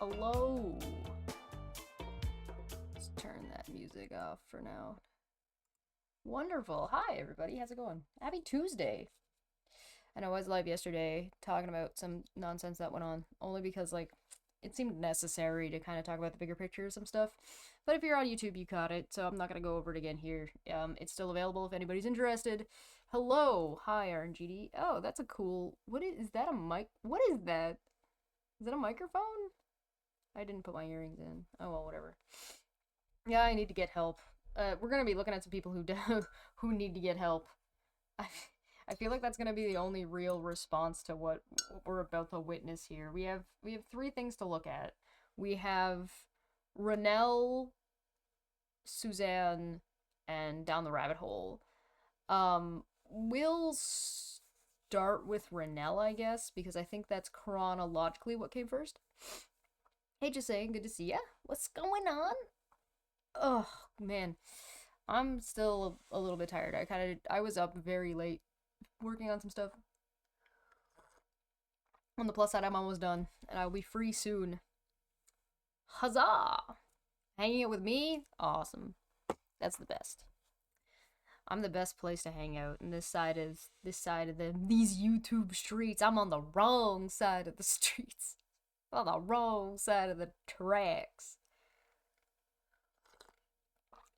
Hello. Let's turn that music off for now. Wonderful. Hi, everybody. How's it going? Happy Tuesday. And I was live yesterday talking about some nonsense that went on, only because, like, it seemed necessary to kind of talk about the bigger picture of some stuff. But if you're on YouTube, you caught it, so I'm not going to go over it again here. It's still available if anybody's interested. Hello. Hi, RNGD. Oh, that's a cool... What is that a mic? What is that? Is that a microphone? I didn't put my earrings in. Oh, well, whatever. Yeah, I need to get help. We're going to be looking at some people who need to get help. I feel like that's going to be the only real response to what we're about to witness here. We have three things to look at. We have Renelle, Suzanne, and Down the Rabbit Hole. We'll start with Renelle, I guess, because I think that's chronologically what came first. Hey, just saying, good to see ya. What's going on? Oh, man. I'm still a little bit tired. I was up very late working on some stuff. On the plus side, I'm almost done, and I'll be free soon. Huzzah! Hanging out with me? Awesome. That's the best. I'm the best place to hang out, and this side of these YouTube streets. I'm on the wrong side of the streets. I'm on the wrong side of the tracks.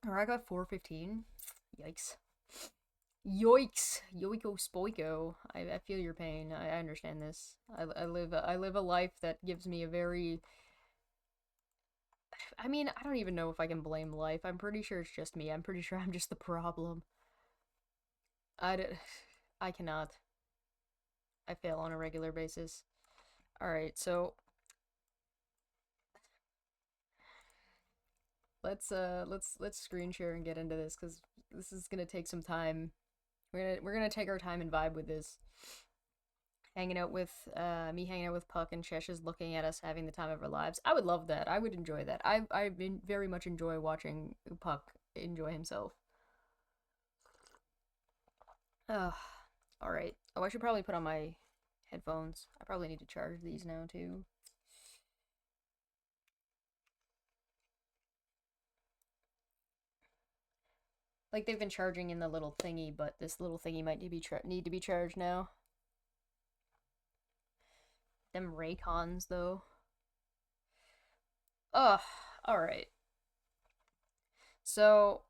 Alright, I got 415. Yikes. Yoiks! Yoiko spoiko. I feel your pain. I understand this. I live a life that gives me a very... I mean, I don't even know if I can blame life. I'm pretty sure it's just me. I'm pretty sure I'm just the problem. I cannot. I fail on a regular basis. Alright, so... Let's screen share and get into this, because this is gonna take some time. We're gonna take our time and vibe with this. Hanging out with me hanging out with Puck, and Chesh is looking at us having the time of our lives. I would love that. I would enjoy that. I very much enjoy watching Puck enjoy himself. Alright. Oh, I should probably put on my headphones. I probably need to charge these now too. Like, they've been charging in the little thingy, but this little thingy might need to be charged now. Them Raycons, though. Ugh, alright. So,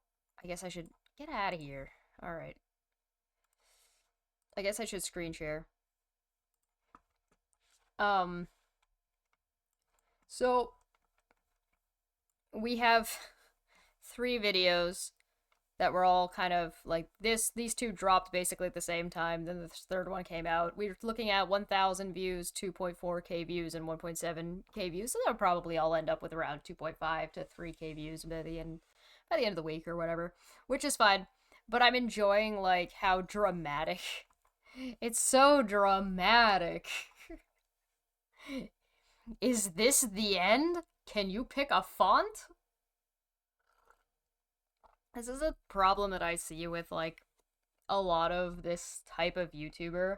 I guess I should get out of here. Alright. I guess I should screen share. So, we have 3 videos that were all kind of like these two dropped basically at the same time. Then the third one came out. We were looking at 1,000 views, 2.4k views, and 1.7k views. So they'll probably all end up with around 2.5 to 3k views by the end of the week or whatever, which is fine. But I'm enjoying like how dramatic. It's so dramatic. Is this the end? Can you pick a font? This is a problem that I see with, like, a lot of this type of YouTuber.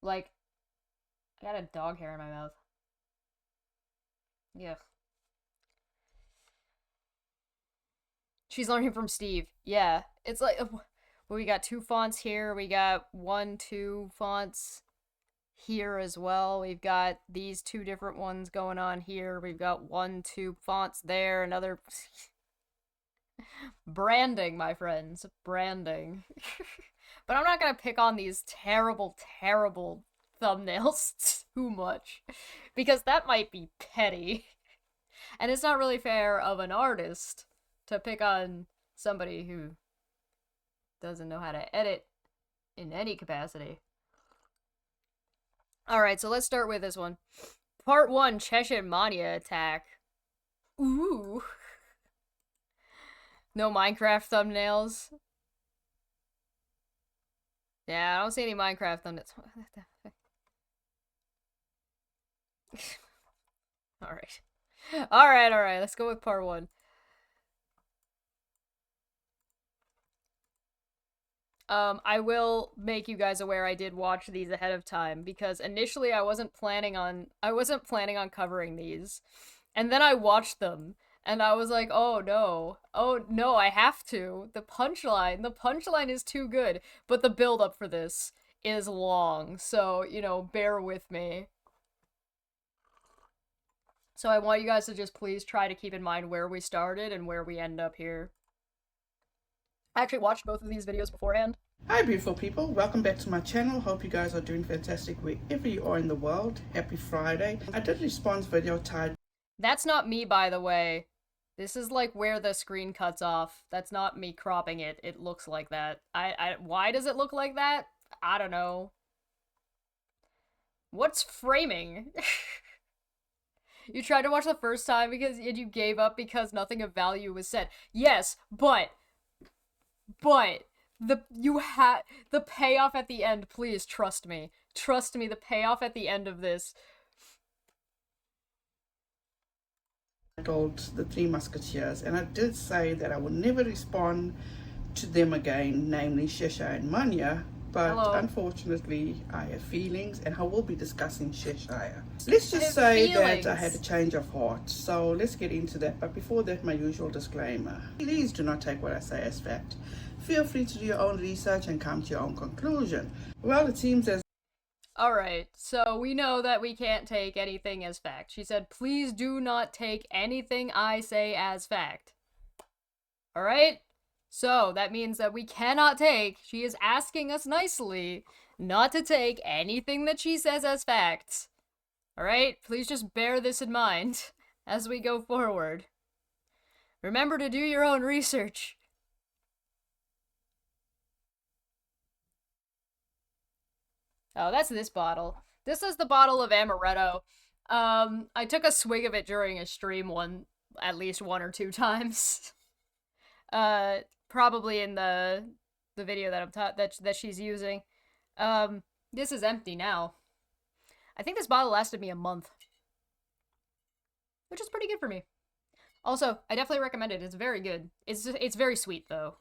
Like, I got a dog hair in my mouth. Yeah. She's learning from Steve. Yeah. It's like, well, we got 2 fonts here. We got 1, 2 fonts here as well. We've got these 2 different ones going on here. We've got 1, 2 fonts there. Another... Branding, my friends. Branding. But I'm not gonna pick on these terrible, terrible thumbnails too much, because that might be petty. And it's not really fair of an artist to pick on somebody who doesn't know how to edit in any capacity. Alright, so let's start with this one. Part 1, Chesh Mania attack. Ooh. No Minecraft thumbnails. Yeah, I don't see any Minecraft thumbnails. Alright. Alright, let's go with part 1. I will make you guys aware I did watch these ahead of time because initially I wasn't planning on covering these. And then I watched them and I was like, "Oh no. Oh no, I have to. The punchline is too good, but the build up for this is long. So, bear with me." So I want you guys to just please try to keep in mind where we started and where we end up here. I actually watched both of these videos beforehand. Hi beautiful people, welcome back to my channel. Hope you guys are doing fantastic wherever you are in the world. Happy Friday. I did a response video titled That's not me, by the way. This is like where the screen cuts off. That's not me cropping it. It looks like that. Why does it look like that? I don't know. What's framing? You tried to watch the first time because you gave up because nothing of value was said. Yes, but the payoff at the end, please trust me. Trust me, the payoff at the end of this. The Three Musketeers, and I did say that I would never respond to them again, namely Chesh and Manya, but Hello. Unfortunately I have feelings and I will be discussing Cheshire. Let's just say that I had a change of heart, so let's get into that. But before that, my usual disclaimer: please do not take what I say as fact. Feel free to do your own research and come to your own conclusion. Well, it seems as Alright, so we know that we can't take anything as fact. She said, please do not take anything I say as fact. Alright? So, that means that we cannot take, she is asking us nicely, not to take anything that she says as facts. Alright? Please just bear this in mind as we go forward. Remember to do your own research. Oh, that's this bottle. This is the bottle of amaretto. I took a swig of it during a stream at least one or two times. Probably in the video that she's using. This is empty now. I think this bottle lasted me a month, which is pretty good for me. Also, I definitely recommend it. It's very good. It's very sweet though.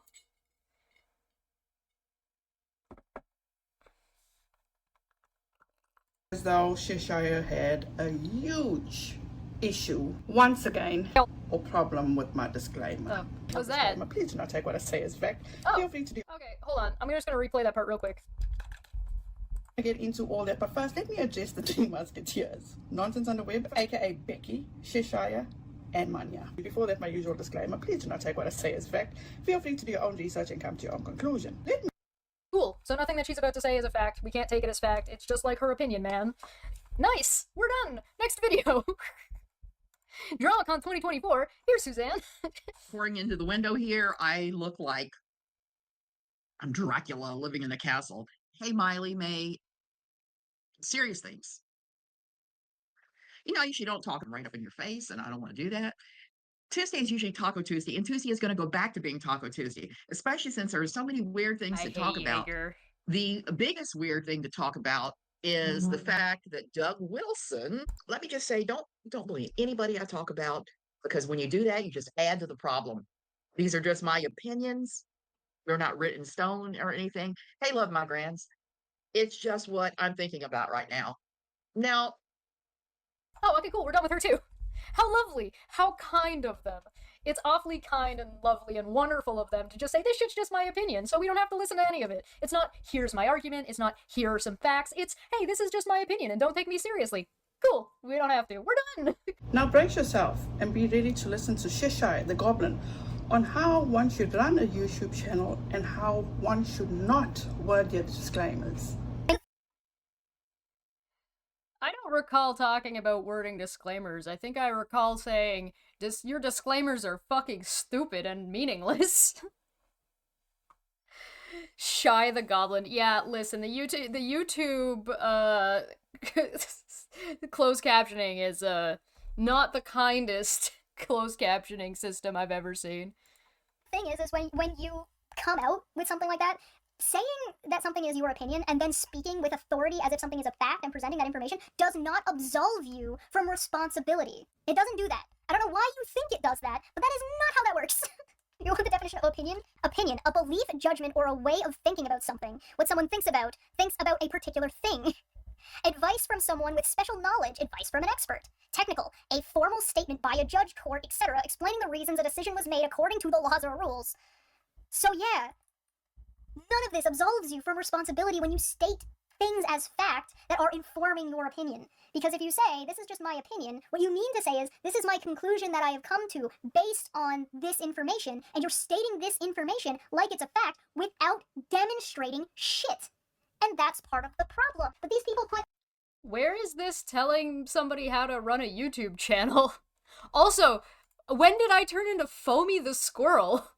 though Cheshire had a huge issue once again, or problem with my disclaimer. What's that? Please do not take what I say as fact. Oh, feel free to do. Okay, hold on. I'm just gonna replay that part real quick. I get into all that, but first let me address the Three Musketeers. Nonsense on the web, aka Becky, Cheshire, and Manya. Before that, my usual disclaimer: please do not take what I say as fact. Feel free to do your own research and come to your own conclusion. Cool. So nothing that she's about to say is a fact. We can't take it as fact. It's just like her opinion, man. Nice! We're done! Next video! DrawCon 2024. Here's Suzanne. Pouring into the window here, I look like I'm Dracula living in a castle. Hey, Miley May, serious things. I usually don't talk them right up in your face, and I don't want to do that. Tuesday is usually Taco Tuesday, and Tuesday is going to go back to being Taco Tuesday, especially since there are so many weird things to talk about. The biggest weird thing to talk about is the fact that Doug Wilson, let me just say, don't believe anybody I talk about, because when you do that, you just add to the problem. These are just my opinions. They're not written in stone or anything. Hey, love my grands. It's just what I'm thinking about right now. Now. Oh, okay, cool. We're done with her too. How lovely. How kind of them. It's awfully kind and lovely and wonderful of them to just say, this shit's just my opinion, so we don't have to listen to any of it. It's not, here's my argument. It's not, here are some facts. It's, hey, this is just my opinion and don't take me seriously. Cool. We don't have to. We're done. Now brace yourself and be ready to listen to Cheshire the Goblin on how one should run a YouTube channel and how one should not word their disclaimers. I don't recall talking about wording disclaimers. I think I recall saying, your disclaimers are fucking stupid and meaningless. Shy the Goblin. Yeah, listen, the YouTube closed captioning is not the kindest closed captioning system I've ever seen. Thing is when you come out with something like that, saying that something is your opinion and then speaking with authority as if something is a fact and presenting that information does not absolve you from responsibility. It doesn't do that. I don't know why you think it does that, but that is not how that works. You want the definition of opinion? Opinion, a belief, judgment, or a way of thinking about something. What someone thinks about a particular thing. Advice from someone with special knowledge, advice from an expert. Technical, a formal statement by a judge, court, etc., explaining the reasons a decision was made according to the laws or rules. So yeah, none of this absolves you from responsibility when you state things as fact that are informing your opinion. Because if you say, this is just my opinion, what you mean to say is, this is my conclusion that I have come to based on this information, and you're stating this information like it's a fact without demonstrating shit. And that's part of the problem. But these people put... Where is this telling somebody how to run a YouTube channel? Also, when did I turn into Foamy the Squirrel?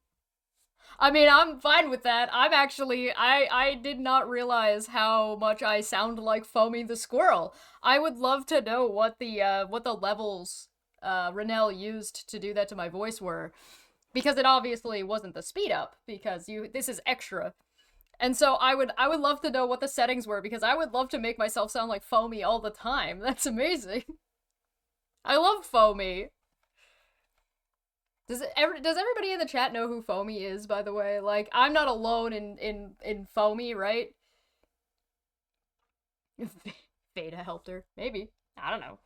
I mean, I'm fine with that. I'm actually, I did not realize how much I sound like Foamy the Squirrel. I would love to know what the levels Renelle used to do that to my voice were. Because it obviously wasn't the speed up, because this is extra. And so I would love to know what the settings were, because I would love to make myself sound like Foamy all the time. That's amazing. I love Foamy. Does everybody in the chat know who Foamy is, by the way? Like, I'm not alone in Foamy, right? Veda helped her. Maybe. I don't know.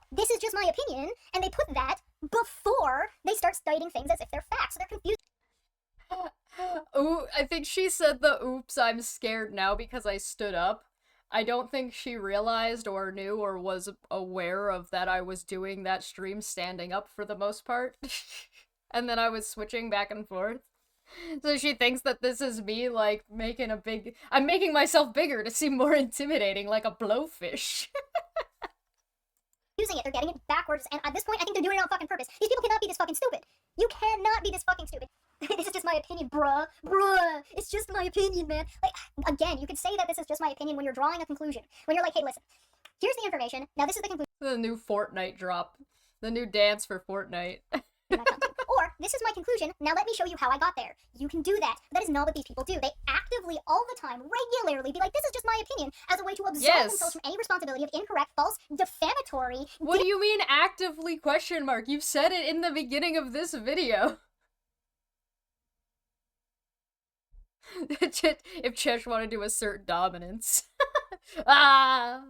This is just my opinion, and they put that before they start citing things as if they're facts, so they're confused. Ooh, I think she said the oops, I'm scared now because I stood up. I don't think she realized or knew or was aware of that I was doing that stream standing up for the most part. And then I was switching back and forth. So she thinks that this is me, like, I'm making myself bigger to seem more intimidating, like a blowfish. Using it, they're getting it backwards, and at this point, I think they're doing it on fucking purpose. These people cannot be this fucking stupid. You cannot be this fucking stupid. This is just my opinion, bruh. It's just my opinion, man. Like, again, you could say that this is just my opinion when you're drawing a conclusion. When you're like, hey, listen, here's the information, now this is the conclusion. The new Fortnite drop. The new dance for Fortnite. Or, this is my conclusion, now let me show you how I got there. You can do that. That is not what these people do. They actively, all the time, regularly be like, this is just my opinion, as a way to absolve themselves from any responsibility of incorrect, false, defamatory... What do you mean actively, question mark? You've said it in the beginning of this video. If Chesh wanted to assert dominance. Ah!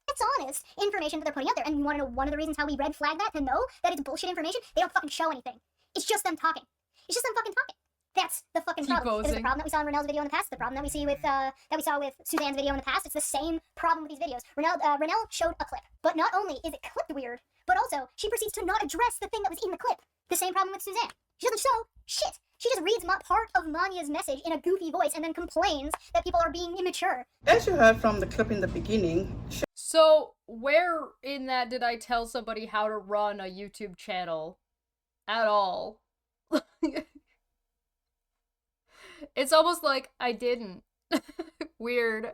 It's honest information that they're putting out there, and you want to know one of the reasons how we red flag that, to know that it's bullshit information? They don't fucking show anything. It's just them talking. It's just them fucking talking. That's the fucking problem. This is the problem that we saw in Renelle's video in the past. The problem that we see with that we saw with Suzanne's video in the past. It's the same problem with these videos. Renelle showed a clip, but not only is it clipped weird, but also she proceeds to not address the thing that was in the clip. The same problem with Suzanne. She doesn't show shit. She just reads part of Manya's message in a goofy voice and then complains that people are being immature. As you heard from the clip in the beginning... So, where in that did I tell somebody how to run a YouTube channel? At all. It's almost like I didn't. Weird.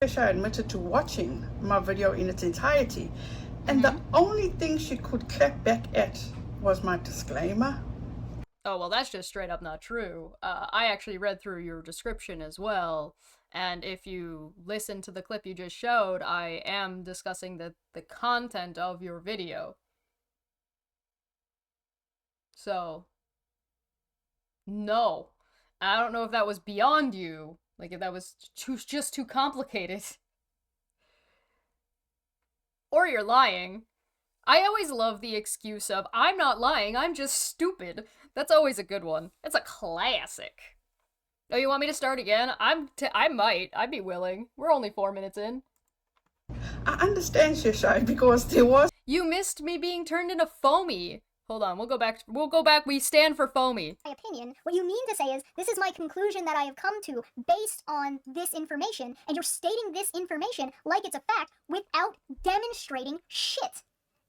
Chesh admitted to watching my video in its entirety, and the only thing she could clap back at was my disclaimer. Oh, well, that's just straight up not true. I actually read through your description as well, and if you listen to the clip you just showed, I am discussing the content of your video. So, no. I don't know if that was beyond you, like if that was just too complicated. Or you're lying. I always love the excuse of, I'm not lying, I'm just stupid. That's always a good one. It's a classic. Oh, you want me to start again? I might. I'd be willing. We're only 4 minutes in. I understand, Chesh, because there was... You missed me being turned into Foamy. Hold on, we'll go back. We stand for Foamy. My opinion, what you mean to say is, this is my conclusion that I have come to based on this information, and you're stating this information like it's a fact without demonstrating shit.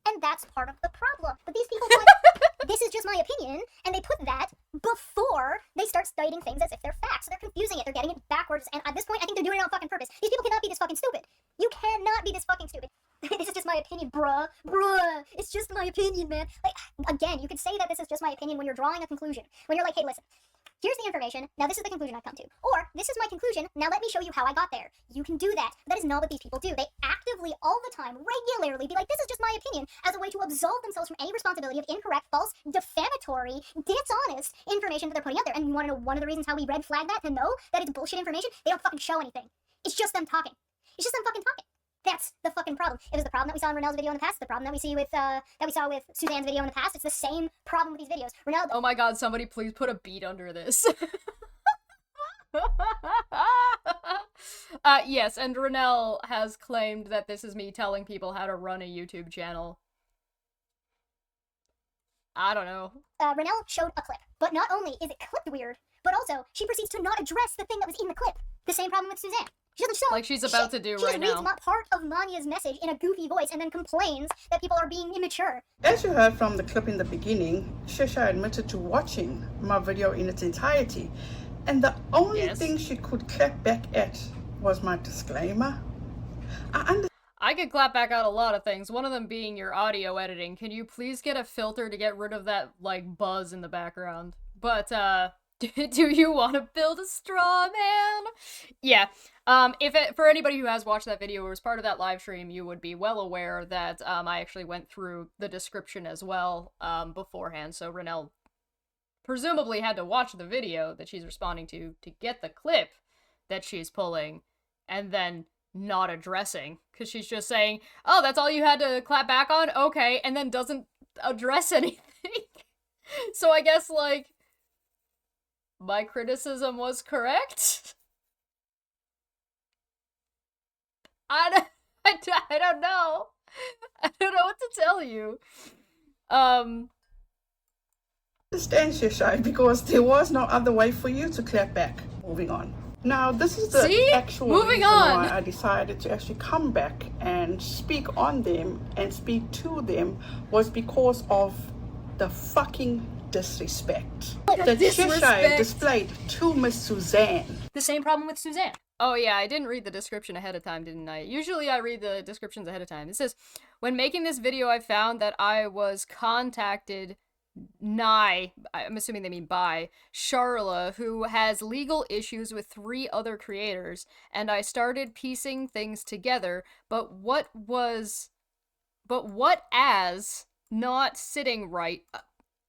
And that's part of the problem. But these people put, this is just my opinion, and they put that before they start citing things as if they're facts. So they're confusing it, they're getting it backwards, and at this point, I think they're doing it on fucking purpose. These people cannot be this fucking stupid. You cannot be this fucking stupid. This is just my opinion, bruh. It's just my opinion, man. Like, again, you could say that this is just my opinion when you're drawing a conclusion. When you're like, hey, listen, here's the information, now this is the conclusion I've come to. Or, this is my conclusion, now let me show you how I got there. You can do that. But that is not what these people do. They actively, all the time, regularly be like, this is just my opinion, as a way to absolve themselves from any responsibility of incorrect, false, defamatory, dishonest information that they're putting out there. And you want to know one of the reasons how we red flag that, to know that it's bullshit information? They don't fucking show anything. It's just them talking. It's just them fucking talking. That's the fucking problem. It was the problem that we saw in Renelle's video in the past, the problem that we see with, that we saw with Suzanne's video in the past. It's the same problem with these videos. Renelle... Oh my god, somebody please put a beat under this. Yes, and Renelle has claimed that this is me telling people how to run a YouTube channel. I don't know. Renelle showed a clip, but not only is it clipped weird, but also she proceeds to not address the thing that was in the clip. The same problem with Suzanne. She doesn't show. Like she's about to do she right just now. reads part of Mania's message in a goofy voice and then complains that people are being immature. As you heard from the clip in the beginning, Chesh admitted to watching my video in its entirety, and the only thing she could clap back at was my disclaimer. I could clap back at a lot of things, one of them being your audio editing. Can you please get a filter to get rid of that, like, buzz in the background? But, do you want to build a straw man? Yeah. For anybody who has watched that video or was part of that live stream, you would be well aware that, I actually went through the description as well, beforehand, so Renelle presumably had to watch the video that she's responding to get the clip that she's pulling, and then not addressing, because she's just saying, oh, that's all you had to clap back on? Okay, and then doesn't address anything. So I guess, like, my criticism was correct? I don't know. I don't know what to tell you. Understand, Chesh, because there was no other way for you to clap back. Moving on. Now, this is the actual reason why I decided to actually come back and speak on them and speak to them, was because of the fucking disrespect that Chesh displayed to Miss Suzanne. The same problem with Suzanne. Oh yeah, I didn't read the description ahead of time, didn't I? Usually I read the descriptions ahead of time. It says, when making this video, I found that I was contacted I'm assuming they mean by Charla, who has legal issues with 3 other creators, and I started piecing things together, but what as not sitting right,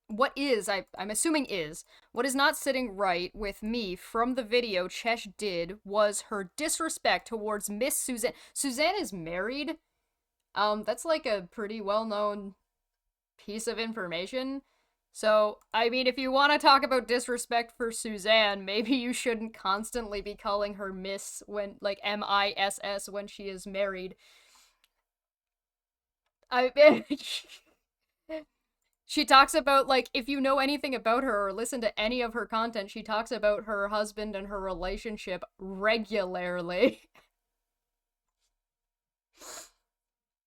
what is not sitting right with me from the video Chesh did was her disrespect towards Miss Suzanne. Suzanne is married. That's like a pretty well-known piece of information. So, I mean, if you want to talk about disrespect for Suzanne, maybe you shouldn't constantly be calling her Miss when, like, M-I-S-S when she is married. She talks about, like, if you know anything about her or listen to any of her content, she talks about her husband and her relationship regularly.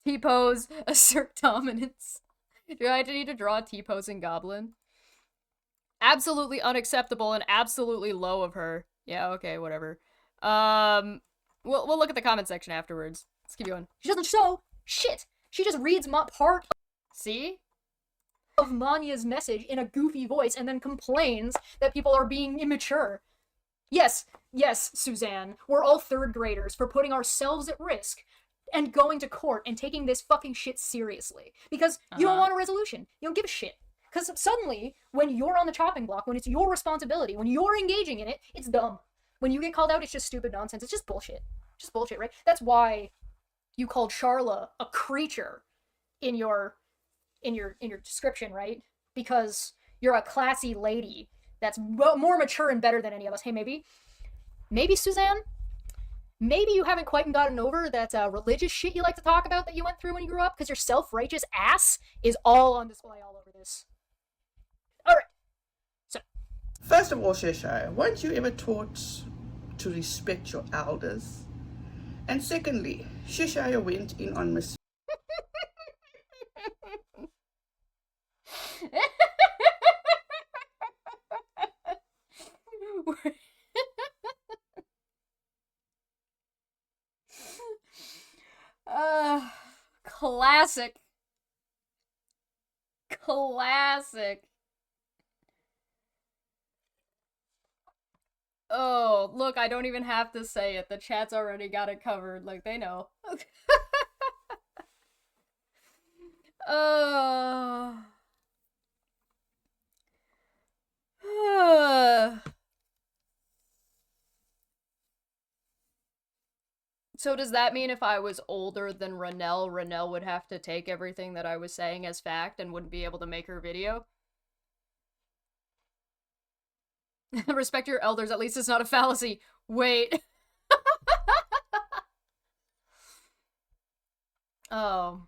T-pose, assert dominance. Do I need to draw a T-posing goblin? Absolutely unacceptable and absolutely low of her. Yeah, okay, whatever. We'll look at the comment section afterwards. Let's keep going. She doesn't show shit. She just reads part. See? Of Mania's message in a goofy voice and then complains that people are being immature. Yes, Suzanne. We're all 3rd graders for putting ourselves at risk and going to court and taking this fucking shit seriously. Because you don't want a resolution. You don't give a shit. Because suddenly, when you're on the chopping block, when it's your responsibility, when you're engaging in it, it's dumb. When you get called out, it's just stupid nonsense. It's just bullshit. Just bullshit, right? That's why you called Charla a creature in your description, right? Because you're a classy lady that's more mature and better than any of us. Hey, maybe Suzanne? Maybe you haven't quite gotten over that religious shit you like to talk about that you went through when you grew up, because your self-righteous ass is all on display all over this. Alright. So. First of all, Chesh, weren't you ever taught to respect your elders? And secondly, Chesh went in on Miss Classic. Classic. Oh, look, I don't even have to say it. The chat's already got it covered. Like, they know. Uh... So does that mean if I was older than Renelle, Renelle would have to take everything that I was saying as fact and wouldn't be able to make her video? Respect your elders, at least it's not a fallacy. Wait. Oh,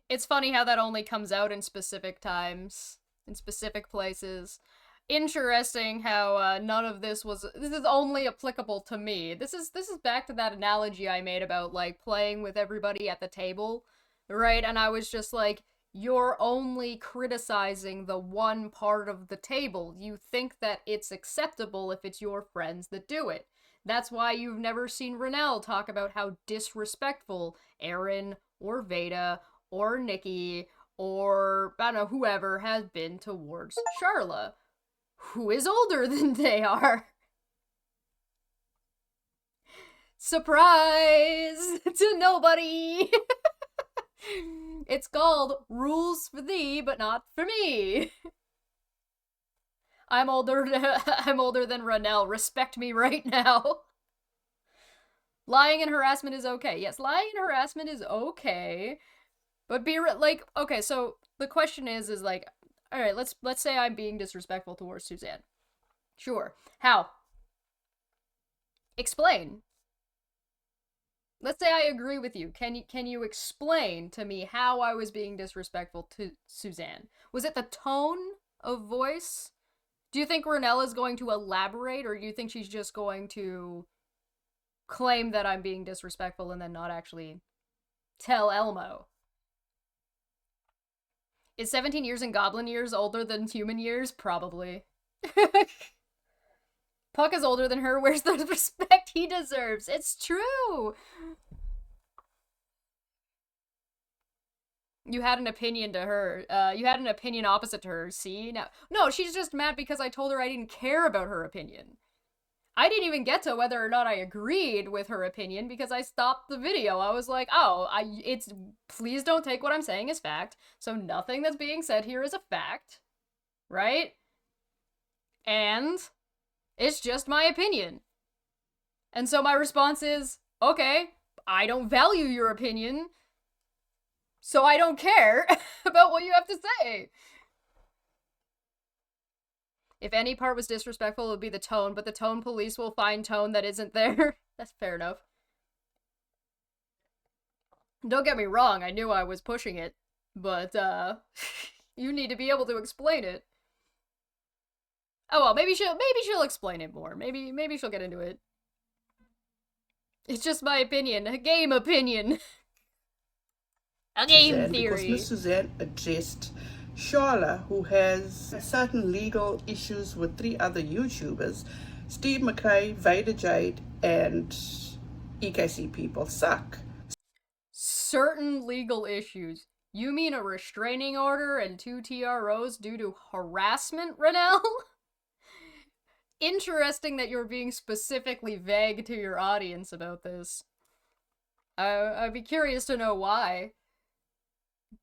It's funny how that only comes out in specific times, in specific places. Interesting how none of this is only applicable to me. This is back to that analogy I made about like playing with everybody at the table, right? And I was just like, you're only criticizing the one part of the table. You think that it's acceptable if it's your friends that do it. That's why you've never seen Renelle talk about how disrespectful Aaron or Veda or Nikki or, I don't know, whoever has been towards Charla, who is older than they are. Surprise to nobody. It's called Rules for Thee, but not for me. I'm older than Renelle. Respect me right now. Lying and harassment is okay. Yes, lying and harassment is okay. But like, okay, so the question is like, all right, let's say I'm being disrespectful towards Suzanne. Sure. How? Explain. Let's say I agree with you. Can you explain to me how I was being disrespectful to Suzanne? Was it the tone of voice? Do you think Renelle is going to elaborate, or do you think she's just going to claim that I'm being disrespectful and then not actually tell Elmo? Is 17 years in goblin years older than human years? Probably. Puck is older than her. Where's the respect he deserves? It's true. You had an opinion to her. You had an opinion opposite to her. See? Now, no, she's just mad because I told her I didn't care about her opinion. I didn't even get to whether or not I agreed with her opinion because I stopped the video. I was like, oh, please don't take what I'm saying as fact. So nothing that's being said here is a fact. Right? And it's just my opinion. And so my response is, okay, I don't value your opinion, so I don't care about what you have to say. If any part was disrespectful, it would be the tone, but the tone police will find tone that isn't there. That's fair enough. Don't get me wrong, I knew I was pushing it, but, you need to be able to explain it. Oh well, maybe she'll explain it more. Maybe she'll get into it. It's just my opinion. A game opinion. A game Suzanne, theory. Because Miss Suzanne addressed Charla, who has certain legal issues with 3 other YouTubers, Steve McRae, Vader Jade, and EKC people suck. Certain legal issues. You mean a restraining order and 2 TROs due to harassment, Renelle? Interesting that you're being specifically vague to your audience about this. I'd be curious to know why.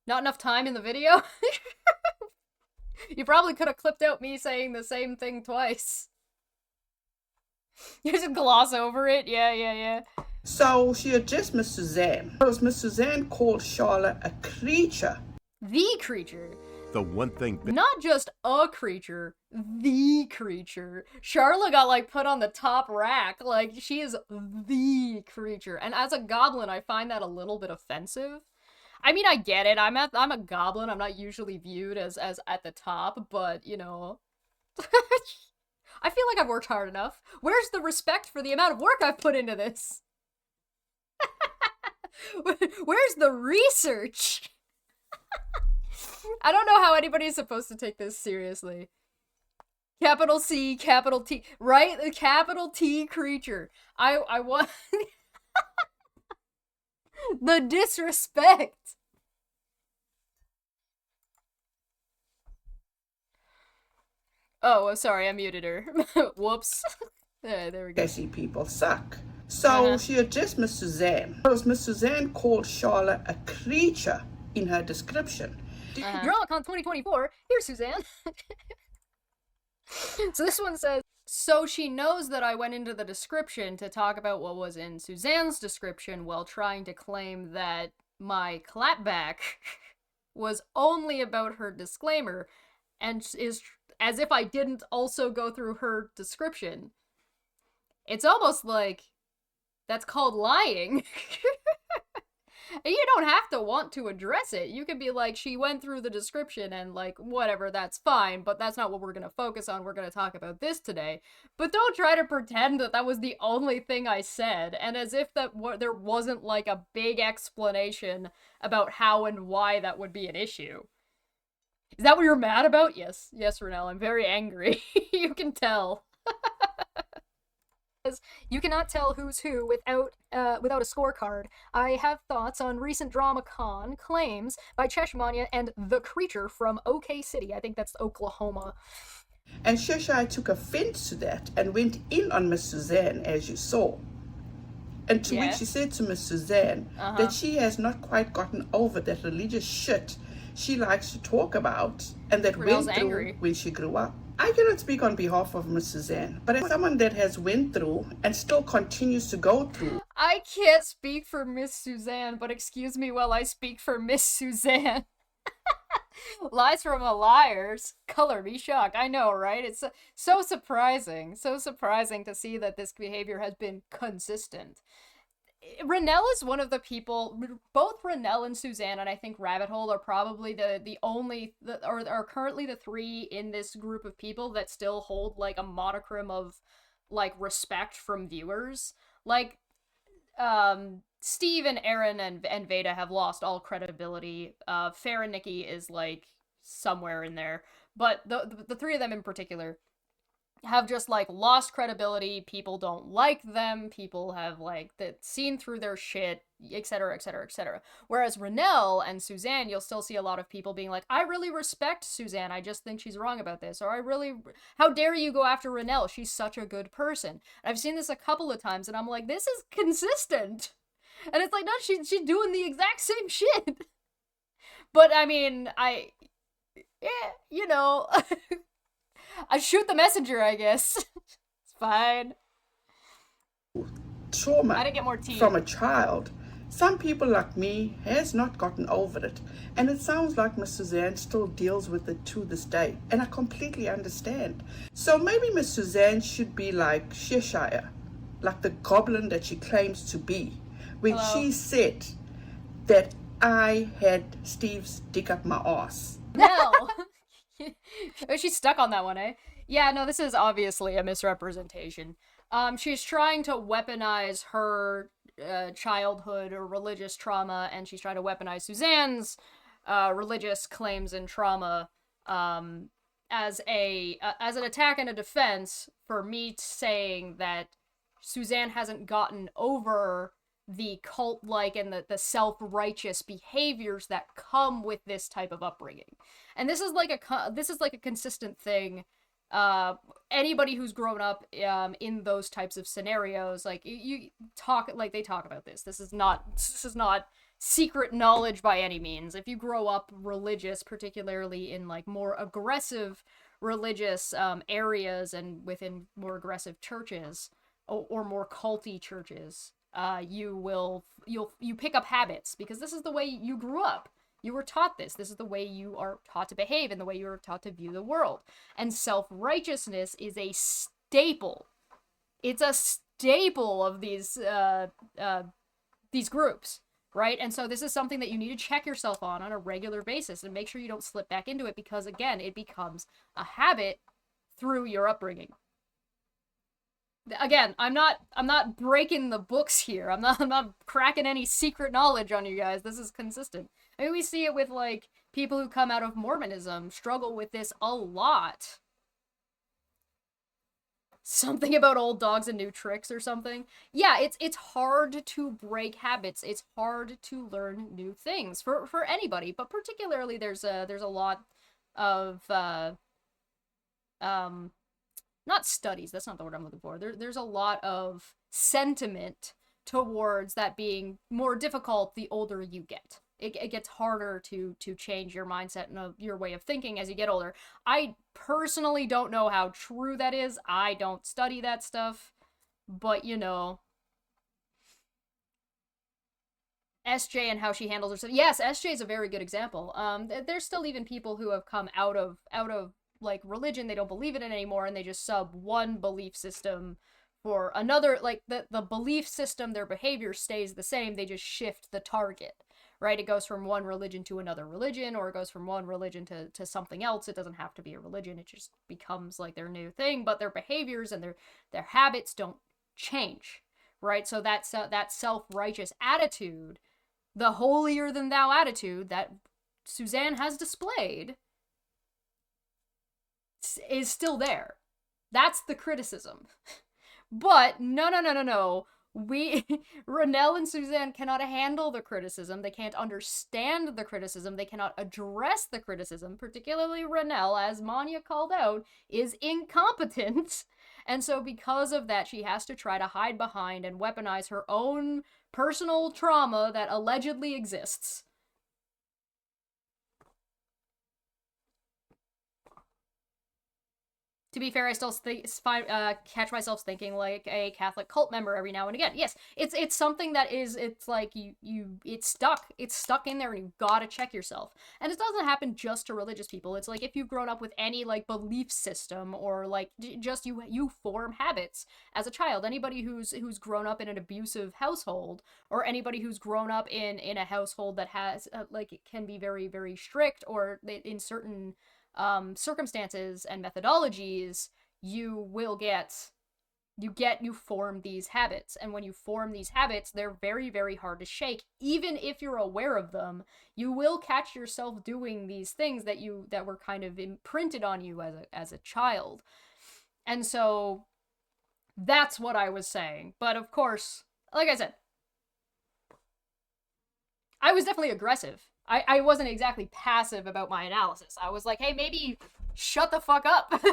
Not enough time in the video? You probably could have clipped out me saying the same thing twice. You just gloss over it? Yeah. So she addressed Miss Suzanne. Because Miss Suzanne called Charla a creature. The creature. The one thing... Not just a creature, the creature. Charla got, like, put on the top rack. Like, she is the creature. And as a goblin, I find that a little bit offensive. I mean, I get it. I'm a goblin. I'm not usually viewed as at the top, but, you know... I feel like I've worked hard enough. Where's the respect for the amount of work I've put into this? Where's the research? I don't know how anybody's supposed to take this seriously. Capital C, capital T, right? The capital T creature. I want the disrespect. Oh, sorry, I muted her. Whoops. There we go. Gassy people suck. So she addressed Miss Suzanne. Because Miss Suzanne called Charlotte a creature in her description. DrawCon 2024, here's Suzanne. So this one says, so she knows that I went into the description to talk about what was in Suzanne's description while trying to claim that my clapback was only about her disclaimer, and is as if I didn't also go through her description. It's almost like that's called lying. And you don't have to want to address it. You could be like, she went through the description and like, whatever, that's fine, but that's not what we're going to focus on. We're going to talk about this today. But don't try to pretend that that was the only thing I said, and as if that there wasn't like a big explanation about how and why that would be an issue. Is that what you're mad about? Yes, Renelle, I'm very angry. You can tell. You cannot tell who's who without a scorecard. I have thoughts on recent DramaCon claims by Chesh and The Creature from OK City. I think that's Oklahoma. And Cheshire took offense to that and went in on Miss Suzanne, as you saw. And to which she said to Miss Suzanne that she has not quite gotten over that religious shit she likes to talk about and that went through when she grew up. I cannot speak on behalf of Miss Suzanne, but as someone that has went through and still continues to go through. I can't speak for Miss Suzanne, but excuse me while I speak for Miss Suzanne. Lies from a liar's color me shocked. I know, right? It's so surprising to see that this behavior has been consistent. Renelle is one of the people, both Renelle and Suzanne, and I think Rabbit Hole are probably the only, or are currently the three in this group of people that still hold, like, a monochrome of, like, respect from viewers. Like, Steve and Aaron and Veda have lost all credibility. Fair and Nikki is, like, somewhere in there. But the three of them in particular have just, like, lost credibility. People don't like them. People have, like, seen through their shit, etc., etc., etc. Whereas Renelle and Suzanne, you'll still see a lot of people being like, I really respect Suzanne, I just think she's wrong about this. Or how dare you go after Renelle? She's such a good person. I've seen this a couple of times, and I'm like, this is consistent. And it's like, no, she's doing the exact same shit. But, I mean, you know... I shoot the messenger, I guess. It's fine. Trauma I didn't get more tea. From a child. Some people like me has not gotten over it. And it sounds like Miss Suzanne still deals with it to this day. And I completely understand. So maybe Miss Suzanne should be like Cheshire, like the goblin that she claims to be. When she said that I had Steve's dick up my ass. No. She's stuck on that one, eh? Yeah, no, this is obviously a misrepresentation. She's trying to weaponize her childhood or religious trauma, and she's trying to weaponize Suzanne's religious claims and trauma as an attack and a defense for me saying that Suzanne hasn't gotten over the cult-like and the self-righteous behaviors that come with this type of upbringing. And this is like a consistent thing. Anybody who's grown up in those types of scenarios, like they talk about this. This is not secret knowledge by any means. If you grow up religious, particularly in like more aggressive religious areas and within more aggressive churches or more culty churches, you pick up habits because this is the way you grew up. You were taught this. This is the way you are taught to behave and the way you are taught to view the world. And self-righteousness is a staple. It's a staple of these groups, right? And so this is something that you need to check yourself on a regular basis and make sure you don't slip back into it because, again, it becomes a habit through your upbringing. Again, I'm not breaking the books here. I'm not cracking any secret knowledge on you guys. This is consistent. I mean, we see it with, like, people who come out of Mormonism struggle with this a lot. Something about old dogs and new tricks or something. Yeah, it's hard to break habits. It's hard to learn new things for anybody, but particularly there's a lot of not studies, that's not the word I'm looking for. There's a lot of sentiment towards that being more difficult the older you get. It gets harder to change your mindset and your way of thinking as you get older. I personally don't know how true that is. I don't study that stuff. But, you know, SJ and how she handles herself. Yes, SJ is a very good example. There's still even people who have come out of like religion. They don't believe in it anymore, and they just sub one belief system for another. Like the belief system, their behavior stays the same. They just shift the target. Right? It goes from one religion to another religion, or it goes from one religion to something else. It doesn't have to be a religion. It just becomes like their new thing. But their behaviors and their habits don't change. Right? So that self-righteous attitude, the holier than thou attitude that Suzanne has displayed, is still there. That's the criticism. But no. Renelle and Suzanne cannot handle the criticism. They can't understand the criticism. They cannot address the criticism. Particularly Renelle, as Manya called out, is incompetent. And so because of that, she has to try to hide behind and weaponize her own personal trauma that allegedly exists. To be fair, I still catch myself thinking like a Catholic cult member every now and again. Yes, it's something that is, it's like it's stuck in there, and you've got to check yourself. And it doesn't happen just to religious people. It's like if you've grown up with any like belief system, or like just you form habits as a child. Anybody who's grown up in an abusive household, or anybody who's grown up in a household that has like it can be very, very strict, or in certain circumstances and methodologies, you form these habits. And when you form these habits, they're very, very hard to shake. Even if you're aware of them, you will catch yourself doing these things that were kind of imprinted on you as a child. And so that's what I was saying. But of course, like I said, I was definitely aggressive. I wasn't exactly passive about my analysis. I was like, hey, maybe shut the fuck up.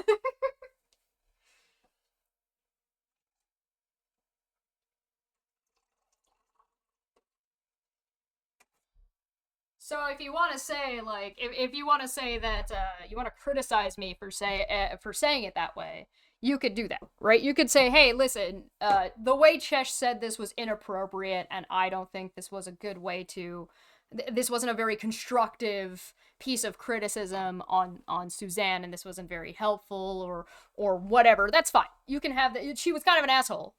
So if you want to say, like, if you want to say that, you want to criticize me for saying it that way, you could do that, right? You could say, hey, listen, the way Chesh said this was inappropriate, and I don't think this was a good way to... This wasn't a very constructive piece of criticism on Suzanne, and this wasn't very helpful, or whatever. That's fine. You can have that. She was kind of an asshole.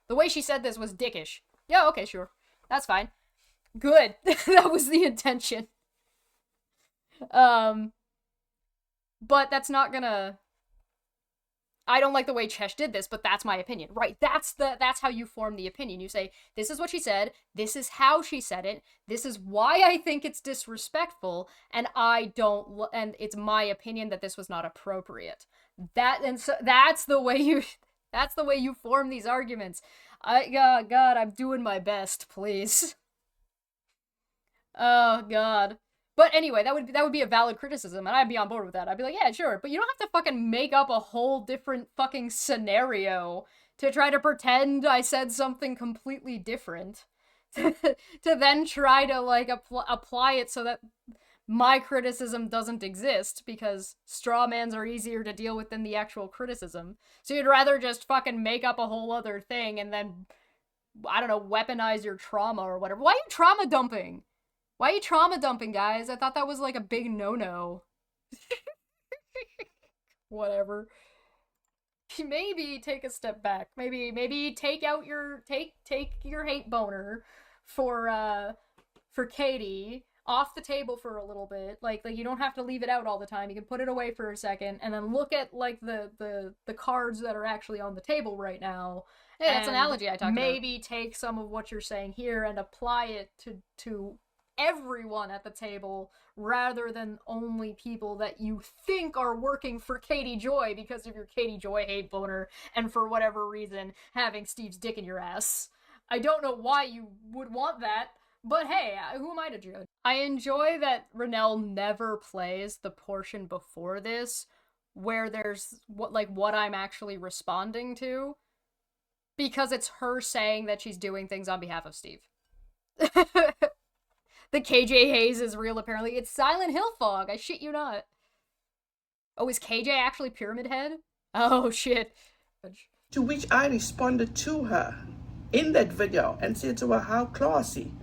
The way she said this was dickish. Yeah, okay, sure. That's fine. Good. That was the intention. But that's not gonna... I don't like the way Chesh did this, but that's my opinion. Right, that's how you form the opinion. You say, this is what she said, this is how she said it, this is why I think it's disrespectful, and it's my opinion that this was not appropriate. So that's the way you form these arguments. God, I'm doing my best, please. Oh, God. But anyway, that would be a valid criticism, and I'd be on board with that. I'd be like, yeah, sure, but you don't have to fucking make up a whole different fucking scenario to try to pretend I said something completely different. To then try to, like, apply it so that my criticism doesn't exist, because straw mans are easier to deal with than the actual criticism. So you'd rather just fucking make up a whole other thing and then, I don't know, weaponize your trauma or whatever. Why are you trauma dumping? Why are you trauma dumping, guys? I thought that was like a big no-no. Whatever. Maybe take a step back. Maybe take out your take your hate boner for Katie off the table for a little bit. Like you don't have to leave it out all the time. You can put it away for a second and then look at like the cards that are actually on the table right now. Yeah, that's an analogy I talked about. Maybe take some of what you're saying here and apply it to everyone at the table, rather than only people that you think are working for Katie Joy because of your Katie Joy hate boner and for whatever reason having Steve's dick in your ass. I don't know why you would want that, but hey, who am I to judge? I enjoy that Renelle never plays the portion before this where there's what I'm actually responding to, because it's her saying that she's doing things on behalf of Steve. The KJ Hayes is real, apparently. It's Silent Hill fog, I shit you not. Oh, is KJ actually Pyramid Head? Oh, shit. To which I responded to her in that video and said to her, how classy.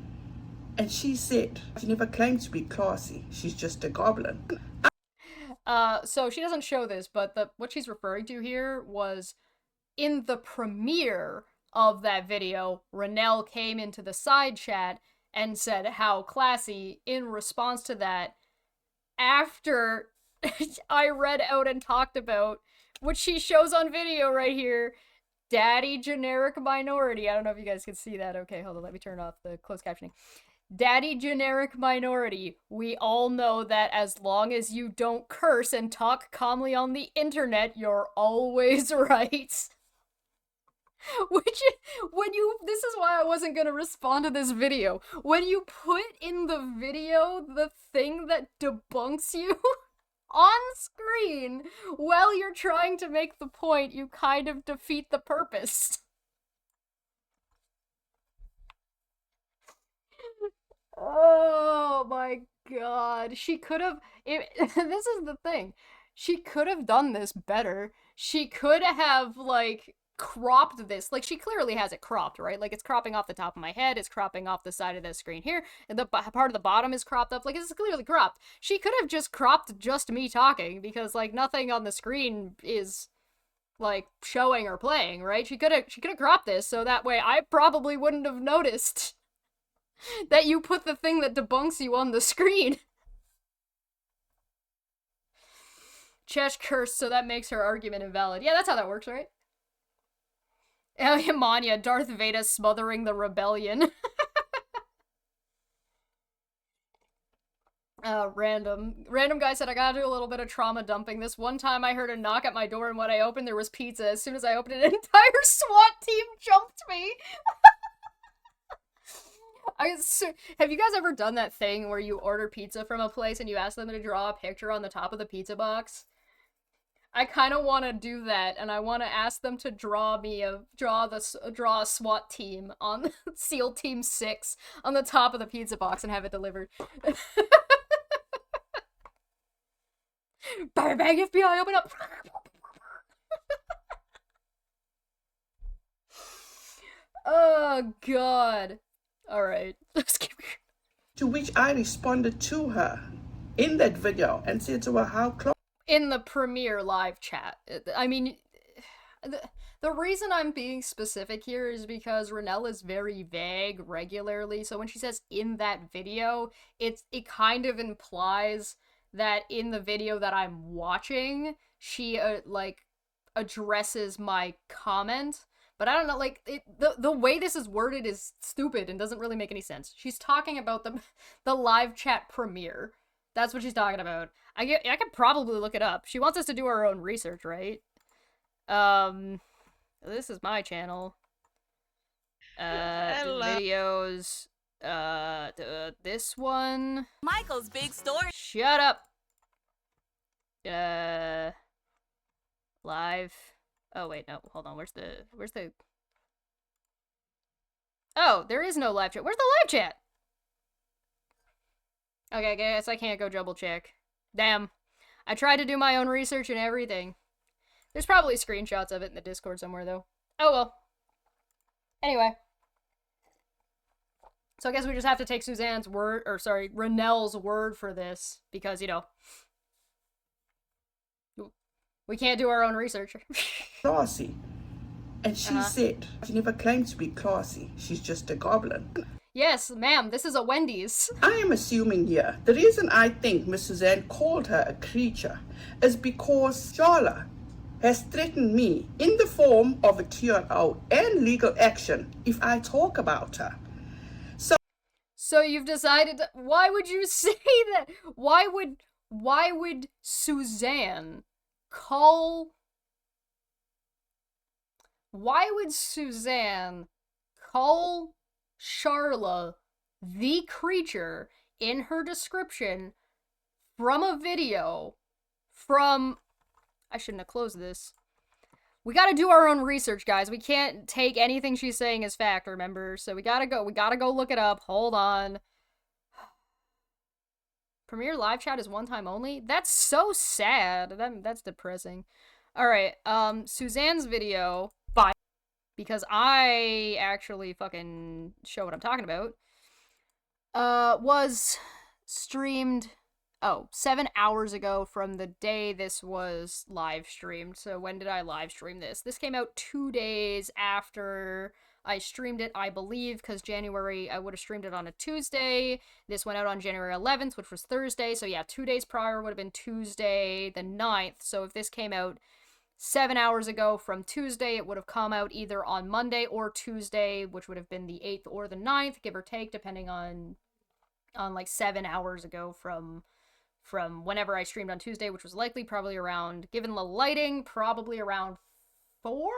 And she said, she never claimed to be classy. She's just a goblin. So she doesn't show this, but what she's referring to here was in the premiere of that video, Renelle came into the side chat and said how classy in response to that after I read out and talked about what she shows on video right here. Daddy generic minority. I don't know if you guys can see that. Okay, hold on. Let me turn off the closed captioning. Daddy generic minority. We all know that as long as you don't curse and talk calmly on the internet, you're always right. Which, this is why I wasn't gonna respond to this video. When you put in the video the thing that debunks you on screen while you're trying to make the point, you kind of defeat the purpose. Oh my god. She could have... this is the thing. She could have done this better. She could have, like, cropped this. Like, she clearly has it cropped, right? Like, it's cropping off the top of my head, it's cropping off the side of the screen here, and the part of the bottom is cropped up. Like, it's clearly cropped. She could have just cropped just me talking, because, like, nothing on the screen is, like, showing or playing, right? She could have cropped this, so that way I probably wouldn't have noticed that you put the thing that debunks you on the screen. Chesh cursed, so that makes her argument invalid. Yeah, that's how that works, right? Manya, Darth Vader smothering the rebellion. Random guy said, I gotta do a little bit of trauma dumping. This one time I heard a knock at my door, and when I opened, there was pizza. As soon as I opened it, an entire SWAT team jumped me. Have you guys ever done that thing where you order pizza from a place and you ask them to draw a picture on the top of the pizza box? I kind of want to do that, and I want to ask them to draw a SWAT team on SEAL Team 6 on the top of the pizza box and have it delivered. Bang, bang, FBI, open up! Oh, God. Alright, let's keep... To which I responded to her in that video and said to her, how close... In the premiere live chat. I mean, the reason I'm being specific here is because Renelle is very vague regularly, so when she says in that video, it kind of implies that in the video that I'm watching, she, like, addresses my comment. But I don't know, like, the way this is worded is stupid and doesn't really make any sense. She's talking about the live chat premiere. That's what she's talking about. I could probably look it up. She wants us to do our own research, right? This is my channel. Videos. This one. Michael's big story. Shut up. Live. Oh, wait, no, hold on. Where's the... Oh, there is no live chat. Where's the live chat? Okay, I guess I can't go double check. Damn. I tried to do my own research and everything. There's probably screenshots of it in the Discord somewhere, though. Oh, well. Anyway. So I guess we just have to take Renelle's word for this, because, you know, we can't do our own research. Classy. And she said, she never claimed to be classy. She's just a goblin. Yes, ma'am, this is a Wendy's. I am assuming here, the reason I think Miss Suzanne called her a creature is because Sharla has threatened me in the form of a TRO and legal action if I talk about her. So you've decided to, why would you say that? Why would Suzanne call Sharla the creature in her description from a video from I shouldn't have closed this. We gotta do our own research, guys. We can't take anything she's saying as fact, remember? So we gotta go look it up. Hold on. Premiere live chat is one time only? That's so sad. That's depressing. Alright, Suzanne's video, because I actually fucking show what I'm talking about, was streamed, 7 hours ago from the day this was live streamed. So when did I live stream this? This came out 2 days after I streamed it, I believe, because January, I would have streamed it on a Tuesday. This went out on January 11th, which was Thursday. So yeah, 2 days prior would have been Tuesday the 9th. So if this came out 7 hours ago from Tuesday, it would have come out either on Monday or Tuesday, which would have been the 8th or the 9th, give or take, depending on like 7 hours ago from whenever I streamed on Tuesday, which was likely probably around, given the lighting, probably around 4?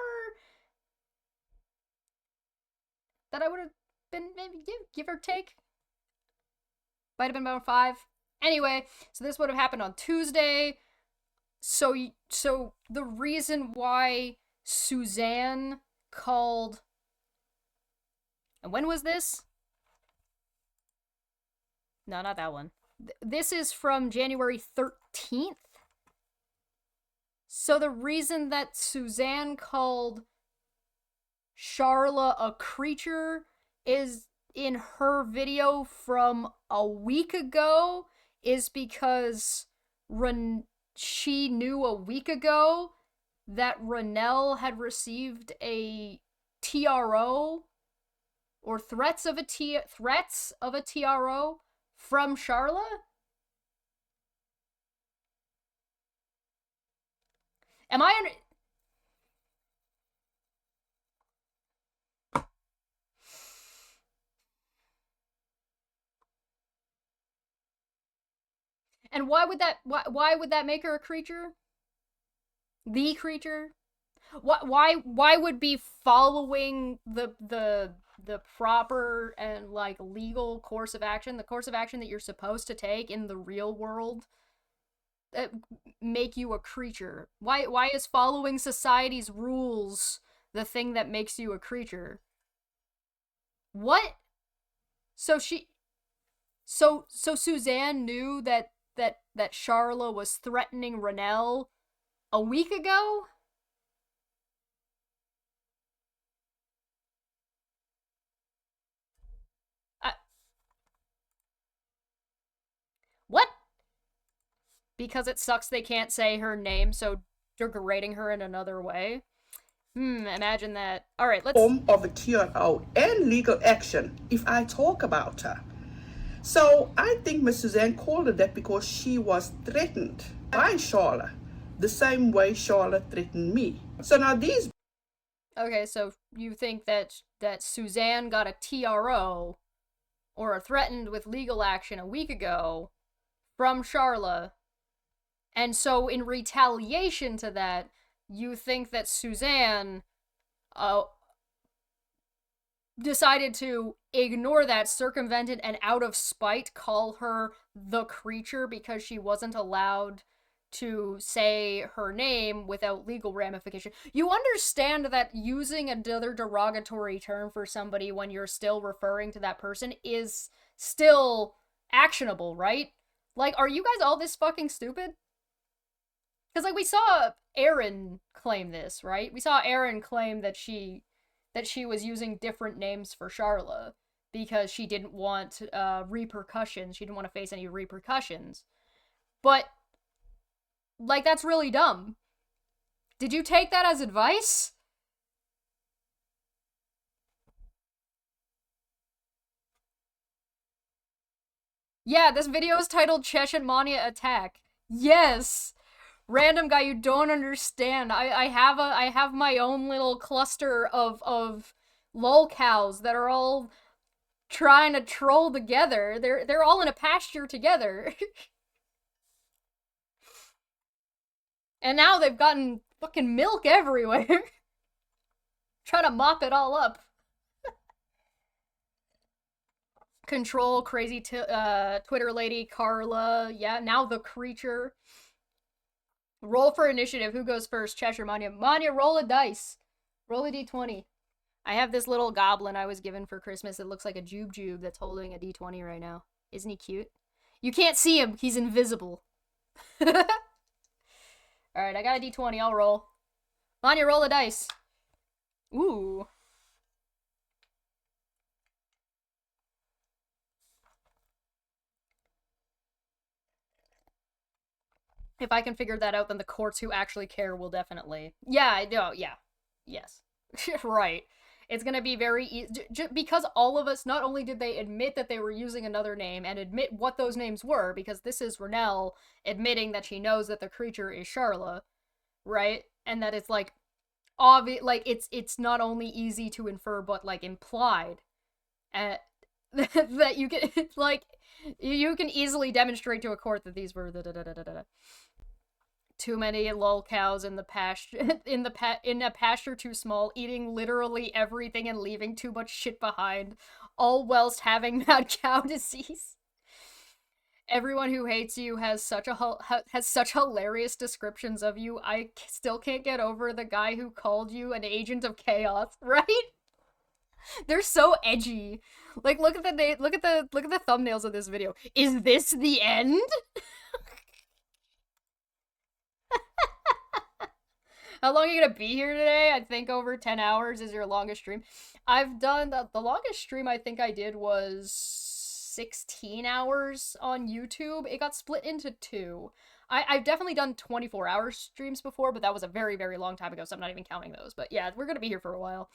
That I would have been, maybe, give or take. Might have been about 5. Anyway, so this would have happened on Tuesday. So the reason why Suzanne called... And when was this? No, not that one. This is from January 13th. So the reason that Suzanne called Charla a creature is in her video from a week ago is because she knew a week ago that Renelle had received a TRO or threats of a TRO from Charla. Am I under... And why would that make her a creature? The creature? Why would be following the proper and like legal course of action, the course of action that you're supposed to take in the real world, make you a creature? Why is following society's rules the thing that makes you a creature? What? So Suzanne knew that Charla was threatening Renelle a week ago? What? Because it sucks they can't say her name, so degrading her in another way? Imagine that. Alright, let's... Form of a TRO and legal action if I talk about her. So I think Miss Suzanne called it that because she was threatened by Charla, the same way Charla threatened me. So now these... Okay, so you think that Suzanne got a TRO or threatened with legal action a week ago from Charla, and so in retaliation to that, you think that Suzanne decided to ignore that, circumvent it, and out of spite call her the creature because she wasn't allowed to say her name without legal ramification. You understand that using another derogatory term for somebody when you're still referring to that person is still actionable, right? Like, are you guys all this fucking stupid? Because, like, we saw Erin claim this, right? We saw Erin claim that she was using different names for Charla because she didn't want repercussions. She didn't want to face any repercussions. But, like, that's really dumb. Did you take that as advice? Yeah, this video is titled Chesh and Mania Attack. Yes! Random guy, you don't understand. I have my own little cluster of lolcows that are all trying to troll together. They're all in a pasture together. And now they've gotten fucking milk everywhere. Trying to mop it all up. Control, crazy Twitter lady, Carla. Yeah, now the creature. Roll for initiative. Who goes first? Chesh or Manya? Manya, roll a dice. Roll a d20. I have this little goblin I was given for Christmas that looks like a jube that's holding a d20 right now. Isn't he cute? You can't see him. He's invisible. Alright, I got a d20. I'll roll. Manya, roll a dice. Ooh. If I can figure that out, then the courts who actually care will definitely. Yeah, I know. Yeah. Yes. Right. It's gonna be very easy. Because all of us, not only did they admit that they were using another name and admit what those names were, because this is Renelle admitting that she knows that the creature is Sharla, right? And that it's like obvious, like it's not only easy to infer, but like implied, that you can like you can easily demonstrate to a court that these were the too many lol cows in the pasture in a pasture too small, eating literally everything and leaving too much shit behind, all whilst having mad cow disease. Everyone who hates you has such hilarious descriptions of you. I still can't get over the guy who called you an agent of chaos, right? They're so edgy. Like look at the thumbnails of this video. Is this the end? How long are you gonna be here today? I think over 10 hours is your longest stream. I've done the longest stream I think I did was 16 hours on YouTube. It got split into 2. I've definitely done 24-hour streams before, but that was a very, very long time ago, so I'm not even counting those. But yeah, we're gonna be here for a while.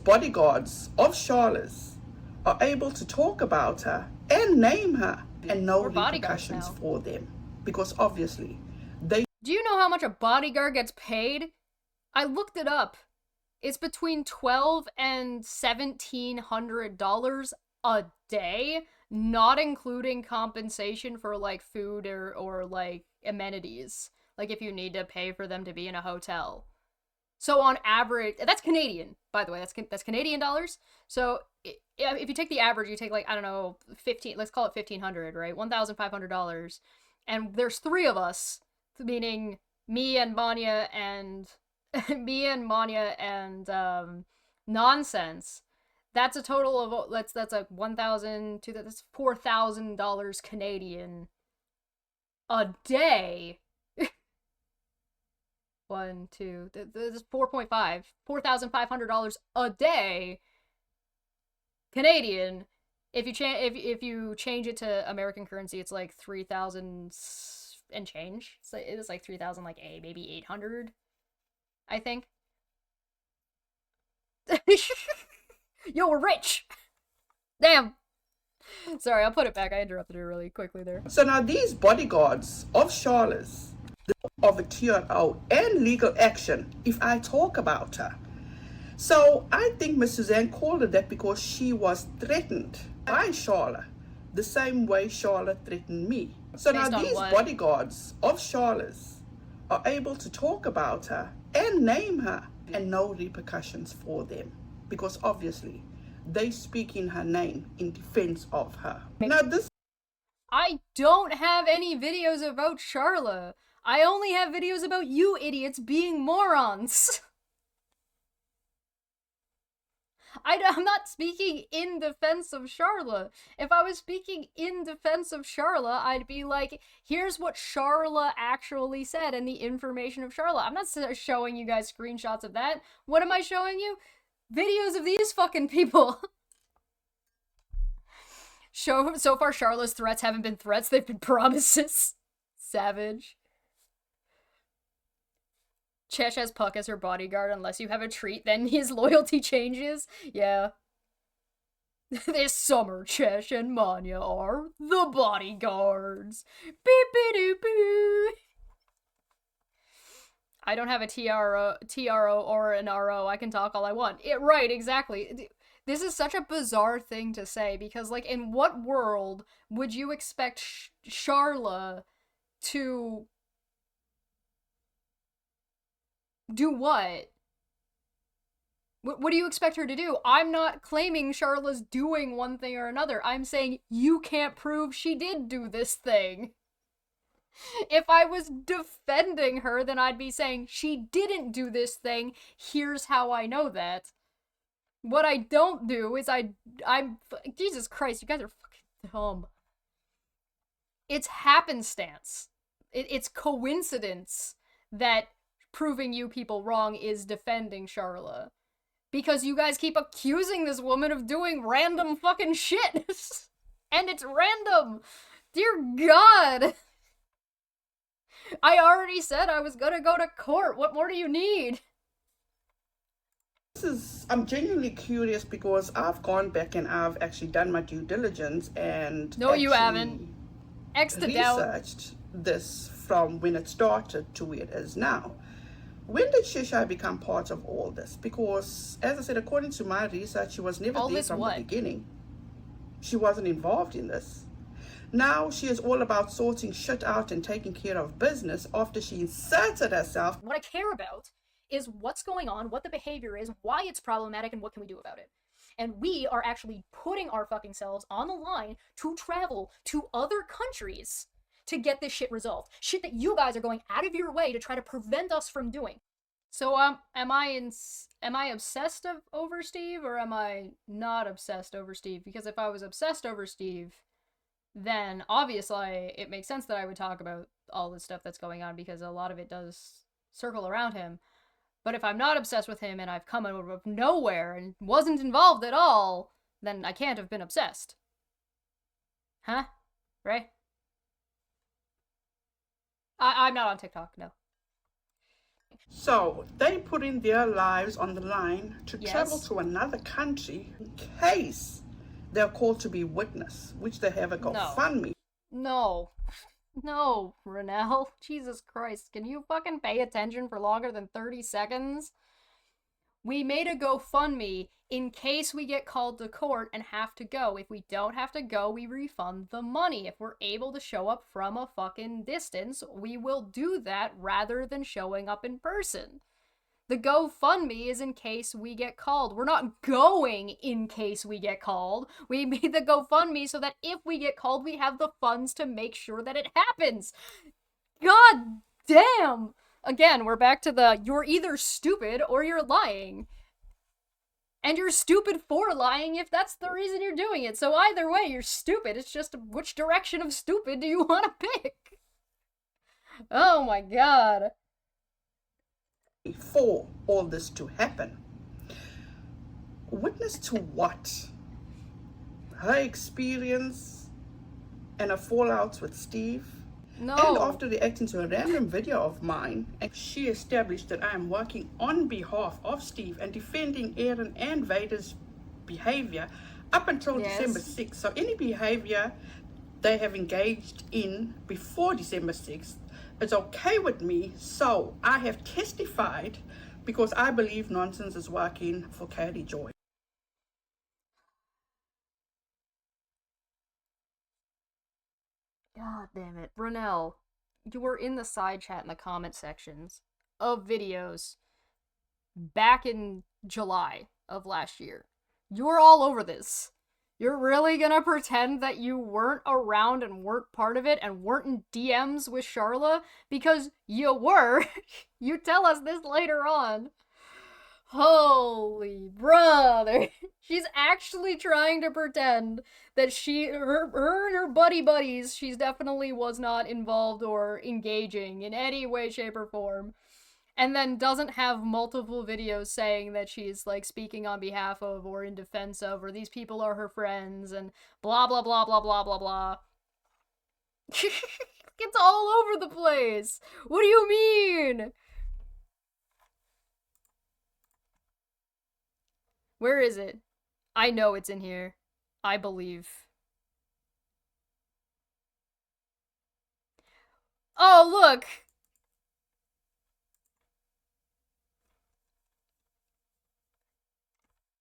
Bodyguards of Charlotte's are able to talk about her and name her and no repercussions for them, because obviously they. Do you know how much a bodyguard gets paid? I looked it up. It's between $1,200 and $1,700 a day, not including compensation for like food or like amenities, like if you need to pay for them to be in a hotel. So on average, that's Canadian, by the way, that's Canadian dollars. So if you take the average, you take like, I don't know, 15, let's call it 1,500, right? $1,500. And there's 3 of us, meaning me and Manya and Nonsense. That's a total of that's a that's $4,000 Canadian a day. 1, 2, this is 4.5, $4,500 a day Canadian. If you change it to American currency, it's like 3,000 and change. So it was like 3,000, like maybe 800, I think. Yo, we're rich. Damn. Sorry, I'll put it back. I interrupted her really quickly there. So now these bodyguards of Charlotte's of a TRO and legal action if I talk about her. So I think Miss Suzanne called her that because she was threatened by Charlotte, the same way Charlotte threatened me. So now these bodyguards of Charlotte's are able to talk about her and name her and no repercussions for them, because obviously they speak in her name in defense of her. Now this. I don't have any videos about Charla. I only have videos about you idiots being morons. I'm not speaking in defense of Charla. If I was speaking in defense of Charla, I'd be like, here's what Charla actually said and the information of Charla. I'm not showing you guys screenshots of that. What am I showing you? Videos of these fucking people. So far, Charla's threats haven't been threats, they've been promises. Savage. Chesh has Puck as her bodyguard. Unless you have a treat, then his loyalty changes. Yeah. This summer, Chesh and Manya are the bodyguards. Beep beep boo. I don't have a TRO or an RO. I can talk all I want. Right, exactly. This is such a bizarre thing to say, because, like, in what world would you expect Charla to do what? What do you expect her to do? I'm not claiming Charla's doing one thing or another. I'm saying you can't prove she did do this thing. If I was defending her, then I'd be saying, she didn't do this thing, here's how I know that. What I don't do is I'm Jesus Christ, you guys are fucking dumb. It's happenstance. It's coincidence that proving you people wrong is defending Charla. Because you guys keep accusing this woman of doing random fucking shit. And it's random. Dear God. I already said I was gonna go to court. What more do you need? I'm genuinely curious because I've gone back and I've actually done my due diligence and no, you haven't. Researched this from when it started to where it is now. When did Chesh become part of all this? Because, as I said, according to my research, she was never there from the beginning. She wasn't involved in this. Now she is all about sorting shit out and taking care of business after she inserted herself. What I care about is what's going on, what the behavior is, why it's problematic, and what can we do about it. And we are actually putting our fucking selves on the line to travel to other countries to get this shit resolved. Shit that you guys are going out of your way to try to prevent us from doing. So, am I obsessed over Steve, or am I not obsessed over Steve? Because if I was obsessed over Steve, then obviously it makes sense that I would talk about all the stuff that's going on, because a lot of it does circle around him. But if I'm not obsessed with him and I've come out of nowhere and wasn't involved at all, then I can't have been obsessed. Huh? Right? I'm not on TikTok, no. So, they putting their lives on the line to travel to another country in case they're called to be witness, which they have a GoFundMe. No, Renelle. Jesus Christ, can you fucking pay attention for longer than 30 seconds? We made a GoFundMe in case we get called to court and have to go. If we don't have to go, we refund the money. If we're able to show up from a fucking distance, we will do that rather than showing up in person. The GoFundMe is in case we get called. We're not going in case we get called. We made the GoFundMe so that if we get called, we have the funds to make sure that it happens. God damn! Again, we're back to the, you're either stupid or you're lying. And you're stupid for lying if that's the reason you're doing it. So either way, you're stupid. It's just which direction of stupid do you want to pick? Oh my God. For all this to happen. Witness to what? Her experience and her fallouts with Steve? No. And after reacting to a random video of mine, she established that I am working on behalf of Steve and defending Aaron and Vader's behavior up until December 6th. So any behavior they have engaged in before December 6th, it's okay with me. So I have testified because I believe nonsense is working for Katie Joy. God damn it. Renelle, you were in the side chat in the comment sections of videos back in July of last year. You were all over this. You're really gonna pretend that you weren't around and weren't part of it and weren't in DMs with Charla? Because you were. You tell us this later on. Holy brother. She's actually trying to pretend that her and her buddies, she's definitely was not involved or engaging in any way, shape, or form. And then doesn't have multiple videos saying that she's, like, speaking on behalf of or in defense of, or these people are her friends, and blah, blah, blah, blah, blah, blah, blah. It's all over the place. What do you mean? Where is it? I know it's in here. I believe. Oh, look!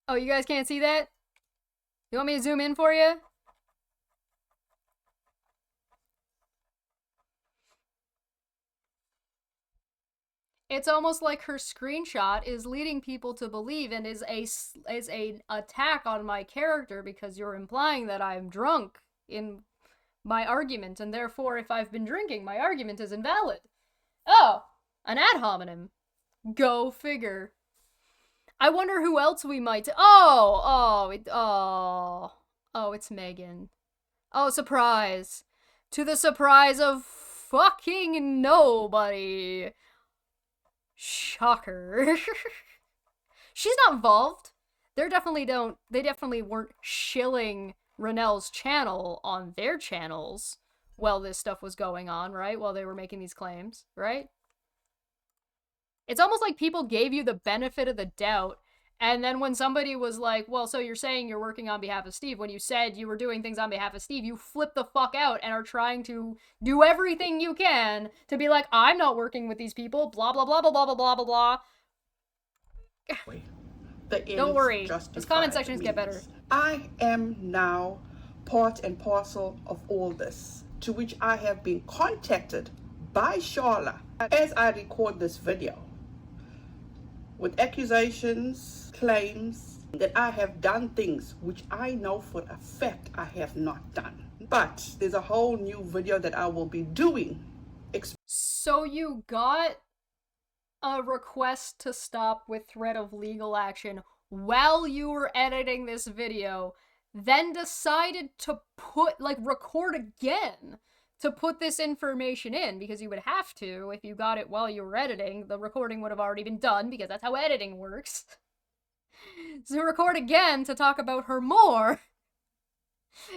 Oh, you guys can't see that? You want me to zoom in for you? It's almost like her screenshot is leading people to believe and is a attack on my character because you're implying that I'm drunk in my argument, and therefore, if I've been drinking, my argument is invalid. Oh, an ad hominem. Go figure. I wonder who else we might. It's Megan. Oh, surprise. To the surprise of fucking nobody. Shocker. She's not involved. They definitely weren't shilling Renelle's channel on their channels while this stuff was going on, right? While they were making these claims, right? It's almost like people gave you the benefit of the doubt, and then when somebody was like, well, so you're saying you're working on behalf of Steve, when you said you were doing things on behalf of Steve, you flip the fuck out and are trying to do everything you can to be like, I'm not working with these people, blah, blah, blah, blah, blah, blah, blah, blah, blah. Don't worry, those comment sections get better. I am now part and parcel of all this, to which I have been contacted by Charla as I record this video with accusations, claims that I have done things which I know for a fact I have not done. But there's a whole new video that I will be doing. So you got a request to stop with threat of legal action while you were editing this video, then decided to record again to put this information in, because you would have to if you got it while you were editing. The recording would have already been done, because that's how editing works. So record again to talk about her more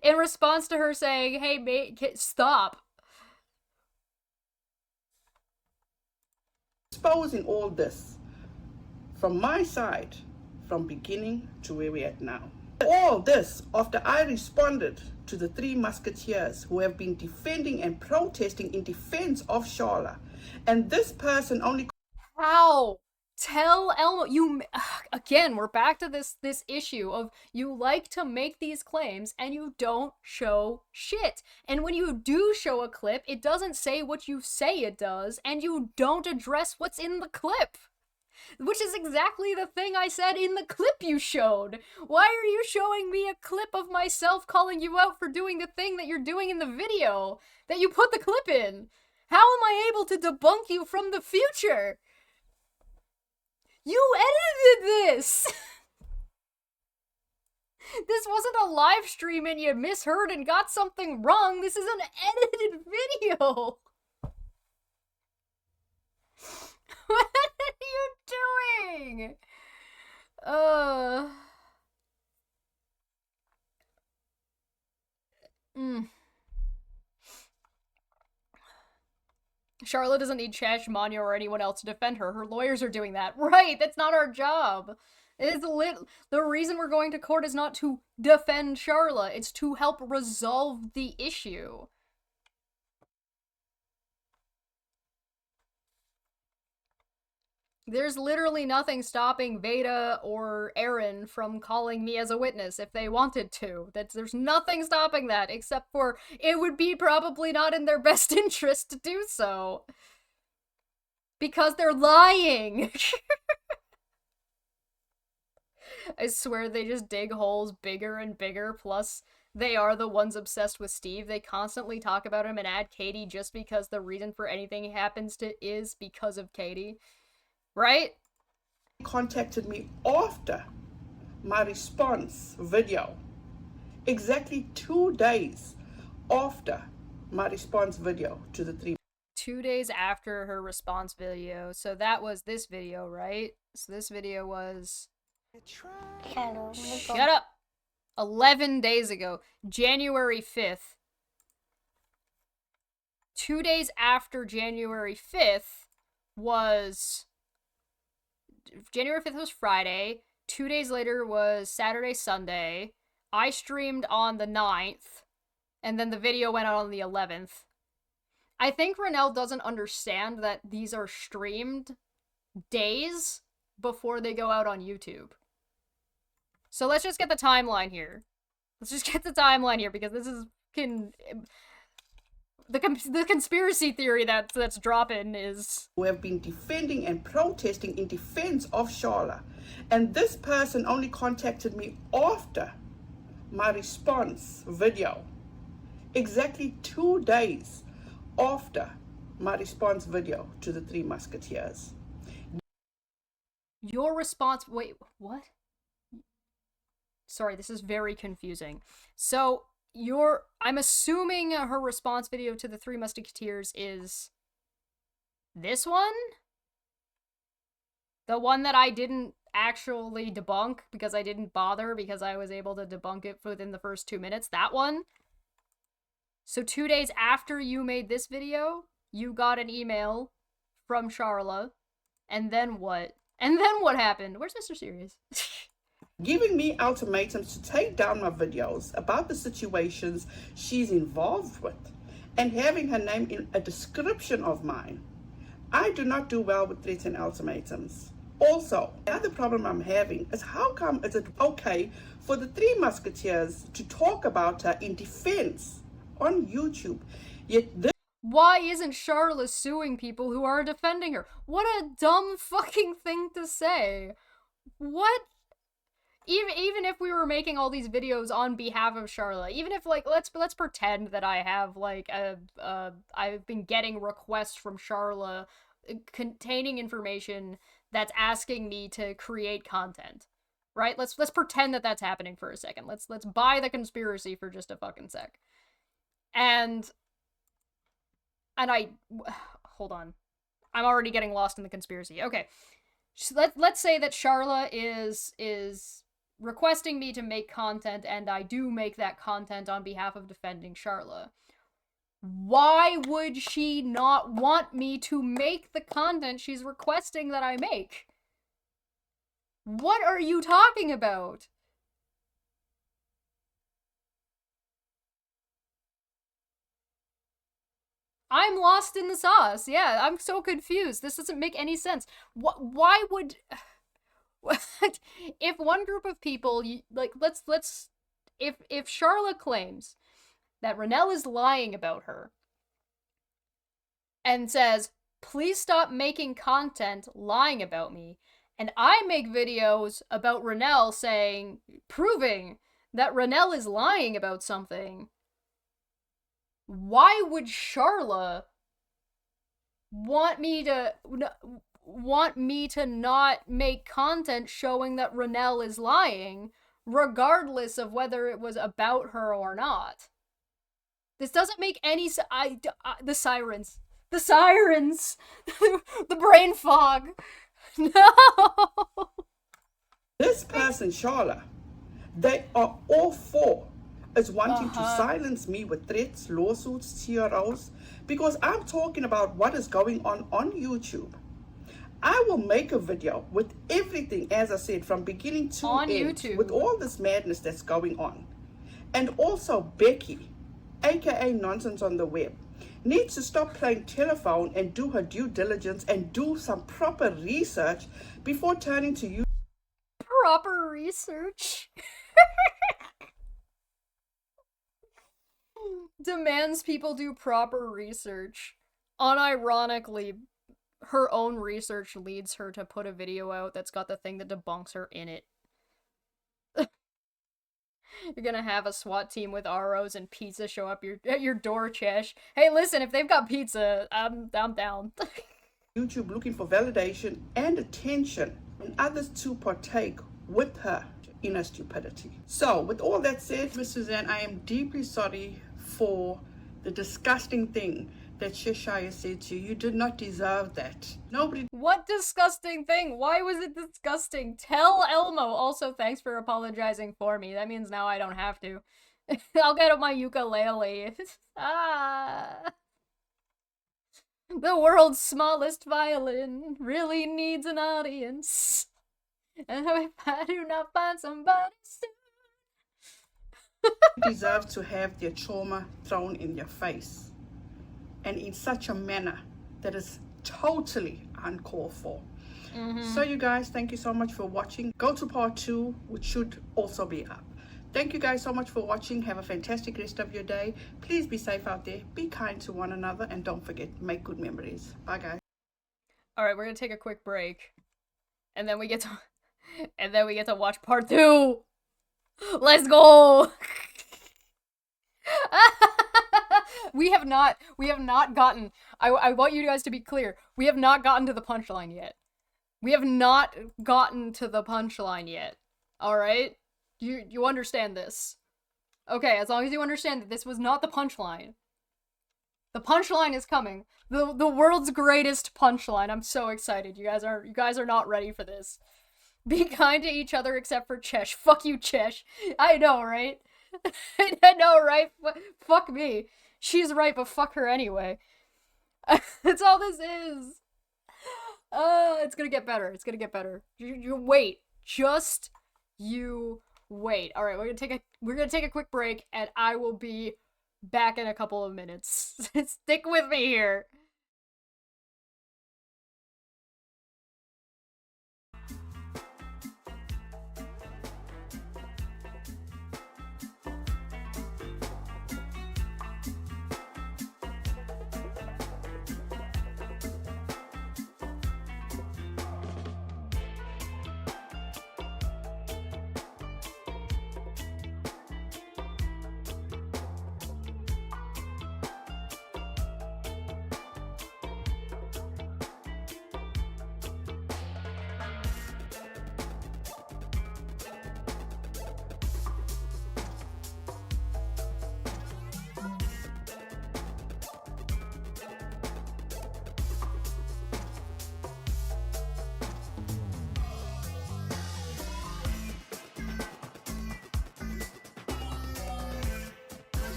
in response to her saying, hey mate, stop. Exposing all this from my side, from beginning to where we're at now. All this after I responded to the three musketeers who have been defending and protesting in defense of Charla. And this person only... How? Tell Elmo, again, we're back to this issue of you like to make these claims and you don't show shit. And when you do show a clip, it doesn't say what you say it does, and you don't address what's in the clip. Which is exactly the thing I said in the clip you showed. Why are you showing me a clip of myself calling you out for doing the thing that you're doing in the video that you put the clip in? How am I able to debunk you from the future? You edited this! This wasn't a live stream and you misheard and got something wrong. This is an edited video. What are you doing? Charlotte doesn't need Chesh, Manya, or anyone else to defend her. Her lawyers are doing that. Right, that's not our job. The reason we're going to court is not to defend Charlotte. It's to help resolve the issue. There's literally nothing stopping Veda or Aaron from calling me as a witness if they wanted to. There's nothing stopping that, except for it would be probably not in their best interest to do so. Because they're lying! I swear they just dig holes bigger and bigger, plus they are the ones obsessed with Steve. They constantly talk about him and add Katie just because the reason for anything he happens to is because of Katie. Right? Contacted me after my response video. Exactly 2 days after my response video to the three. 2 days after her response video. So that was this video, right? So this video was... Shut up! 11 days ago. January 5th. 2 days after January 5th was... January 5th was Friday. 2 days later was Saturday, Sunday. I streamed on the 9th. And then the video went out on the 11th. I think Renelle doesn't understand that these are streamed days before they go out on YouTube. So let's just get the timeline here. Let's just get the timeline here, because this is the conspiracy theory that's dropping is... Who have been defending and protesting in defense of Charla. And this person only contacted me after my response video. exactly 2 days after my response video to the Three Musketeers. Your response, wait, what? Sorry, this is very confusing. So, I'm assuming her response video to the Three Musketeers is this one? The one that I didn't actually debunk because I didn't bother because I was able to debunk it within the first 2 minutes? That one? So 2 days after you made this video, you got an email from Charla, and then what? And then what happened? Where's Mr. Serious? Giving me ultimatums to take down my videos about the situations she's involved with, and having her name in a description of mine. I do not do well with threats and ultimatums. Also, another problem I'm having is how come is it okay for the Three Musketeers to talk about her in defense on YouTube, yet this... Why isn't Charlotte suing people who are defending her? What a dumb fucking thing to say. What? Even if we were making all these videos on behalf of Charlotte, even if, like, let's pretend that I have, like, I've been getting requests from Charlotte containing information that's asking me to create content, right? Let's pretend that that's happening for a second. Let's buy the conspiracy for just a fucking sec. And I hold on. I'm already getting lost in the conspiracy. Okay. Let's say that Charla is requesting me to make content, and I do make that content on behalf of defending Charla. Why would she not want me to make the content she's requesting that I make? What are you talking about? I'm lost in the sauce. Yeah, I'm so confused. This doesn't make any sense. Why would... if one group of people, like, if Charlotte claims that Renelle is lying about her and says, please stop making content lying about me, and I make videos about Renelle proving that Renelle is lying about something, why would Charla want me to not make content showing that Renelle is lying, regardless of whether it was about her or not? This doesn't make any sense. The sirens. The sirens! The brain fog! No! This person, Charla, they are all for is wanting to silence me with threats, lawsuits, TROs, because I'm talking about what is going on YouTube. I will make a video with everything, as I said, from beginning to on end, YouTube, with all this madness that's going on. And also Becky, aka Nonsense on the Web, needs to stop playing telephone and do her due diligence and do some proper research before turning to you. Proper research? Demands people do proper research. Unironically, her own research leads her to put a video out that's got the thing that debunks her in it. You're gonna have a SWAT team with ROs and pizza show up at your door, Chesh. Hey, listen, if they've got pizza, I'm down. YouTube looking for validation and attention, and others to partake with her in her stupidity. So, with all that said, Miss Suzanne, I am deeply sorry for the disgusting thing that Cheshire said to you. You did not deserve that. Nobody... What disgusting thing? Why was it disgusting? Tell Elmo. Also, thanks for apologizing for me. That means now I don't have to. I'll get up my ukulele. The world's smallest violin really needs an audience. And if I do not find somebody soon... deserve to have their trauma thrown in their face, and in such a manner that is totally uncalled for. So you guys, thank you so much for watching. Go to part 2, which should also be up. Thank you guys so much for watching. Have a fantastic rest of your day. Please be safe out there, be kind to one another, and don't forget, make good memories. Bye guys. All right, we're gonna take a quick break, and then we get to watch part 2. Let's go. We have not gotten, I want you guys to be clear, we have not gotten to the punchline yet. We have not gotten to the punchline yet. Alright? You understand this. Okay, as long as you understand that this was not the punchline. The punchline is coming. The world's greatest punchline. I'm so excited. You guys are not ready for this. Be kind to each other except for Chesh. Fuck you, Chesh. I know, right? I know, right? Fuck me. She's right, but fuck her anyway. That's all this is. It's gonna get better. It's gonna get better. You wait. Just you wait. All right, we're gonna take a quick break, and I will be back in a couple of minutes. Stick with me here.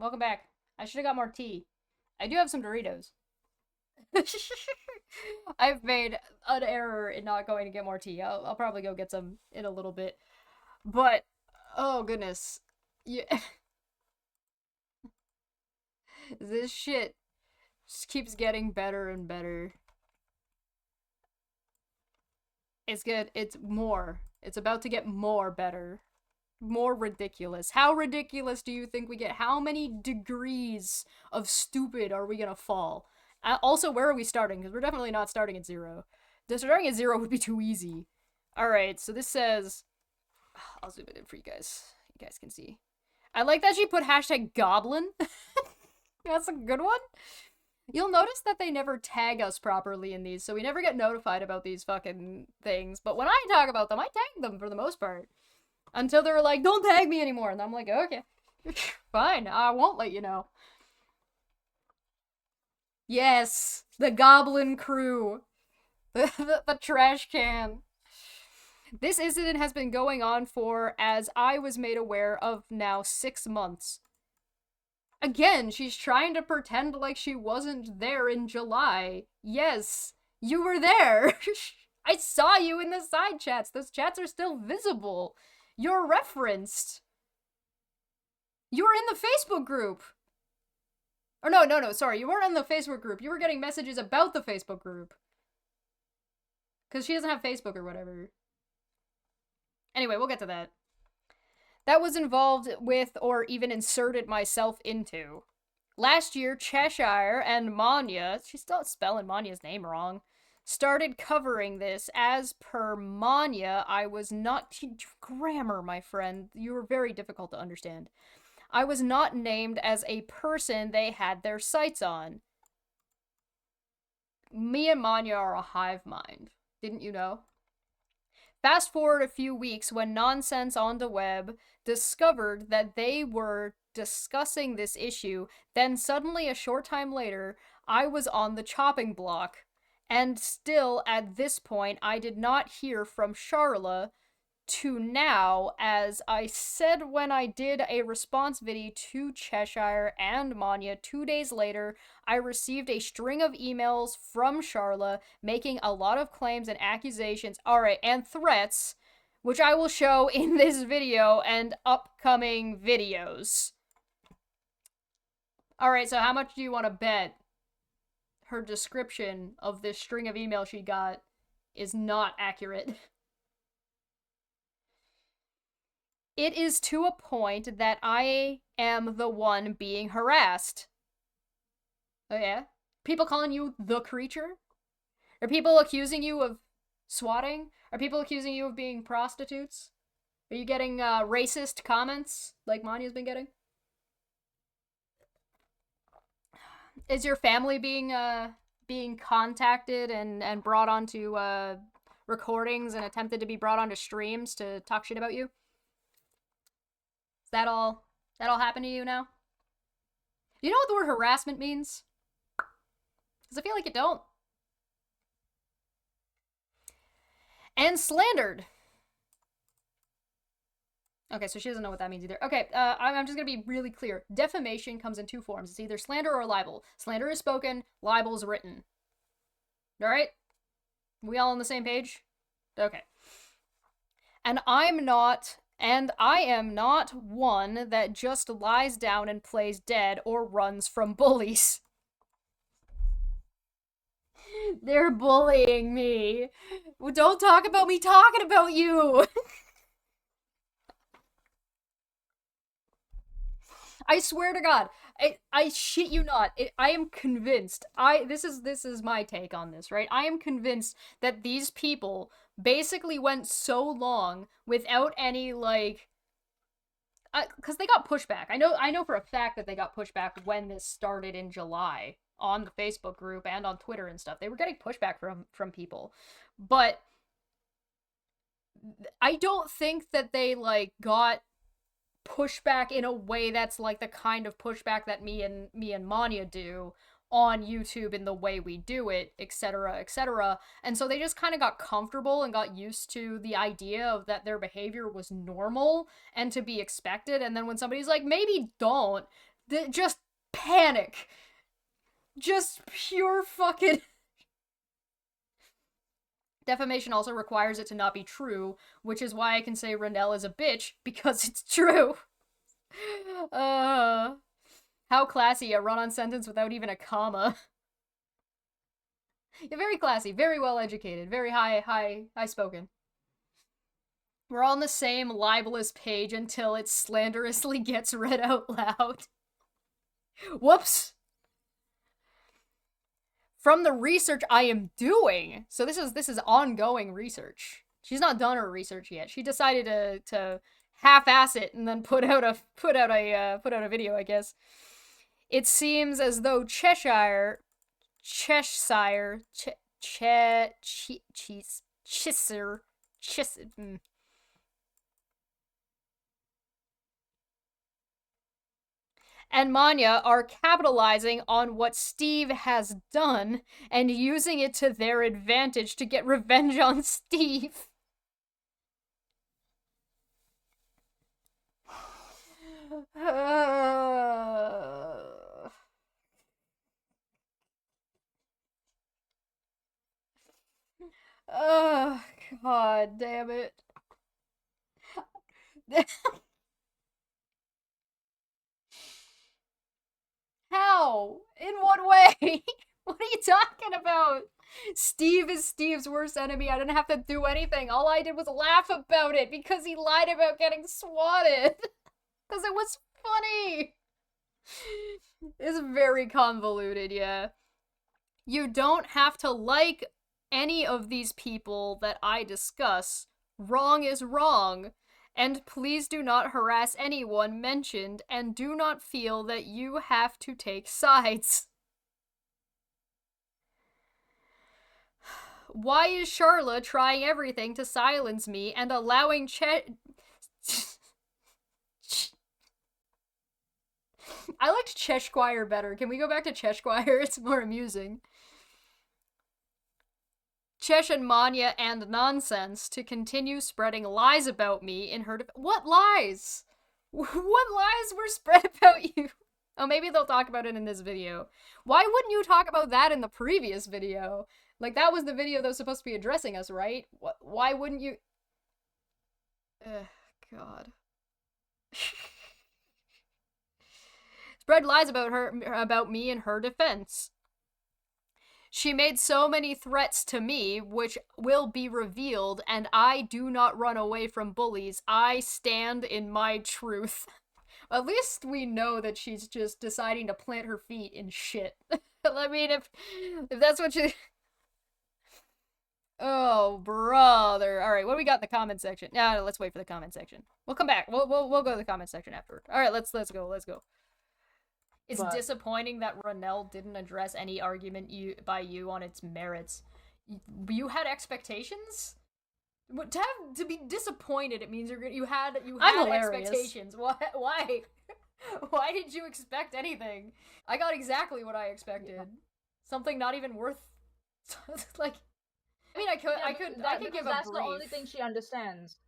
Welcome back. I should have got more tea. I do have some Doritos. I've made an error in not going to get more tea. I'll probably go get some in a little bit. But, oh goodness. Yeah. This shit just keeps getting better and better. It's good. It's more. It's about to get more better. More ridiculous. How ridiculous do you think we get? How many degrees of stupid are we gonna fall? Also, where are we starting? Because we're definitely not starting at 0. Starting at 0 would be too easy. Alright, so this says... I'll zoom it in for you guys. You guys can see. I like that she put hashtag goblin. That's a good one. You'll notice that they never tag us properly in these, so we never get notified about these fucking things. But when I talk about them, I tag them for the most part. Until they're like, don't tag me anymore. And I'm like, okay. Fine, I won't let you know. Yes, the goblin crew. The trash can. This incident has been going on for, as I was made aware of now, 6 months. Again, she's trying to pretend like she wasn't there in July. Yes, you were there. I saw you in the side chats. Those chats are still visible. You're referenced. You were in the Facebook group. Or no, sorry. You weren't in the Facebook group. You were getting messages about the Facebook group. Because she doesn't have Facebook or whatever. Anyway, we'll get to that. That was involved with or even inserted myself into. Last year, Cheshire and Manya, she's still spelling Manya's name wrong, started covering this. As per Manya, I was not... Grammar, my friend. You were very difficult to understand. I was not named as a person they had their sights on. Me and Manya are a hive mind. Didn't you know? Fast forward a few weeks when Nonsense on the Web discovered that they were discussing this issue, then suddenly a short time later, I was on the chopping block. And still, at this point, I did not hear from Charla to now, as I said when I did a response video to Cheshire and Manya 2 days later, I received a string of emails from Charla making a lot of claims and accusations, alright, and threats, which I will show in this video and upcoming videos. Alright, so how much do you want to bet her description of this string of emails she got is not accurate? It is to a point that I am the one being harassed. Oh yeah? People calling you the creature? Are people accusing you of swatting? Are people accusing you of being prostitutes? Are you getting racist comments like Manya's been getting? Is your family being contacted and brought onto recordings and attempted to be brought onto streams to talk shit about you? That all happen to you now? You know what the word harassment means? Because I feel like you don't. And slandered. Okay, so she doesn't know what that means either. Okay, I'm just gonna be really clear. Defamation comes in 2 forms. It's either slander or libel. Slander is spoken, libel is written. Alright? We all on the same page? Okay. And I am not one that just lies down and plays dead or runs from bullies. They're bullying me. Don't talk about me talking about you. I swear to God, I shit you not. I am convinced. This is my take on this, right? I am convinced that these people basically went so long without any, like, because they got pushback. I know for a fact that they got pushback when this started in July on the Facebook group and on Twitter and stuff. They were getting pushback from people, but I don't think that they, like, got pushback in a way that's like the kind of pushback that me and Manya do on YouTube in the way we do it, etc., etc. And so they just kind of got comfortable and got used to the idea of that their behavior was normal and to be expected. And then when somebody's like, maybe don't, Just panic. Just pure fucking... Defamation also requires it to not be true, which is why I can say Renelle is a bitch, because it's true. How classy, a run-on sentence without even a comma. Yeah, very classy, very well educated, very high spoken. We're all on the same libelous page until it slanderously gets read out loud. Whoops! From the research I am doing, so this is ongoing research. She's not done her research yet. She decided to half-ass it and then put out a video, I guess. It seems as though Cheshire, and Manya are capitalizing on what Steve has done and using it to their advantage to get revenge on Steve. Oh, god damn it. How? In what way? What are you talking about? Steve is Steve's worst enemy. I didn't have to do anything. All I did was laugh about it because he lied about getting swatted. Because it was funny. It's very convoluted, yeah. You don't have to like any of these people that I discuss. Wrong is wrong. And please do not harass anyone mentioned, and do not feel that you have to take sides. Why is Charla trying everything to silence me and allowing I liked Cheshire better. Can we go back to Cheshire? It's more amusing. Chesh and Manya and nonsense to continue spreading lies about me in her what lies? What lies were spread about you? Oh, maybe they'll talk about it in this video. Why wouldn't you talk about that in the previous video? Like, that was the video that was supposed to be addressing us, right? Why wouldn't you... Ugh, God. Spread lies about me in her defense. She made so many threats to me, which will be revealed, and I do not run away from bullies. I stand in my truth. At least we know that she's just deciding to plant her feet in shit. I mean, if that's what she... Oh, brother. Alright, what do we got in the comment section? No, let's wait for the comment section. We'll come back. We'll go to the comment section afterward. Alright, let's go. It's disappointing that Renelle didn't address any argument by you on its merits. You had expectations? To be disappointed, it means you had expectations. Why? Why did you expect anything? I got exactly what I expected. Yeah. Something not even worth like. I mean, I could give a that's brief. The only thing she understands.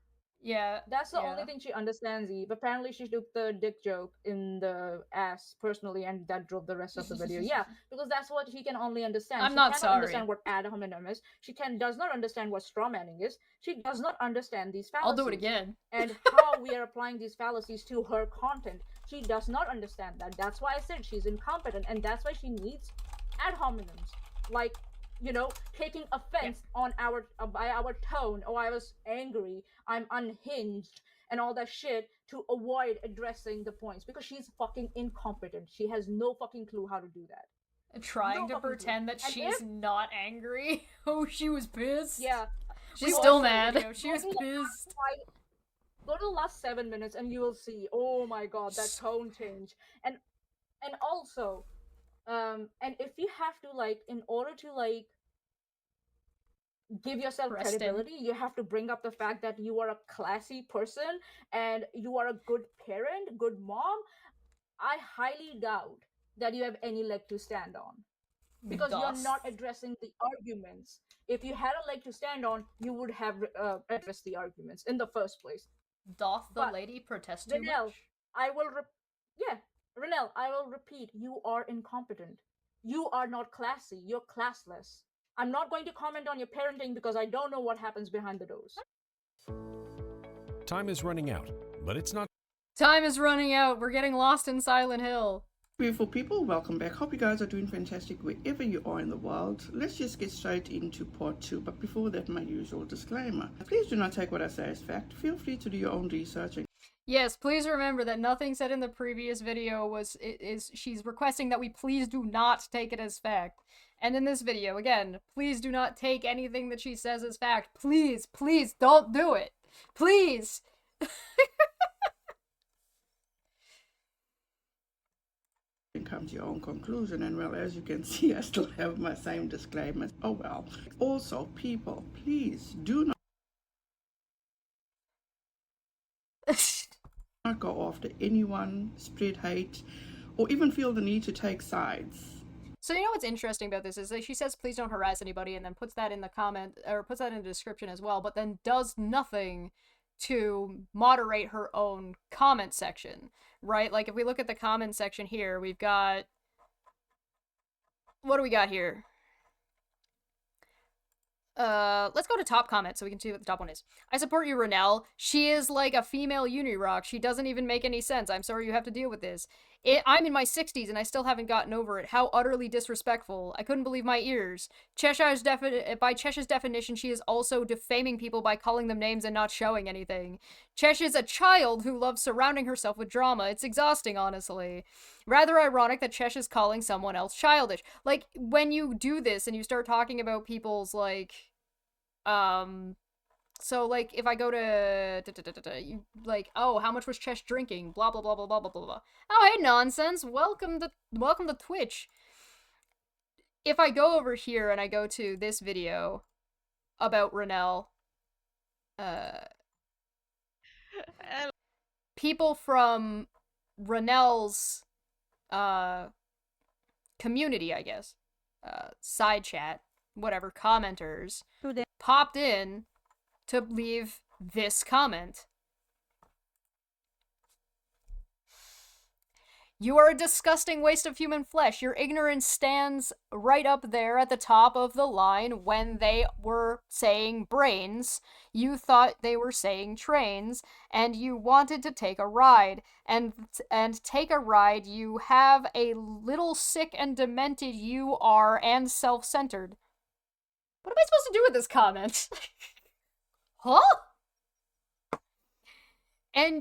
Yeah. That's the only thing she understands, Eve. Apparently she took the dick joke in the ass personally, and that drove the rest of the video. Yeah, because that's what he can only understand. I'm not sorry. Understand what ad hominem is. She does not understand what strawmanning is. She does not understand these fallacies. I'll do it again. And how we are applying these fallacies to her content. She does not understand that. That's why I said she's incompetent, and that's why she needs ad hominems. Like, you know, taking offense on by our tone. Oh, I was angry, I'm unhinged, and all that shit to avoid addressing the points, because she's fucking incompetent. She has no fucking clue how to do that. Trying to pretend that she's not angry. Oh, she was pissed. Yeah. She's still mad. She was pissed. Go to the last 7 minutes and you will see, oh my god, that tone change. And also, and if you have to, like, in order to, like, give yourself credibility, you have to bring up the fact that you are a classy person and you are a good parent, good mom. I highly doubt that you have any leg to stand on, because you're not addressing the arguments. If you had a leg to stand on, you would have addressed the arguments in the first place. Doth the lady protest too much? I will Renelle, I will repeat, you are incompetent. You are not classy. You're classless. I'm not going to comment on your parenting because I don't know what happens behind the doors. Time is running out, but it's not. Time is running out. We're getting lost in Silent Hill. Beautiful people, welcome back. Hope you guys are doing fantastic wherever you are in the world. Let's just get straight into part 2, but before that, my usual disclaimer. Please do not take what I say as fact. Feel free to do your own research. Yes, please remember that nothing said in the previous video she's requesting that we please do not take it as fact. And in this video, again, please do not take anything that she says as fact. Please, please don't do it. Please. And come to your own conclusion. And well, as you can see, I still have my same disclaimers. Oh well. Also, people, please do not go after anyone, spread hate, or even feel the need to take sides. So you know what's interesting about this is that she says please don't harass anybody and then puts that in the comment, or puts that in the description as well, but then does nothing to moderate her own comment section, right? Like if we look at the comment section here, we've got, what do we got here? Let's go to top comment so we can see what the top one is. I support you, Renelle. She is like a female unirock. She doesn't even make any sense. I'm sorry you have to deal with this. I'm in my 60s and I still haven't gotten over it. How utterly disrespectful. I couldn't believe my ears. By Chesh's definition, she is also defaming people by calling them names and not showing anything. Chesh is a child who loves surrounding herself with drama. It's exhausting, honestly. Rather ironic that Chesh is calling someone else childish. Like, when you do this and you start talking about people's, like, so, like, if I go to, like, oh, how much was Chesh drinking? Blah, blah, blah, blah, blah, blah, blah. Oh, hey, nonsense. Welcome to Twitch. If I go over here and I go to this video about Renelle, people from Renelle's, community, I guess, side chat, whatever, commenters, popped in to leave this comment. You are a disgusting waste of human flesh. Your ignorance stands right up there at the top of the line. When they were saying brains, you thought they were saying trains, and you wanted to take a ride. And take a ride, you have a little sick and demented you are, and self-centered. What am I supposed to do with this comment? Huh? And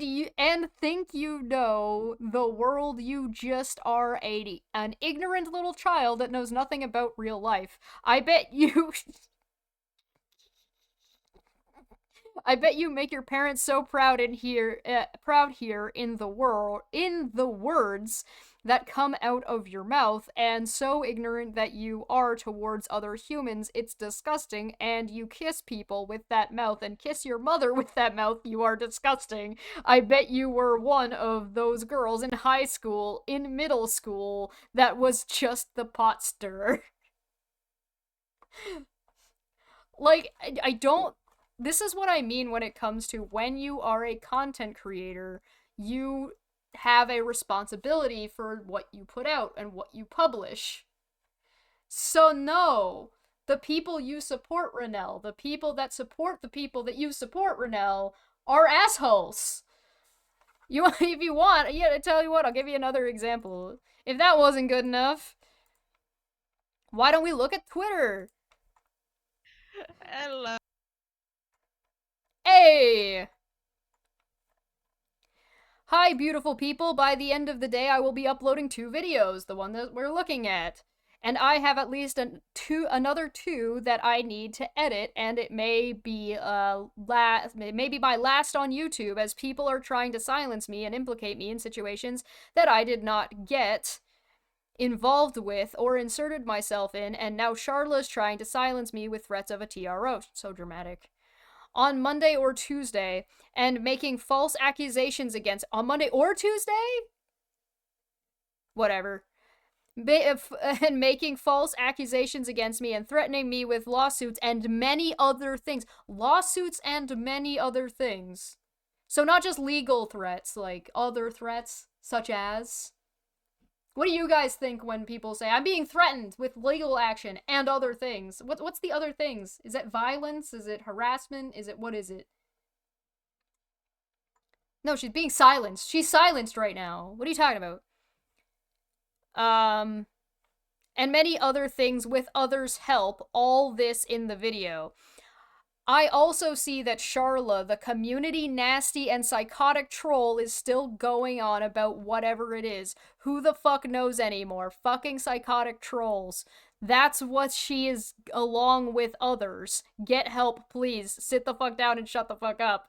think you know the world. You just are an ignorant little child that knows nothing about real life. I bet you make your parents so proud here in the words that come out of your mouth, and so ignorant that you are towards other humans, it's disgusting, and you kiss people with that mouth, and kiss your mother with that mouth, you are disgusting. I bet you were one of those girls in high school, in middle school, that was just the pot stirrer. Like, I don't... This is what I mean when it comes to when you are a content creator, you have a responsibility for what you put out and what you publish. So no, the people you support, Renelle, the people that support the people that you support, Renelle, are assholes. If you want, yeah, I tell you what, I'll give you another example. If that wasn't good enough, why don't we look at Twitter? Hello. Hey! Hi, beautiful people. By the end of the day, I will be uploading 2 videos, the one that we're looking at. And I have at least another 2 that I need to edit, and it may be my last on YouTube, as people are trying to silence me and implicate me in situations that I did not get involved with or inserted myself in, and now Charlotte's trying to silence me with threats of a TRO. So dramatic. On Monday or Tuesday, and making false accusations against... On Monday or Tuesday? Whatever. And making false accusations against me and threatening me with lawsuits and many other things. Lawsuits and many other things. So not just legal threats, like other threats, such as... What do you guys think when people say, I'm being threatened with legal action and other things? What's the other things? Is it violence? Is it harassment? What is it? No, she's being silenced. She's silenced right now. What are you talking about? And many other things with others' help, all this in the video. I also see that Charla, the community nasty and psychotic troll, is still going on about whatever it is. Who the fuck knows anymore? Fucking psychotic trolls. That's what she is, along with others. Get help, please. Sit the fuck down and shut the fuck up.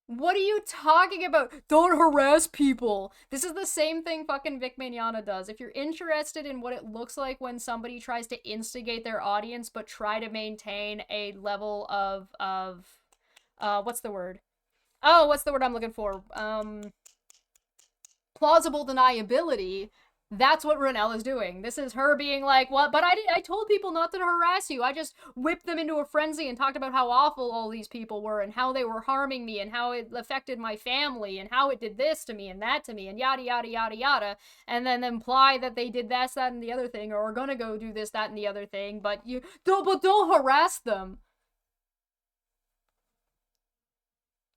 What are you talking about? Don't harass people. This is the same thing fucking Vic Mignogna does. If you're interested in what it looks like when somebody tries to instigate their audience but try to maintain a level of what's the word? Oh, what's the word I'm looking for? Plausible deniability. That's what Renelle is doing. This is her being like, what? But I told people not to harass you. I just whipped them into a frenzy and talked about how awful all these people were and how they were harming me and how it affected my family and how it did this to me and that to me and yada, yada, yada, yada. And then imply that they did this, that, and the other thing, or are gonna go do this, that, and the other thing, but don't harass them.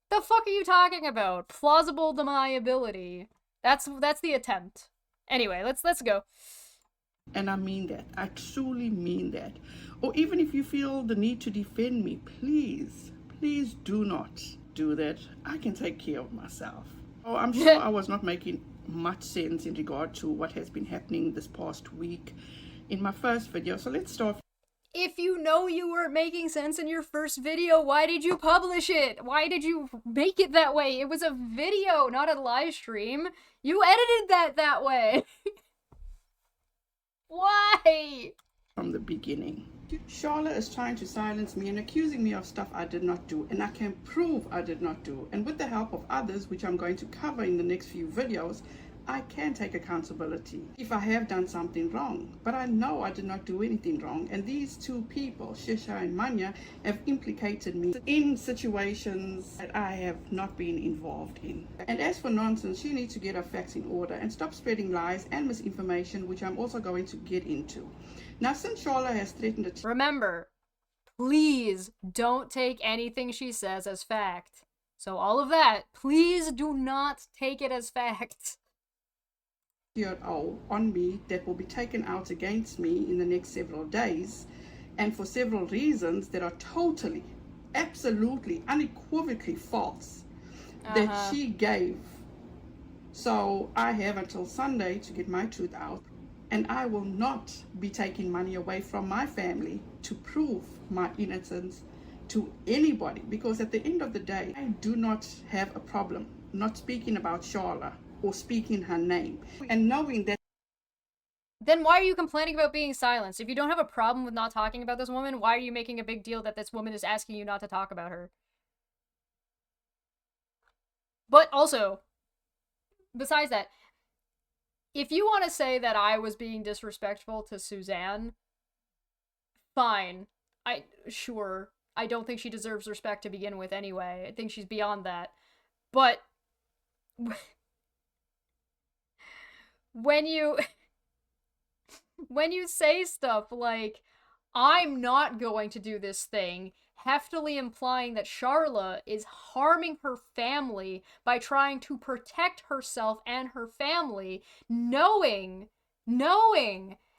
The fuck are you talking about? Plausible deniability. That's the attempt. Anyway, let's go. And I mean that. I truly mean that. Or even if you feel the need to defend me, please do not do that. I can take care of myself. Oh, I'm sure I was not making much sense in regard to what has been happening this past week in my first video. So let's start. If you know you weren't making sense in your first video, why did you publish it? Why did you make it that way? It was a video, not a live stream. You edited that way. Why? From the beginning. Charla is trying to silence me and accusing me of stuff I did not do, and I can prove I did not do. And with the help of others, which I'm going to cover in the next few videos, I can take accountability if I have done something wrong. But I know I did not do anything wrong, and these two people, Chesh and Manya, have implicated me in situations that I have not been involved in. And as for nonsense, she needs to get her facts in order and stop spreading lies and misinformation, which I'm also going to get into. Now, since Charla has threatened to... Remember, please don't take anything she says as fact. So all of that, please do not take it as fact. On me that will be taken out against me in the next several days, and for several reasons that are totally, absolutely, unequivocally false, that she gave. So I have until Sunday to get my truth out, and I will not be taking money away from my family to prove my innocence to anybody, because at the end of the day, I do not have a problem not speaking about Charla or speaking her name, and knowing that. Then why are you complaining about being silenced? If you don't have a problem with not talking about this woman, why are you making a big deal that this woman is asking you not to talk about her? But also, besides that, if you want to say that I was being disrespectful to Suzanne, fine. Sure. I don't think she deserves respect to begin with anyway. I think she's beyond that. But when you say stuff like, I'm not going to do this thing, heftily implying that Charla is harming her family by trying to protect herself and her family, knowing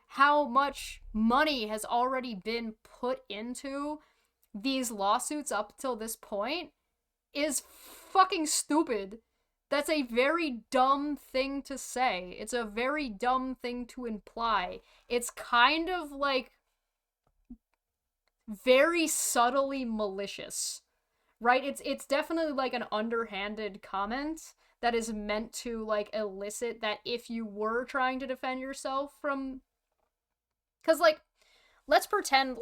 how much money has already been put into these lawsuits up till this point, is fucking stupid. That's a very dumb thing to say. It's a very dumb thing to imply. It's kind of like very subtly malicious, right? It's definitely like an underhanded comment that is meant to like elicit that if you were trying to defend yourself from, because like let's pretend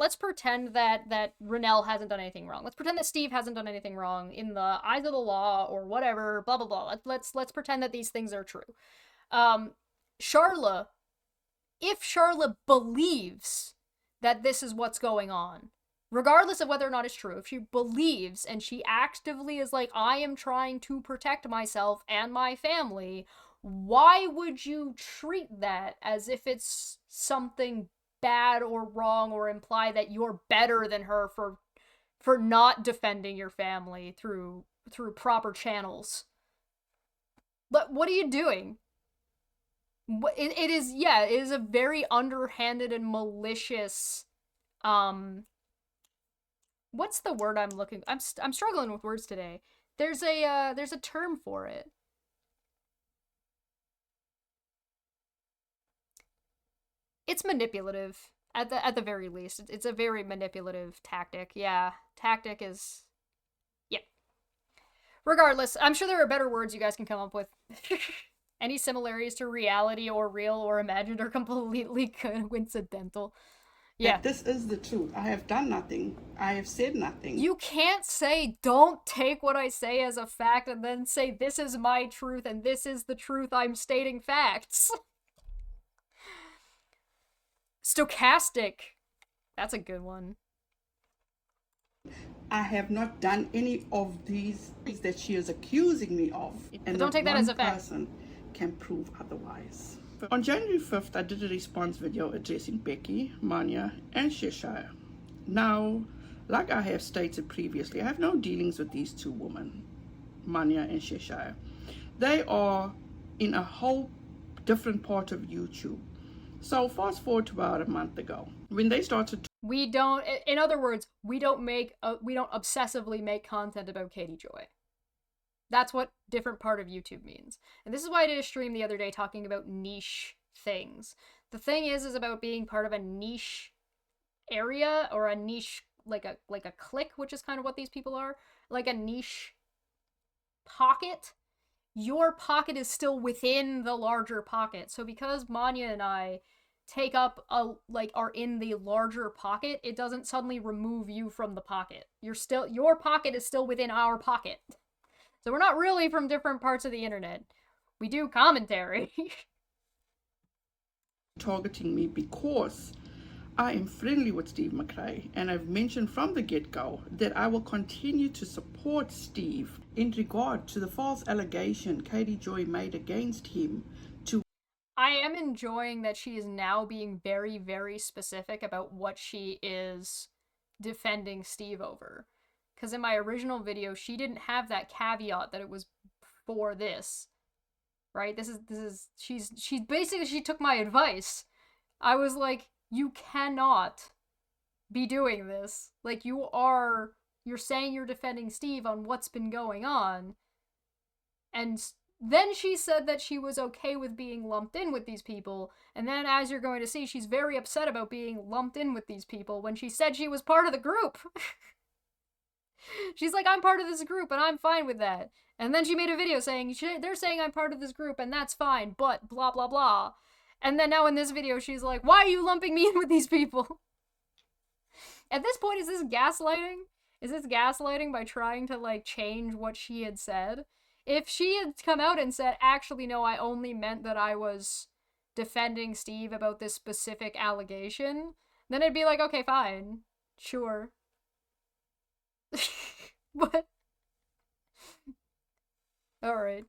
that Renelle hasn't done anything wrong. Let's pretend that Steve hasn't done anything wrong in the eyes of the law or whatever, blah blah blah. Let's pretend that these things are true. Charla, if Charla believes that this is what's going on, regardless of whether or not it's true, if she believes and she actively is like, I am trying to protect myself and my family, why would you treat that as if it's something bad or wrong, or imply that you're better than her for not defending your family through proper channels? But what are you doing? It is a very underhanded and malicious, what's the word I'm looking? I'm struggling with words today. There's a term for it. It's manipulative at the very least. It's a very manipulative tactic. Yeah, tactic is, yeah. Regardless, I'm sure there are better words you guys can come up with. Any similarities to reality or real or imagined are completely coincidental. Yeah. This is the truth. I have done nothing. I have said nothing. You can't say, don't take what I say as a fact, and then say, this is my truth and this is the truth, I'm stating facts. Stochastic. That's a good one. I have not done any of these things that she is accusing me of. And don't take that as a fact. Person can prove otherwise. On January 5th, I did a response video addressing Becky, Manya, and Cheshire. Now, like I have stated previously, I have no dealings with these two women, Manya and Cheshire. They are in a whole different part of YouTube. So fast forward to about a month ago, when they started. We don't, in other words, we don't obsessively make content about Katie Joy. That's what different part of YouTube means. And this is why I did a stream the other day talking about niche things. The thing is about being part of a niche area, or a niche, like a clique, which is kind of what these people are, like a niche pocket. Your pocket is still within the larger pocket. So because Manya and I take up are in the larger pocket, it doesn't suddenly remove you from the pocket. Your pocket is still within our pocket. So we're not really from different parts of the internet. We do commentary. Targeting me because I am friendly with Steve McRae, and I've mentioned from the get-go that I will continue to support Steve in regard to the false allegation Katie Joy made against him. I am enjoying that she is now being very, very specific about what she is defending Steve over. Because in my original video, she didn't have that caveat that it was for this. Right? She basically took my advice. I was like, you cannot be doing this. Like, you're saying you're defending Steve on what's been going on. And then she said that she was okay with being lumped in with these people. And then, as you're going to see, she's very upset about being lumped in with these people when she said she was part of the group. She's like, I'm part of this group and I'm fine with that. And then she made a video saying, they're saying I'm part of this group and that's fine, but blah, blah, blah. And then now in this video, she's like, why are you lumping me in with these people? At this point, is this gaslighting? Is this gaslighting by trying to, like, change what she had said? If she had come out and said, actually, no, I only meant that I was defending Steve about this specific allegation, then it'd be like, okay, fine. Sure. But alright.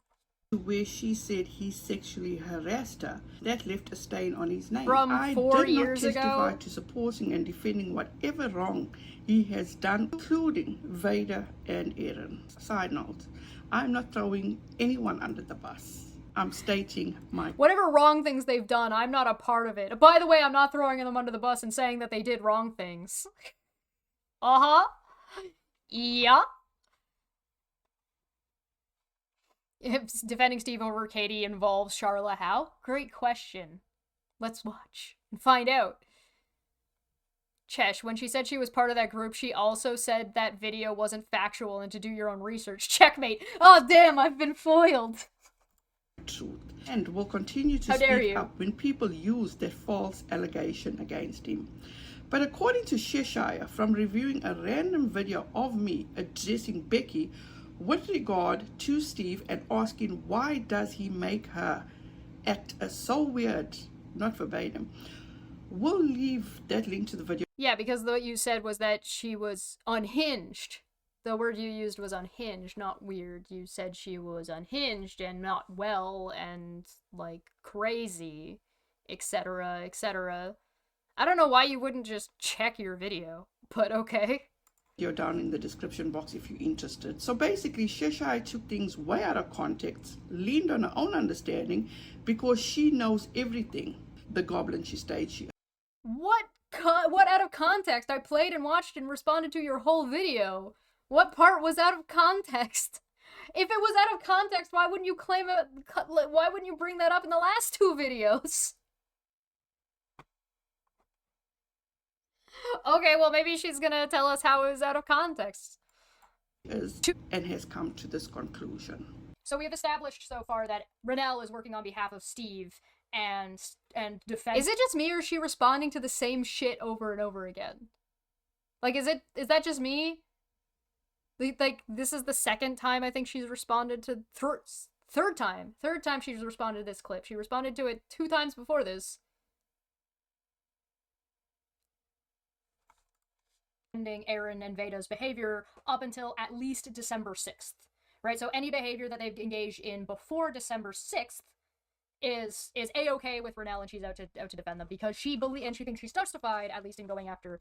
Where she said he sexually harassed her, that left a stain on his name. From 4 years ago. I did not testify to supporting and defending whatever wrong he has done, including Vader and Aaron. Side note, I'm not throwing anyone under the bus. I'm stating my... Whatever wrong things they've done, I'm not a part of it. By the way, I'm not throwing them under the bus and saying that they did wrong things. Uh-huh. Yeah. If defending Steve over Katie involves Charla, how? Great question. Let's watch and find out. Chesh, when she said she was part of that group, she also said that video wasn't factual and to do your own research. Checkmate. Oh, damn, I've been foiled. Truth. And will continue to speak up when people use that false allegation against him. But according to Cheshire, from reviewing a random video of me addressing Becky with regard to Steve and asking why does he make her act so weird, not verbatim, we'll leave that link to the video. Yeah, because what you said was that she was unhinged. the word you used was unhinged, not weird. You said she was unhinged and not well and, like, crazy, etc., etc. I don't know why you wouldn't just check your video, but okay. You're down in the description box if you're interested. So basically, Chesh took things way out of context, leaned on her own understanding, because she knows everything. The goblin she staged here. What out of context? I played and watched and responded to your whole video. What part was out of context? If it was out of context, why wouldn't you claim it? Why wouldn't you bring that up in the last 2 videos? Okay, well, maybe she's gonna tell us how it was out of context. And has come to this conclusion. So we have established so far that Renelle is working on behalf of Steve and defend. Is it just me, or is she responding to the same shit over and over again? Like, is that just me? Like, this is the second time I think she's responded to third time she's responded to this clip. She responded to it 2 times before this. Aaron and Veda's behavior up until at least December 6th, right? So any behavior that they've engaged in before December 6th is a-okay with Renelle, and she's out to defend them because she thinks she's justified, at least in going after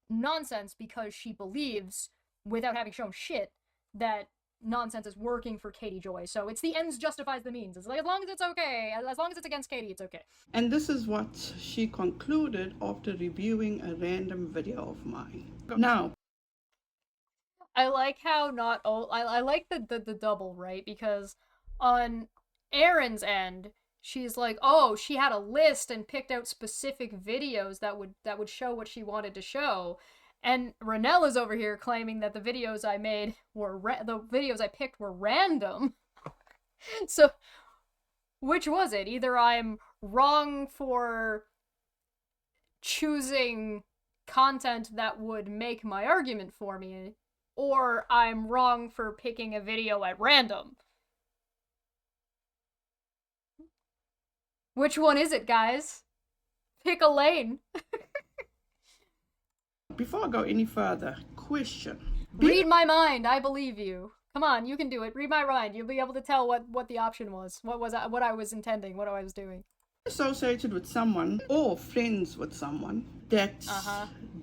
nonsense, because she believes, without having shown shit, that nonsense is working for Katie Joy. So it's the ends justifies the means. It's like, as long as it's okay, as long as it's against Katie, it's okay. And this is what she concluded after reviewing a random video of mine. Now, I like how I like the double, right? Because on Aaron's end, she's like, oh, she had a list and picked out specific videos that would show what she wanted to show. And Renelle is over here claiming that the videos I made were the videos I picked were random. So, which was it? Either I'm wrong for choosing content that would make my argument for me, or I'm wrong for picking a video at random. Which one is it, guys? Pick a lane. Before I go any further, question. Read my mind. I believe you. Come on, you can do it. Read my mind. You'll be able to tell what the option was. What I was intending. What I was doing. Associated with someone or friends with someone that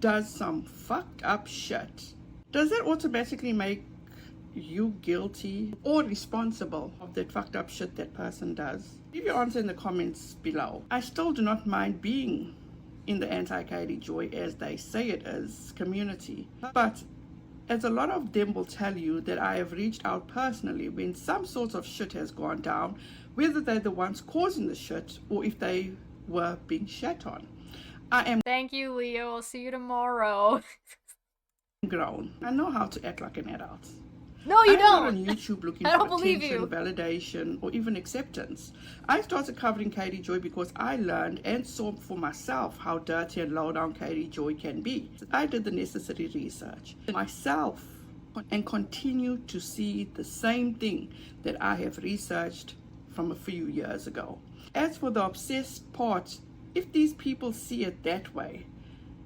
does some fucked up shit, does that automatically make you guilty or responsible of that fucked up shit that person does? Leave your answer in the comments below. I still do not mind being in the anti-Katie Joy, as they say it is, community. But as a lot of them will tell you, that I have reached out personally when some sort of shit has gone down, whether they're the ones causing the shit or if they were being shat on. I am... Thank you, Leo. I'll see you tomorrow. grown. I know how to act like an adult. No, you don't. I'm not on YouTube looking I for don't believe attention, you. validation, or even acceptance. I started covering Katie Joy because I learned and saw for myself how dirty and low down Katie Joy can be. I did the necessary research myself and continue to see the same thing that I have researched from a few years ago. As for the obsessed part, if these people see it that way,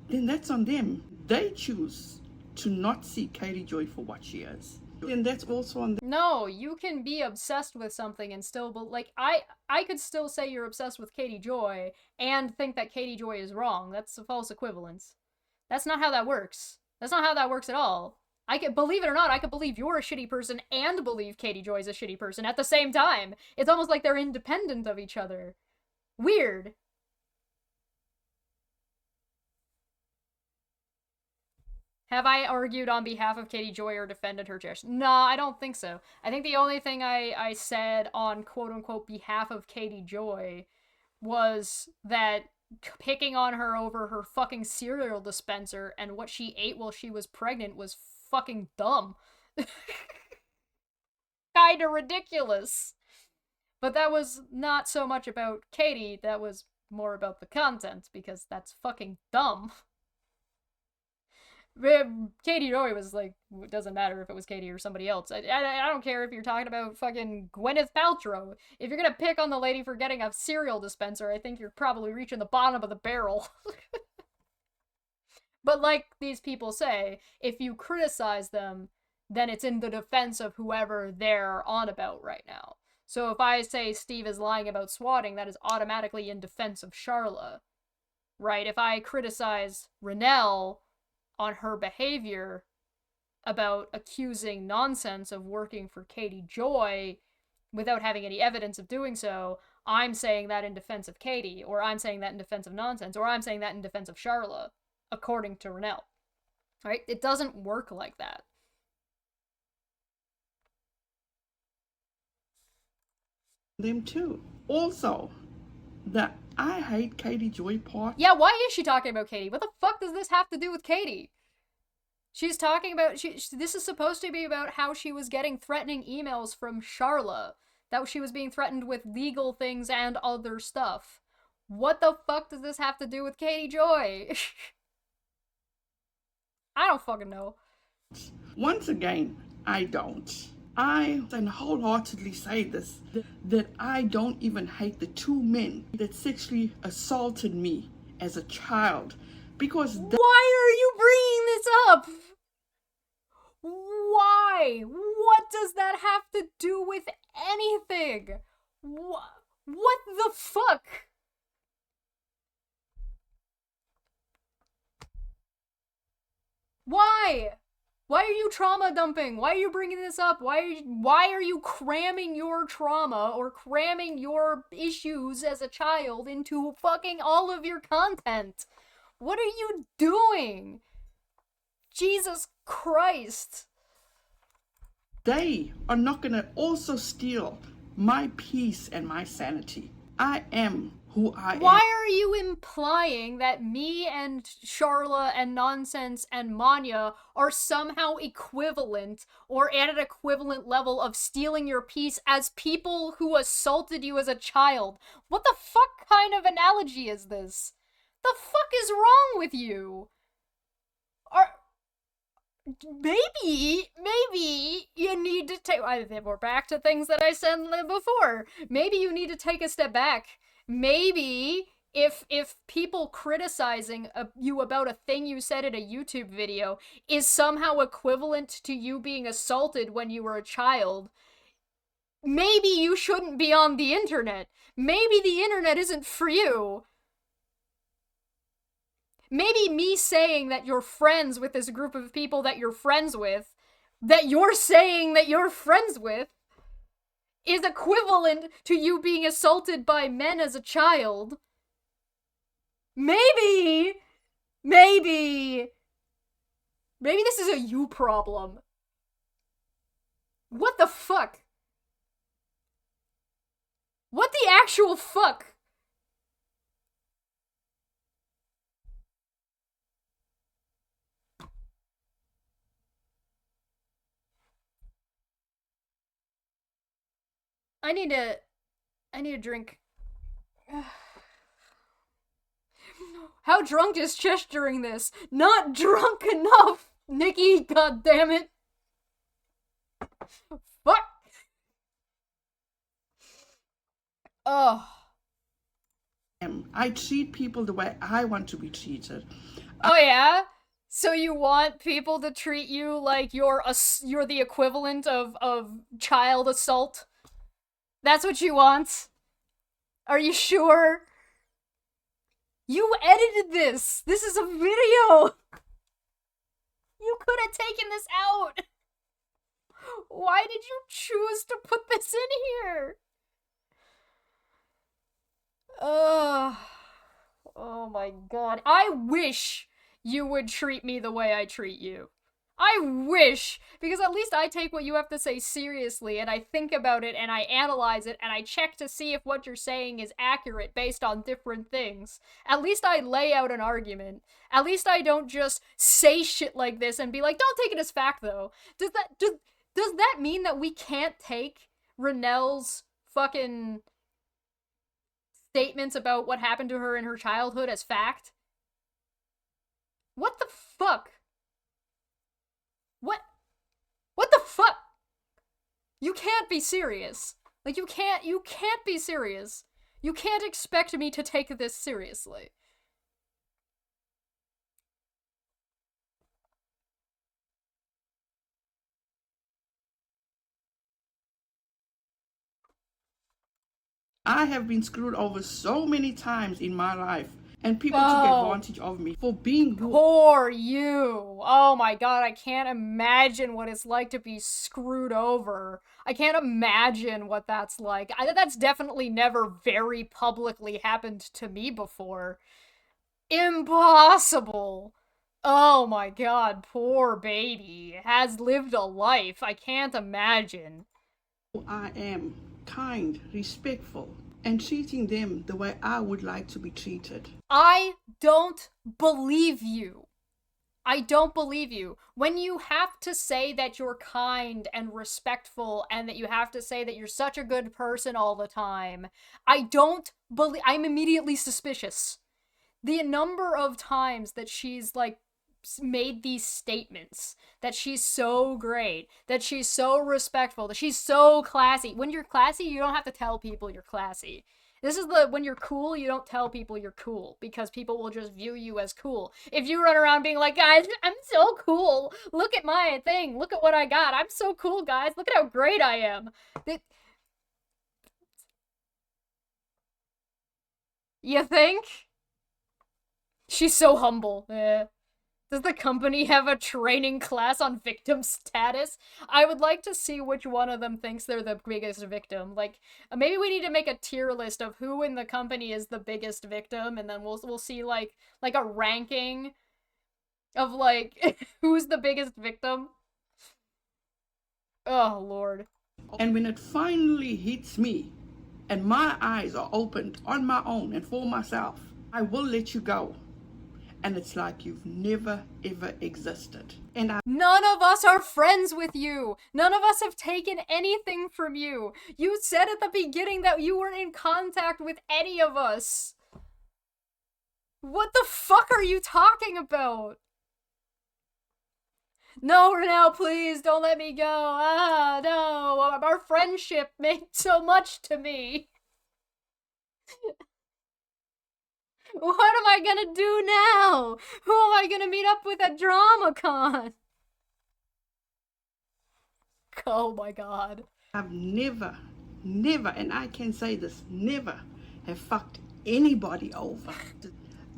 then that's on them. They choose to not see Katie Joy for what she is. And that's also on them. No, you can be obsessed with something and still, like, I could still say you're obsessed with Katie Joy and think that Katie Joy is wrong. That's a false equivalence. That's not how that works. That's not how that works at all. I could, believe it or not, I could believe you're a shitty person and believe Katie Joy is a shitty person at the same time. It's almost like they're independent of each other. Weird. Have I argued on behalf of Katie Joy or defended her, Chesh? No, I don't think so. I think the only thing I said on quote-unquote behalf of Katie Joy was that picking on her over her fucking cereal dispenser and what she ate while she was pregnant was fucking dumb. Kinda ridiculous. But that was not so much about Katie, that was more about the content, because that's fucking dumb. Katie Joy was like, it doesn't matter if it was Katie or somebody else. I don't care if you're talking about fucking Gwyneth Paltrow. If you're gonna pick on the lady for getting a cereal dispenser, I think you're probably reaching the bottom of the barrel. But like these people say, if you criticize them then it's in the defense of whoever they're on about right now. So if I say Steve is lying about swatting, that is automatically in defense of Charla, right? If I criticize Renelle on her behavior about accusing nonsense of working for Katie Joy without having any evidence of doing so, I'm saying that in defense of Katie, or I'm saying that in defense of nonsense, or I'm saying that in defense of Charla, according to Renelle. Right? It doesn't work like that. Them too. Also, the I hate Katie Joy part. Yeah, why is she talking about Katie? What the fuck does this have to do with Katie? She's talking about, this is supposed to be about how she was getting threatening emails from Charla. That she was being threatened with legal things and other stuff. What the fuck does this have to do with Katie Joy? I don't fucking know. Once again, I don't. I can wholeheartedly say this, that I don't even hate the two men that sexually assaulted me as a child. Because why are you bringing this up? Why? What does that have to do with anything? What the fuck? Why? Why are you trauma dumping? Why are you bringing this up? Why are you cramming your trauma or cramming your issues as a child into fucking all of your content? What are you doing? Jesus Christ. They are not gonna also steal my peace and my sanity. I am who I am. Why are you implying that me and Charla and Nonsense and Manya are somehow equivalent or at an equivalent level of stealing your peace as people who assaulted you as a child? What the fuck kind of analogy is this? The fuck is wrong with you? Maybe you need to take, we're back to things that I said before. Maybe you need to take a step back. Maybe if people criticizing you about a thing you said in a YouTube video is somehow equivalent to you being assaulted when you were a child, maybe you shouldn't be on the internet. Maybe the internet isn't for you. Maybe me saying that you're friends with this group of people that you're friends with, that you're saying that you're friends with, is equivalent to you being assaulted by men as a child. Maybe this is a you problem. What the fuck? What the actual fuck? I need a drink. How drunk is Chesh during this? Not drunk enough, Nikki, goddammit. Fuck. Oh. I treat people the way I want to be treated. Oh yeah? So you want people to treat you like you're the equivalent of child assault? That's what you want? Are you sure? You edited this! This is a video! You could have taken this out! Why did you choose to put this in here? Oh my god. I wish you would treat me the way I treat you. I wish, because at least I take what you have to say seriously, and I think about it, and I analyze it, and I check to see if what you're saying is accurate based on different things. At least I lay out an argument. At least I don't just say shit like this and be like, don't take it as fact, though. Does that mean that we can't take Renelle's fucking statements about what happened to her in her childhood as fact? What the fuck? What the fuck? You can't be serious. Like, you can't be serious. You can't expect me to take this seriously. I have been screwed over so many times in my life, and people took advantage of me for being who. Poor you. Oh my god, I can't imagine what it's like to be screwed over. I can't imagine what that's like. That's definitely never very publicly happened to me before. Impossible. Oh my god, poor baby. Has lived a life. I can't imagine. I am kind, respectful, and treating them the way I would like to be treated. I don't believe you. I don't believe you. When you have to say that you're kind and respectful and that you have to say that you're such a good person all the time, I don't believe. I'm immediately suspicious. The number of times that she's like made these statements that she's so great, that she's so respectful, that she's so classy. When you're classy, you don't have to tell people you're classy. This is when you're cool, you don't tell people you're cool because people will just view you as cool. If you run around being like, guys, I'm so cool. Look at my thing. Look at what I got. I'm so cool, guys. Look at how great I am. You think? She's so humble. Does the company have a training class on victim status? I would like to see which one of them thinks they're the biggest victim. Like, maybe we need to make a tier list of who in the company is the biggest victim, and then we'll see like a ranking of like who's the biggest victim. Oh Lord. And when it finally hits me, and my eyes are opened on my own and for myself, I will let you go. And it's like you've never, ever existed. And none of us are friends with you. None of us have taken anything from you. You said at the beginning that you weren't in contact with any of us. What the fuck are you talking about? No, Renelle, please, don't let me go. Ah, no. Our friendship meant so much to me. What am I gonna do now? Who am I gonna meet up with at DramaCon? Oh my god. I've never, and I can say this, never have fucked anybody over.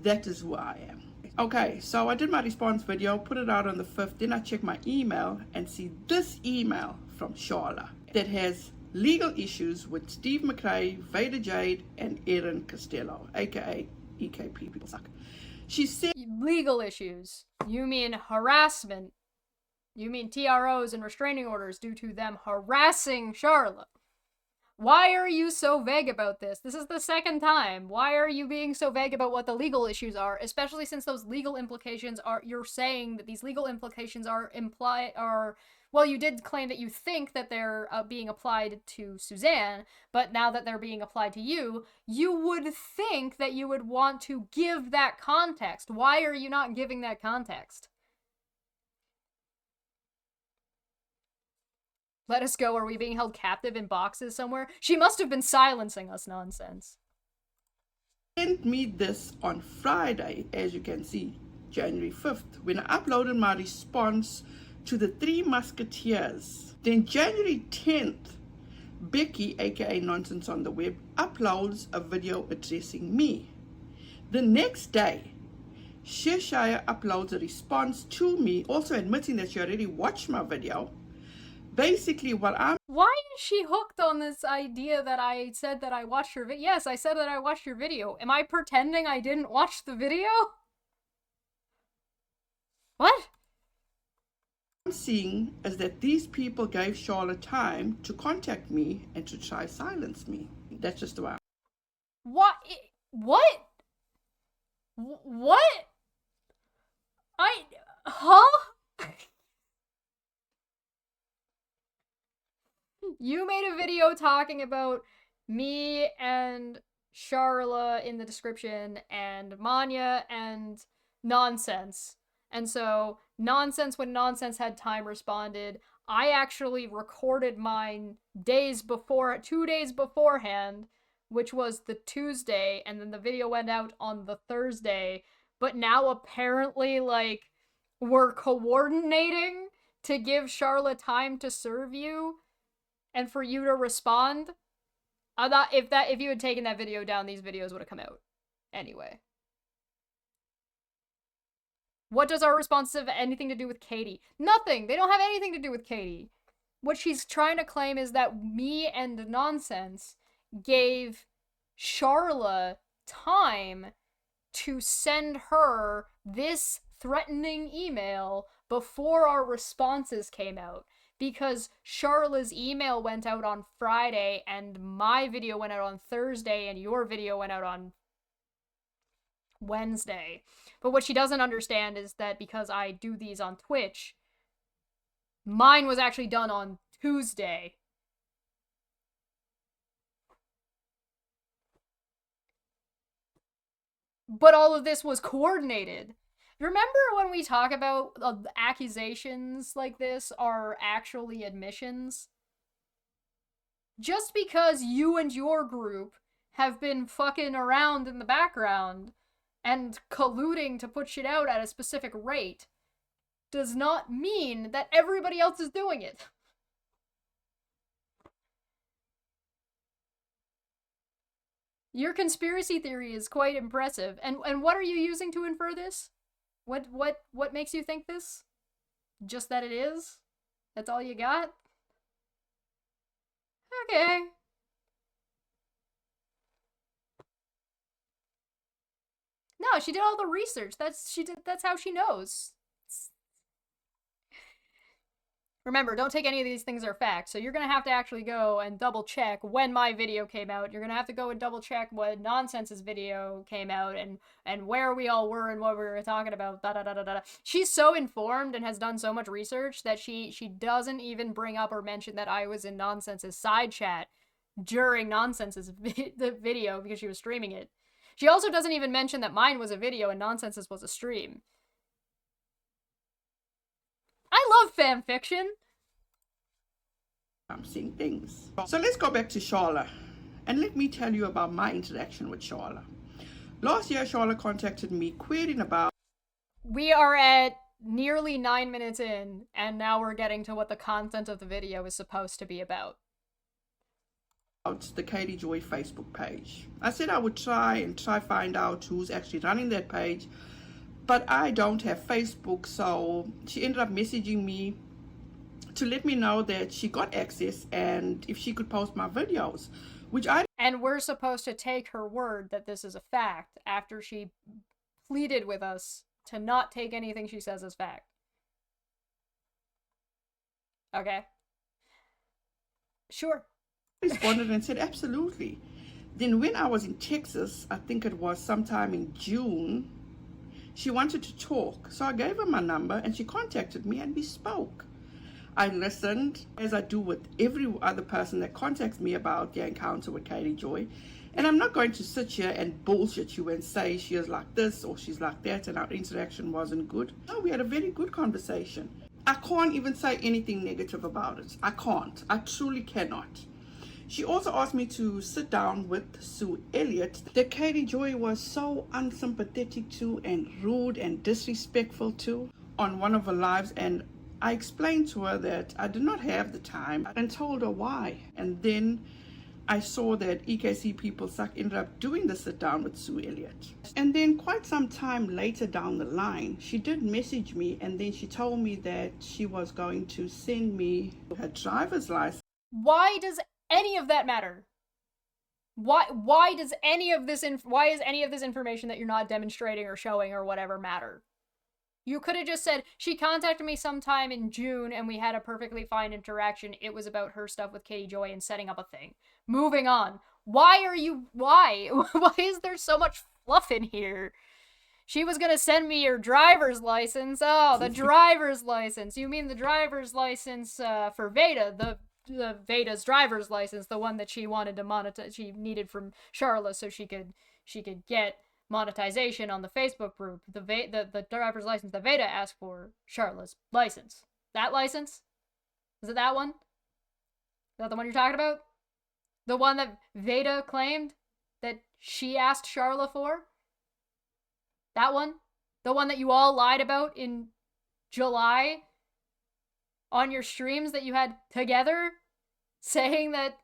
That is who I am. Okay, so I did my response video, put it out on the 5th, then I checked my email and see this email from Charla that has legal issues with Steve McRae, Vader Jade, and Erin Costello, aka EKP people suck. She said legal issues. You mean harassment. You mean TROs and restraining orders due to them harassing Charlotte. Why are you so vague about this? This is the second time. Why are you being so vague about what the legal issues are? Especially since those legal implications are, you're saying that these legal implications are well, you did claim that you think that they're being applied to Suzanne, but now that they're being applied to you, you would think that you would want to give that context. Why are you not giving that context? Let us go. Are we being held captive in boxes somewhere? She must have been silencing us nonsense. Sent me this on Friday, as you can see, January 5th, when I uploaded my response to the Three Musketeers. Then January 10th, Becky, aka Nonsense on the Web, uploads a video addressing me. The next day, Cheshire uploads a response to me, also admitting that she already watched my video. Basically, what I'm... Why is she hooked on this idea that I said that I watched your video? Yes, I said that I watched your video. Am I pretending I didn't watch the video? What? I'm seeing is that these people gave Charlotte time to contact me and to try silence me. That's just the way. What? What? What? Huh? You made a video talking about me and Charla in the description and Manya and Nonsense. And so Nonsense, when Nonsense had time, responded. I actually recorded mine 2 days beforehand, which was the Tuesday, and then the video went out on the Thursday. But now apparently, like, we're coordinating to give Charla time to serve you and for you to respond. if you had taken that video down, these videos would have come out anyway. What does our response have anything to do with Katie? Nothing. They don't have anything to do with Katie. What she's trying to claim is that me and Nonsense gave Charla time to send her this threatening email before our responses came out, because Charla's email went out on Friday and my video went out on Thursday and your video went out on Wednesday. But what she doesn't understand is that because I do these on Twitch, mine was actually done on Tuesday. But all of this was coordinated. Remember when we talk about accusations like this are actually admissions? Just because you and your group have been fucking around in the background and colluding to put shit out at a specific rate does not mean that everybody else is doing it. Your conspiracy theory is quite impressive. And what are you using to infer this? What makes you think this? Just that it is? That's all you got? Okay. No, she did all the research. That's how she knows. Remember, don't take any of these things as fact. So you're going to have to actually go and double check when my video came out. You're going to have to go and double check when Nonsense's video came out and where we all were and what we were talking about. Da da da da da. She's so informed and has done so much research that she doesn't even bring up or mention that I was in Nonsense's side chat during Nonsense's the video because she was streaming it. She also doesn't even mention that mine was a video and Nonsense's was a stream. I love fan fiction. I'm seeing things. So let's go back to Charla. And let me tell you about my interaction with Charla. Last year, Charla contacted me querying about... We are at nearly 9 minutes in, and now we're getting to what the content of the video is supposed to be about. The Katie Joy Facebook page. I said I would try find out who's actually running that page, but I don't have Facebook, so she ended up messaging me to let me know that she got access and if she could post my videos, which I... And we're supposed to take her word that this is a fact after she pleaded with us to not take anything she says as fact. Okay. Sure. Responded and said absolutely. Then when I was in Texas, I think it was sometime in June, she wanted to talk, so I gave her my number and she contacted me and we spoke. I listened, as I do with every other person that contacts me about their encounter with Katie Joy, and I'm not going to sit here and bullshit you and say she is like this or she's like that and our interaction wasn't good. No, we had a very good conversation. I can't even say anything negative about it. I can't. I truly cannot. She also asked me to sit down with Sue Elliott that Katie Joy was so unsympathetic to and rude and disrespectful to on one of her lives, and I explained to her that I did not have the time and told her why. And then I saw that EKC People Suck ended up doing the sit down with Sue Elliott. And then quite some time later down the line, she did message me and then she told me that she was going to send me her driver's license. Why does any of that matter? Why is any of this information that you're not demonstrating or showing or whatever matter? You could have just said, she contacted me sometime in June and we had a perfectly fine interaction. It was about her stuff with Katie Joy and setting up a thing. Moving on. Why? Why is there so much fluff in here? She was gonna send me your driver's license. Oh, the driver's license. You mean the driver's license for Veda, the Veda's driver's license, the one that she wanted to monetize, she needed from Charla so she could get monetization on the Facebook group. The driver's license that Veda asked for, Charla's license. That license? Is it that one? Is that the one you're talking about? The one that Veda claimed that she asked Charla for? That one? The one that you all lied about in July on your streams that you had together, saying that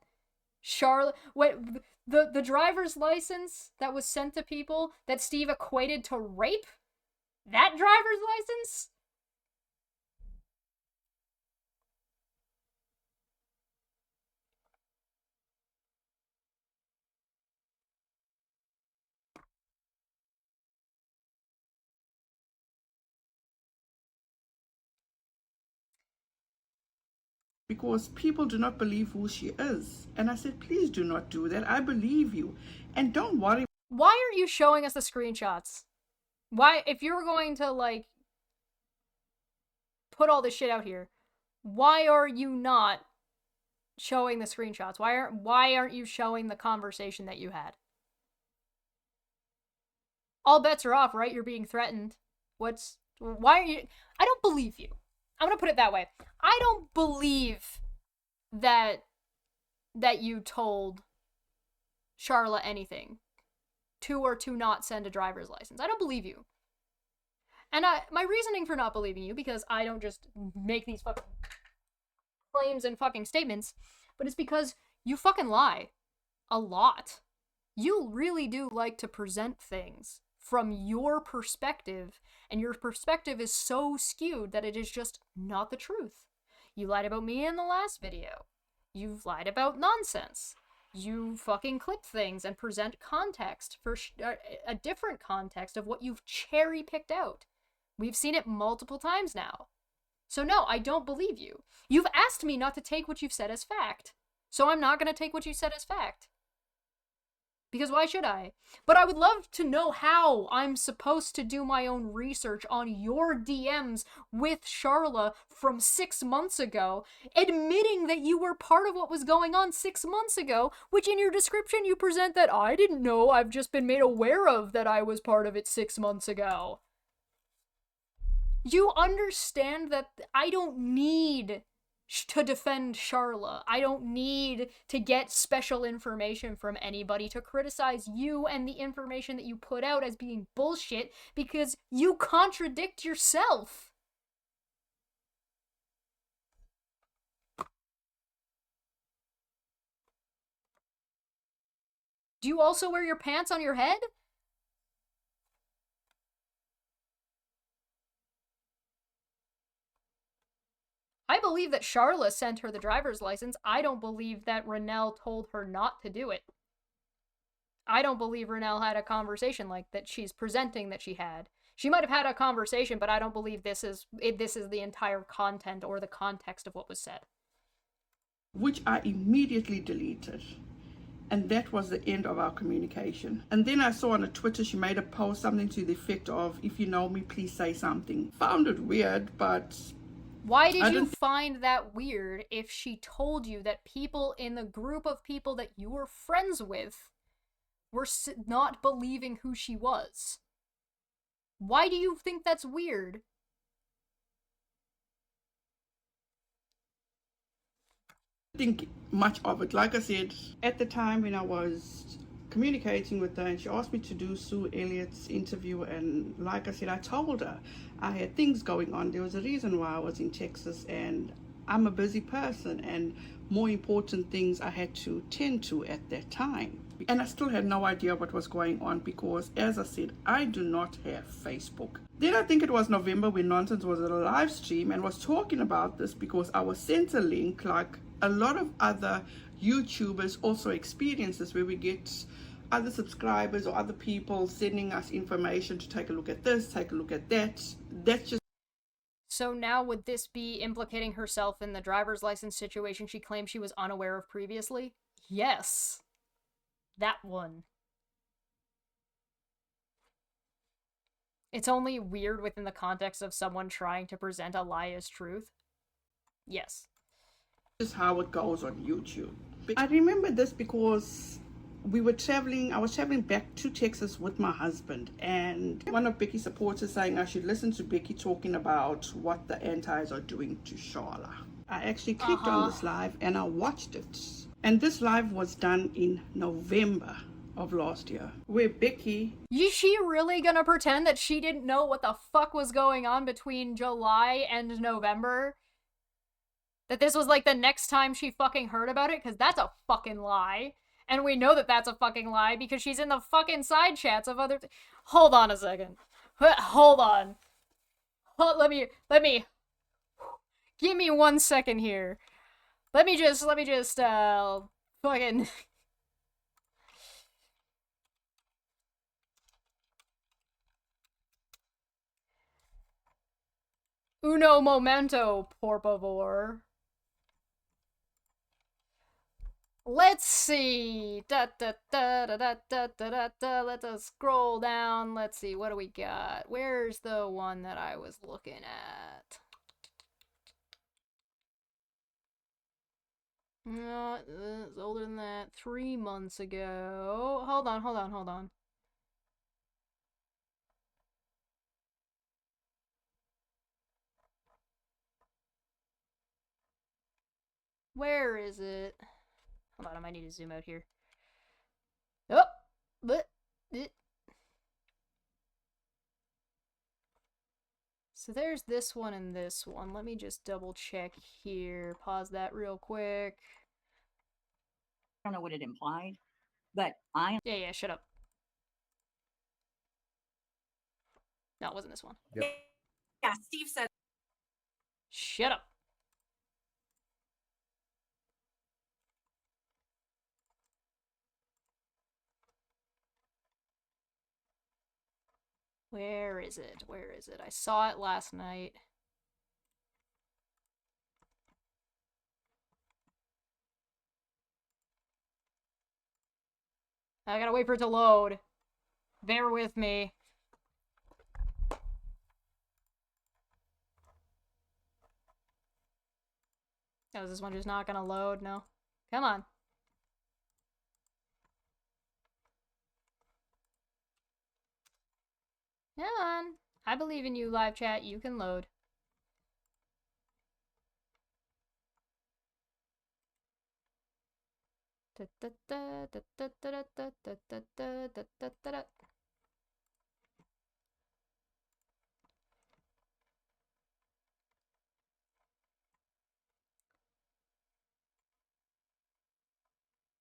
Charlotte, wait, the driver's license that was sent to people that Steve equated to rape? That driver's license? Because people do not believe who she is. And I said, please do not do that. I believe you. And don't worry. Why aren't you showing us the screenshots? Why, if you're going to, like, put all this shit out here, why are you not showing the screenshots? Why aren't you showing the conversation that you had? All bets are off, right? You're being threatened. Why are you... I don't believe you. I'm gonna put it that way. I don't believe that you told Charlotte anything to or to not send a driver's license. I don't believe you. And my reasoning for not believing you, because I don't just make these fucking claims and fucking statements, but it's because you fucking lie. A lot. You really do like to present things from your perspective, and your perspective is so skewed that it is just not the truth. You lied about me in the last video. You've lied about nonsense. You fucking clip things and present context for a different context of what you've cherry-picked out. We've seen it multiple times now. So no, I don't believe you. You've asked me not to take what you've said as fact. So I'm not going to take what you said as fact. Because why should I? But I would love to know how I'm supposed to do my own research on your DMs with Charla from 6 months ago, admitting that you were part of what was going on 6 months ago, which in your description you present that I didn't know, I've just been made aware of that I was part of it 6 months ago. You understand that I don't need to defend Charla. I don't need to get special information from anybody to criticize you and the information that you put out as being bullshit, because you contradict yourself. Do you also wear your pants on your head? I believe that Charla sent her the driver's license. I don't believe that Renelle told her not to do it. I don't believe Renelle had a conversation like that she's presenting that she had. She might have had a conversation, but I don't believe this is the entire content or the context of what was said. Which I immediately deleted. And that was the end of our communication. And then I saw on a Twitter she made a post, something to the effect of, if you know me, please say something. Found it weird, but... Why did you find that weird if she told you that people in the group of people that you were friends with were not believing who she was? Why do you think that's weird? I think much of it. Like I said, at the time when I was communicating with her and she asked me to do Sue Elliott's interview, and like I said, I told her I had things going on. There was a reason why I was in Texas, and I'm a busy person, and more important things I had to tend to at that time. And I still had no idea what was going on because, as I said, I do not have Facebook. Then I think it was November when Nonsense was at a live stream and was talking about this, because I was sent a link like a lot of other YouTubers also experience this, where we get other subscribers or other people sending us information to take a look at this, take a look at that. That's just... So now would this be implicating herself in the driver's license situation she claimed she was unaware of previously? Yes. That one. It's only weird within the context of someone trying to present a lie as truth. Yes. This is how it goes on YouTube. I remember this because we were traveling, I was traveling back to Texas with my husband, and one of Becky's supporters saying I should listen to Becky talking about what the antis are doing to Charla. I actually clicked on this live and I watched it. And this live was done in November of last year, where Becky... Is she really gonna pretend that she didn't know what the fuck was going on between July and November? that this was like the next time she fucking heard about it, because that's a fucking lie. And we know that that's a fucking lie because she's in the fucking side chats of other. Hold on a second. Hold on. Let me. Give me 1 second here. Let me just, fucking. Uno momento, por favor. Let's see. Let us scroll down. Let's see. What do we got? Where's the one that I was looking at? No, it's older than that. 3 months ago. Hold on. Where is it? Hold on, I might need to zoom out here. Oh! But... So there's this one and this one. Let me just double check here. Pause that real quick. I don't know what it implied, but Yeah, shut up. No, it wasn't this one. Yep. Yeah, Steve said. Shut up. Where is it? Where is it? I saw it last night. I gotta wait for it to load. Bear with me. Oh, is this one just not gonna load? No. Come on. Come on. I believe in you, live chat. You can load.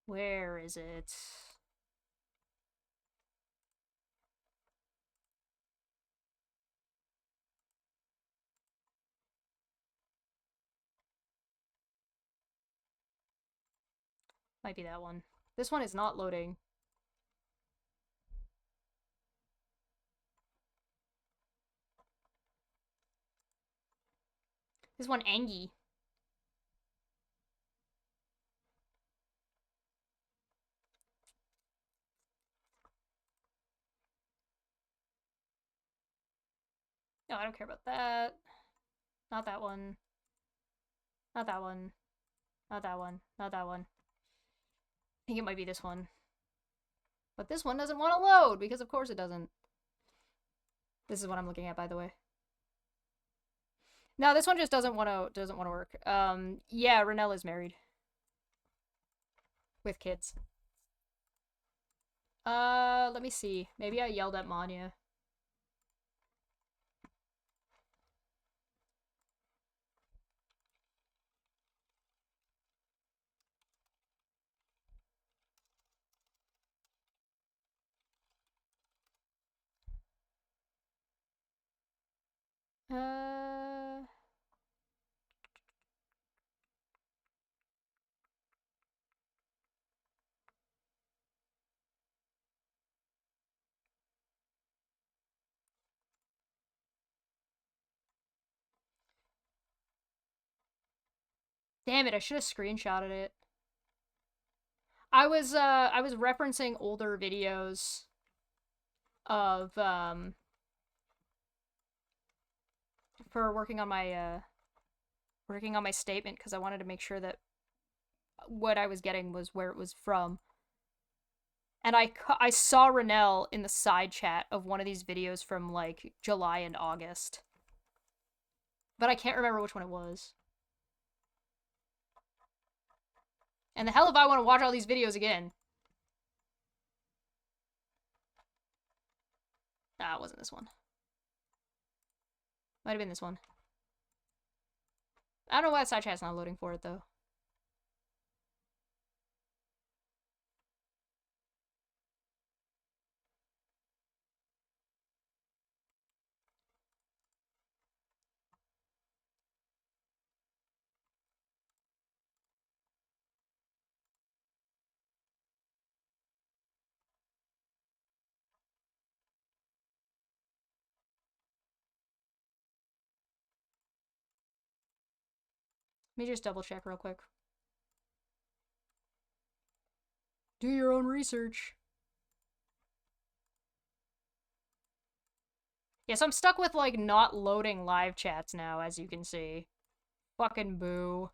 Where is it? Might be that one. This one is not loading. This one, Angie. No, I don't care about that. Not that one. Not that one. Not that one. Not that one. I think it might be this one. But this one doesn't want to load, because of course it doesn't. This is what I'm looking at, by the way. No, this one just doesn't want to work. Yeah, Renelle is married. With kids. Let me see. Maybe I yelled at Manya. Damn it, I should have screenshotted it. I was referencing older videos of, for working on my statement, because I wanted to make sure that what I was getting was where it was from. And I saw Renelle in the side chat of one of these videos from, like, July and August. But I can't remember which one it was. And the hell if I want to watch all these videos again. Ah, it wasn't this one. Might have been this one. I don't know why side chat's not loading for it, though. Let me just double check real quick. Do your own research. Yeah, so I'm stuck with, like, not loading live chats now, as you can see. Fucking boo.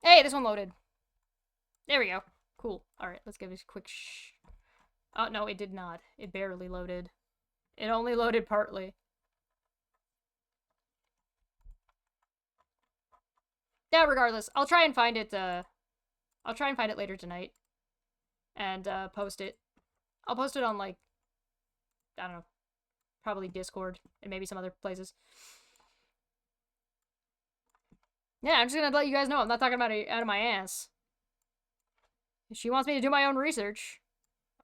Hey, this one loaded. There we go. Cool. Alright, let's give this a quick Oh, no, it did not. It barely loaded. It only loaded partly. Yeah, regardless, I'll try and find it, I'll try and find it later tonight. And, post it. I'll post it on, like, I don't know, probably Discord and maybe some other places. Yeah, I'm just gonna let you guys know I'm not talking about it out of my ass. If she wants me to do my own research,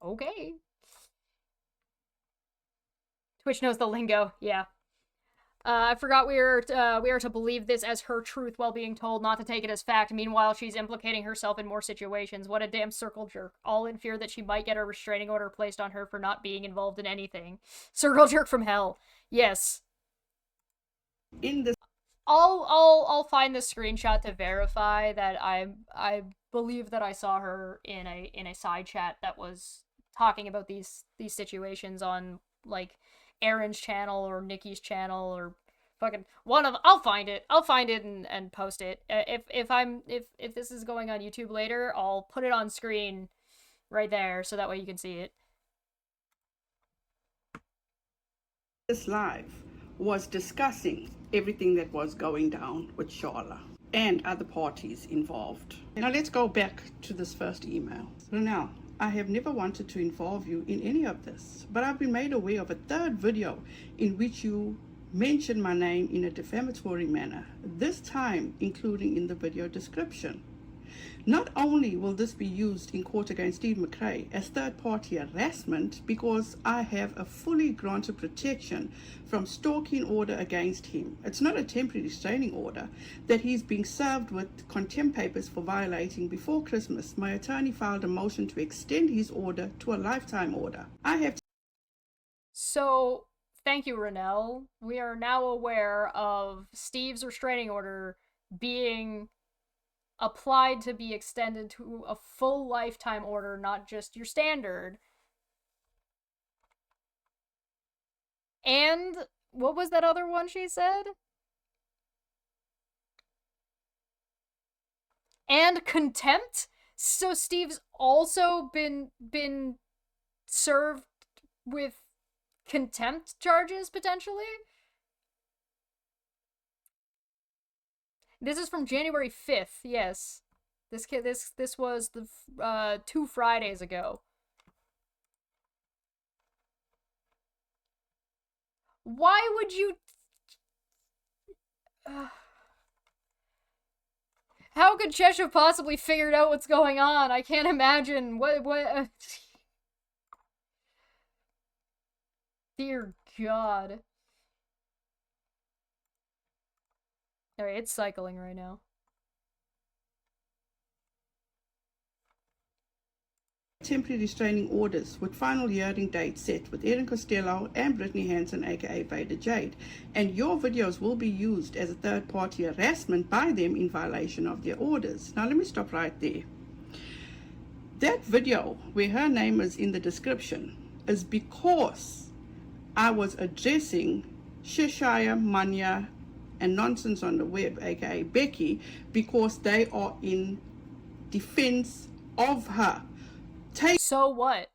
okay. Twitch knows the lingo, yeah. I forgot we are to believe this as her truth while being told not to take it as fact. Meanwhile, she's implicating herself in more situations. What a damn circle jerk. All in fear that she might get a restraining order placed on her for not being involved in anything. Circle jerk from hell. Yes. In this, I'll find the screenshot to verify that I believe that I saw her in a side chat that was talking about these situations on, like, Aaron's channel or Nikki's channel or fucking one of. I'll find it and post it. If this is going on YouTube later, I'll put it on screen right there so that way you can see it. this live was discussing everything that was going down with Charla and other parties involved. Now let's go back to this first email. Renelle, I have never wanted to involve you in any of this, but I've been made aware of a third video in which you mentioned my name in a defamatory manner, this time including in the video description. Not only will this be used in court against Steve McRae as third-party harassment because I have a fully granted protection from stalking order against him. It's not a temporary restraining order that he's being served with contempt papers for violating before Christmas. My attorney filed a motion to extend his order to a lifetime order. So, thank you, Renelle. We are now aware of Steve's restraining order being applied to be extended to a full lifetime order, not just your standard. And what was that other one she said? And contempt? So Steve's also been served with contempt charges, potentially? This is from January 5th, yes. This was the 2 Fridays ago. Why would you... How could Chesh have possibly figured out what's going on? I can't imagine. What... Dear God. Alright, it's cycling right now. Temporary restraining orders with final hearing date set with Erin Costello and Brittany Hansen, aka Vader Jade, and your videos will be used as a third-party harassment by them in violation of their orders. Now let me stop right there. That video where her name is in the description is because I was addressing Cheshire, Manya, and Nonsense on the Web, aka Becky, because they are in defense of her. So what?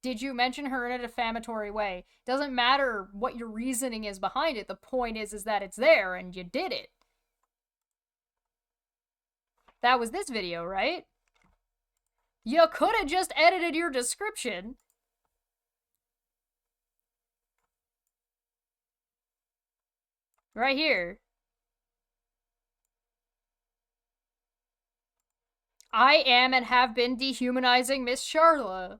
Did you mention her in a defamatory way? Doesn't matter what your reasoning is behind it. The point is that it's there and you did it. That was this video, right? You could have just edited your description. Right here. I am and have been dehumanizing Miss Charla.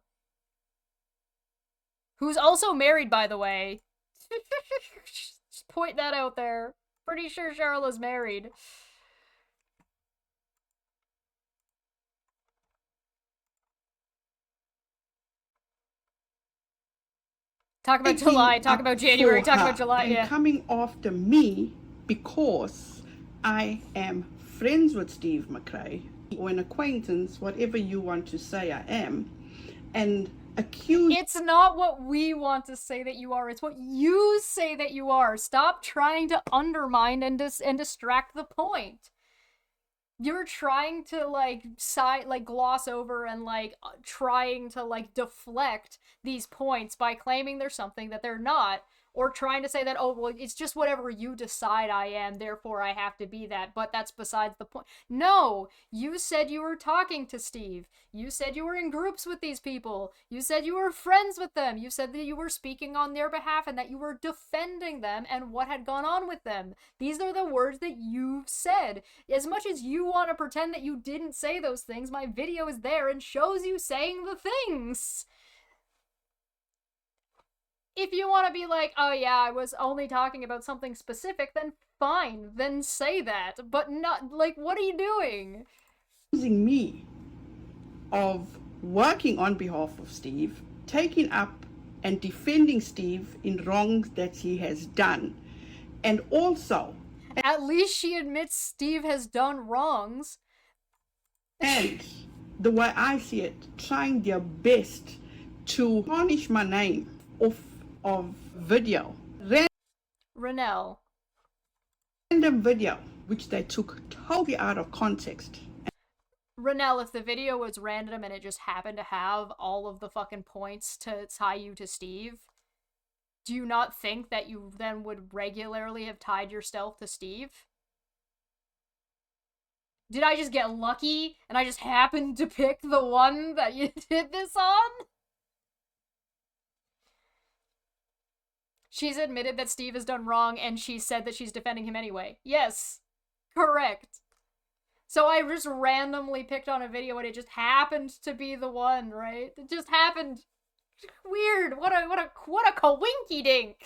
Who's also married, by the way. Just point that out there. Pretty sure Charla's married. Talk about July, talk about January, talk about July, and yeah. coming after me because I am friends with Steve McRae, or an acquaintance, whatever you want to say I am, and accuse... It's not what we want to say that you are, it's what you say that you are. Stop trying to undermine and distract the point. You're trying to, like, gloss over and, like, trying to, like, deflect these points by claiming they're something that they're not, or trying to say that, oh, well, it's just whatever you decide I am, therefore I have to be that, but that's besides the point. No! You said you were talking to Steve. You said you were in groups with these people. You said you were friends with them. You said that you were speaking on their behalf and that you were defending them and what had gone on with them. These are the words that you've said. As much as you want to pretend that you didn't say those things, my video is there and shows you saying the things. If you want to be like, oh yeah, I was only talking about something specific, then fine, then say that. But not, like, what are you doing? Accusing me of working on behalf of Steve, taking up and defending Steve in wrongs that he has done. And also... At least she admits Steve has done wrongs. And the way I see it, trying their best to tarnish my name off of video. Renelle. Random video, which they took totally out of context. Renelle, if the video was random and it just happened to have all of the fucking points to tie you to Steve, do you not think that you then would regularly have tied yourself to Steve? Did I just get lucky and I just happened to pick the one that you did this on? She's admitted that Steve has done wrong and she said that she's defending him anyway. Yes. Correct. So I just randomly picked on a video and it just happened to be the one, right? It just happened. Weird. What a coinky dink.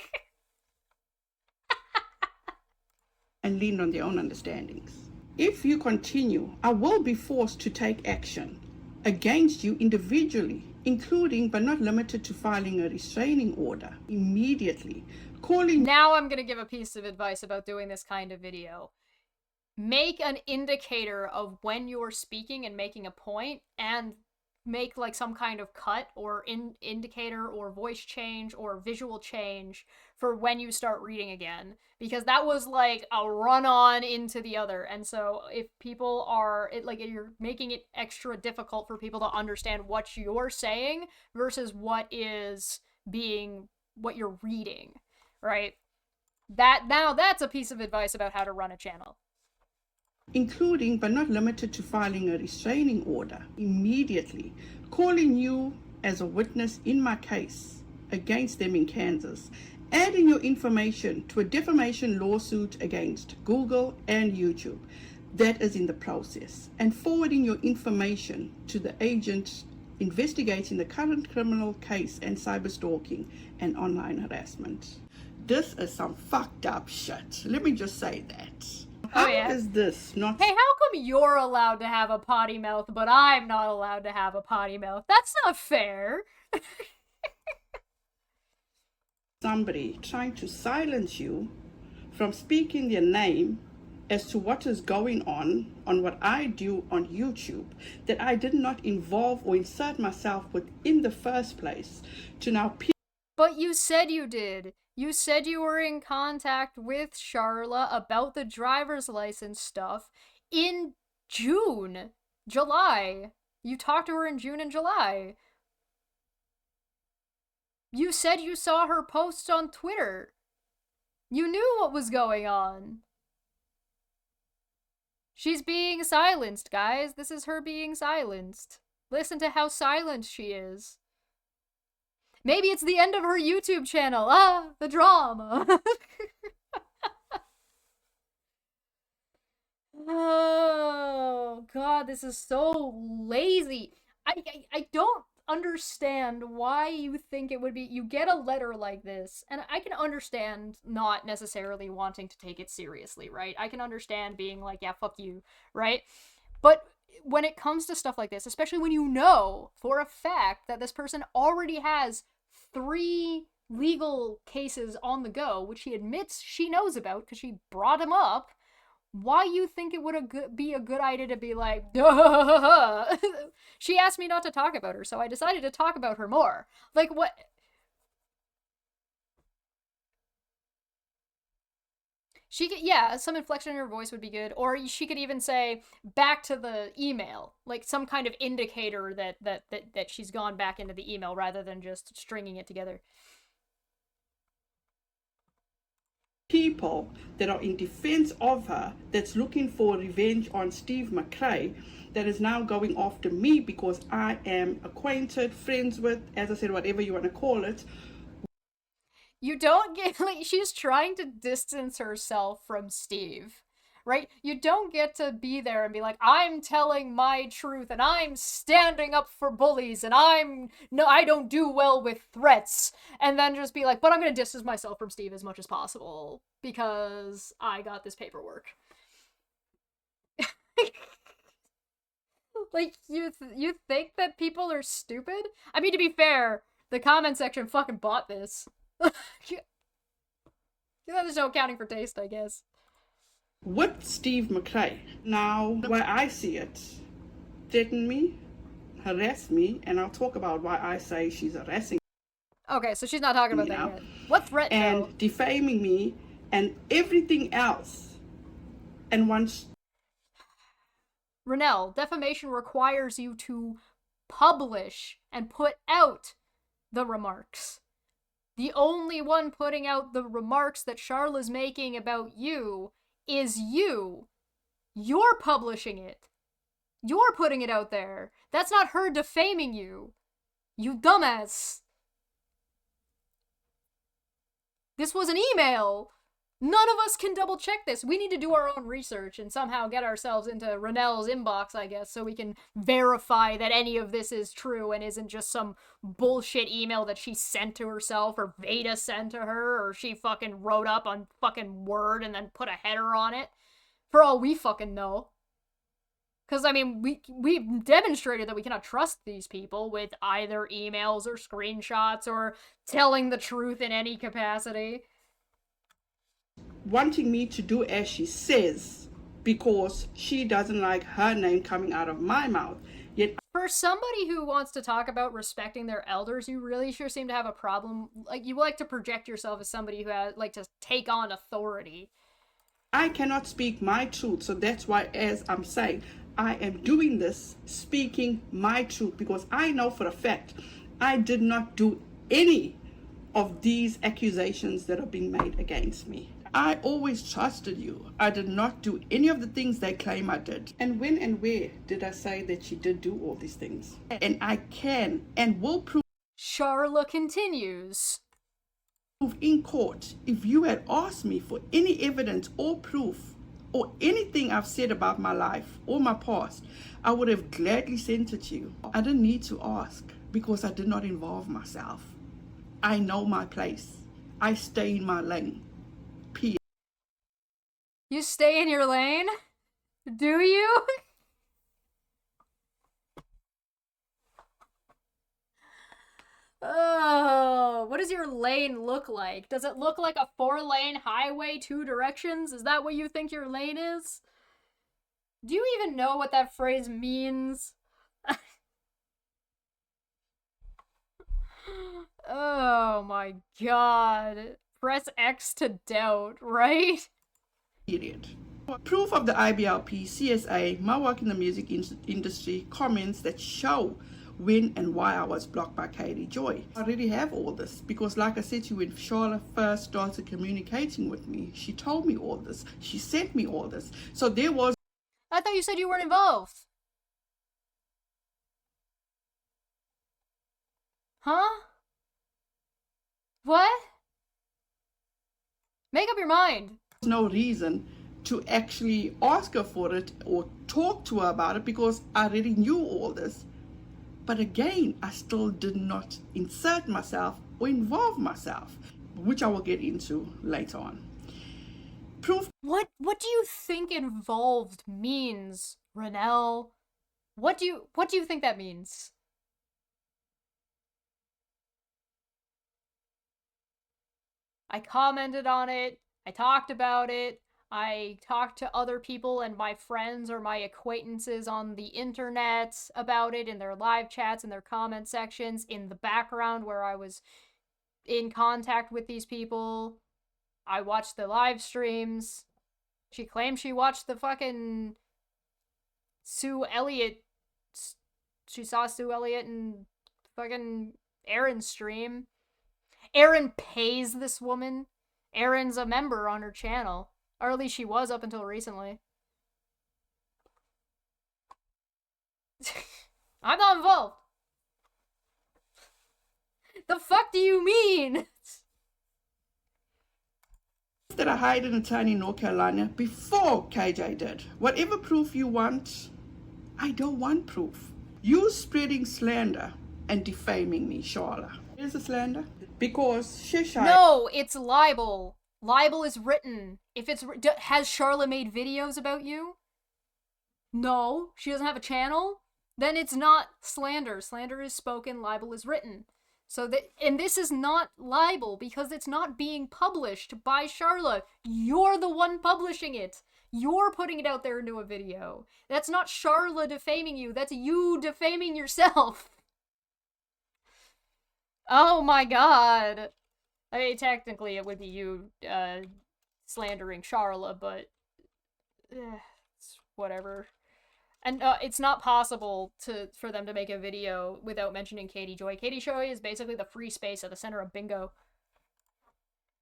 And lean on their own understandings. If you continue, I will be forced to take action against you individually, including but not limited to filing a restraining order immediately, calling... Now I'm gonna give a piece of advice about doing this kind of video. Make an indicator of when you're speaking and making a point, and make like some kind of cut or indicator or voice change or visual change for when you start reading again, because that was like a run on into the other. And so if people are you're making it extra difficult for people to understand what you're saying versus what you're reading, right? That's a piece of advice about how to run a channel. Including but not limited to filing a restraining order immediately, calling you as a witness in my case against them in Kansas, adding your information to a defamation lawsuit against Google and YouTube that is in the process, and forwarding your information to the agent investigating the current criminal case and cyberstalking and online harassment. This is some fucked up shit. Let me just say that. How is this not... Hey, how come you're allowed to have a potty mouth, but I'm not allowed to have a potty mouth? That's not fair. Somebody trying to silence you from speaking their name as to what is going on what I do on YouTube, that I did not involve or insert myself with in the first place, to now... But you said you did. You said you were in contact with Charla about the driver's license stuff in July. You talked to her in June and July. You said you saw her posts on Twitter. You knew what was going on. She's being silenced, guys. This is her being silenced. Listen to how silent she is. Maybe it's the end of her YouTube channel. Ah, the drama. Oh god, this is so lazy. I don't understand why you think it would be. You get a letter like this, and I can understand not necessarily wanting to take it seriously, right? I can understand being like, yeah, fuck you, right? But when it comes to stuff like this, especially when you know for a fact that this person already has 3 legal cases on the go, which she admits she knows about because she brought him up, why you think it would be a good idea to be like, she asked me not to talk about her, so I decided to talk about her more. Like, what? She could, yeah, some inflection in her voice would be good, or she could even say back to the email, like some kind of indicator that she's gone back into the email rather than just stringing it together. People that are in defense of her, that's looking for revenge on Steve McRae, that is now going after me because I am acquainted, friends with, as I said, whatever you want to call it. You don't get, like, she's trying to distance herself from Steve, right? You don't get to be there and be like, I'm telling my truth and I'm standing up for bullies and I don't do well with threats, and then just be like, but I'm gonna distance myself from Steve as much as possible because I got this paperwork. Like, you think that people are stupid? I mean, to be fair, the comment section fucking bought this. There's no accounting for taste, I guess. With Steve McRae. Now, why I see it, threaten me, harass me, and I'll talk about why I say she's harassing. Okay, so she's not talking about that yet. What threat, and though? Defaming me and everything else. And once... Renelle, defamation requires you to publish and put out the remarks. The only one putting out the remarks that Charlotte's making about you is you. You're publishing it. You're putting it out there. That's not her defaming you. You dumbass. This was an email. None of us can double check this. We need to do our own research and somehow get ourselves into Renelle's inbox, I guess, so we can verify that any of this is true and isn't just some bullshit email that she sent to herself or Veda sent to her or she fucking wrote up on fucking Word and then put a header on it. For all we fucking know. Because, I mean, we've demonstrated that we cannot trust these people with either emails or screenshots or telling the truth in any capacity. Wanting me to do as she says because she doesn't like her name coming out of my mouth. Yet, for somebody who wants to talk about respecting their elders, you really sure seem to have a problem. Like, you like to project yourself as somebody who has, like, to take on authority. I cannot speak my truth, so that's why, as I'm saying, I am doing this, speaking my truth, because I know for a fact I did not do any of these accusations that are being made against me. I always trusted you. I did not do any of the things they claim I did. And when and where did I say that she did do all these things? And I can and will prove. Charla continues. In court, if you had asked me for any evidence or proof or anything I've said about my life or my past, I would have gladly sent it to you. I didn't need to ask because I did not involve myself. I know my place. I stay in my lane. You stay in your lane? Do you? Oh, what does your lane look like? Does it look like a 4-lane highway, 2 directions? Is that what you think your lane is? Do you even know what that phrase means? Oh my god. Press X to doubt, right? Period. Proof of the IBLP, CSA, my work in the music industry, comments that show when and why I was blocked by Katie Joy. I already have all this because, like I said to you, when Charlotte first started communicating with me, she told me all this. She sent me all this. So there was... I thought you said you weren't involved. Huh? What? Make up your mind. No reason to actually ask her for it or talk to her about it because I already knew all this. But again, I still did not insert myself or involve myself, which I will get into later on. Proof. What do you think involved means, Renelle? What do you think that means? I commented on it, I talked about it, I talked to other people and my friends or my acquaintances on the internet about it in their live chats, in their comment sections, in the background where I was in contact with these people. I watched the live streams. She claimed she watched the fucking Sue Elliott. She saw Sue Elliott and fucking Aaron's stream. Aaron pays this woman. Aaron's a member on her channel. Or at least she was up until recently. I'm not involved. The fuck do you mean? That I hired an attorney in North Carolina before KJ did. Whatever proof you want, I don't want proof. You spreading slander and defaming me, Charla. Here's the slander. Because Chesh. No, it's libel. Libel is written. If it's has Charla made videos about you? No, she doesn't have a channel. Then it's not slander. Slander is spoken, libel is written. So and this is not libel because it's not being published by Charla. You're the one publishing it. You're putting it out there into a video. That's not Charla defaming you. That's you defaming yourself. Oh my god. I mean, technically it would be you slandering Charla, but it's whatever. And it's not possible for them to make a video without mentioning Katie Joy. Katie Joy is basically the free space at the center of bingo.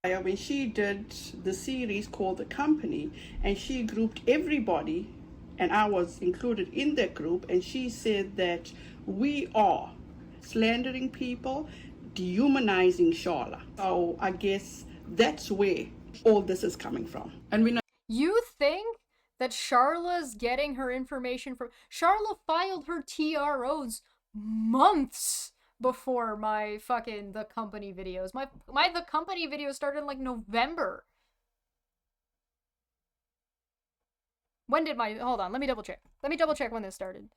When she did the series called The Company, and she grouped everybody, and I was included in that group, and she said that we are slandering people, dehumanizing Charla. So I guess that's where all this is coming from. And we know. You think that Charla's getting her information from... Charla filed her TROs months before my fucking The Company videos. My The Company videos started in, like, November. When did my... Hold on, let me double check. Let me double check when this started.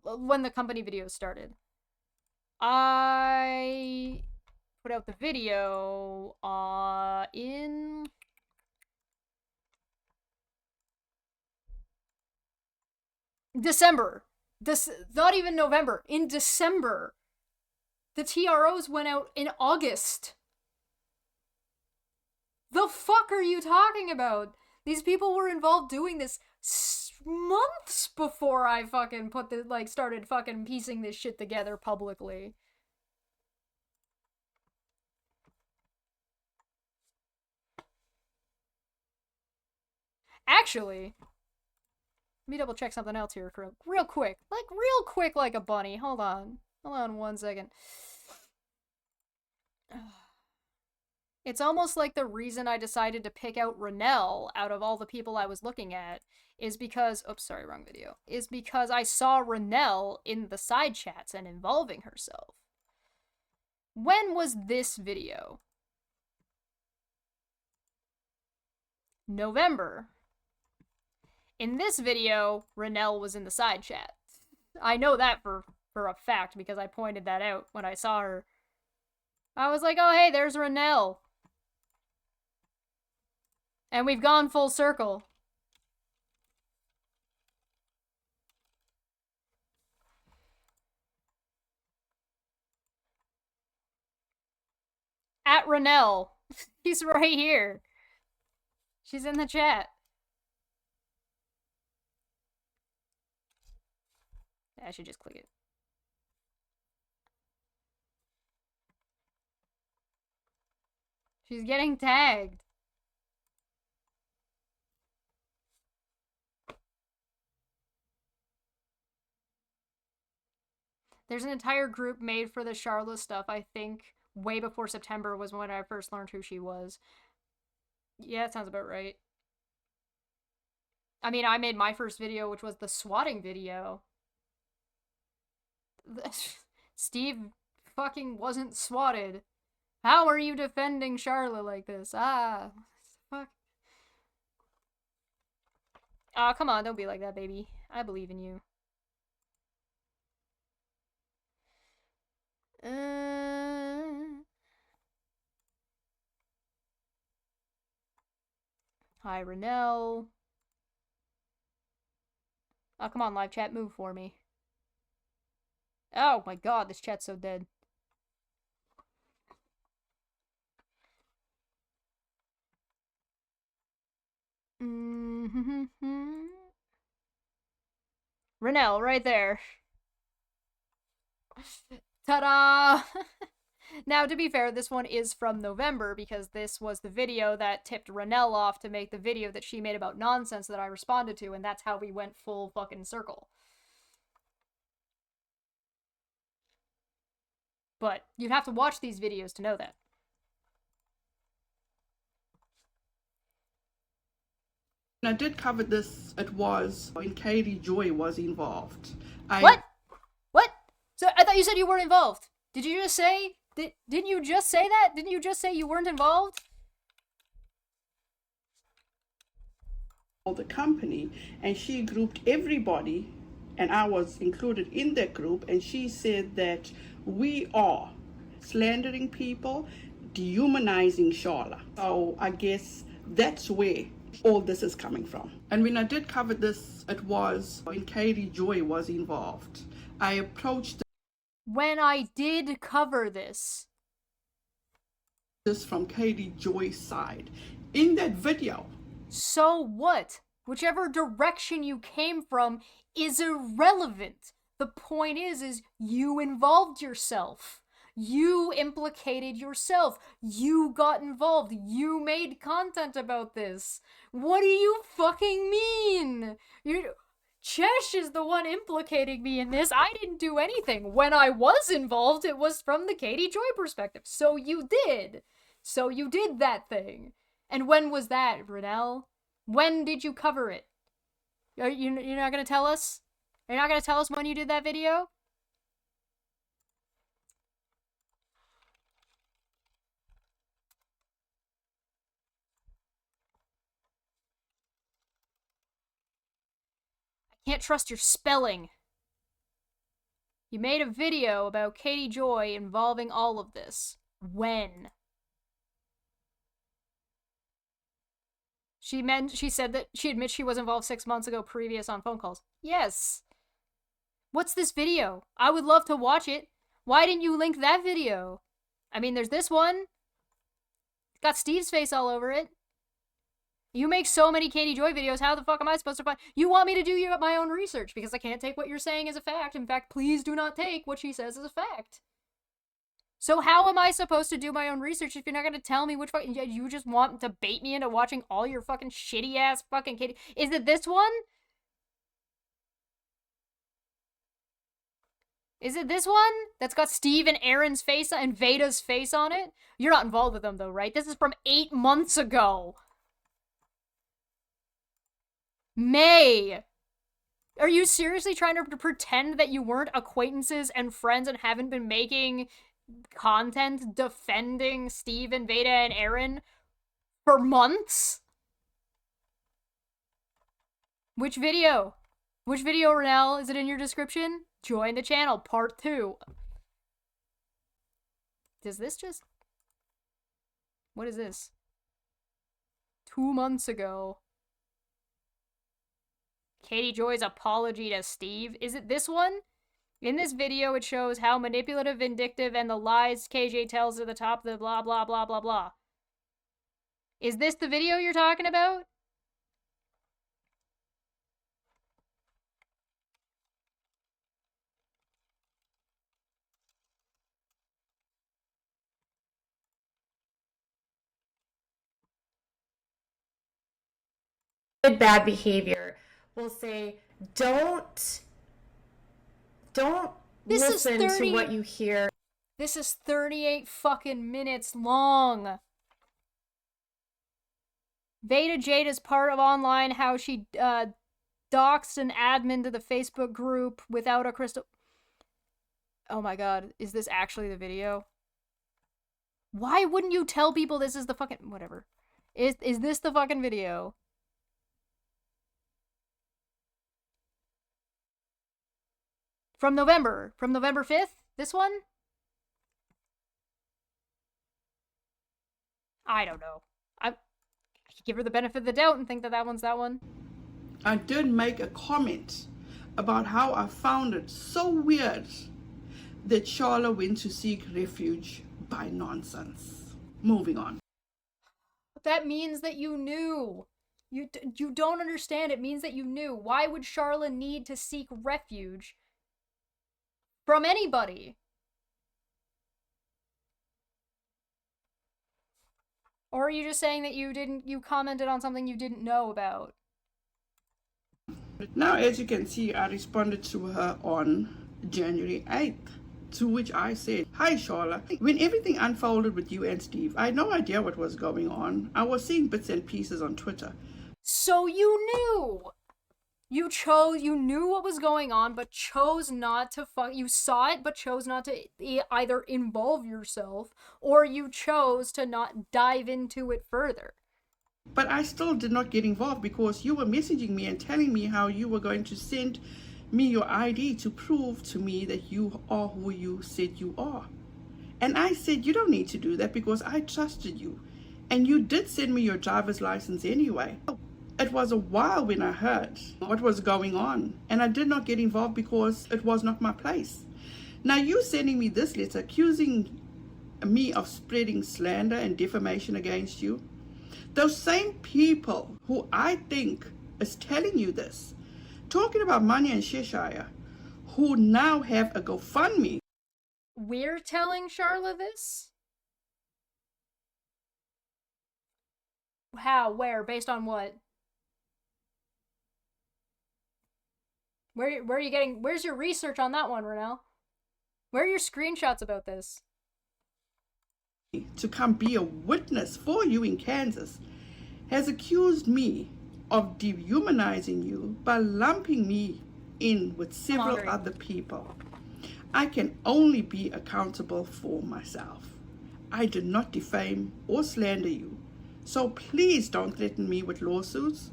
When The Company videos started. I put out the video in... December. Not even November. In December. The TROs went out in August. The fuck are you talking about? These people were involved doing this months before I fucking started fucking piecing this shit together publicly. Actually, let me double check something else here real quick. Real quick like a bunny. Hold on. Hold on 1 second. It's almost like the reason I decided to pick out Renelle out of all the people I was looking at is because... Oops, sorry, wrong video. Is because I saw Renelle in the side chats and involving herself. When was this video? November. In this video, Renelle was in the side chat. I know that for a fact because I pointed that out when I saw her. I was like, oh hey, there's Renelle. And we've gone full circle. At Renelle. She's right here. She's in the chat. I should just click it. She's getting tagged. There's an entire group made for the Charla stuff, I think, way before September was when I first learned who she was. Yeah, that sounds about right. I mean, I made my first video, which was the swatting video. Steve fucking wasn't swatted. How are you defending Charlotte like this? Ah, fuck. Aw, come on, don't be like that, baby. I believe in you. Hi, Renelle. Oh, come on, live chat, move for me. Oh my god, this chat's so dead. Renelle, right there. Ta-da! Now, to be fair, this one is from November because this was the video that tipped Renelle off to make the video that she made about nonsense that I responded to, and that's how we went full fucking circle. But you'd have to watch these videos to know that. I did cover this. It was when Katie Joy was involved. What? What? So I thought you said you weren't involved. Did you just say? Didn't you just say that? Didn't you just say you weren't involved? The company, and she grouped everybody, and I was included in that group, and she said that we are slandering people, dehumanizing Charla. So I guess that's where all this is coming from. And when I did cover this, it was when Katie Joy was involved. I approached when I did cover this from Katie Joy's side in that video. So what? Whichever direction you came from is irrelevant. The point is you involved yourself. You implicated yourself. You got involved. You made content about this. What do you fucking mean? Chesh is the one implicating me in this. I didn't do anything. When I was involved, it was from the Katie Joy perspective. So you did. So you did that thing. And when was that, Renelle? When did you cover it? You're not gonna tell us? You're not gonna tell us when you did that video? I can't trust your spelling. You made a video about Katie Joy involving all of this. When? She said that she admits she was involved 6 months ago previous on phone calls. Yes. What's this video? I would love to watch it. Why didn't you link that video? I mean, there's this one. It's got Steve's face all over it. You make so many Katie Joy videos, how the fuck am I supposed to find? You want me to do my own research because I can't take what you're saying as a fact. In fact, please do not take what she says as a fact. So how am I supposed to do my own research if you're not going to tell me which fucking... You just want to bait me into watching all your fucking shitty-ass fucking Katie... Is it this one? Is it this one? That's got Steve and Aaron's face and Veda's face on it? You're not involved with them though, right? This is from 8 months ago. May. Are you seriously trying to pretend that you weren't acquaintances and friends and haven't been making content defending Steve and Veda and Aaron for months? Which video? Which video, Renelle? Is it in your description? Join the channel, part 2. Does this just... What is this? 2 months ago. Katie Joy's apology to Steve. Is it this one? In this video, it shows how manipulative, vindictive, and the lies KJ tells at the top of the blah, blah, blah, blah, blah. Is this the video you're talking about? Bad behavior will say, don't listen to what you hear. This is 38 fucking minutes long. Veda Jade is part of online how she doxed an admin to the Facebook group without a crystal. Oh my god, is this actually the video? Why wouldn't you tell people this is the fucking... Whatever. Is this the fucking video? From November 5th? This one? I don't know. I could give her the benefit of the doubt and think that that one's that one. I did make a comment about how I found it so weird that Charlotte went to seek refuge by nonsense. Moving on. That means that you knew. You don't understand. It means that you knew. Why would Charlotte need to seek refuge from anybody? Or are you just saying that you commented on something you didn't know about? Now, as you can see, I responded to her on January 8th, to which I said, "Hi Charlotte, when everything unfolded with you and Steve, I had no idea what was going on. I was seeing bits and pieces on Twitter." So you knew! You knew what was going on, but chose not to you saw it, but chose not to either involve yourself, or you chose to not dive into it further. But I still did not get involved because you were messaging me and telling me how you were going to send me your ID to prove to me that you are who you said you are. And I said, you don't need to do that because I trusted you. And you did send me your driver's license anyway. It was a while when I heard what was going on, and I did not get involved because it was not my place. Now you sending me this letter accusing me of spreading slander and defamation against you. Those same people who I think is telling you this, talking about money and Cheshire, who now have a GoFundMe. We're telling Charlotte this? How? Where? Based on what? Where are you getting... Where's your research on that one, Renelle? Where are your screenshots about this? To come be a witness for you in Kansas, has accused me of dehumanizing you by lumping me in with several other people. I can only be accountable for myself. I did not defame or slander you, so please don't threaten me with lawsuits.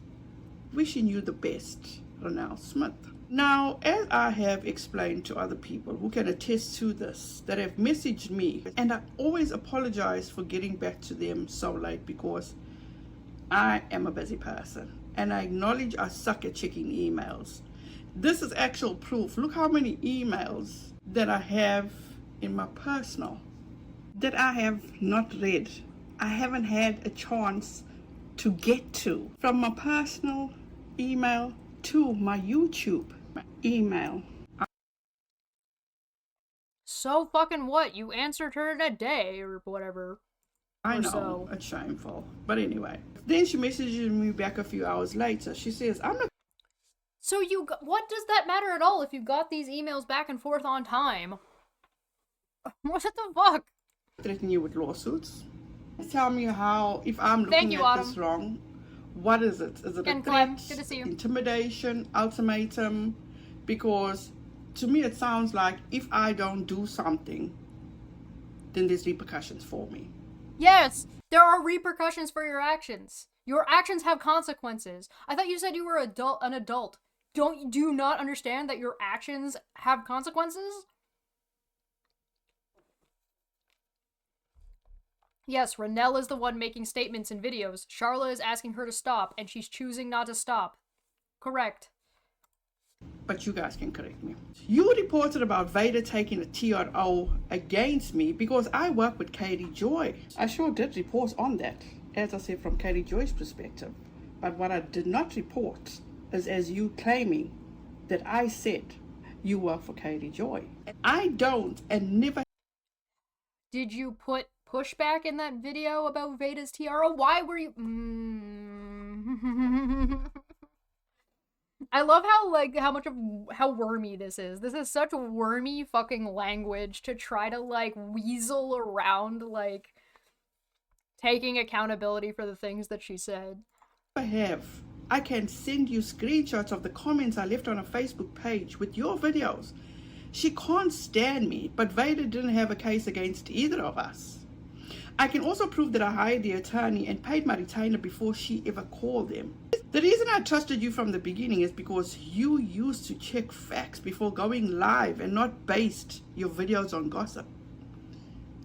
Wishing you the best, Renelle Smith. Now, as I have explained to other people who can attest to this, that have messaged me, and I always apologize for getting back to them so late because I am a busy person, and I acknowledge I suck at checking emails. This is actual proof. Look how many emails that I have in my personal that I have not read. I haven't had a chance to get to. From my personal email to my YouTube email. So fucking what? You answered her in a day or whatever. I know, it's shameful. But anyway, then she messages me back a few hours later. She says, I'm not... So what does that matter at all if you got these emails back and forth on time? What the fuck? Threaten you with lawsuits. Tell me how, if I'm looking at this wrong, what is it? Is it a threat, good to see you. Intimidation, ultimatum? Because to me it sounds like if I don't do something, then there's repercussions for me. Yes, there are repercussions for your actions. Your actions have consequences. I thought you said you were an adult. Do you not understand that your actions have consequences? Yes, Renelle is the one making statements in videos. Charla is asking her to stop, and she's choosing not to stop. Correct. But you guys can correct me. You reported about Vader taking a TRO against me because I work with Katie Joy. I sure did report on that, as I said, from Katie Joy's perspective. But what I did not report is as you claiming that I said you work for Katie Joy. I don't and never. Did you put pushback in that video about Veda's tiara? Why were you... I love how wormy this is. This is such wormy fucking language to try to, weasel around, taking accountability for the things that she said. I have. I can send you screenshots of the comments I left on a Facebook page with your videos. She can't stand me, but Vader didn't have a case against either of us. I can also prove that I hired the attorney and paid my retainer before she ever called them. The reason I trusted you from the beginning is because you used to check facts before going live and not based your videos on gossip,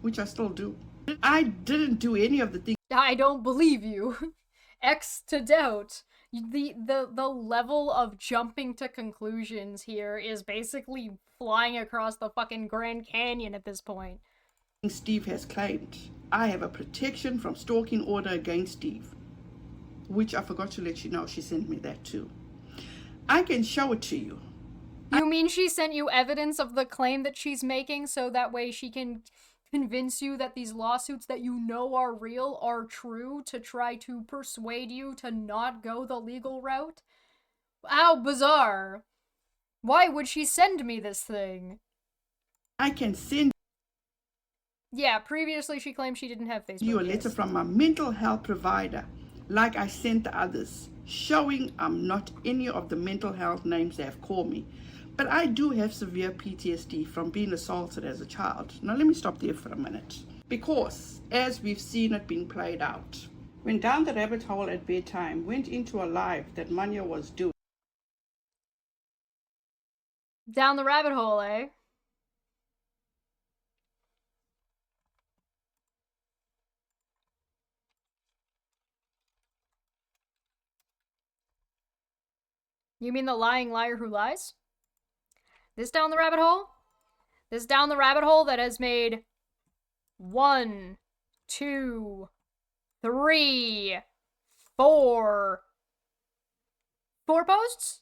which I still do. I didn't do any of the things. I don't believe you. X to doubt. The level of jumping to conclusions here is basically flying across the fucking Grand Canyon at this point. Steve has claimed. I have a protection from stalking order against Steve, which I forgot to let you know. She sent me that too. I can show it to you. You mean she sent you evidence of the claim that she's making so that way she can convince you that these lawsuits that you know are real are true to try to persuade you to not go the legal route? How bizarre. Why would she send me this thing? I can send Yeah, previously she claimed she didn't have Facebook. you a letter from my mental health provider, like I sent the others, showing I'm not any of the mental health names they have called me. But I do have severe PTSD from being assaulted as a child. Now let me stop there for a minute. Because, as we've seen it being played out, went down the rabbit hole at bedtime, went into a live that Manya was doing. Down the rabbit hole, eh? You mean the lying liar who lies? This down the rabbit hole? This down the rabbit hole that has made 1, 2, 3, 4 posts?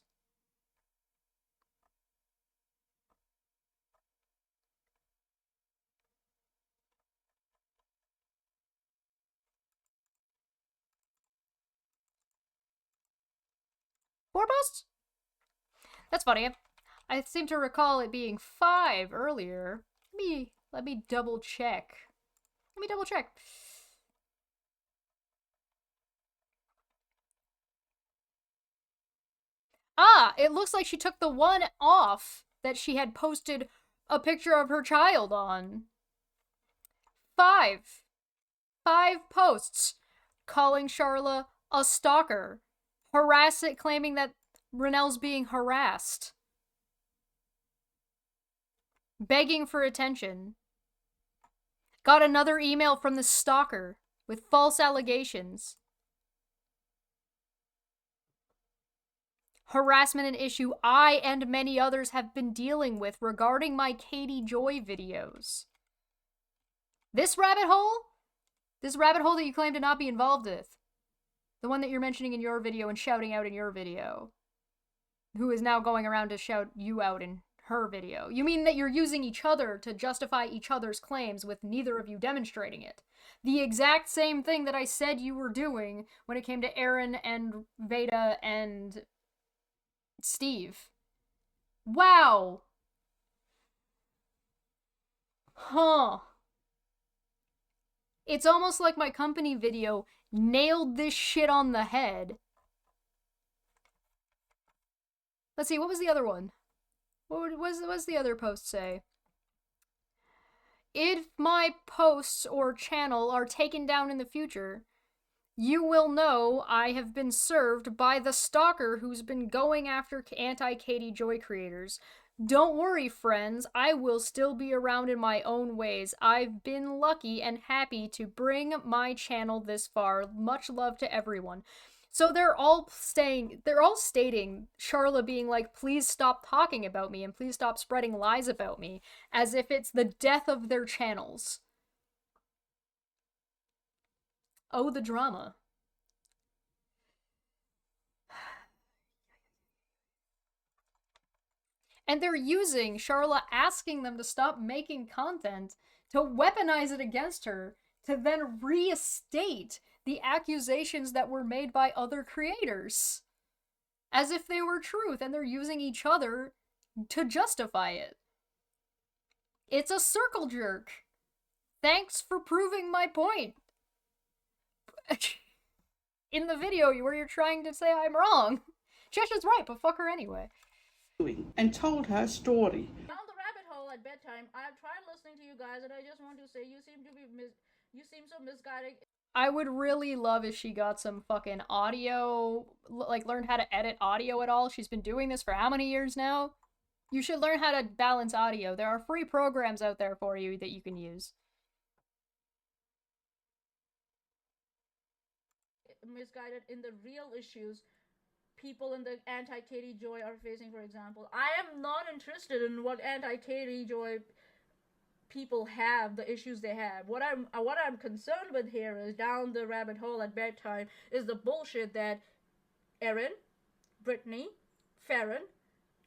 Four posts? That's funny. I seem to recall it being 5 earlier. Let me double check. Ah, it looks like she took the one off that she had posted a picture of her child on. 5 posts calling Charla a stalker, claiming that Renelle's being harassed, begging for attention. Got another email from the stalker with false allegations. Harassment, an issue I and many others have been dealing with regarding my Katie Joy videos. This rabbit hole that you claim to not be involved with, the one that you're mentioning in your video and shouting out in your video, who is now going around to shout you out in her video. You mean that you're using each other to justify each other's claims with neither of you demonstrating it. The exact same thing that I said you were doing when it came to Aaron and Veda and Steve. Wow. Huh. It's almost like my company video nailed this shit on the head. Let's see, what was the other one? What was the other post say? If my posts or channel are taken down in the future, you will know I have been served by the stalker who's been going after anti-Katie Joy creators. Don't worry, friends, I will still be around in my own ways. I've been lucky and happy to bring my channel this far. Much love to everyone. So they're all stating, Charla being like, please stop talking about me and please stop spreading lies about me, as if it's the death of their channels. Oh, the drama. And they're using Charla asking them to stop making content to weaponize it against her, to then reinstate the accusations that were made by other creators. As if they were truth, and they're using each other to justify it. It's a circle jerk. Thanks for proving my point. in the video where you're trying to say I'm wrong. Chesh is right, but fuck her anyway. And told her story. Down the rabbit hole at bedtime, I've tried listening to you guys, and I just want to say you seem so misguided. I would really love if she got some fucking audio, like learned how to edit audio at all. She's been doing this for how many years now? You should learn how to balance audio. There are free programs out there for you that you can use. Misguided in the real issues people in the anti-Katie Joy are facing, for example. I am not interested in what anti-Katie Joy people have, the issues they have. What I'm concerned with here is down the rabbit hole at bedtime is the bullshit that Erin, Brittany, Farron,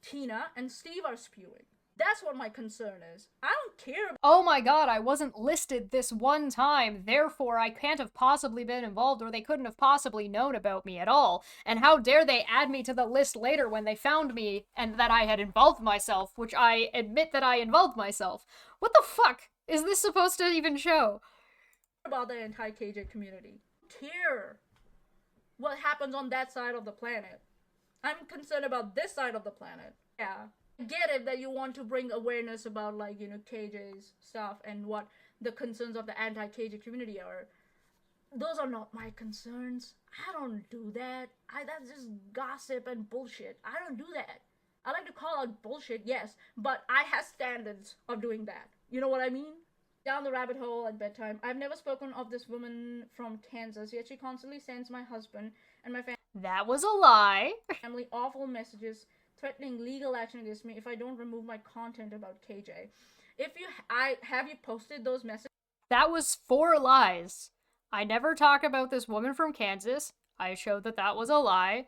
Tina, and Steve are spewing. That's what my concern is. I don't care. Oh my god, I wasn't listed this one time, therefore I can't have possibly been involved, or they couldn't have possibly known about me at all. And how dare they add me to the list later when they found me and that I had involved myself, which I admit that I involved myself. What the fuck is this supposed to even show? About the anti-KJ community. Care what happens on that side of the planet. I'm concerned about this side of the planet. Yeah. I get it that you want to bring awareness about, like, you know, KJ's stuff and what the concerns of the anti-KJ community are. Those are not my concerns. I don't do that. That's just gossip and bullshit. I don't do that. I like to call out bullshit, yes, but I have standards of doing that. You know what I mean? Down the rabbit hole at bedtime. I've never spoken of this woman from Kansas, yet she constantly sends my husband and my family. That was a lie. Family awful messages threatening legal action against me if I don't remove my content about KJ. Have you posted those messages? That was 4 lies. I never talk about this woman from Kansas. I showed that that was a lie.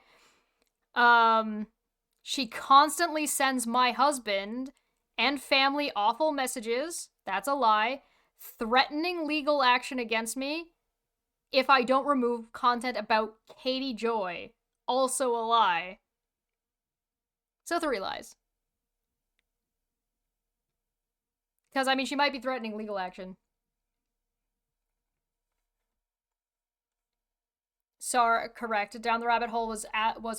She constantly sends my husband and family awful messages. That's a lie. Threatening legal action against me if I don't remove content about Katie Joy. Also a lie. So 3 lies. Because, I mean, she might be threatening legal action. Sorry, correct. Down the rabbit hole was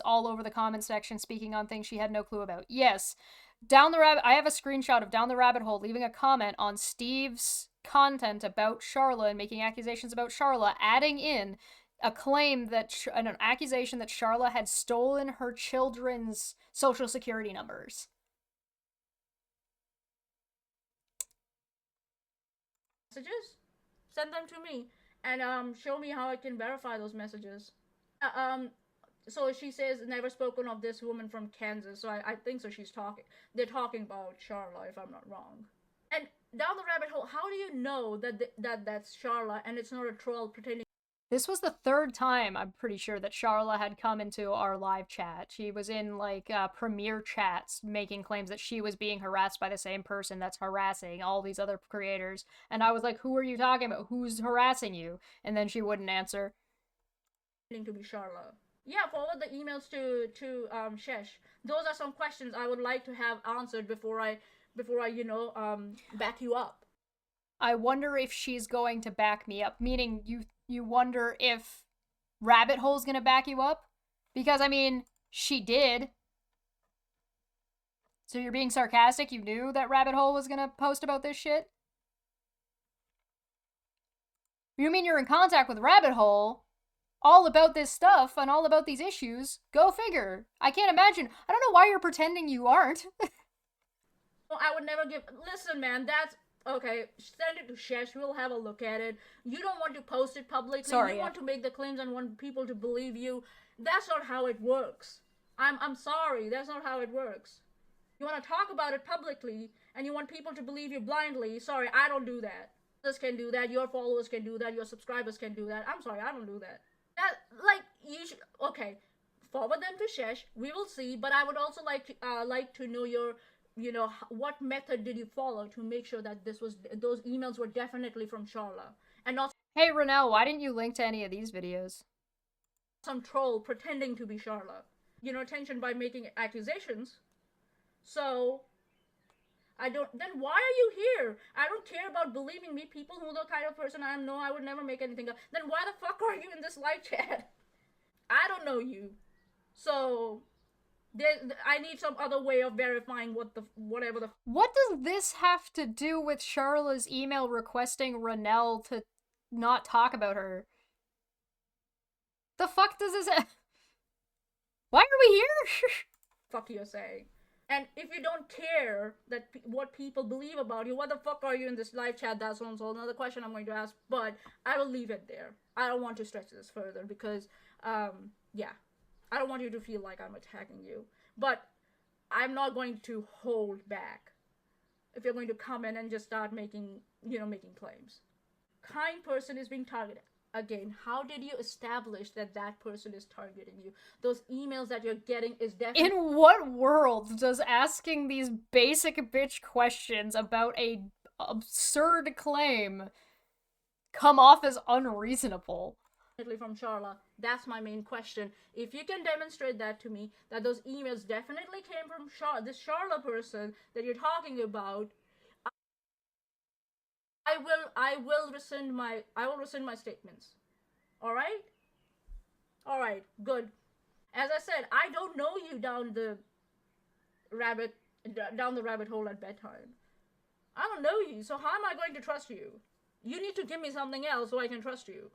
all over the comment section speaking on things she had no clue about. Yes. I have a screenshot of Down the Rabbit Hole leaving a comment on Steve's content about Charla and making accusations about Charla, adding in a claim that, an accusation that Charla had stolen her children's social security numbers. Messages? Send them to me and show me how I can verify those messages. So she says never spoken of this woman from Kansas, so I think so they're talking about Charla, if I'm not wrong. And down the rabbit hole, how do you know that that's Charla and it's not a troll pretending? This was the 3rd time, I'm pretty sure, that Charla had come into our live chat. She was in, like, premiere chats making claims that she was being harassed by the same person that's harassing all these other creators. And I was like, who are you talking about? Who's harassing you? And then she wouldn't answer. To be Charla. Yeah, forward the emails to Chesh. Those are some questions I would like to have answered before I back you up. I wonder if she's going to back me up, meaning you wonder if Rabbit Hole's gonna back you up? Because, I mean, she did. So you're being sarcastic? You knew that Rabbit Hole was gonna post about this shit? You mean you're in contact with Rabbit Hole? All about this stuff and all about these issues? Go figure. I can't imagine. I don't know why you're pretending you aren't. Well, I would never give... Listen, man, that's... Okay, send it to Chesh. We'll have a look at it. You don't want to post it publicly. Sorry, you want to make the claims and want people to believe you. That's not how it works. I'm sorry. That's not how it works. You want to talk about it publicly, and you want people to believe you blindly. Sorry, I don't do that. Others can do that. Your followers can do that. Your subscribers can do that. I'm sorry, I don't do that. You should... Okay, forward them to Chesh. We will see. But I would also like to know your... what method did you follow to make sure that those emails were definitely from Charla and not... Hey, Renelle, why didn't you link to any of these videos? Some troll pretending to be Charla. Attention by making accusations. So, then why are you here? I don't care about believing me. People who know the kind of person I am know I would never make anything up. Then why the fuck are you in this live chat? I don't know you. So I need some other way of verifying whatever the. What does this have to do with Charlotte's email requesting Renelle to not talk about her? The fuck does this? Why are we here? Fuck you're saying. And if you don't care that what people believe about you, what the fuck are you in this live chat? That's also another question I'm going to ask, but I will leave it there. I don't want to stretch this further because, yeah, I don't want you to feel like I'm attacking you. But I'm not going to hold back if you're going to come in and just start making claims. Kind person is being targeted. Again, how did you establish that that person is targeting you? Those emails that you're getting is definitely... In what world does asking these basic bitch questions about a absurd claim come off as unreasonable? From Charla, that's my main question. If you can demonstrate that to me, that those emails definitely came from this Charla person that you're talking about, I will rescind my statements. All right, good. As I said, I don't know you down the rabbit hole at bedtime. I don't know you, so how am I going to trust you? You need to give me something else so I can trust you.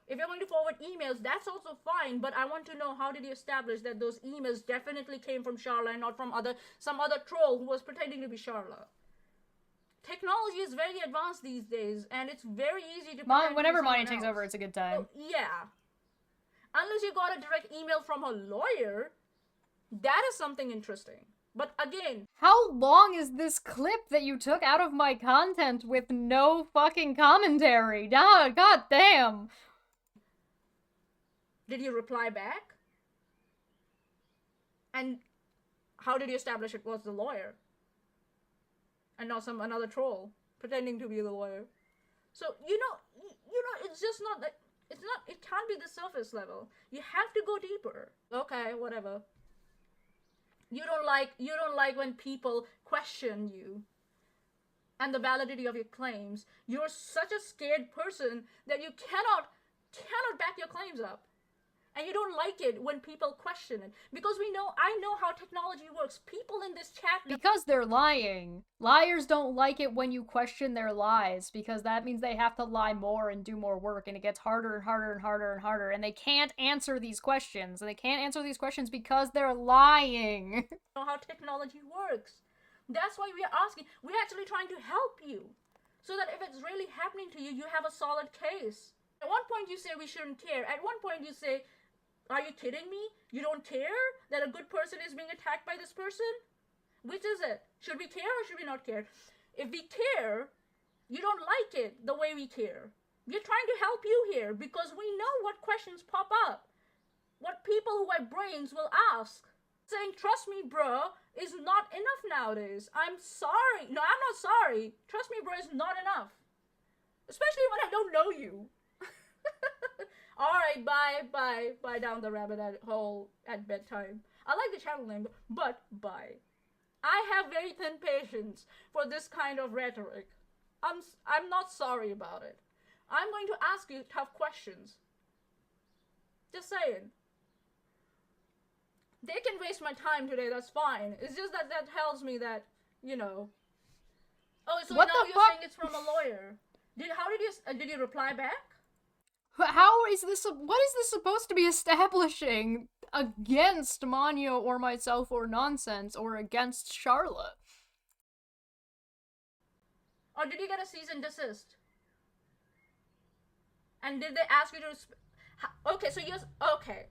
If you're going to forward emails, that's also fine, but I want to know, how did you establish that those emails definitely came from Charla and not from some other troll who was pretending to be Charla? Technology is very advanced these days, and it's very easy to... Whenever Monty takes over, it's a good time. So, yeah. Unless you got a direct email from a lawyer, that is something interesting. But again... How long is this clip that you took out of my content with no fucking commentary? God damn! Did you reply back? And how did you establish it was the lawyer? And not another troll pretending to be the lawyer. So, it's just not that, it can't be the surface level. You have to go deeper. Okay, whatever. You don't like when people question you and the validity of your claims. You're such a scared person that you cannot back your claims up. And you don't like it when people question it. Because I know how technology works. People in this chat... Because they're lying. Liars don't like it when you question their lies, because that means they have to lie more and do more work, and it gets harder and harder and harder and harder, and they can't answer these questions. And they can't answer these questions because they're lying. Know how technology works. That's why we're asking. We're actually trying to help you. So that if it's really happening to you, you have a solid case. At one point you say we shouldn't care. At one point you say... Are you kidding me? You don't care that a good person is being attacked by this person? Which is it? Should we care or should we not care? If we care, you don't like it the way we care. We're trying to help you here because we know what questions pop up. What people who have brains will ask. Saying, trust me, bro, is not enough nowadays. I'm sorry. No, I'm not sorry. Trust me, bro, is not enough. Especially when I don't know you. Alright, bye down the rabbit hole at bedtime. I like the channel name, but bye. I have very thin patience for this kind of rhetoric. I'm not sorry about it. I'm going to ask you tough questions. Just saying. They can waste my time today, that's fine. It's just that tells me that, Oh, so now you're saying it's from a lawyer. Did you reply back? How is this? What is this supposed to be establishing against Manyo or myself or nonsense or against Charlotte? Or did you get a cease and desist? And did they ask you to... Okay, so yes... Okay.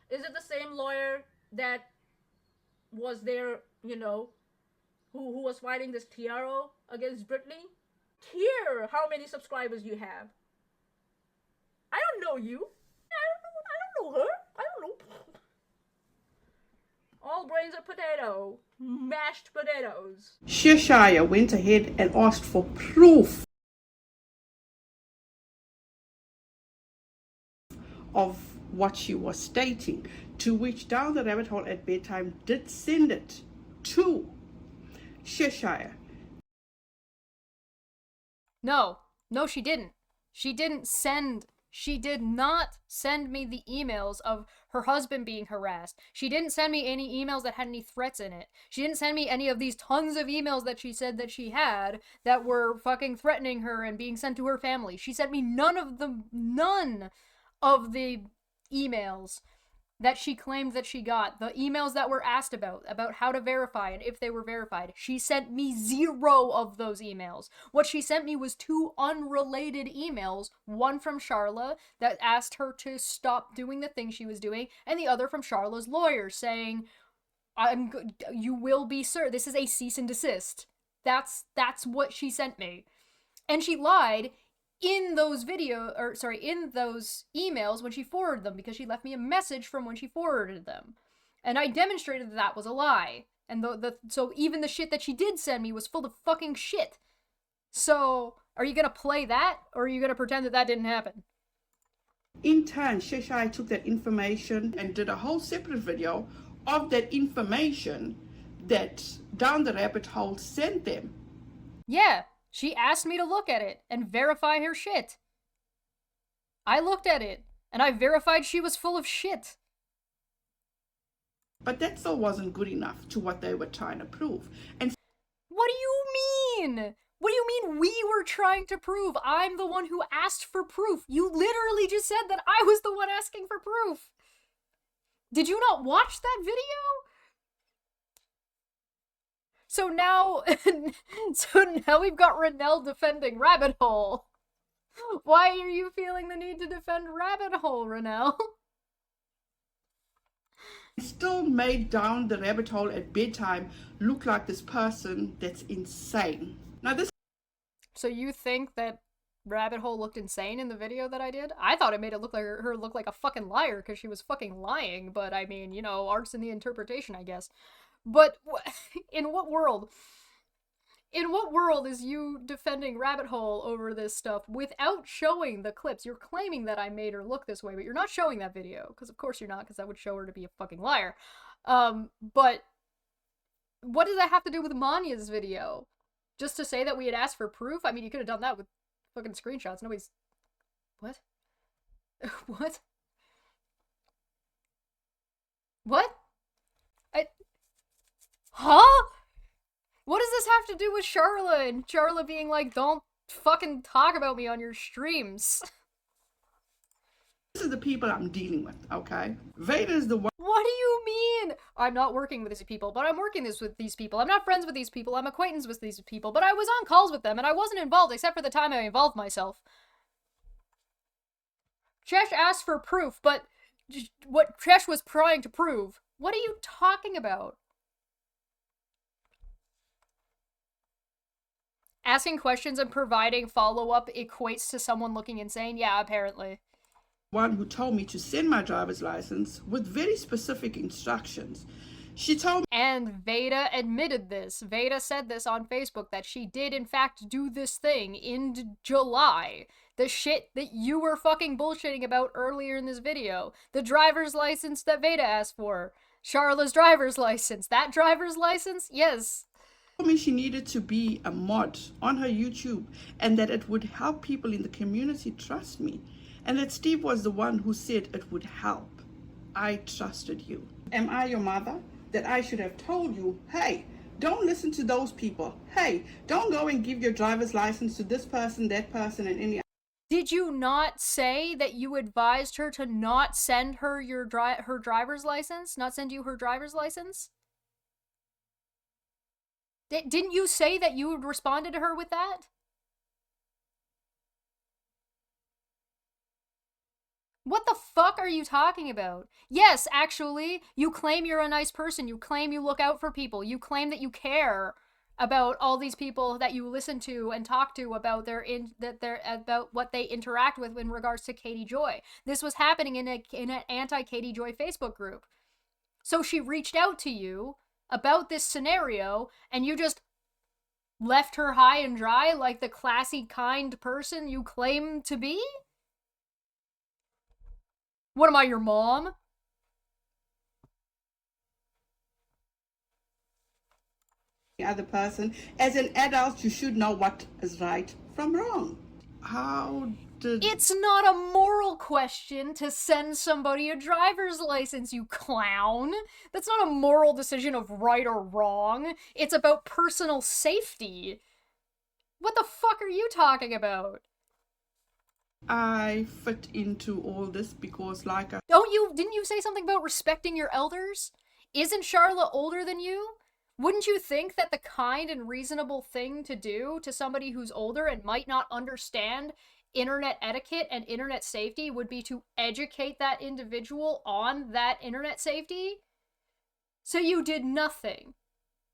Is it the same lawyer that was there, who was fighting this TRO against Britney? Here, how many subscribers you have? I don't know you. I don't know her. I don't know. All brains are potato. Mashed potatoes. Cheshire went ahead and asked for proof of what she was stating, to which Down the Rabbit Hole at Bedtime did send it to Cheshire. No, she didn't. She didn't send She did not send me the emails of her husband being harassed. She didn't send me any emails that had any threats in it. She didn't send me any of these tons of emails that she said that she had that were fucking threatening her and being sent to her family. She sent me none of the emails that she claimed that she got, the emails that were asked about how to verify and if they were verified. She sent me 0 of those emails. What she sent me was 2 unrelated emails, one from Charla that asked her to stop doing the thing she was doing, and the other from Charla's lawyer saying, you will be served. This is a cease and desist. That's what she sent me. And she lied in those in those emails when she forwarded them, because she left me a message from when she forwarded them. And I demonstrated that was a lie. And so even the shit that she did send me was full of fucking shit. So, are you gonna play that, or are you gonna pretend that didn't happen? In turn, Chesh took that information and did a whole separate video of that information that Down the Rabbit Hole sent them. Yeah. She asked me to look at it and verify her shit. I looked at it, and I verified she was full of shit. But that still wasn't good enough to what they were trying to prove. And what do you mean? What do you mean we were trying to prove? I'm the one who asked for proof. You literally just said that I was the one asking for proof. Did you not watch that video? So now we've got Renelle defending Rabbit Hole. Why are you feeling the need to defend Rabbit Hole, Renelle? Still made Down the Rabbit Hole at bedtime look like this person that's insane. Now this. So you think that Rabbit Hole looked insane in the video that I did? I thought it made it look like her look like a fucking liar because she was fucking lying. But I mean, art's in the interpretation, I guess. But in what world? In what world is you defending Rabbit Hole over this stuff without showing the clips? You're claiming that I made her look this way, but you're not showing that video. Because of course you're not, because that would show her to be a fucking liar. But what does that have to do with Manya's video? Just to say that we had asked for proof? I mean, you could have done that with fucking screenshots. Nobody's... What? What? What? Huh? What does this have to do with Charla and Charla being like, don't fucking talk about me on your streams? This is the people I'm dealing with, okay? Vader is the one. What do you mean? I'm not working with these people, but I'm working with these people. I'm not friends with these people. I'm acquaintance with these people, but I was on calls with them and I wasn't involved except for the time I involved myself. Chesh asked for proof, but what Chesh was trying to prove. What are you talking about? Asking questions and providing follow-up equates to someone looking insane? Yeah, apparently. One who told me to send my driver's license with very specific instructions. She told me... And Veda admitted this. Veda said this on Facebook, that she did in fact do this thing in July. The shit that you were fucking bullshitting about earlier in this video. The driver's license that Veda asked for. Charla's driver's license. That driver's license? Yes. Told me she needed to be a mod on her YouTube and that it would help people in the community trust me, and that Steve was the one who said it would help. I trusted you. Am I your mother that I should have told you, hey, don't listen to those people. Hey, don't go and give your driver's license to this person, that person, and any... Did you not say that you advised her to not send her her driver's license? Not send you her driver's license? Didn't you say that you responded to her with that? What the fuck are you talking about? Yes, actually, you claim you're a nice person. You claim you look out for people. You claim that you care about all these people that you listen to and talk to about about what they interact with in regards to Katie Joy. This was happening in an anti-Katie Joy Facebook group. So she reached out to you about this scenario, and you just left her high and dry like the classy, kind person you claim to be? What am I, your mom? The other person. As an adult, you should know what is right from wrong. How did... It's not a moral question to send somebody a driver's license, you clown. That's not a moral decision of right or wrong. It's about personal safety. What the fuck are you talking about? I fit into all this because like I... Didn't you say something about respecting your elders? Isn't Charlotte older than you? Wouldn't you think that the kind and reasonable thing to do to somebody who's older and might not understand internet etiquette and internet safety would be to educate that individual on that internet safety? So you did nothing.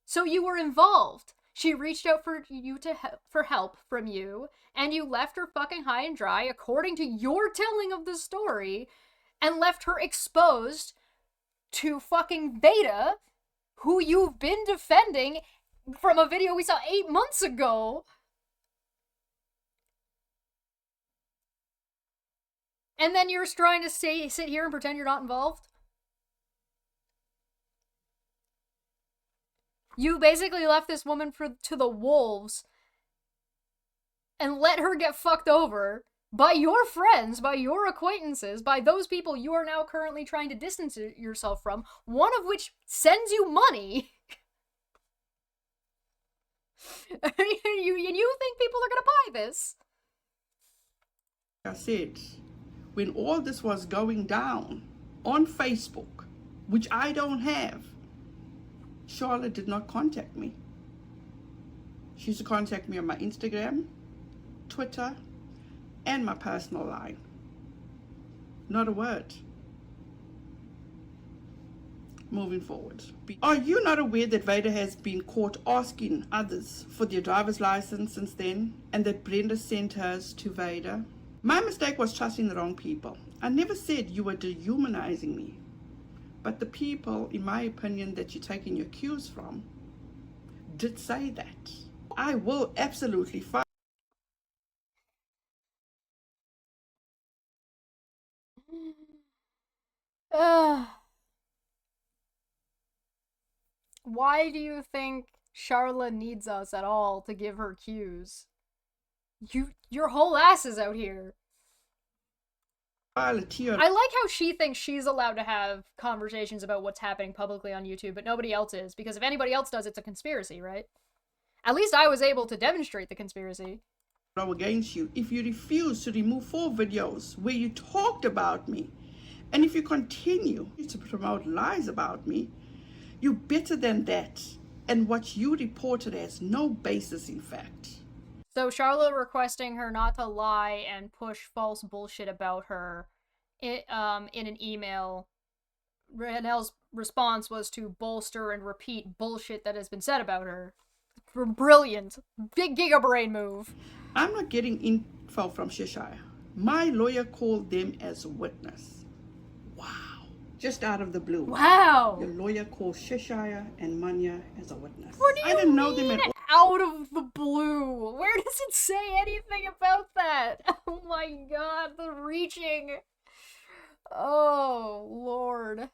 So you were involved. She reached out for help from you, and you left her fucking high and dry according to your telling of the story, and left her exposed to fucking Veda, who you've been defending from a video we saw 8 months ago. And then you're trying to sit here and pretend you're not involved? You basically left this woman to the wolves and let her get fucked over by your friends, by your acquaintances, by those people you are now currently trying to distance yourself from, one of which sends you money. And you think people are gonna buy this? I said, when all this was going down on Facebook, which I don't have, Charlotte did not contact me. She used to contact me on my Instagram, Twitter, and my personal line. Not a word. Moving forward. Are you not aware that Veda has been caught asking others for their driver's license since then, and that Brenda sent hers to Veda? My mistake was trusting the wrong people. I never said you were dehumanizing me. But the people, in my opinion, that you're taking your cues from, did say that. I will absolutely fight. Why do you think Charla needs us at all to give her cues? Your whole ass is out here. I like how she thinks she's allowed to have conversations about what's happening publicly on YouTube, but nobody else is, because if anybody else does, it's a conspiracy, right? At least I was able to demonstrate the conspiracy. Against you if you refuse to remove 4 videos where you talked about me, and if you continue to promote lies about me, you're better than that, and what you reported has no basis in fact. So Charlotte requesting her not to lie and push false bullshit about her in an email. Renelle's response was to bolster and repeat bullshit that has been said about her. Brilliant. Big gigabrain move. I'm not getting info from Cheshire. My lawyer called them as a witness. Wow. Just out of the blue. Wow. Your lawyer called Cheshire and Manya as a witness. What do you I didn't know them at all. Out of the blue. Where does it say anything about that? Oh my god, the reaching. Oh, Lord.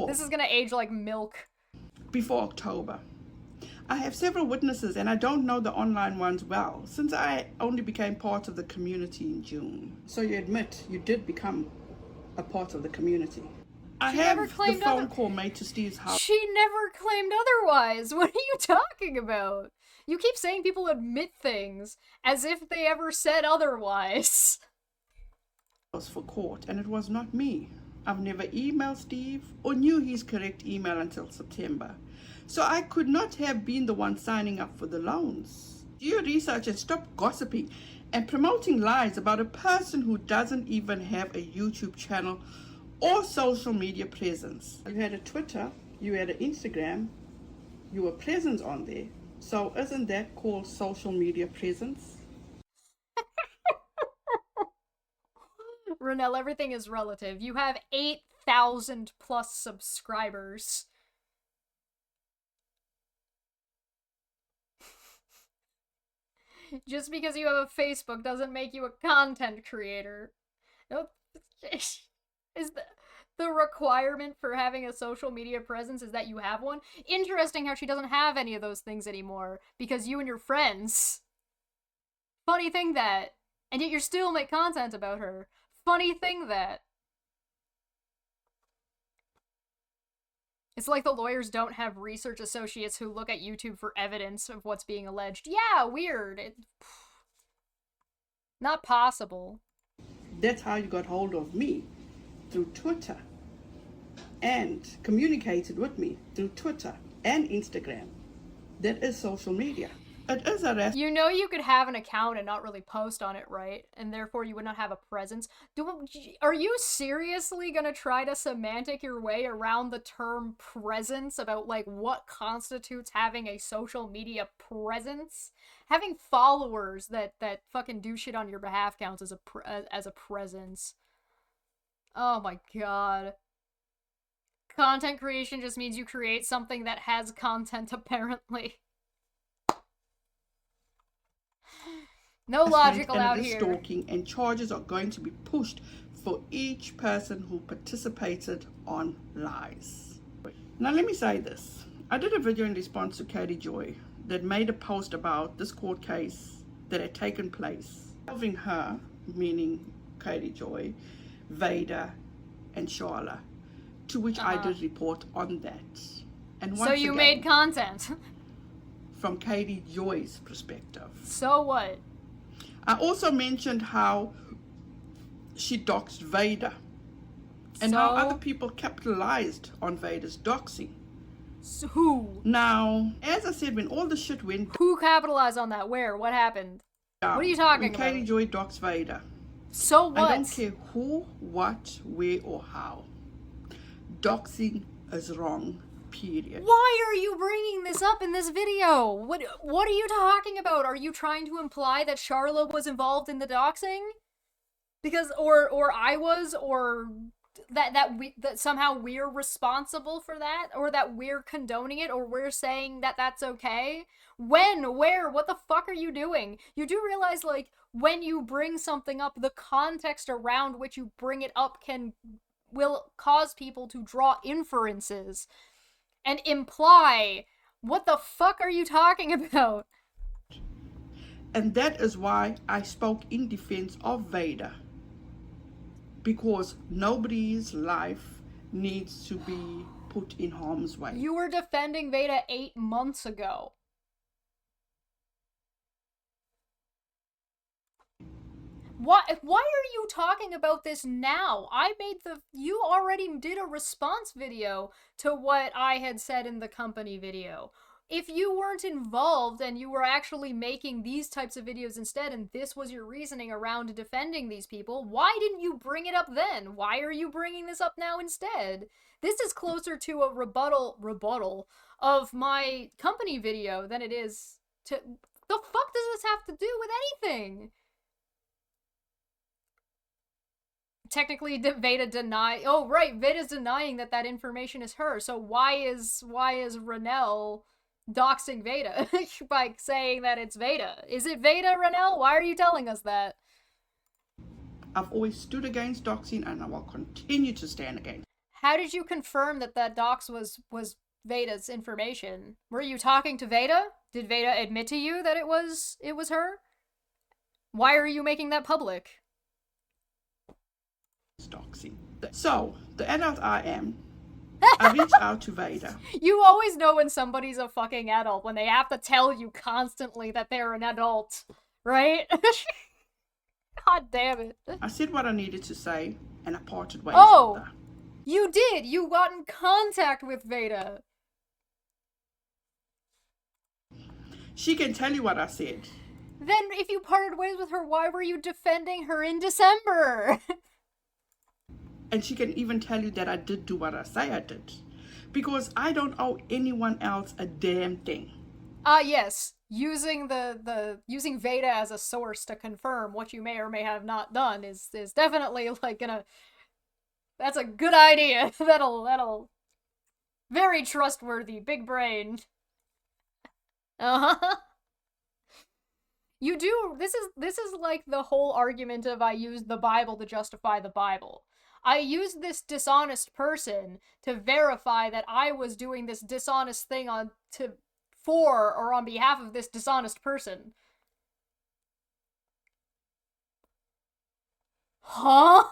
This is gonna age like milk. Before October. I have several witnesses and I don't know the online ones well, since I only became part of the community in June. So you admit you did become a part of the community. I have the phone call made to Steve's house. She never claimed otherwise. What are you talking about? You keep saying people admit things as if they ever said otherwise. Was for court, and it was not me. I've never emailed Steve or knew his correct email until September. So I could not have been the one signing up for the loans. Do your research and stop gossiping and promoting lies about a person who doesn't even have a YouTube channel or social media presence. You had a Twitter, you had an Instagram, you were present on there. So isn't that called social media presence? Renelle, everything is relative. You have 8,000 plus subscribers. Just because you have a Facebook doesn't make you a content creator. Nope. Is the requirement for having a social media presence is that you have one? Interesting how she doesn't have any of those things anymore, because you and your friends. Funny thing that. And yet you still make content about her. Funny thing that. It's like the lawyers don't have research associates who look at YouTube for evidence of what's being alleged. Yeah, weird. Not possible. That's how you got hold of me, through Twitter. And communicated with me through Twitter and Instagram. That is social media. It is a You know you could have an account and not really post on it, right? And therefore you would not have a presence. Are you seriously gonna try to semantic your way around the term presence about, like, what constitutes having a social media presence? Having followers that fucking do shit on your behalf counts as a presence. Oh my god. Content creation just means you create something that has content, apparently. No logic allowed here. Stalking, and charges are going to be pushed for each person who participated on lies. Now let me say this. I did a video in response to Katie Joy that made a post about this court case that had taken place involving her, meaning Katie Joy, Vader, and Charla, to which I did report on that. And so you made content. From Katie Joy's perspective. So what? I also mentioned how she doxed Vader. And how other people capitalized on Vader's doxing. So who? Now, as I said, when all the shit went... Who capitalized on that? Where? What happened? What are you talking about? Katie Joy doxed Vader. So what? I don't care who, what, where, or how. Doxing is wrong, period. Why are you bringing this up in this video? What are you talking about? Are you trying to imply that Charla was involved in the doxing? Because, or I was, or that somehow we're responsible for that, or that we're condoning it, or we're saying that that's okay? When? Where? What the fuck are you doing? You do realize, like, when you bring something up, the context around which you bring it up will cause people to draw inferences and imply. What the fuck are you talking about? And that is why I spoke in defense of Vader. Because nobody's life needs to be put in harm's way. You were defending Vader 8 months ago. Why are you talking about this now? You already did a response video to what I had said in the company video. If you weren't involved and you were actually making these types of videos instead, and this was your reasoning around defending these people, why didn't you bring it up then? Why are you bringing this up now instead? This is closer to a rebuttal of my company video than it is to... The fuck does this have to do with anything? Technically, Veda Veda's denying that information is her. So why is Renelle doxing Veda by saying that it's Veda? Is it Veda, Renelle? Why are you telling us that? I've always stood against doxing, and I will continue to stand against. How did you confirm that dox was Veda's information? Were you talking to Veda? Did Veda admit to you that it was her? Why are you making that public? Doxing. So, the adult I am, I reached out to Vader. You always know when somebody's a fucking adult, when they have to tell you constantly that they're an adult, right? God damn it. I said what I needed to say, and I parted ways with her. You did! You got in contact with Vader! She can tell you what I said. Then if you parted ways with her, why were you defending her in December? And she can even tell you that I did do what I say I did. Because I don't owe anyone else a damn thing. Yes. Using using Veda as a source to confirm what you may or may have not done is definitely like that's a good idea. That'll very trustworthy, big brain. Uh-huh. You do this is like the whole argument of I used the Bible to justify the Bible. I used this dishonest person to verify that I was doing this dishonest thing on behalf of this dishonest person. Huh?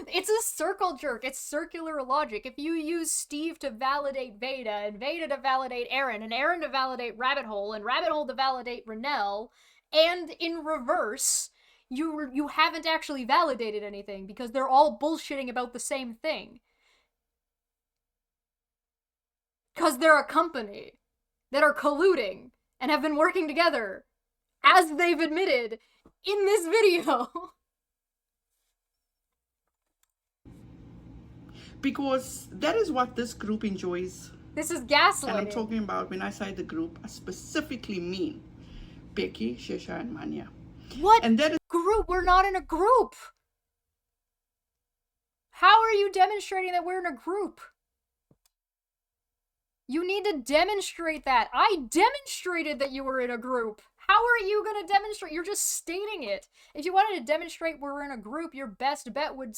It's a circle jerk. It's circular logic. If you use Steve to validate Veda, and Veda to validate Aaron, and Aaron to validate Rabbit Hole, and Rabbit Hole to validate Renelle, and in reverse, you haven't actually validated anything because they're all bullshitting about the same thing. Because they're a company that are colluding and have been working together, as they've admitted in this video. Because that is what this group enjoys. This is gaslighting. And I'm talking about, when I say the group, I specifically mean Becky, Chesh, and Manya. What? And that is group? We're not in a group. How are you demonstrating that we're in a group? You need to demonstrate that. I demonstrated that you were in a group. How are you going to demonstrate? You're just stating it. If you wanted to demonstrate we're in a group, your best bet would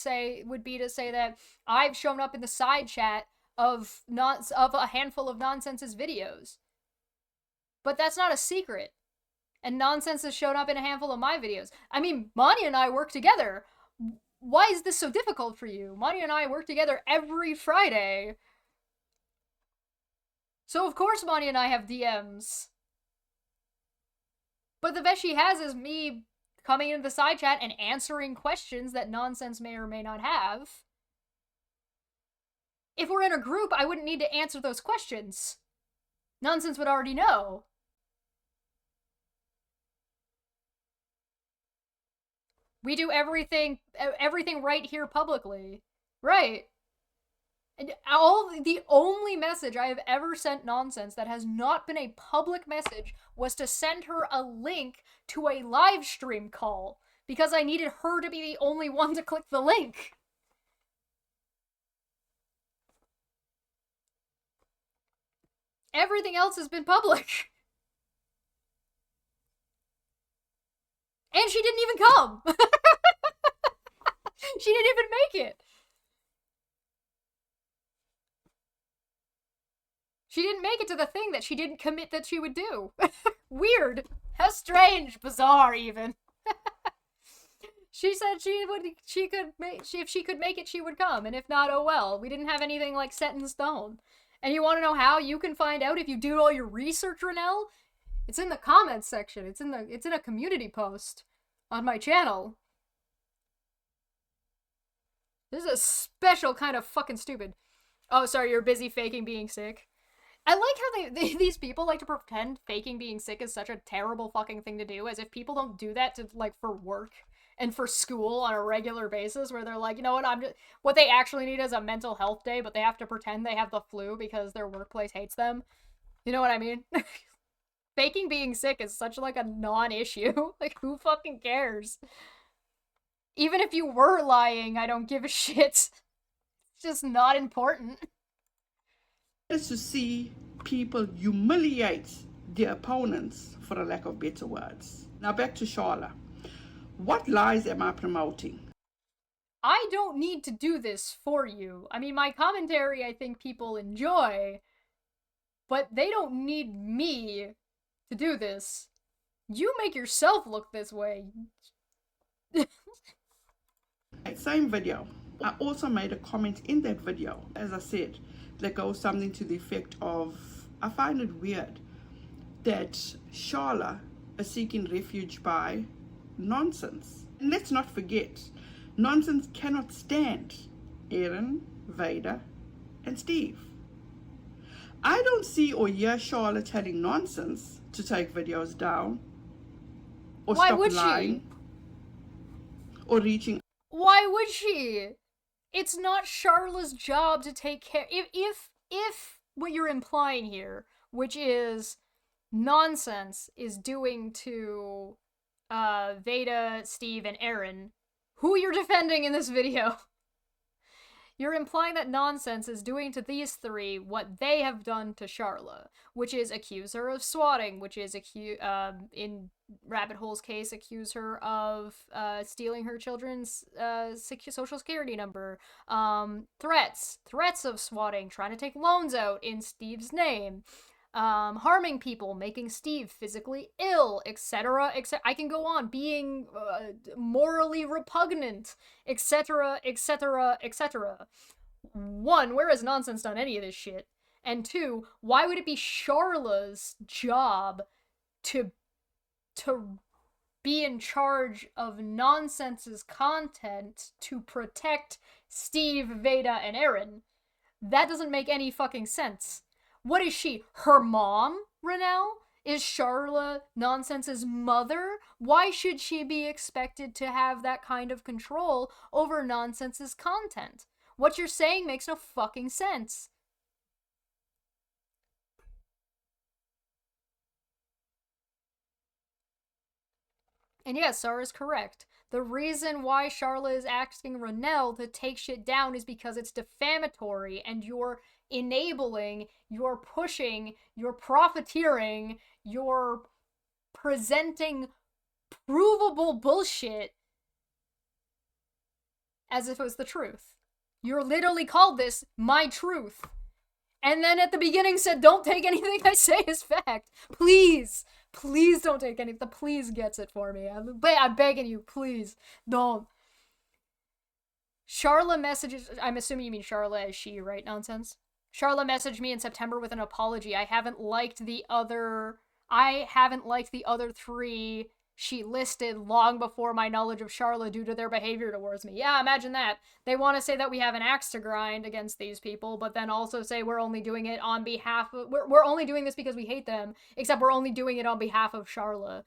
be to say that I've shown up in the side chat of a handful of Nonsense's videos. But that's not a secret. And Nonsense has shown up in a handful of my videos. I mean, Manya and I work together. Why is this so difficult for you? Manya and I work together every Friday. So of course Manya and I have DMs. But the best she has is me coming into the side chat and answering questions that Nonsense may or may not have. If we're in a group, I wouldn't need to answer those questions. Nonsense would already know. We do everything right here publicly. Right. And the only message I have ever sent Nonsense that has not been a public message was to send her a link to a live stream call, because I needed her to be the only one to click the link. Everything else has been public. And she didn't even come. She didn't even make it. She didn't make it to the thing that she didn't commit that she would do. Weird. How strange. Bizarre, even. She said if she could make it, she would come, and if not, oh well. We didn't have anything like set in stone. And you want to know how you can find out if you do all your research, Renelle? It's in the comments section. It's in a community post on my channel. This is a special kind of fucking stupid. Oh, sorry, you're busy faking being sick. I like how these people like to pretend faking being sick is such a terrible fucking thing to do, as if people don't do that to, like, for work and for school on a regular basis, where they're like, you know what, what they actually need is a mental health day, but they have to pretend they have the flu because their workplace hates them. You know what I mean? Faking being sick is such, like, a non-issue. Like, who fucking cares? Even if you were lying, I don't give a shit. It's just not important. Is to see people humiliate their opponents, for a lack of better words. Now back to Charla. What lies am I promoting? I don't need to do this for you. I mean, my commentary I think people enjoy, but they don't need me to do this. You make yourself look this way. Same video. I also made a comment in that video, as I said, that goes something to the effect of, I find it weird that Charla is seeking refuge by Nonsense. And let's not forget, Nonsense cannot stand Aaron, Veda, and Steve. I don't see or hear Charla telling Nonsense to take videos down, or Why stop would lying, or reaching. Why would she? It's not Charla's job to take care. If what you're implying here, which is Nonsense is doing to Veda, Steve, and Aaron, who you're defending in this video, you're implying that Nonsense is doing to these three what they have done to Charla, which is accuse her of swatting, which is in Rabbit Hole's case, accuse her of stealing her children's social security number, threats of swatting, trying to take loans out in Steve's name, harming people, making Steve physically ill, etc., etc. I can go on, being morally repugnant, etc., etc., etc. One, where has Nonsense done any of this shit? And two, why would it be Charla's job to be in charge of Nonsense's content to protect Steve, Veda, and Aaron? That doesn't make any fucking sense. What is she? Her mom, Renelle? Is Charla Nonsense's mother? Why should she be expected to have that kind of control over Nonsense's content? What you're saying makes no fucking sense. And yes, Sarah's correct. The reason why Charla is asking Renelle to take shit down is because it's defamatory and you're enabling, you're pushing, you're profiteering, you're presenting provable bullshit as if it was the truth. You're literally called this my truth. And then at the beginning said, don't take anything I say as fact. Please. Please don't take anything. The please gets it for me. I'm begging you, please. Don't. Charla messages, I'm assuming you mean Charla as she, right? Nonsense? Charla messaged me in September with an apology. I haven't liked the other three she listed long before my knowledge of Charla due to their behavior towards me. Yeah, imagine that. They want to say that we have an axe to grind against these people, but then also say we're only doing it on behalf of... We're only doing this because we hate them, except we're only doing it on behalf of Charla.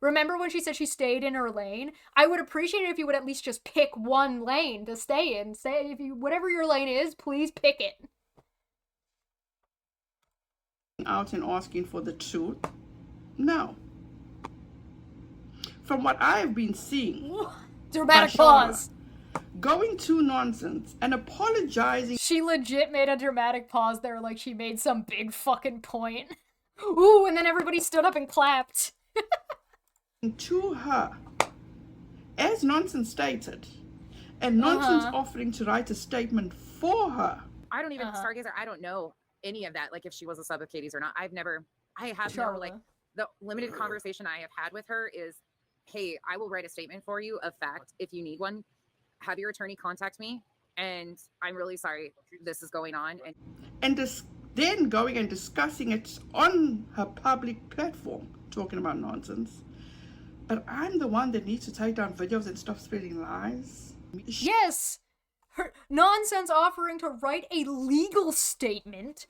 Remember when she said she stayed in her lane? I would appreciate it if you would at least just pick one lane to stay in. Say, if you, whatever your lane is, please pick it. Out and asking for the truth? No. From what I've been seeing, dramatic pause. Going to Nonsense and apologizing. She legit made a dramatic pause there, like she made some big fucking point. Ooh, and then everybody stood up and clapped. To her, as Nonsense stated, and Nonsense offering to write a statement for her. I don't even, Stargazer, I don't know any of that, like if she was a sub of Katie's or not. I have never, like, the limited conversation I have had with her is, hey, I will write a statement for you of fact if you need one. Have your attorney contact me, and I'm really sorry this is going on. And then going and discussing it on her public platform, talking about Nonsense. But I'm the one that needs to take down videos and stop spreading lies. Yes! Her Nonsense offering to write a legal statement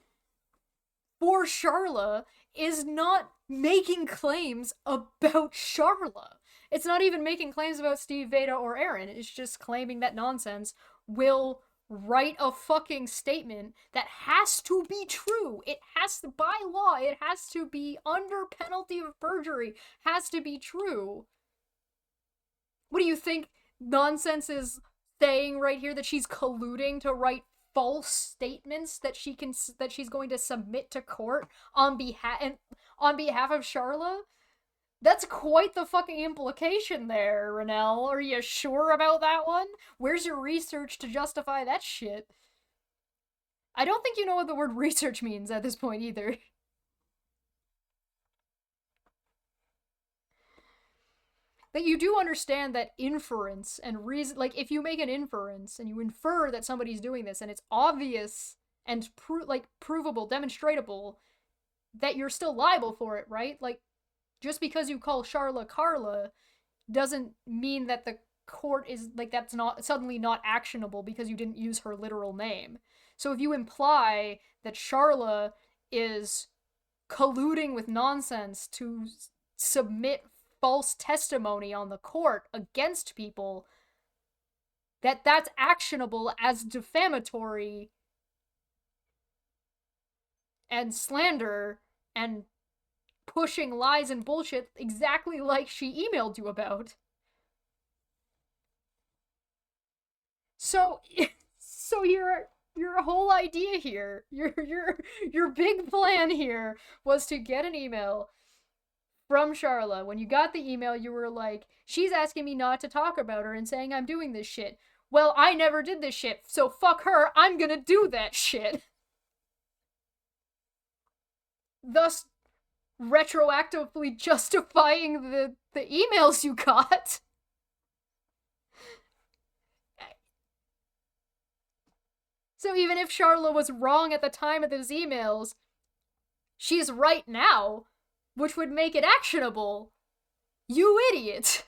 for Charla is not making claims about Charla. It's not even making claims about Steve, Veda, or Aaron. It's just claiming that Nonsense will write a fucking statement that has to be true. It has to, by law, it has to be under penalty of perjury, has to be true. What do you think Nonsense is saying right here? That she's colluding to write false statements that she's going to submit to court on behalf of Charla? That's quite the fucking implication there, Renelle. Are you sure about that one? Where's your research to justify that shit? I don't think you know what the word research means at this point either. That you do understand that inference and reason, like if you make an inference and you infer that somebody's doing this and it's obvious and provable, demonstratable, that you're still liable for it, right? Like, just because you call Charla Carla doesn't mean that the court is, like, that's not suddenly not actionable because you didn't use her literal name. So if you imply that Charla is colluding with Nonsense to submit false testimony on the court against people, that's actionable as defamatory and slander and pushing lies and bullshit exactly like she emailed you about. So your whole idea here, your big plan here was to get an email from Charla. When you got the email, you were like, she's asking me not to talk about her and saying I'm doing this shit. Well, I never did this shit, so fuck her, I'm gonna do that shit. thus retroactively justifying the emails you got. So even if Charla was wrong at the time of those emails, she's right now, which would make it actionable. You idiot!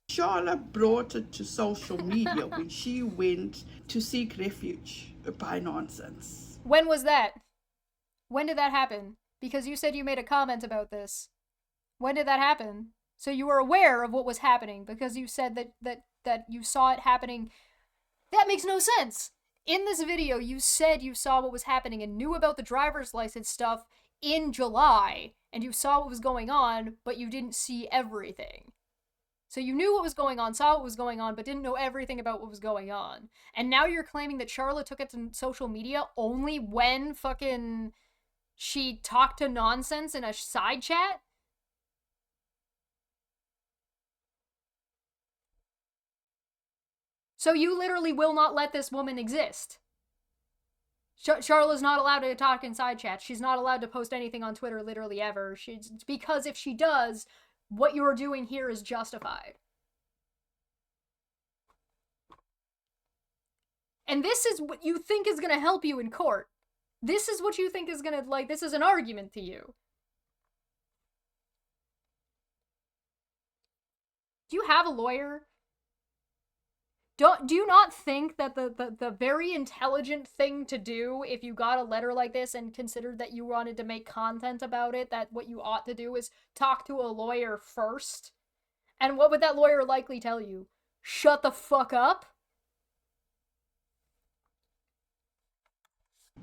Charla brought it to social media when she went to seek refuge by nonsense. When was that? When did that happen? Because you said you made a comment about this. When did that happen? So you were aware of what was happening because you said that you saw it happening. That makes no sense. In this video, you said you saw what was happening and knew about the driver's license stuff in July, and you saw what was going on, but you didn't see everything. So you knew what was going on, saw what was going on, but didn't know everything about what was going on. And now you're claiming that Charla took it to social media only when fucking she talked to nonsense in a side chat? So you literally will not let this woman exist. Charla's not allowed to talk in side chats. She's not allowed to post anything on Twitter literally ever. Because if she does, what you're doing here is justified. And this is what you think is gonna help you in court. This is what you think is gonna, like, this is an argument to you. Do you have a lawyer? Do you not think that the very intelligent thing to do if you got a letter like this and considered that you wanted to make content about it, that what you ought to do is talk to a lawyer first? And what would that lawyer likely tell you? Shut the fuck up?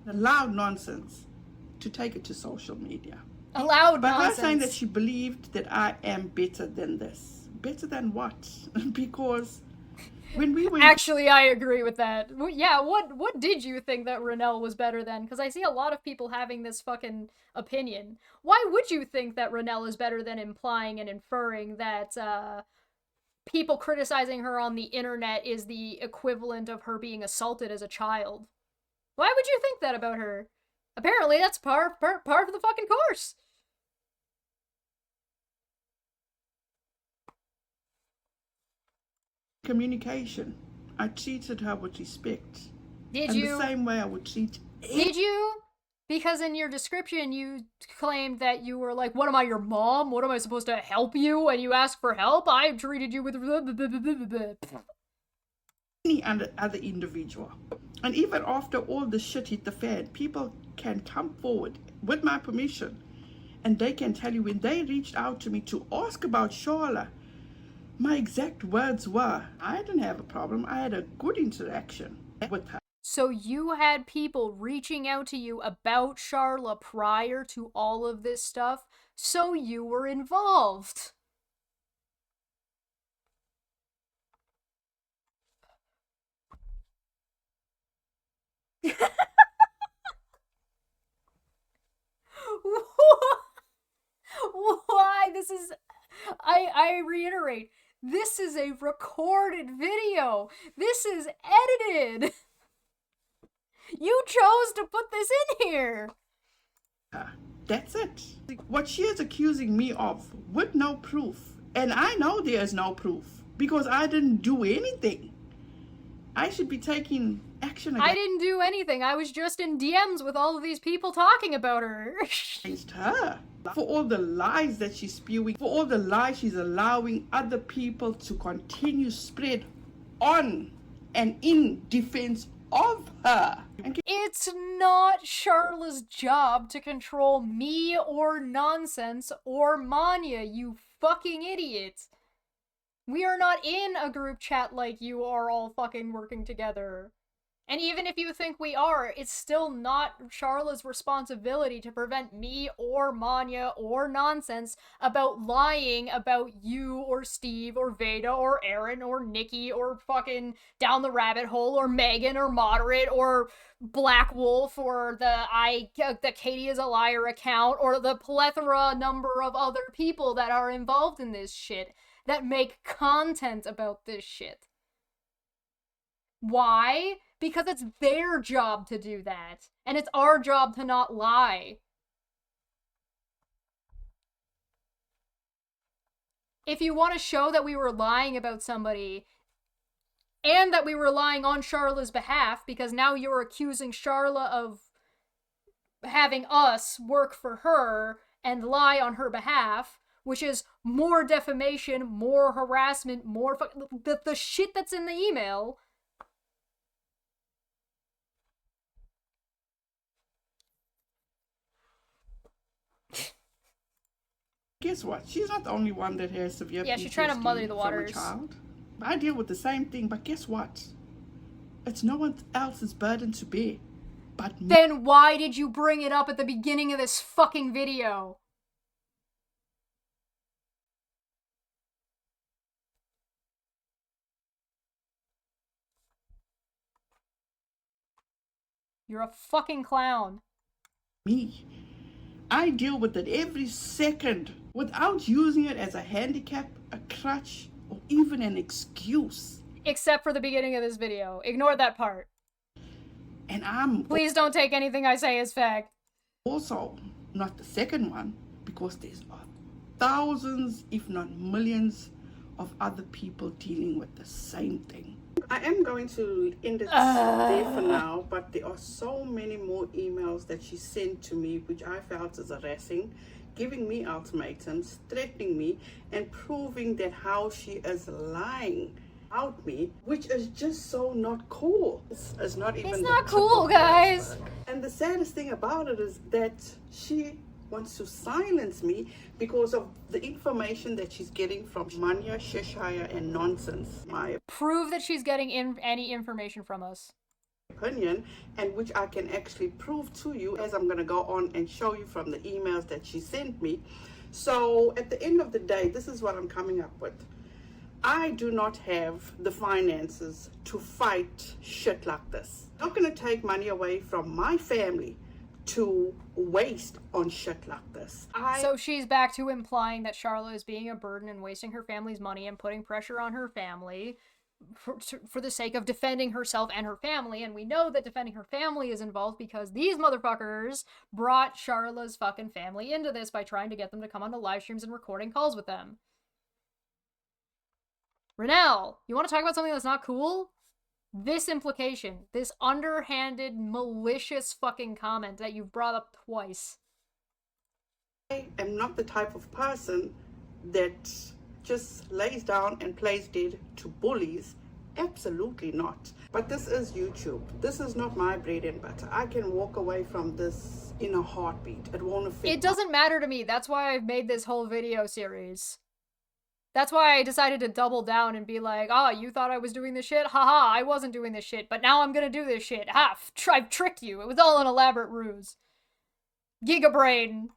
Allowed nonsense to take it to social media. Allowed but nonsense. Her saying that she believed that I am better than this. Better than what? Because when we went... Actually, I agree with that. Yeah, what did you think that Renelle was better than? Because I see a lot of people having this fucking opinion. Why would you think that Renelle is better than implying and inferring that people criticizing her on the internet is the equivalent of her being assaulted as a child? Why would you think that about her? Apparently, that's par of the fucking course. Communication. I treated her with respect. Did you? The same way I would treat... Did you? Because in your description, you claimed that you were like, what am I, your mom? What am I supposed to help you? And you asked for help? I treated you with... Any other individual. And even after all the shit hit the fan, people can come forward with my permission and they can tell you when they reached out to me to ask about Charla, my exact words were, I didn't have a problem. I had a good interaction with her. So you had people reaching out to you about Charla prior to all of this stuff, so you were involved. Why? This is... I reiterate, this is a recorded video. This is edited. You chose to put this in here. That's it. What she is accusing me of with no proof. And I know there's no proof because I didn't do anything. I should be taking action against... I didn't do anything. I was just in DMs with all of these people talking about her. Against her. For all the lies that she's spewing. For all the lies she's allowing other people to continue spread on and in defense of her. It's not Charla's job to control me or nonsense or Manya, you fucking idiot. We are not in a group chat like you are all fucking working together. And even if you think we are, it's still not Charla's responsibility to prevent me or Manya or nonsense about lying about you or Steve or Veda or Aaron or Nikki or fucking Down the Rabbit Hole or Megan or Moderate or Black Wolf or the Katie is a Liar account or the plethora number of other people that are involved in this shit that make content about this shit. Why? because it's their job to do that. And it's our job to not lie. If you want to show that we were lying about somebody, and that we were lying on Charlotte's behalf, because now you're accusing Charlotte of having us work for her and lie on her behalf, which is more defamation, more harassment, more the shit that's in the email. Guess what? She's not the only one that has severe PTSD. Yeah, she's trying to muddy the waters. From a child. I deal with the same thing, but guess what? It's no one else's burden to bear but me. Then why did you bring it up at the beginning of this fucking video? You're a fucking clown. Me. I deal with it every second without using it as a handicap, a crutch, or even an excuse. Except for the beginning of this video. Ignore that part. And please don't take anything I say as fact. Also, not the second one, because there's thousands, if not millions, of other people dealing with the same thing. I am going to end it there for now, but there are so many more emails that she sent to me, which I felt is harassing, giving me ultimatums, threatening me, and proving that how she is lying about me, which is just so not cool. It's not even. It's not cool, guys. And the saddest thing about it is that she wants to silence me because of the information that she's getting from Manya, Cheshire, and nonsense. My prove that she's getting any information from us. Opinion, and which I can actually prove to you as I'm going to go on and show you from the emails that she sent me. So at the end of the day, this is what I'm coming up with. I do not have the finances to fight shit like this. I'm not going to take money away from my family to waste on shit like this. So she's back to implying that Charlotte is being a burden and wasting her family's money and putting pressure on her family for the sake of defending herself and her family, and we know that defending her family is involved because these motherfuckers brought Charlotte's fucking family into this by trying to get them to come on the live streams and recording calls with them. Renelle, you want to talk about something that's not cool? This implication, this underhanded, malicious fucking comment that you've brought up twice. I am not the type of person that just lays down and plays dead to bullies. Absolutely not. But this is YouTube. This is not my bread and butter. I can walk away from this in a heartbeat. It won't affect. It doesn't matter to me. That's why I've made this whole video series. That's why I decided to double down and be like, oh, you thought I was doing this shit? Haha, I wasn't doing this shit, but now I'm gonna do this shit. Ha, I've tricked you. It was all an elaborate ruse. Gigabrain.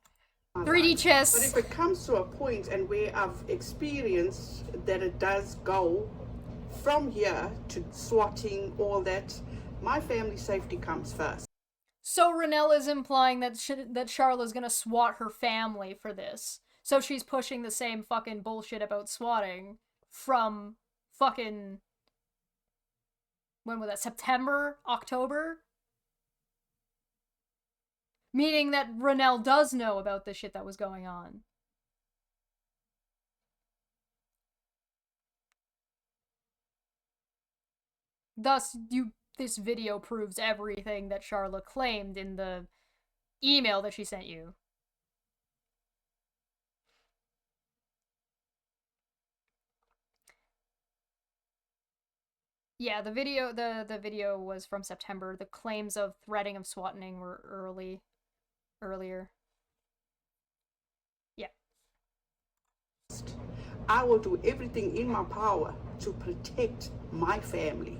3D chess. But if it comes to a point and where I've experienced that it does go from here to swatting, all that, my family safety comes first. So Renelle is implying that that Charlotte's gonna swat her family for this. So she's pushing the same fucking bullshit about swatting from fucking, when was that, September? October? Meaning that Renelle does know about the shit that was going on. Thus, this video proves everything that Charlotte claimed in the email that she sent you. Yeah, the video was from September. The claims of threatening of swatting were earlier. Yeah. I will do everything in my power to protect my family.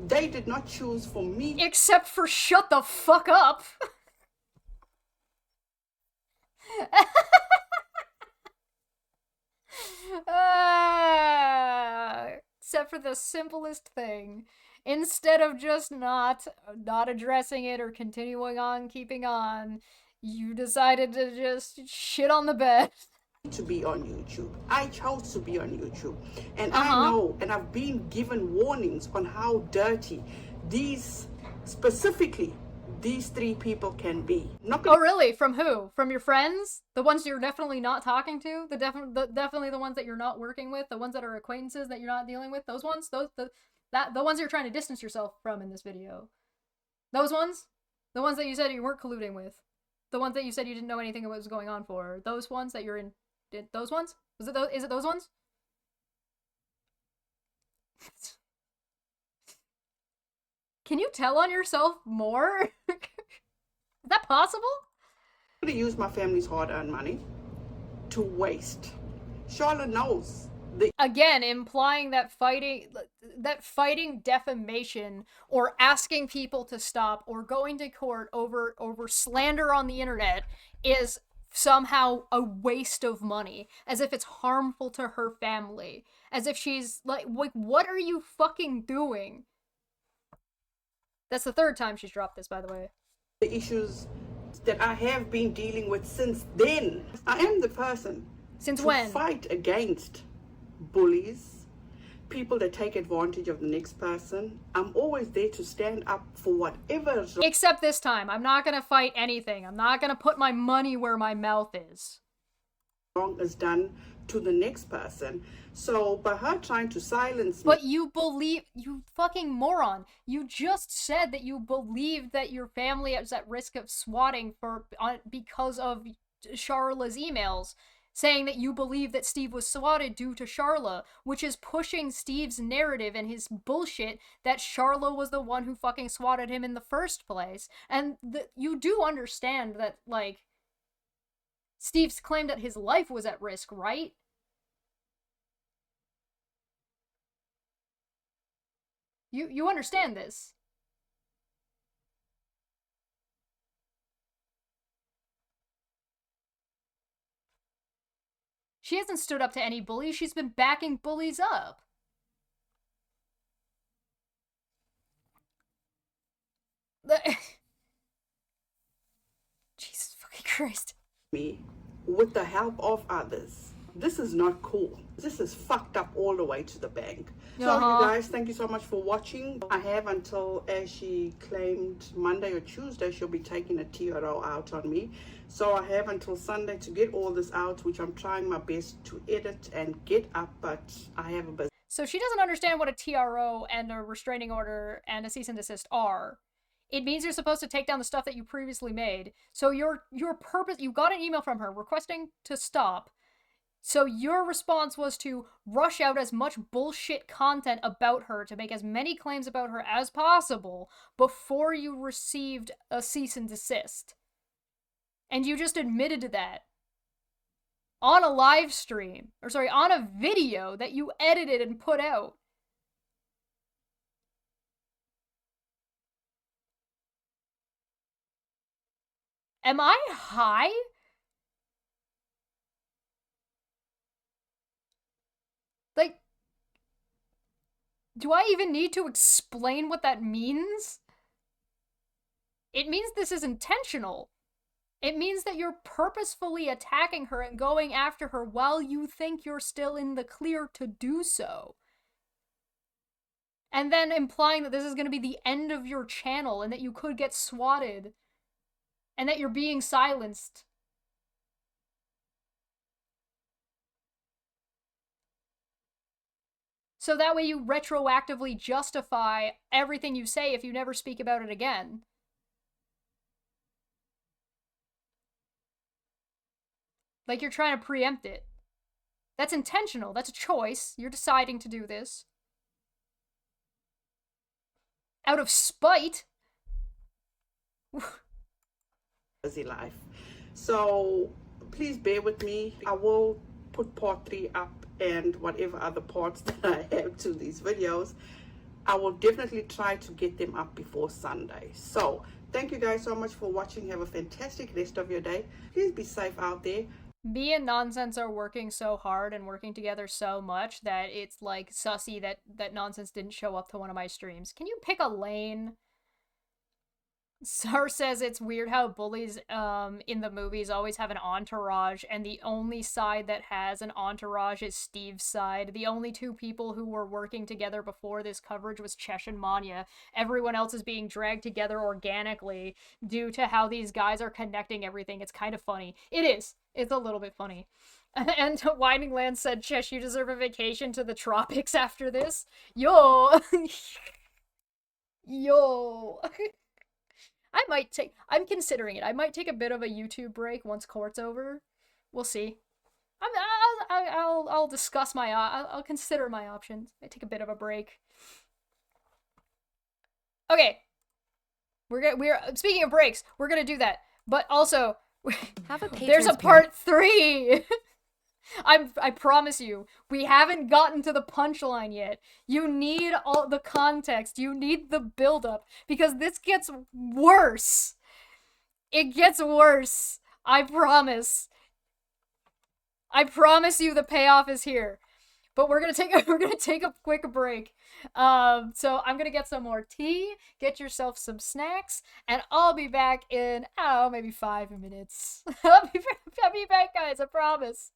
They did not choose for me. Except for shut the fuck up. Except for the simplest thing. Instead of just not addressing it or continuing on, keeping on, you decided to just shit on the bed. to be on YouTube. I chose to be on YouTube. And I know, and I've been given warnings on how dirty specifically these 3 people can be. Oh, really? From who? From your friends? The ones you're definitely not talking to? Definitely the ones that you're not working with? The ones that are acquaintances that you're not dealing with? Those ones? The ones you're trying to distance yourself from in this video? Those ones? The ones that you said you weren't colluding with? The ones that you said you didn't know anything about what was going on for? Those ones that you're in? Those ones? Is it those ones? Can you tell on yourself more? Is that possible? I'm going to use my family's hard-earned money to waste. Charlotte knows. Again, implying that fighting defamation or asking people to stop or going to court over slander on the internet is somehow a waste of money, as if it's harmful to her family, as if she's like what are you fucking doing? That's the 3rd time she's dropped this, by the way. The issues that I have been dealing with since then. I am the person since to when fight against bullies, people that take advantage of the next person. I'm always there to stand up for whatever. Except this time, I'm not gonna fight anything. I'm not gonna put my money where my mouth is. Wrong is done to the next person. So by her trying to silence me. But you fucking moron. You just said that you believed that your family is at risk of swatting because of Charla's emails, saying that you believe that Steve was swatted due to Charla, which is pushing Steve's narrative and his bullshit that Charla was the one who fucking swatted him in the first place. And you do understand that, like, Steve's claimed that his life was at risk, right? You understand this. She hasn't stood up to any bullies. She's been backing bullies up. Jesus fucking Christ. Me with the help of others. This is not cool. This is fucked up all the way to the bank. So you guys, thank you so much for watching. I have until, as she claimed, Monday or Tuesday, she'll be taking a TRO out on me. So I have until Sunday to get all this out, which I'm trying my best to edit and get up, but I have a business. So she doesn't understand what a TRO and a restraining order and a cease and desist are. It means you're supposed to take down the stuff that you previously made. So your purpose, you got an email from her requesting to stop. So your response was to rush out as much bullshit content about her to make as many claims about her as possible before you received a cease and desist. And you just admitted to that on a live stream, or sorry, on a video that you edited and put out. Am I high? Like, do I even need to explain what that means? It means this is intentional. It means that you're purposefully attacking her and going after her while you think you're still in the clear to do so. And then implying that this is going to be the end of your channel and that you could get swatted and that you're being silenced. So that way you retroactively justify everything you say if you never speak about it again. Like you're trying to preempt it. That's intentional. That's a choice. You're deciding to do this. Out of spite. Busy life. So please bear with me. I will put part 3 up and whatever other parts that I have to these videos. I will definitely try to get them up before Sunday. So thank you guys so much for watching. Have a fantastic rest of your day. Please be safe out there. Me and Nonsense are working so hard and working together so much that it's like sussy that Nonsense didn't show up to one of my streams. Can you pick a lane? Sar says it's weird how bullies in the movies always have an entourage, and the only side that has an entourage is Steve's side. The only two people who were working together before this coverage was Chesh and Manya. Everyone else is being dragged together organically due to how these guys are connecting everything. It's kind of funny. It is. It's a little bit funny. And Winding Land said, Chesh, you deserve a vacation to the tropics after this. Yo! Yo! I'm considering it. I might take a bit of a YouTube break once court's over. We'll see. I'll discuss I'll consider my options. I take a bit of a break. Okay. We're speaking of breaks, we're gonna do that. But also, there's a part 3! I promise you, we haven't gotten to the punchline yet. You need all the context. You need the build-up, because this gets worse. It gets worse. I promise. I promise you the payoff is here. But we're gonna take a quick break. So I'm gonna get some more tea, get yourself some snacks, and I'll be back in, maybe 5 minutes. I'll be back, guys, I promise.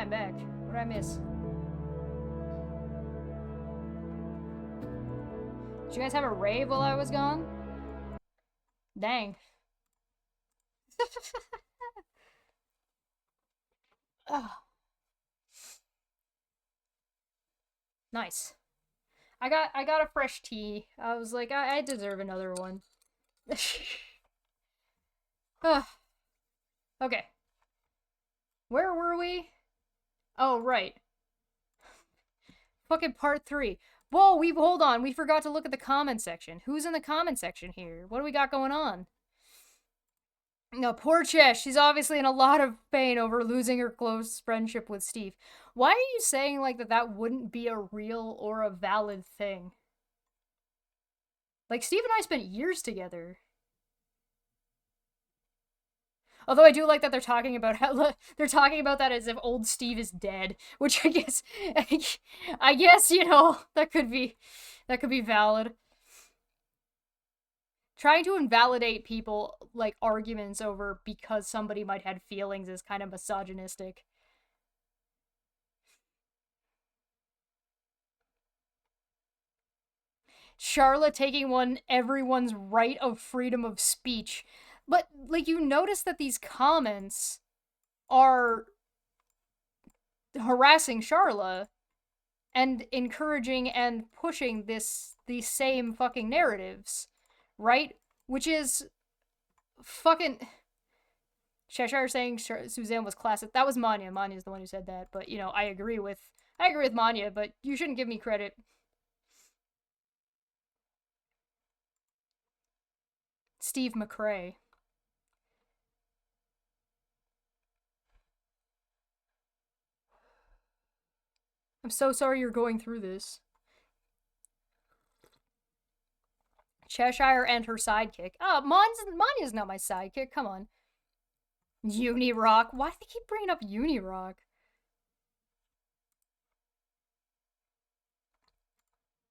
Hi, I'm back. What did I miss? Did you guys have a rave while I was gone? Dang. Oh. Nice. I got a fresh tea. I was like, I deserve another one. Okay. Where were we? Oh, right. Fucking part 3. Whoa, hold on. We forgot to look at the comment section. Who's in the comment section here? What do we got going on? No, poor Chesh. She's obviously in a lot of pain over losing her close friendship with Steve. Why are you saying like that wouldn't be a real or a valid thing? Like, Steve and I spent years together. Although I do like that they're talking about how they're talking about that as if old Steve is dead, which I guess you know that could be valid. Trying to invalidate people like arguments over because somebody might have feelings is kind of misogynistic. Charlotte taking everyone's right of freedom of speech. But, like, you notice that these comments are harassing Charla and encouraging and pushing these same fucking narratives, right? Which is fucking... Cheshire saying Suzanne was classic. That was Manya. Manya's the one who said that. But, you know, I agree with Manya, but you shouldn't give me credit. Steve McRae. I'm so sorry you're going through this. Cheshire and her sidekick. Oh, Manya's not my sidekick. Come on. Unirock. Why do they keep bringing up Unirock?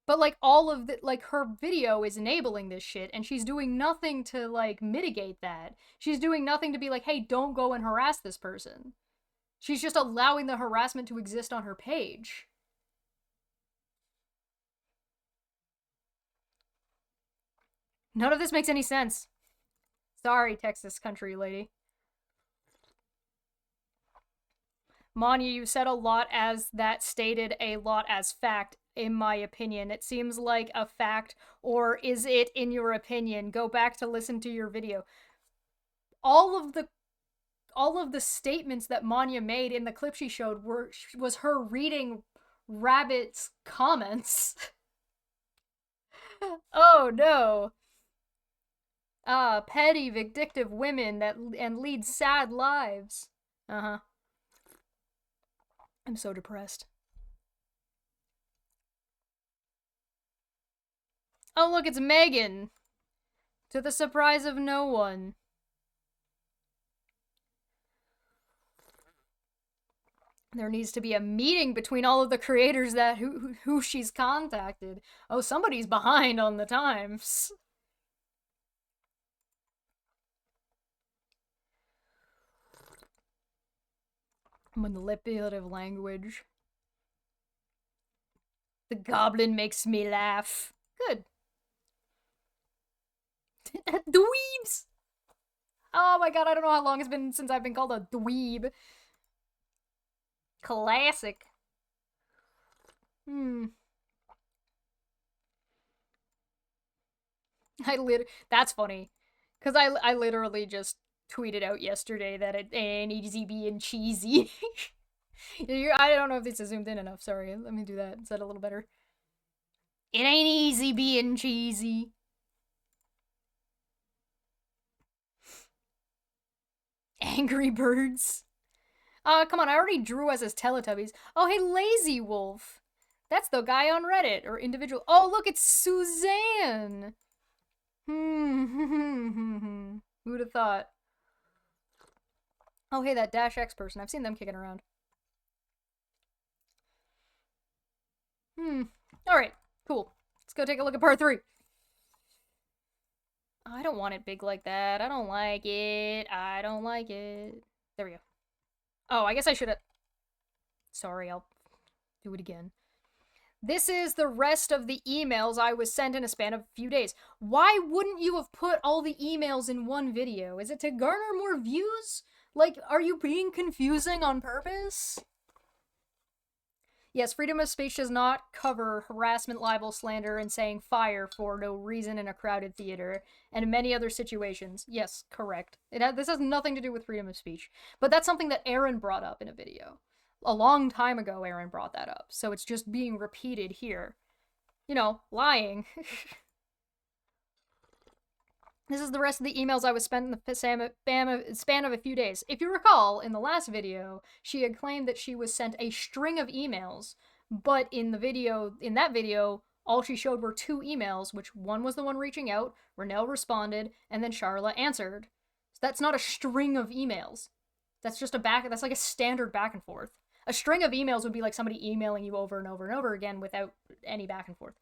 But, like, all of the, like, her video is enabling this shit, and she's doing nothing to, like, mitigate that. She's doing nothing to be like, hey, don't go and harass this person. She's just allowing the harassment to exist on her page. None of this makes any sense. Sorry, Texas country lady. Manya, you said a lot as that stated a lot as fact, in my opinion. It seems like a fact, or is it in your opinion? Go back to listen to your video. All of the statements that Manya made in the clip she showed was her reading Rabbit's comments. Oh no. Petty, vindictive women and lead sad lives. Uh-huh. I'm so depressed. Oh, look, it's Megan. To the surprise of no one. There needs to be a meeting between all of the creators that who she's contacted. Oh, somebody's behind on the times. Manipulative language. The goblin makes me laugh. Good. Dweebs! Oh my god, I don't know how long it's been since I've been called a dweeb. Classic. That's funny. Because I literally just tweeted out yesterday that it ain't easy being cheesy. I don't know if this is zoomed in enough. Sorry, let me do that. Is that a little better? It ain't easy being cheesy. Angry Birds. Come on, I already drew us as Teletubbies. Oh, hey, Lazy Wolf. That's the guy on Reddit, or individual. Oh, look, it's Suzanne. Who'd have thought? Oh, hey, that Dash X person. I've seen them kicking around. Alright, cool. Let's go take a look at part 3. Oh, I don't want it big like that. I don't like it. I don't like it. There we go. Oh, I guess I should have... Sorry, I'll do it again. This is the rest of the emails I was sent in a span of a few days. Why wouldn't you have put all the emails in one video? Is it to garner more views? Like, are you being confusing on purpose? Yes, freedom of speech does not cover harassment, libel, slander, and saying fire for no reason in a crowded theater, and in many other situations. Yes, correct. This has nothing to do with freedom of speech. But that's something that Aaron brought up in a video. A long time ago, Aaron brought that up, so it's just being repeated here. You know, lying. This is the rest of the emails I was spent in the span of a few days. If you recall, in the last video, she had claimed that she was sent a string of emails, but in that video, all she showed were 2 emails, which one was the one reaching out, Renelle responded, and then Charla answered. So that's not a string of emails. That's just that's like a standard back and forth. A string of emails would be like somebody emailing you over and over and over again without any back and forth.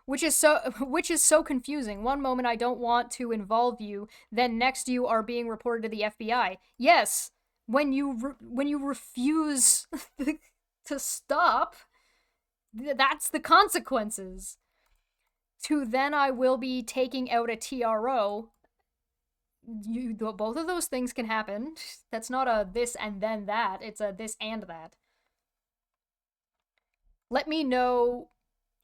Which is so confusing. One moment I don't want to involve you, then next you are being reported to the FBI. Yes, when you refuse to stop, that's the consequences. To then I will be taking out a TRO. Both of those things can happen. That's not a this and then that. It's a this and that. Let me know.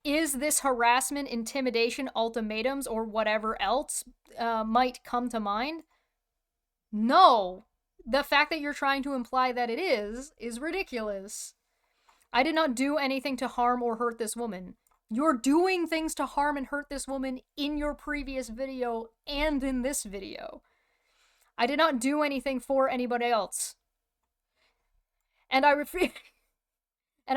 Is this harassment, intimidation, ultimatums, or whatever else might come to mind? No. The fact that you're trying to imply that it is ridiculous. I did not do anything to harm or hurt this woman. You're doing things to harm and hurt this woman in your previous video and in this video. I did not do anything for anybody else. And I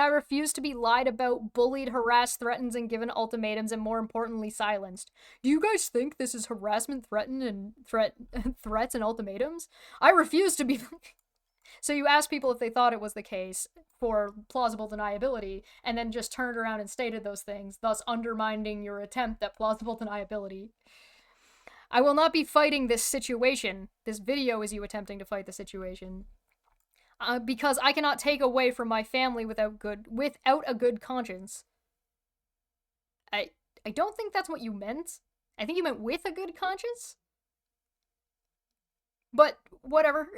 refuse to be lied about, bullied, harassed, threatened, and given ultimatums, and more importantly, silenced. Do you guys think this is harassment, threats, and ultimatums? I refuse to be... So you asked people if they thought it was the case for plausible deniability, and then just turned around and stated those things, thus undermining your attempt at plausible deniability. I will not be fighting this situation. This video is you attempting to fight the situation. Because I cannot take away from my family without a good conscience. I don't think that's what you meant. I think you meant with a good conscience. But whatever.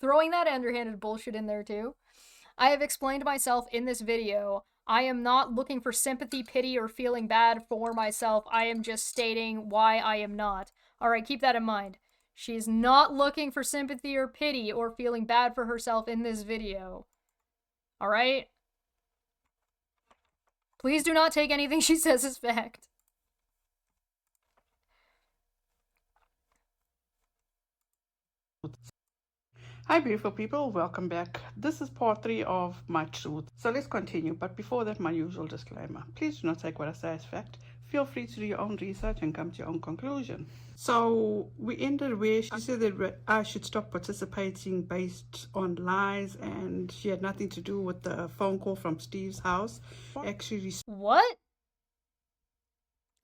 Throwing that underhanded bullshit in there too. I have explained myself in this video. I am not looking for sympathy, pity, or feeling bad for myself. I am just stating why I am not. Alright, keep that in mind. She's not looking for sympathy or pity or feeling bad for herself in this video. Alright? Please do not take anything she says as fact. Hi beautiful people, welcome back. This is part 3 of my truth. So let's continue, but before that, my usual disclaimer. Please do not take what I say as fact. Feel free to do your own research and come to your own conclusion. So we ended where she said that I should stop participating based on lies, and she had nothing to do with the phone call from Steve's house. Actually, what?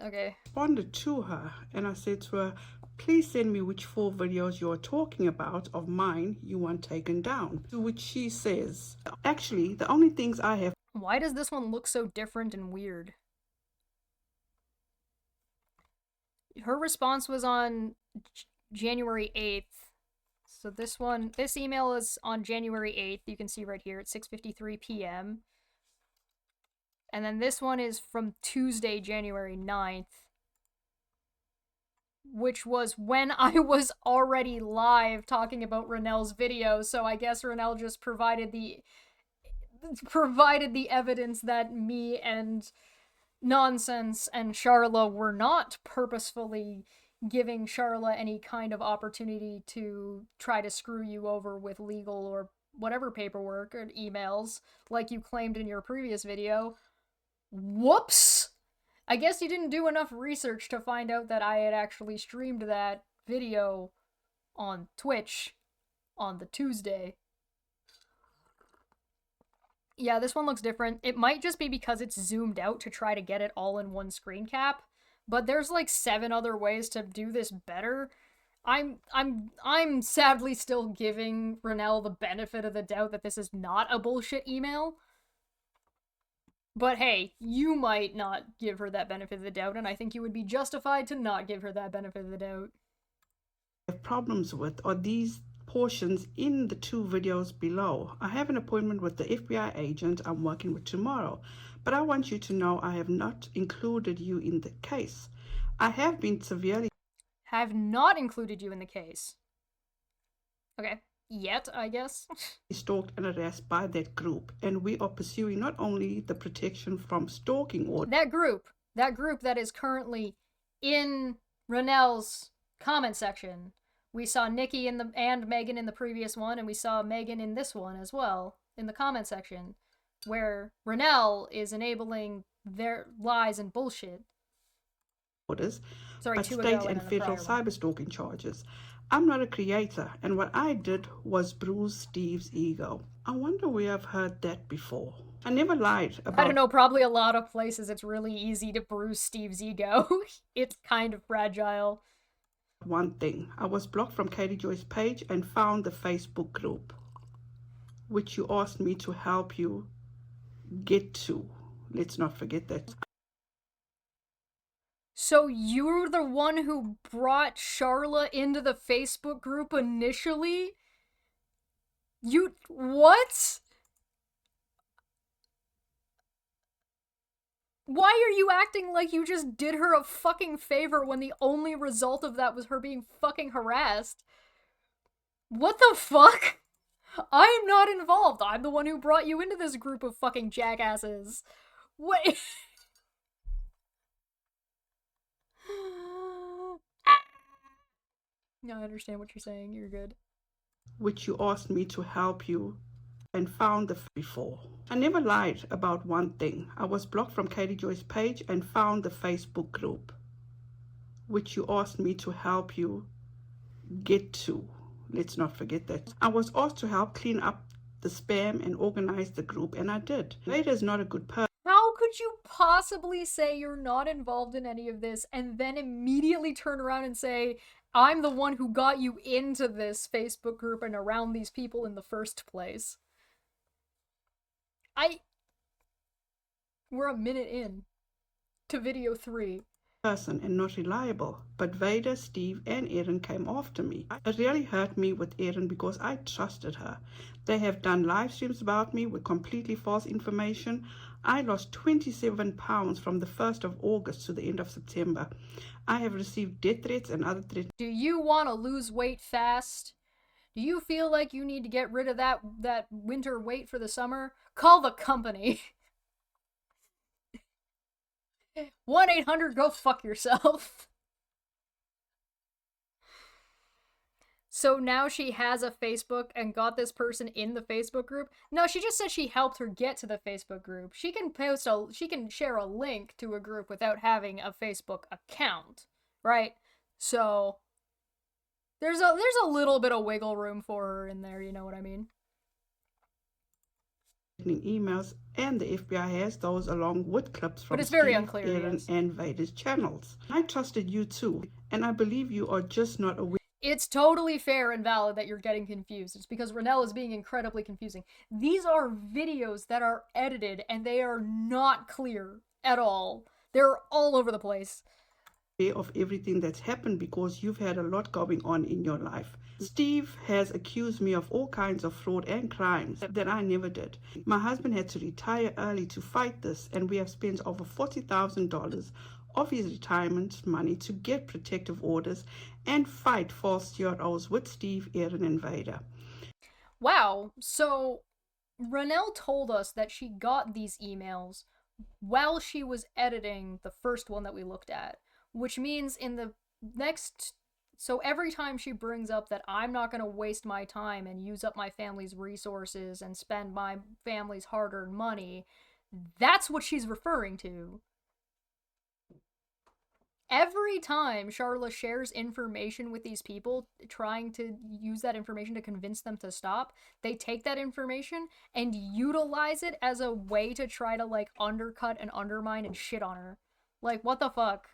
Okay. Responded to her, and I said to her, please send me which 4 videos you're talking about of mine you want taken down. To which she says, actually, the only things I have... Why does this one look so different and weird? Her response was on January 8th. So this email is on January 8th. You can see right here at 6:53 p.m. And then this one is from Tuesday, January 9th. Which was when I was already live talking about Renelle's video, so I guess Renelle just provided the evidence that me and Nonsense and Charla were not purposefully giving Charla any kind of opportunity to try to screw you over with legal or whatever paperwork or emails, like you claimed in your previous video. Whoops! I guess you didn't do enough research to find out that I had actually streamed that video on Twitch on the Tuesday. Yeah, this one looks different. It might just be because it's zoomed out to try to get it all in one screen cap, but there's like 7 other ways to do this better. I'm sadly still giving Renelle the benefit of the doubt that this is not a bullshit email. But hey, you might not give her that benefit of the doubt, and I think you would be justified to not give her that benefit of the doubt. Have problems with are these portions in the 2 videos below. I have an appointment with the FBI agent I'm working with tomorrow, but I want you to know I have not included you in the case. I have been severely Have not included you in the case. Okay. Yet, I guess. stalked and harassed by that group, and we are pursuing not only the protection from stalking or that group that is currently in Renelle's comment section. We saw Nikki and Megan in the previous one, and we saw Megan in this one as well, in the comment section, where Renelle is enabling their lies and bullshit. orders, Sorry, but 2 state ago and the federal prior one. cyber stalking charges. I'm not a creator, and what I did was bruise Steve's ego. I wonder where I've heard that before. I never lied about... I don't know, probably a lot of places it's really easy to bruise Steve's ego. It's kind of fragile. One thing, I was blocked from Katie Joy's page and found the Facebook group, which you asked me to help you get to. Let's not forget that. So you're the one who brought Charla into the Facebook group initially? What? Why are you acting like you just did her a fucking favor when the only result of that was her being fucking harassed? What the fuck? I'm not involved. I'm the one who brought you into this group of fucking jackasses. What? No, I understand what you're saying. You're good. Which you asked me to help you and found the before. I never lied about one thing. I was blocked from Katie Joy's page and found the Facebook group, which you asked me to help you get to. Let's not forget that. I was asked to help clean up the spam and organize the group, and I did. Vader is not a good person. How could you possibly say you're not involved in any of this and then immediately turn around and say, I'm the one who got you into this Facebook group and around these people in the first place? We're a minute in to video 3. Person and not reliable, but Vader, Steve, and Erin came after me. It really hurt me with Erin because I trusted her. They have done live streams about me with completely false information. I lost 27 pounds from the 1st of August to the end of September. I have received death threats and other threats. Do you want to lose weight fast? Do you feel like you need to get rid of that winter weight for the summer? Call the company. 1-800 go fuck yourself. So now she has a Facebook and got this person in the Facebook group? No, she just said she helped her get to the Facebook group. She can share a link to a group without having a Facebook account, right? So there's a little bit of wiggle room for her in there, you know what I mean? Emails, and the FBI has those along with clips from But it's very Steve, unclear, Erin, yes. and Vader's channels. I trusted you too, and I believe you are just not aware. It's totally fair and valid that you're getting confused. It's because Renelle is being incredibly confusing. These are videos that are edited and they are not clear at all. They're all over the place. Of everything that's happened because you've had a lot going on in your life. Steve has accused me of all kinds of fraud and crimes that I never did. My husband had to retire early to fight this, and we have spent over $40,000 of his retirement money to get protective orders and fight false CROs with Steve, Erin, and Vader. Wow, so Renelle told us that she got these emails while she was editing the first one that we looked at. Which means in the next... So every time she brings up that I'm not going to waste my time and use up my family's resources and spend my family's hard-earned money, that's what she's referring to. Every time Charla shares information with these people, trying to use that information to convince them to stop, they take that information and utilize it as a way to try to, like, undercut and undermine and shit on her. Like, what the fuck?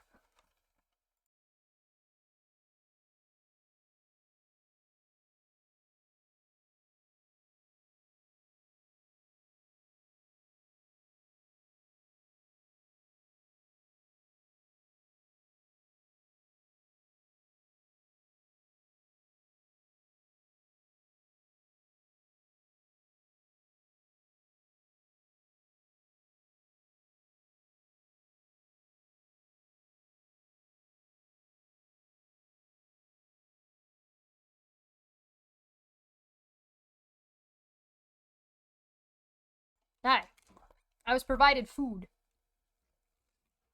Hi. I was provided food.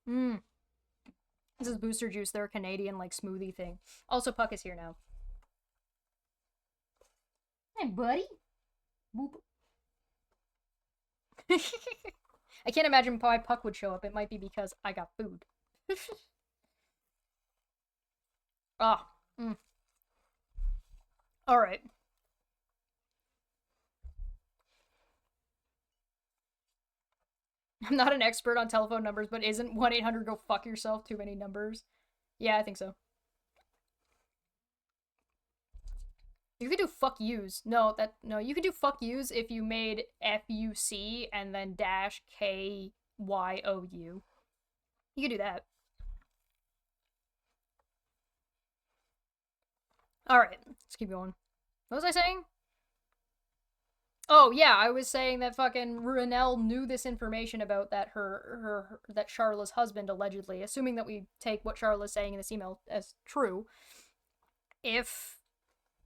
This is Booster Juice. They're a Canadian, like, smoothie thing. Also, Puck is here now. Hey, buddy. Boop. I can't imagine why Puck would show up. It might be because I got food. Ah. Alright. I'm not an expert on telephone numbers, but isn't 1-800-go-fuck-yourself too many numbers? Yeah, I think so. You could do fuck yous. No, you could do fuck yous if you made FUC and then dash KYOU. You could do that. Alright, let's keep going. What was I saying? Oh, yeah, I was saying that fucking Renelle knew this information about that that Charla's husband, allegedly, assuming that we take what Charla's saying in this email as true. If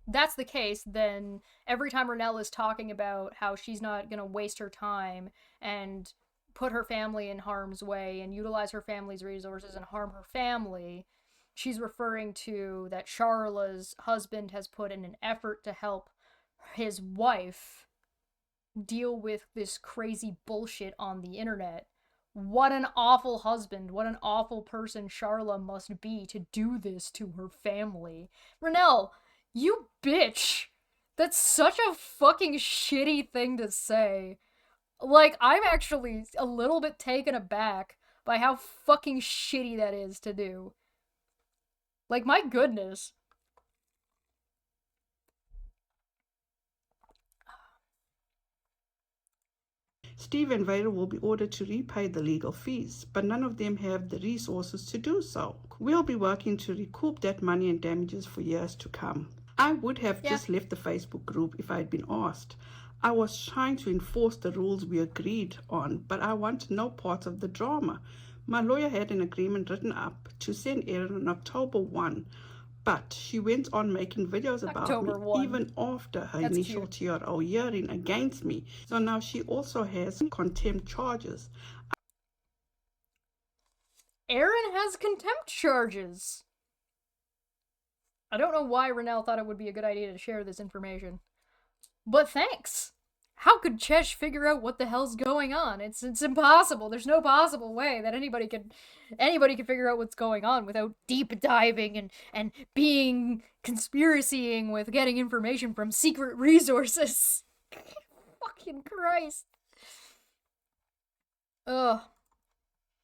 that's the case, then every time Renelle is talking about how she's not gonna waste her time and put her family in harm's way and utilize her family's resources and harm her family, she's referring to that Charla's husband has put in an effort to help his wife deal with this crazy bullshit on the internet. What an awful husband, what an awful person Charla must be to do this to her family. Renelle, you bitch! That's such a fucking shitty thing to say. Like, I'm actually a little bit taken aback by how fucking shitty that is to do. Like, my goodness. Steve and Vader will be ordered to repay the legal fees, but none of them have the resources to do so. We'll be working to recoup that money and damages for years to come. I would have just left the Facebook group if I had been asked. I was trying to enforce the rules we agreed on, but I want no part of the drama. My lawyer had an agreement written up to send Erin on October 1, but she went on making videos about October me 1. even after her That's initial cute. TRO hearing against me. So now she also has contempt charges. Erin has contempt charges. I don't know why Renelle thought it would be a good idea to share this information. But thanks! How could Chesh figure out what the hell's going on? It's impossible. There's no possible way that anybody could figure out what's going on without deep diving and being conspiracying with getting information from secret resources. Fucking Christ. Ugh.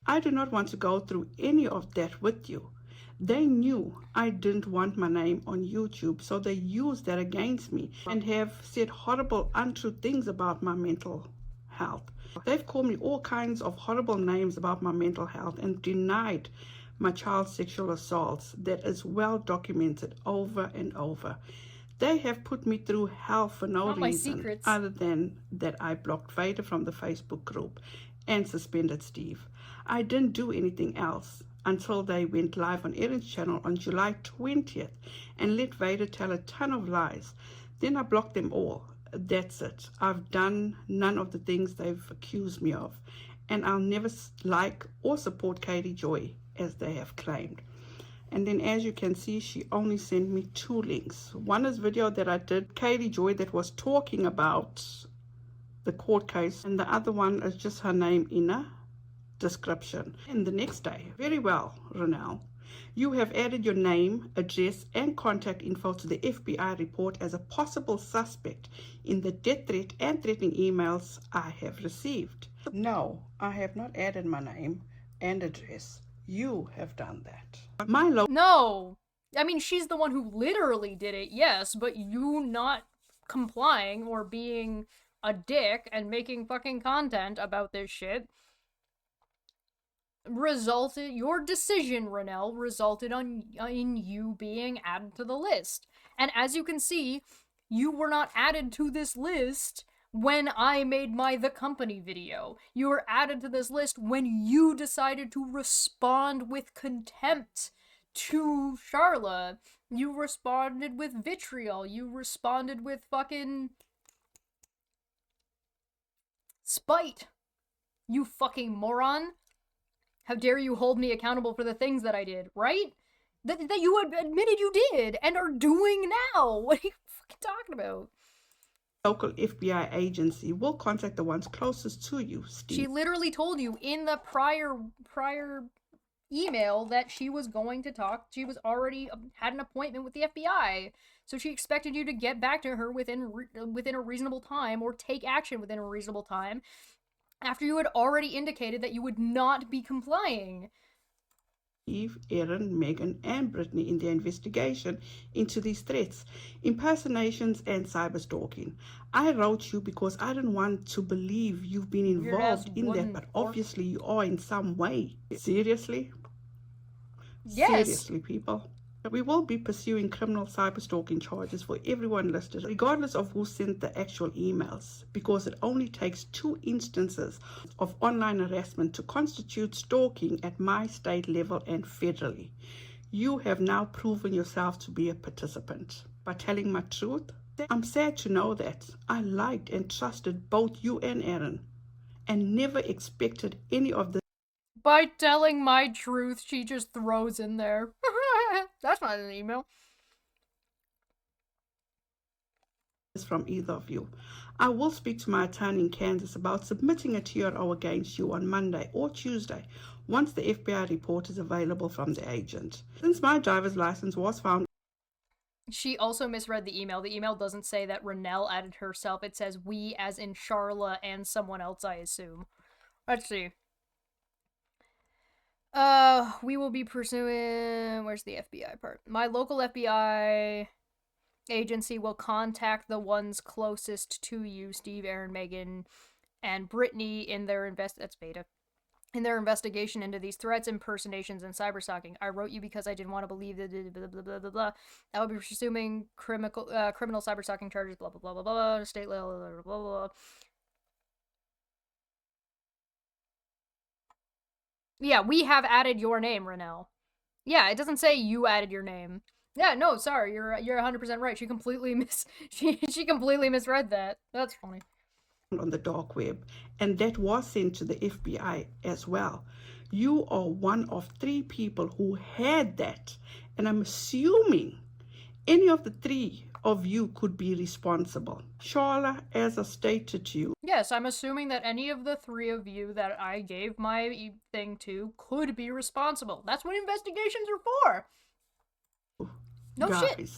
I do not want to go through any of that with you. They knew I didn't want my name on YouTube, so they used that against me and have said horrible, untrue things about my mental health. They've called me all kinds of horrible names about my mental health and denied my child sexual assaults that is well documented over and over. They have put me through hell for no reason other than that I blocked Vader from the Facebook group and suspended Steve. I didn't do anything else until they went live on Erin's channel on July 20th and let Vader tell a ton of lies. Then I blocked them all. That's it. I've done none of the things they've accused me of, and I'll never like or support Katie Joy as they have claimed. And then as you can see, she only sent me 2 links. One is video that I did, Katie Joy, that was talking about the court case, and the other one is just her name in a description. And the next day, very well, Renelle, you have added your name, address, and contact info to the FBI report as a possible suspect in the death threat and threatening emails I have received. No, I have not added my name and address. You have done that. No! I mean, she's the one who literally did it, yes, but you not complying or being a dick and making fucking content about this shit your decision, Renelle, resulted in you being added to the list. And as you can see, you were not added to this list when I made my The Company video. You were added to this list when you decided to respond with contempt to Charla. You responded with vitriol. You responded with fucking Spite. You fucking moron. How dare you hold me accountable for the things that I did, right? That you admitted you did and are doing now. What are you fucking talking about? Local FBI agency will contact the ones closest to you, Steve. She literally told you in the prior email that she was going to talk. She was already had an appointment with the FBI, so she expected you to get back to her within a reasonable time, or take action within a reasonable time, after you had already indicated that you would not be complying. Eve, Erin, Megan, and Brittany in their investigation into these threats, impersonations, and cyberstalking. I wrote you because I don't want to believe you've been involved in that, but obviously you are in some way. Seriously? Yes. Seriously, people. We will be pursuing criminal cyberstalking charges for everyone listed, regardless of who sent the actual emails, because it only takes 2 instances of online harassment to constitute stalking at my state level and federally. You have now proven yourself to be a participant. By telling my truth, I'm sad to know that I liked and trusted both you and Erin, and never expected any of this. By telling my truth, she just throws in there. That's not an email. From either of you. I will speak to my attorney in Kansas about submitting a TRO against you on Monday or Tuesday once the FBI report is available from the agent. Since my driver's license was found. She also misread the email. The email doesn't say that Renelle added herself. It says we, as in Charla and someone else, I assume. Let's see. We will be pursuing... Where's the FBI part? My local FBI agency will contact the ones closest to you, Steve, Aaron, Megan, and Brittany, in their that's beta. In their investigation into these threats, impersonations, and cyberstalking. I wrote you because I didn't want to believe that blah blah blah blah blah. I will be pursuing criminal cyberstalking charges, blah blah blah blah blah, state level, blah blah blah. Yeah, we have added your name, Renelle. Yeah, it doesn't say you added your name. Yeah, no, sorry, you're 100% right. She completely she completely misread that. That's funny. On the dark web, and that was sent to the FBI as well. You are one of 3 people who had that, and I'm assuming any of the 3 of you could be responsible. Charla, as I stated to you. Yes, I'm assuming that any of the 3 of you that I gave my thing to could be responsible. That's what investigations are for. No guys, shit.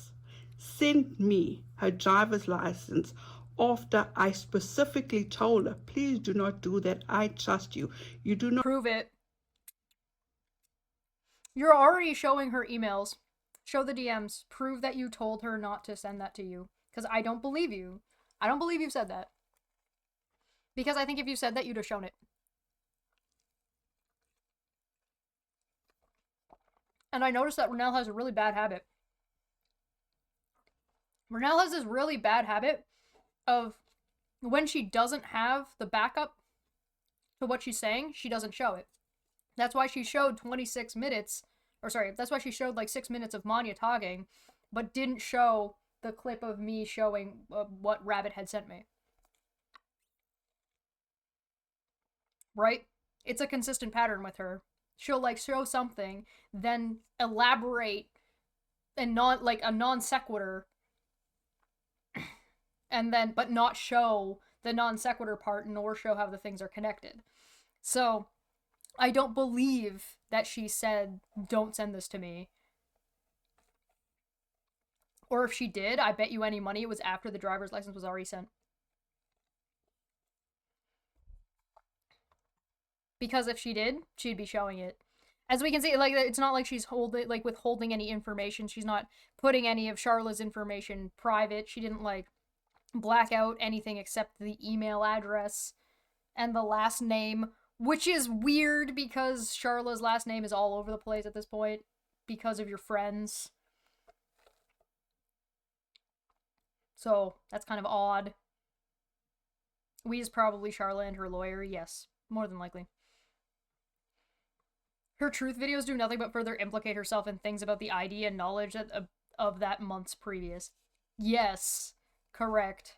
Send me her driver's license after I specifically told her, please do not do that. I trust you. You do not prove it. You're already showing her emails. Show the DMs. Prove that you told her not to send that to you. Because I don't believe you. I don't believe you said that. Because I think if you said that, you'd have shown it. And I noticed that Renelle has a really bad habit. Renelle has this really bad habit of when she doesn't have the backup to what she's saying, she doesn't show it. That's why she showed 26 minutes, or sorry, that's why she showed like 6 minutes of Manya talking, but didn't show the clip of me showing what Rabbit had sent me. Right? It's a consistent pattern with her. She'll like show something, then elaborate and not like a non sequitur, and then but not show the non sequitur part, nor show how the things are connected. So I don't believe that she said, don't send this to me. Or if she did, I bet you any money it was after the driver's license was already sent. Because if she did, she'd be showing it. As we can see, like, it's not like she's withholding any information. She's not putting any of Charla's information private. She didn't, like, black out anything except the email address and the last name, which is weird because Charla's last name is all over the place at this point because of your friends. So, that's kind of odd. We is probably Charla and her lawyer, yes. More than likely. Her truth videos do nothing but further implicate herself in things about the ID and knowledge of that months previous. Yes. Correct.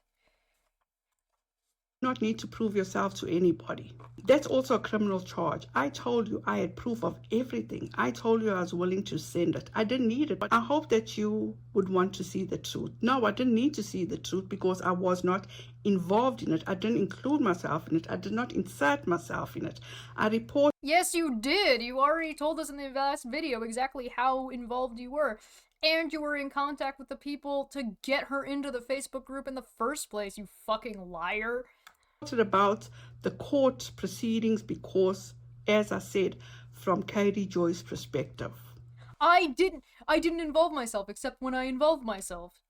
not need to prove yourself to anybody. That's also a criminal charge. I told you I had proof of everything. I told you I was willing to send it. I didn't need it, but I hope that you would want to see the truth. No, I didn't need to see the truth because I was not involved in it. I didn't include myself in it. I did not insert myself in it. I reported. Yes, you did. You already told us in the last video exactly how involved you were. And you were in contact with the people to get her into the Facebook group in the first place, you fucking liar. About the court proceedings because, as I said, from Katie Joy's perspective, I didn't involve myself except when I involved myself.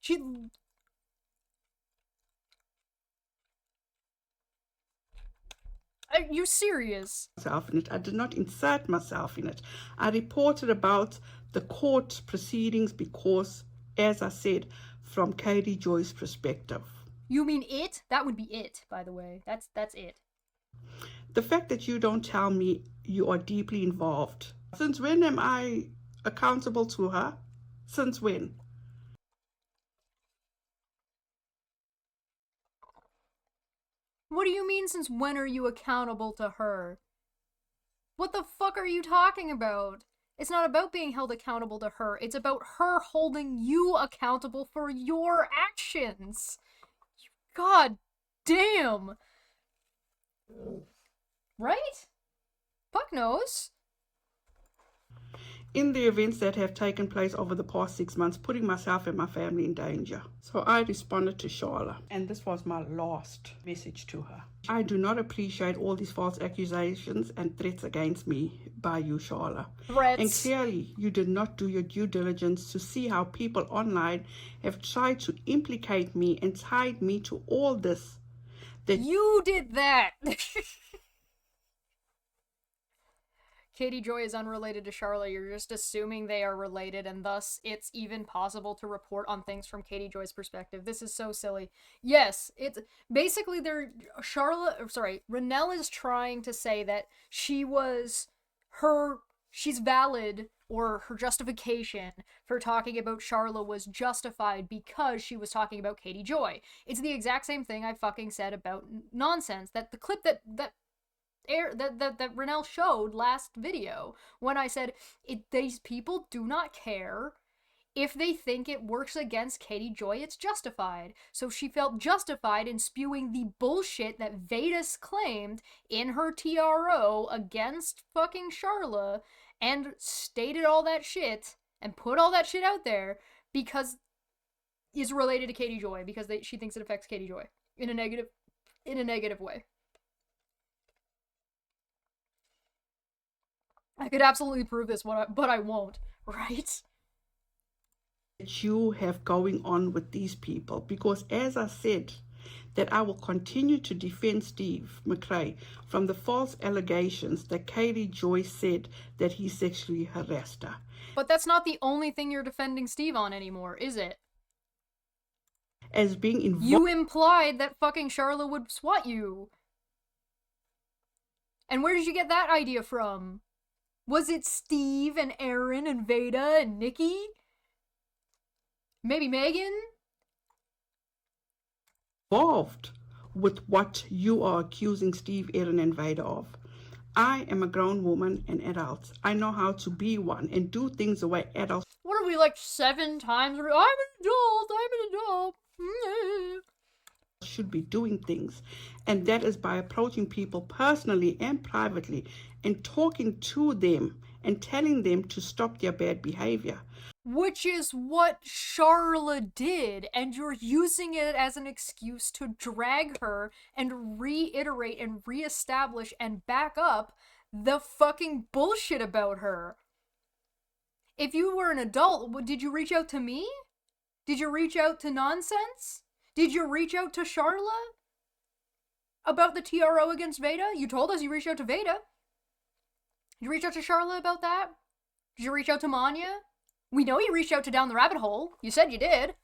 Are you serious? In it. I did not insert myself in it. I reported about the court proceedings because, as I said, from Katie Joy's perspective. You mean it? That would be it, by the way. That's it. The fact that you don't tell me you are deeply involved. Since when am I accountable to her? Since when? What do you mean, since when are you accountable to her? What the fuck are you talking about? It's not about being held accountable to her. It's about her holding you accountable for your actions. God damn. Right? Fuck knows. In the events that have taken place over the past 6 months, putting myself and my family in danger. So I responded to Charla, and this was my last message to her. I do not appreciate all these false accusations and threats against me by you, Charla. Threats. And clearly, you did not do your due diligence to see how people online have tried to implicate me and tied me to all this. That you did that! Katie Joy is unrelated to Charla. You're just assuming they are related, and thus it's even possible to report on things from Katie Joy's perspective. This is so silly. Yes, it's basically Renelle is trying to say that she's valid, or her justification for talking about Charla was justified because she was talking about Katie Joy. It's the exact same thing I fucking said about Nonsense, that the clip that Renelle showed last video, when I said these people do not care if they think it works against Katie Joy, it's justified. So she felt justified in spewing the bullshit that Vedas claimed in her TRO against fucking Charla, and stated all that shit and put all that shit out there because is related to Katie Joy, because she thinks it affects Katie Joy in a negative way. I could absolutely prove this, but I won't, right? That you have going on with these people, because as I said, that I will continue to defend Steve McRae from the false allegations that Katie Joy said that he sexually harassed her. But that's not the only thing you're defending Steve on anymore, is it? As being involved. You implied that fucking Charla would swat you. And where did you get that idea from? Was it Steve and Aaron and Veda and Nikki? Maybe Megan? Involved with what you are accusing Steve, Aaron, and Veda of. I am a grown woman and adult. I know how to be one and do things the way adults. What are we, like 7 times? I'm an adult. Should be doing things, and that is by approaching people personally and privately and talking to them and telling them to stop their bad behavior. Which is what Charla did, and you're using it as an excuse to drag her and reiterate and reestablish and back up the fucking bullshit about her. If you were an adult, did you reach out to me? Did you reach out to Nonsense? Did you reach out to Charla about the TRO against Veda? You told us you reached out to Veda. Did you reach out to Charla about that? Did you reach out to Manya? We know you reached out to Down the Rabbit Hole. You said you did.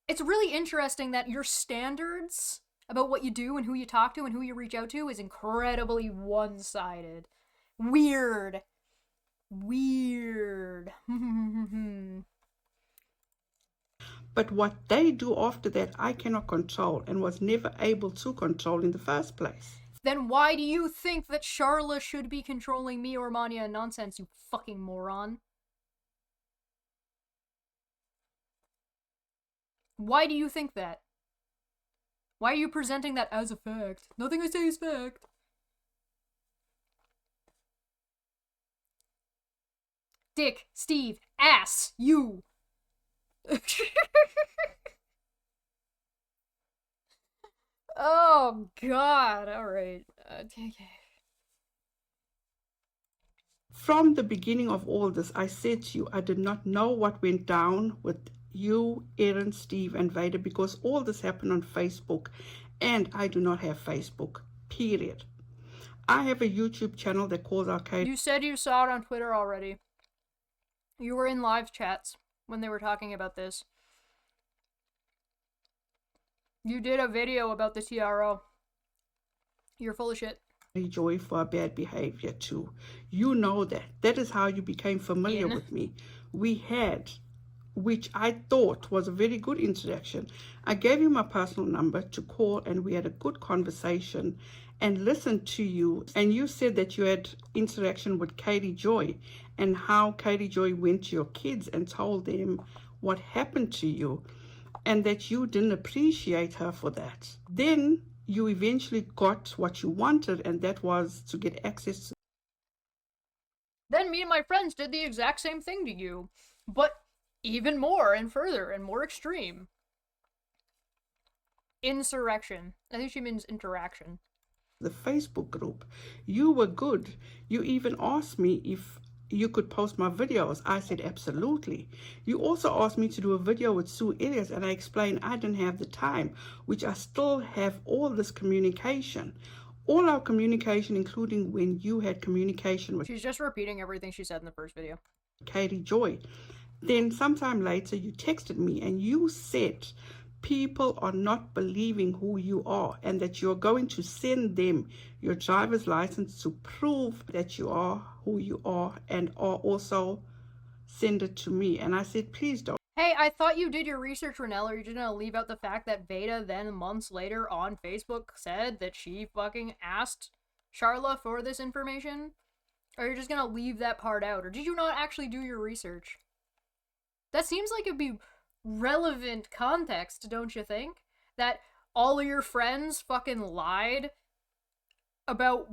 It's really interesting that your standards about what you do and who you talk to and who you reach out to is incredibly one-sided. Weird. But what they do after that, I cannot control and was never able to control in the first place. Then why do you think that Charla should be controlling me or Manya and nonsense, you fucking moron? Why do you think that? Why are you presenting that as a fact? Nothing I say is fact. Dick, Steve, ass, you. Oh, God. All right. Okay. From the beginning of all this, I said to you, I did not know what went down with you, Aaron, Steve, and Vader, because all this happened on Facebook, and I do not have Facebook, period. I have a YouTube channel that calls Arcade. You said you saw it on Twitter already. You were in live chats when they were talking about this. You did a video about the TRO. You're full of shit. Joy for our bad behavior too. You know that. That is how you became familiar with me. We had, which I thought was a very good introduction. I gave you my personal number to call and we had a good conversation and listened to you. And you said that you had interaction with Katie Joy and how Katie Joy went to your kids and told them what happened to you and that you didn't appreciate her for that. Then you eventually got what you wanted, and that was to get access to. Then me and my friends did the exact same thing to you, but even more and further and more extreme. Insurrection. I think she means interaction. The Facebook group. You were good. You even asked me if you could post my videos. I said absolutely. You also asked me to do a video with Sue Elias, and I explained I didn't have the time, which I still have all this communication. All our communication, including when you had communication with... She's just repeating everything she said in the first video. Katie Joy. Then sometime later you texted me and you said people are not believing who you are and that you're going to send them your driver's license to prove that you are who you are, and are also send it to me. And I said, please don't. Hey, I thought you did your research, Renelle, or you're just gonna leave out the fact that Veda then months later on Facebook said that she fucking asked Charla for this information? Or you're just gonna leave that part out? Or did you not actually do your research? That seems like it'd be relevant context, don't you think? That all of your friends fucking lied about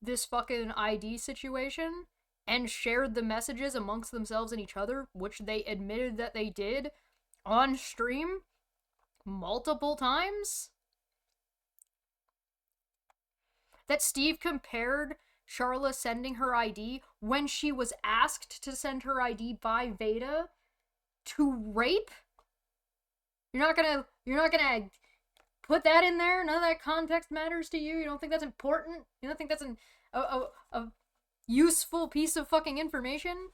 this fucking ID situation and shared the messages amongst themselves and each other, which they admitted that they did on stream multiple times? That Steve compared Charla sending her ID when she was asked to send her ID by Veda to rape? You're not gonna put that in there? None of that context matters to you? You don't think that's important? You don't think that's a useful piece of fucking information?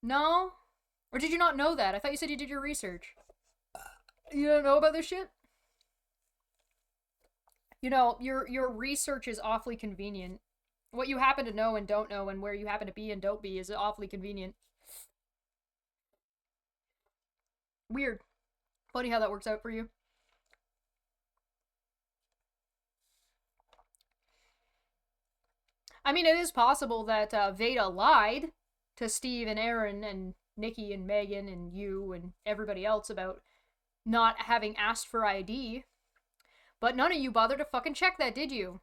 No? Or did you not know that? I thought you said you did your research. You don't know about this shit? You know, your research is awfully convenient. What you happen to know and don't know and where you happen to be and don't be is awfully convenient. Weird. Funny how that works out for you. I mean, it is possible that Veda lied to Steve and Aaron and Nikki and Megan and you and everybody else about not having asked for ID. But none of you bothered to fucking check that, did you?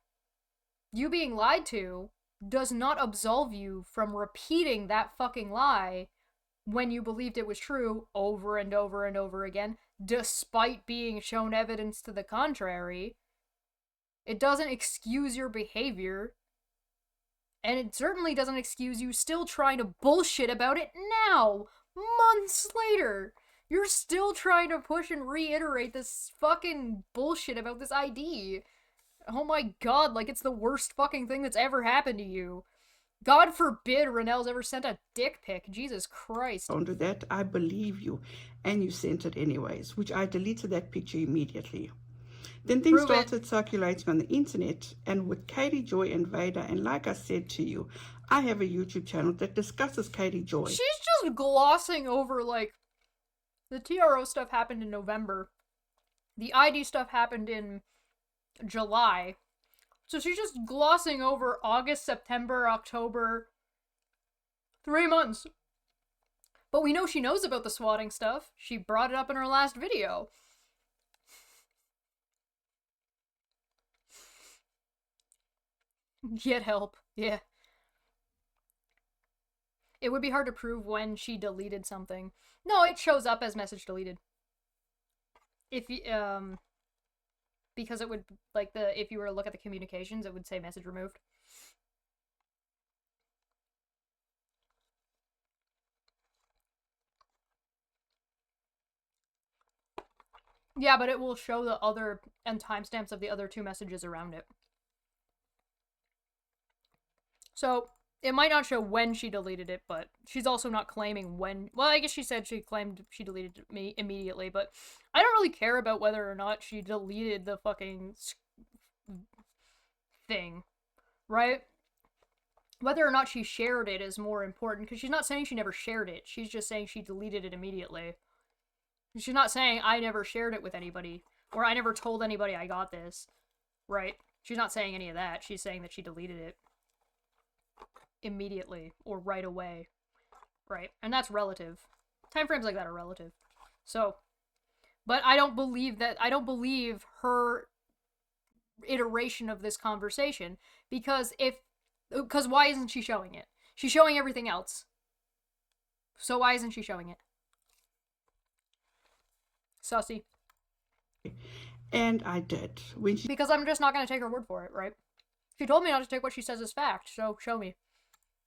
You being lied to does not absolve you from repeating that fucking lie when you believed it was true over and over and over again, despite being shown evidence to the contrary. It doesn't excuse your behavior, and it certainly doesn't excuse you still trying to bullshit about it now, months later. You're still trying to push and reiterate this fucking bullshit about this ID. Oh my god, like it's the worst fucking thing that's ever happened to you. God forbid Renelle's ever sent a dick pic. Jesus Christ. Under that, I believe you, and you sent it anyways, which I deleted that picture immediately. Then things started circulating on the internet, and with Katie Joy and Veda, and like I said to you, I have a YouTube channel that discusses Katie Joy. She's just glossing over, like, The TRO stuff happened in November. The ID stuff happened in July. So she's just glossing over August, September, October. 3 months. But we know she knows about the swatting stuff. She brought it up in her last video. Get help. Yeah. It would be hard to prove when she deleted something. No, it shows up as message deleted. If you, because it would, like, if you were to look at the communications, it would say message removed. Yeah, but it will show the other, and timestamps of the other 2 messages around it. So, it might not show when she deleted it, but she's also not claiming when. Well, I guess she said she claimed she deleted me immediately, but I don't really care about whether or not she deleted the fucking thing, right? Whether or not she shared it is more important, because she's not saying she never shared it. She's just saying she deleted it immediately. She's not saying I never shared it with anybody, or I never told anybody I got this, right? She's not saying any of that. She's saying that she deleted it immediately, or right away, right? And that's relative. Timeframes like that are relative. So, but I don't believe her iteration of this conversation, because why isn't she showing it? She's showing everything else. So why isn't she showing it? Sussy. And I did. Because I'm just not going to take her word for it, right? She told me not to take what she says as fact, so show me.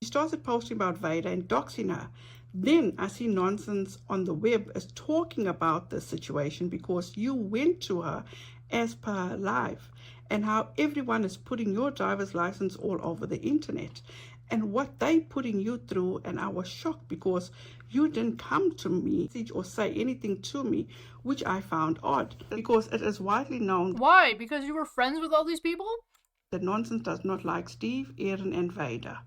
She started posting about Vader and doxing her. Then I see nonsense on the web as talking about this situation because you went to her as per her live, and how everyone is putting your driver's license all over the internet and what they putting you through. And I was shocked because you didn't come to me or say anything to me, which I found odd, because it is widely known. Why? Because you were friends with all these people? That nonsense does not like Steve, Aaron, and Vader.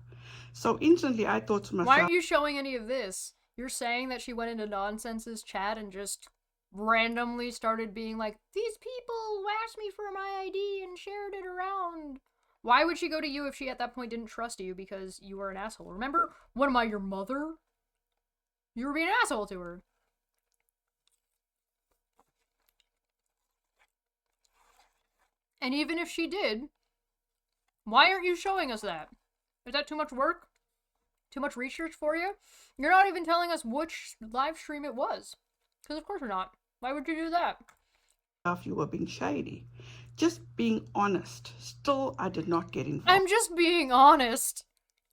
So instantly I thought to myself, why aren't you showing any of this? You're saying that she went into Nonsense's chat and just randomly started being like, these people asked me for my ID and shared it around. Why would she go to you if she at that point didn't trust you because you were an asshole? Remember? What am I, your mother? You were being an asshole to her. And even if she did, why aren't you showing us that? Is that too much work? Too much research for you? You're not even telling us which live stream it was. Because of course we're not. Why would you do that? You were being shady. Just being honest. Still, I did not get involved. I'm just being honest.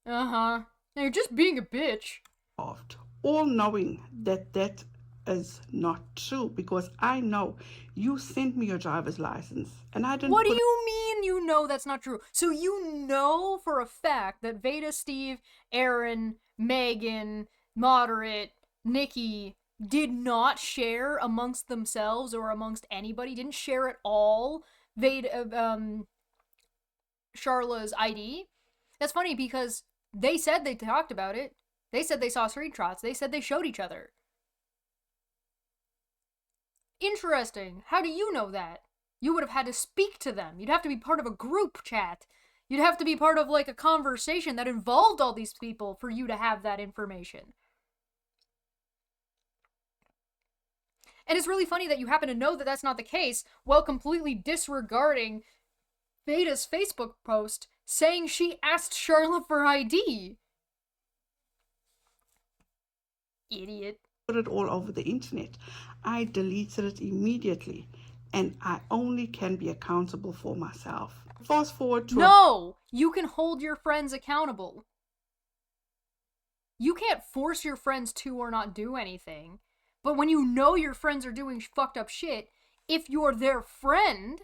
Uh-huh. Now you're just being a bitch. All knowing that that is not true, because I know you sent me your driver's license and I didn't. What do you mean you know that's not true? So you know for a fact that Veda, Steve, Aaron, Megan, Moderate, Nikki did not share amongst themselves or amongst anybody, didn't share at all Veda, Charla's ID? That's funny because they said they talked about it. They said they saw screenshots. They said they showed each other. Interesting. How do you know that? You would have had to speak to them. You'd have to be part of a group chat. You'd have to be part of, like, a conversation that involved all these people for you to have that information. And it's really funny that you happen to know that that's not the case while completely disregarding Veda's Facebook post saying she asked Charla for ID. Idiot. Put it all over the internet. I deleted it immediately, and I only can be accountable for myself. Fast forward to No! You can hold your friends accountable. You can't force your friends to or not do anything. But when you know your friends are doing fucked up shit, if you're their friend,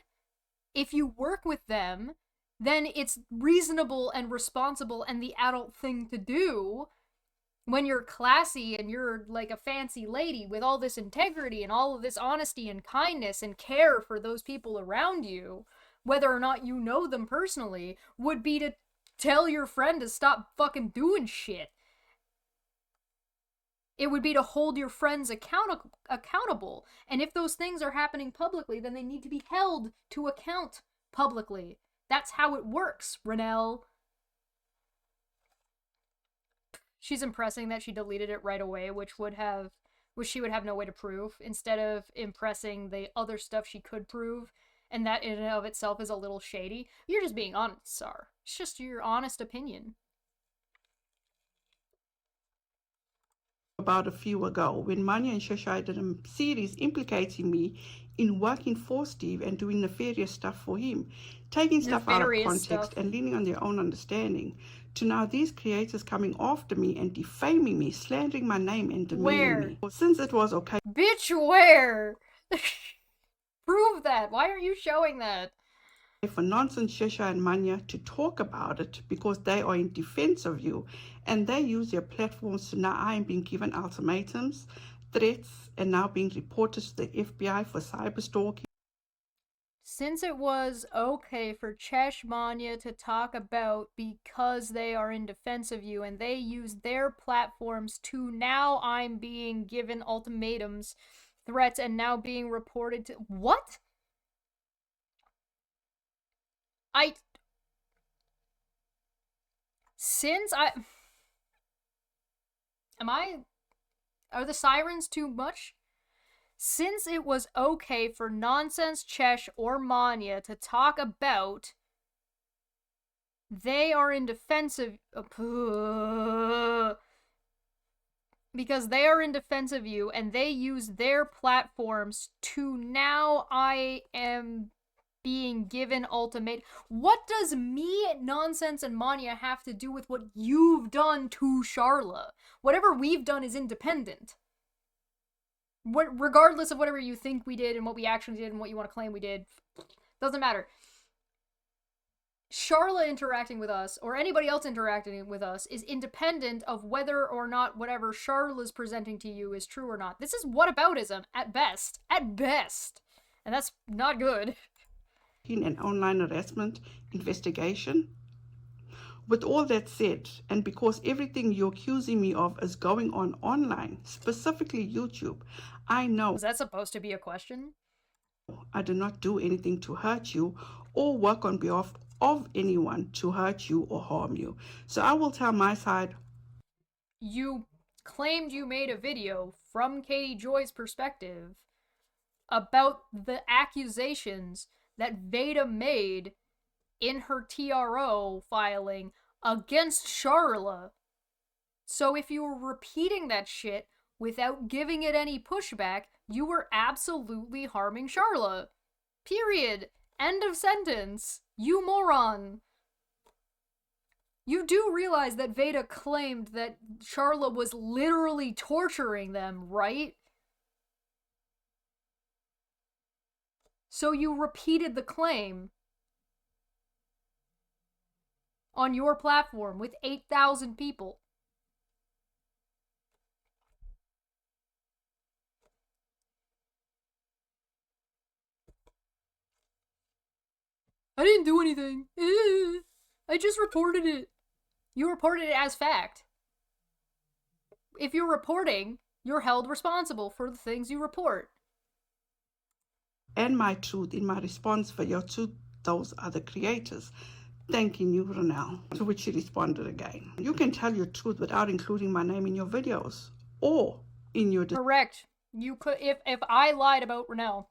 if you work with them, then it's reasonable and responsible and the adult thing to do when you're classy and you're like a fancy lady with all this integrity and all of this honesty and kindness and care for those people around you, whether or not you know them personally, would be to tell your friend to stop fucking doing shit. It would be to hold your friends accountable. And if those things are happening publicly, then they need to be held to account publicly. That's how it works, Renelle. She's impressing that she deleted it right away, which she would have no way to prove, instead of impressing the other stuff she could prove, and that in and of itself is a little shady. You're just being honest, Sar. It's just your honest opinion. About a few ago, when Manya and Chesh did a series implicating me in working for Steve and doing nefarious stuff for him, taking stuff out of context and leaning on their own understanding, to now these creators coming after me and defaming me, slandering my name and demeaning me. Since it was okay. Bitch, where? Prove that. Why aren't you showing that? For nonsense Chesh and Manya to talk about it because they are in defense of you, and they use their platforms to now I am being given ultimatums, threats, and now being reported to the FBI for cyber stalking. Since it was okay for Chesh Manya to talk about because they are in defense of you and they use their platforms to now I'm being given ultimatums, threats, and now being reported to... What? Are the sirens too much? Since it was okay for nonsense Chesh or Manya to talk about they are in defense of... because they are in defense of you and they use their platforms to now I am being given ultimate. What does me, Nonsense, and Manya have to do with what you've done to Charla? Whatever we've done is independent. Regardless of whatever you think we did and what we actually did and what you want to claim we did, doesn't matter. Charla interacting with us, or anybody else interacting with us, is independent of whether or not whatever Charla's presenting to you is true or not. This is whataboutism, at best. At best. And that's not good. An online harassment investigation. With all that said, and because everything you're accusing me of is going on online, specifically YouTube, I know... Was that supposed to be a question? I did not do anything to hurt you or work on behalf of anyone to hurt you or harm you. So I will tell my side. You claimed you made a video from Katie Joy's perspective about the accusations that Veda made in her TRO filing against Charla. So if you were repeating that shit without giving it any pushback, you were absolutely harming Charla. Period. End of sentence. You moron. You do realize that Veda claimed that Charla was literally torturing them, right? So you repeated the claim on your platform with 8,000 people. I didn't do anything. I just reported it. You reported it as fact. If you're reporting, you're held responsible for the things you report. And my truth in my response video to those other creators, thanking you, Renelle. To which she responded again. You can tell your truth without including my name in your videos or in your... Correct. You could, if I lied about Renelle,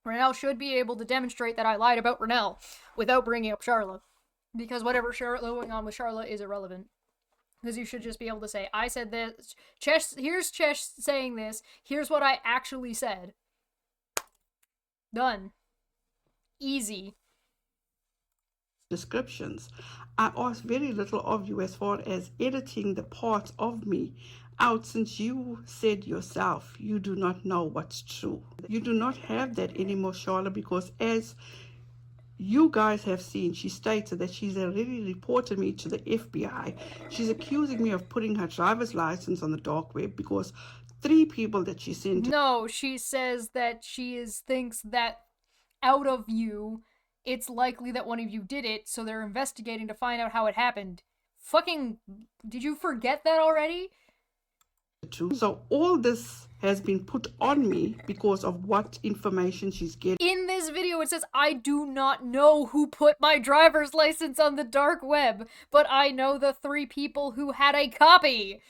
Renelle should be able to demonstrate that I lied about Renelle without bringing up Charla. Because whatever going on with Charla is irrelevant. Because you should just be able to say, I said this. Chesh, here's Chesh saying this. Here's what I actually said. Done. Easy. Descriptions. I ask very little of you as far as editing the parts of me out, since you said yourself you do not know what's true. You do not have that anymore, Charlotte, because as you guys have seen, she stated that she's already reported me to the FBI. She's accusing me of putting her driver's license on the dark web because 3 people that she sent... No, she says that she thinks that out of you, it's likely that one of you did it, so they're investigating to find out how it happened. Fucking... Did you forget that already? to. So all this has been put on me because of what information she's getting. In this video, it says, I do not know who put my driver's license on the dark web, but I know the 3 people who had a copy.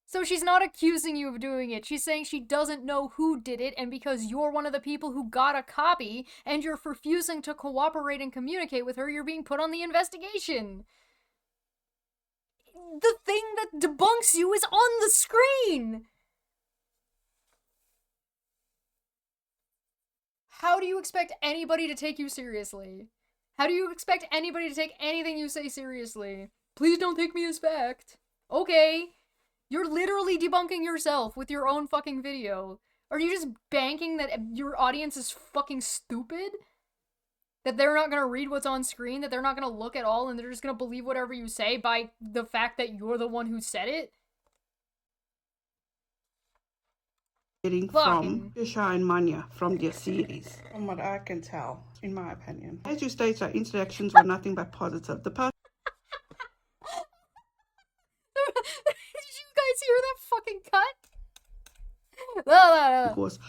So she's not accusing you of doing it. She's saying she doesn't know who did it, and because you're one of the people who got a copy, and you're refusing to cooperate and communicate with her, you're being put on the investigation. The thing that debunks you is on the screen! How do you expect anybody to take you seriously? How do you expect anybody to take anything you say seriously? Please don't take me as fact. Okay. You're literally debunking yourself with your own fucking video. Are you just banking that your audience is fucking stupid? That they're not gonna read what's on screen? That they're not gonna look at all and they're just gonna believe whatever you say by the fact that you're the one who said it? Getting from Chesh and Manya from their series. From what I can tell, in my opinion. As you state, our interactions were nothing but positive. The person Did you guys hear that fucking cut? because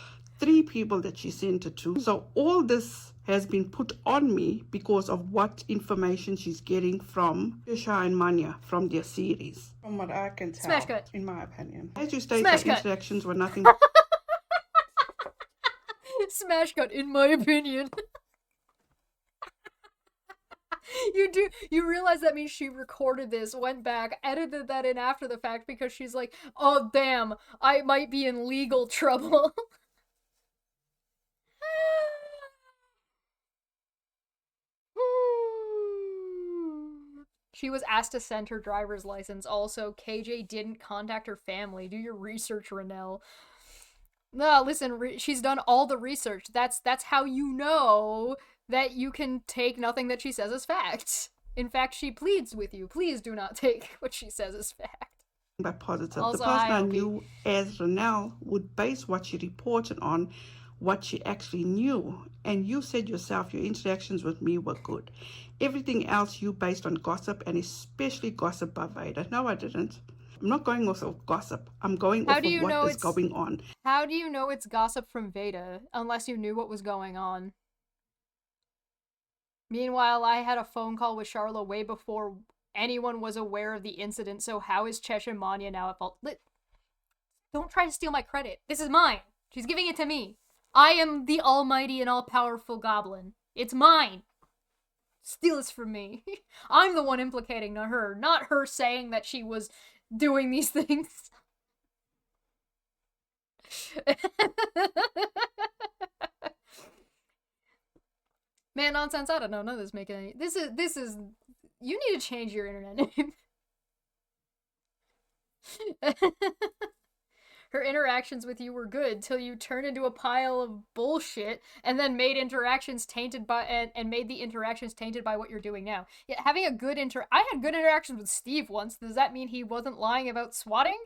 3 people that she sent it to. So all this has been put on me because of what information she's getting from Chesh and Manya from their series. From what I can tell, Smash cut. In my opinion. As you state, Smash our cut. interactions were nothing but Smash cut, in my opinion. You realize that means she recorded this, went back, edited that in after the fact because she's like, oh damn, I might be in legal trouble. She was asked to send her driver's license. Also, KJ didn't contact her family. Do your research, Renelle. No, listen, she's done all the research. That's how you know that you can take nothing that she says as fact. In fact, she pleads with you. Please do not take what she says as fact. but positive. Also, the person hi, I Opie. knew as Renelle would base what she reported on what she actually knew. And you said yourself your interactions with me were good. Everything else you based on gossip, and especially gossip by Vader. No, I didn't. I'm not going off of gossip. I'm going off of what is going on. How do you know it's gossip from Veda, unless you knew what was going on? Meanwhile, I had a phone call with Charla way before anyone was aware of the incident, so how is Chesh and Manya now at fault? Don't try to steal my credit. This is mine. She's giving it to me. I am the almighty and all-powerful goblin. It's mine. Steal this from me. I'm the one implicating her, not her saying that she was doing these things. Man, nonsense, I don't know. None of this making any... This is... You need to change your internet name. Her interactions with you were good till you turned into a pile of bullshit and then made interactions tainted by and made the interactions tainted by what you're doing now. Yeah, having a good I had good interactions with Steve once. Does that mean he wasn't lying about swatting?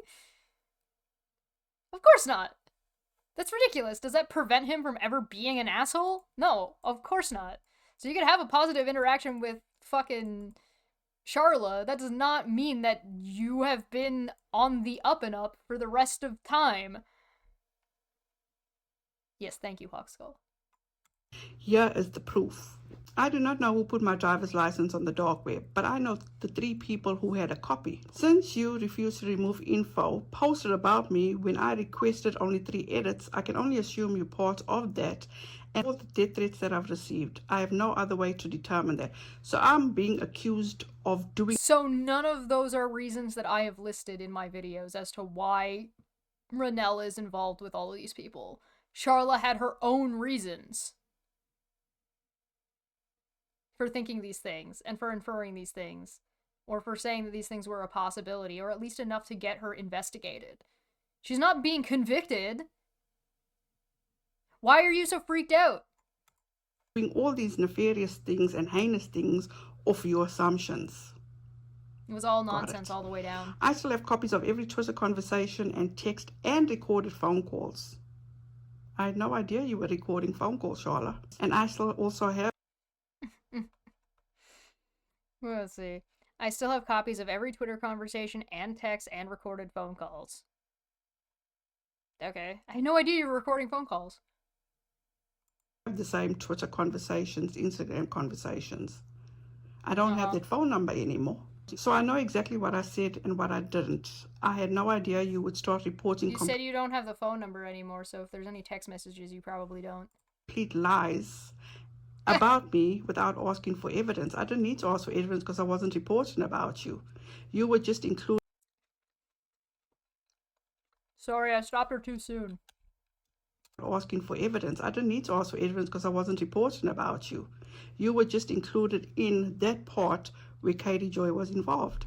Of course not. That's ridiculous. Does that prevent him from ever being an asshole? No, of course not. So you could have a positive interaction with fucking Charla. That does not mean that you have been on the up and up for the rest of time. Yes, thank you, Hawkskull. Here is the proof. I do not know who put my driver's license on the dark web, but I know the 3 people who had a copy. Since you refused to remove info posted about me when I requested only 3 edits, I can only assume you're part of that and all the death threats that I've received. I have no other way to determine that. So I'm being accused of doing... So none of those are reasons that I have listed in my videos as to why Renelle is involved with all of these people. Charla had her own reasons for thinking these things and for inferring these things, or for saying that these things were a possibility, or at least enough to get her investigated. She's not being convicted. Why are you so freaked out? Doing all these nefarious things and heinous things off your assumptions. It was all nonsense all the way down. I still have copies of every Twitter conversation and text and recorded phone calls. I had no idea you were recording phone calls, Charla. And I still also have... Let's see. I still have copies of every Twitter conversation and text and recorded phone calls. Okay. I had no idea you were recording phone calls. The same Twitter conversations, Instagram conversations. I don't have that phone number anymore. So I know exactly what I said and what I didn't. I had no idea you would start reporting You said you don't have the phone number anymore, so if there's any text messages, you probably don't. Complete lies about me without asking for evidence. I didn't need to ask for evidence because I wasn't reporting about you. You were just including... Sorry, I stopped her too soon. Asking for evidence. I didn't need to ask for evidence because I wasn't reporting about you. You were just included in that part where Katie Joy was involved.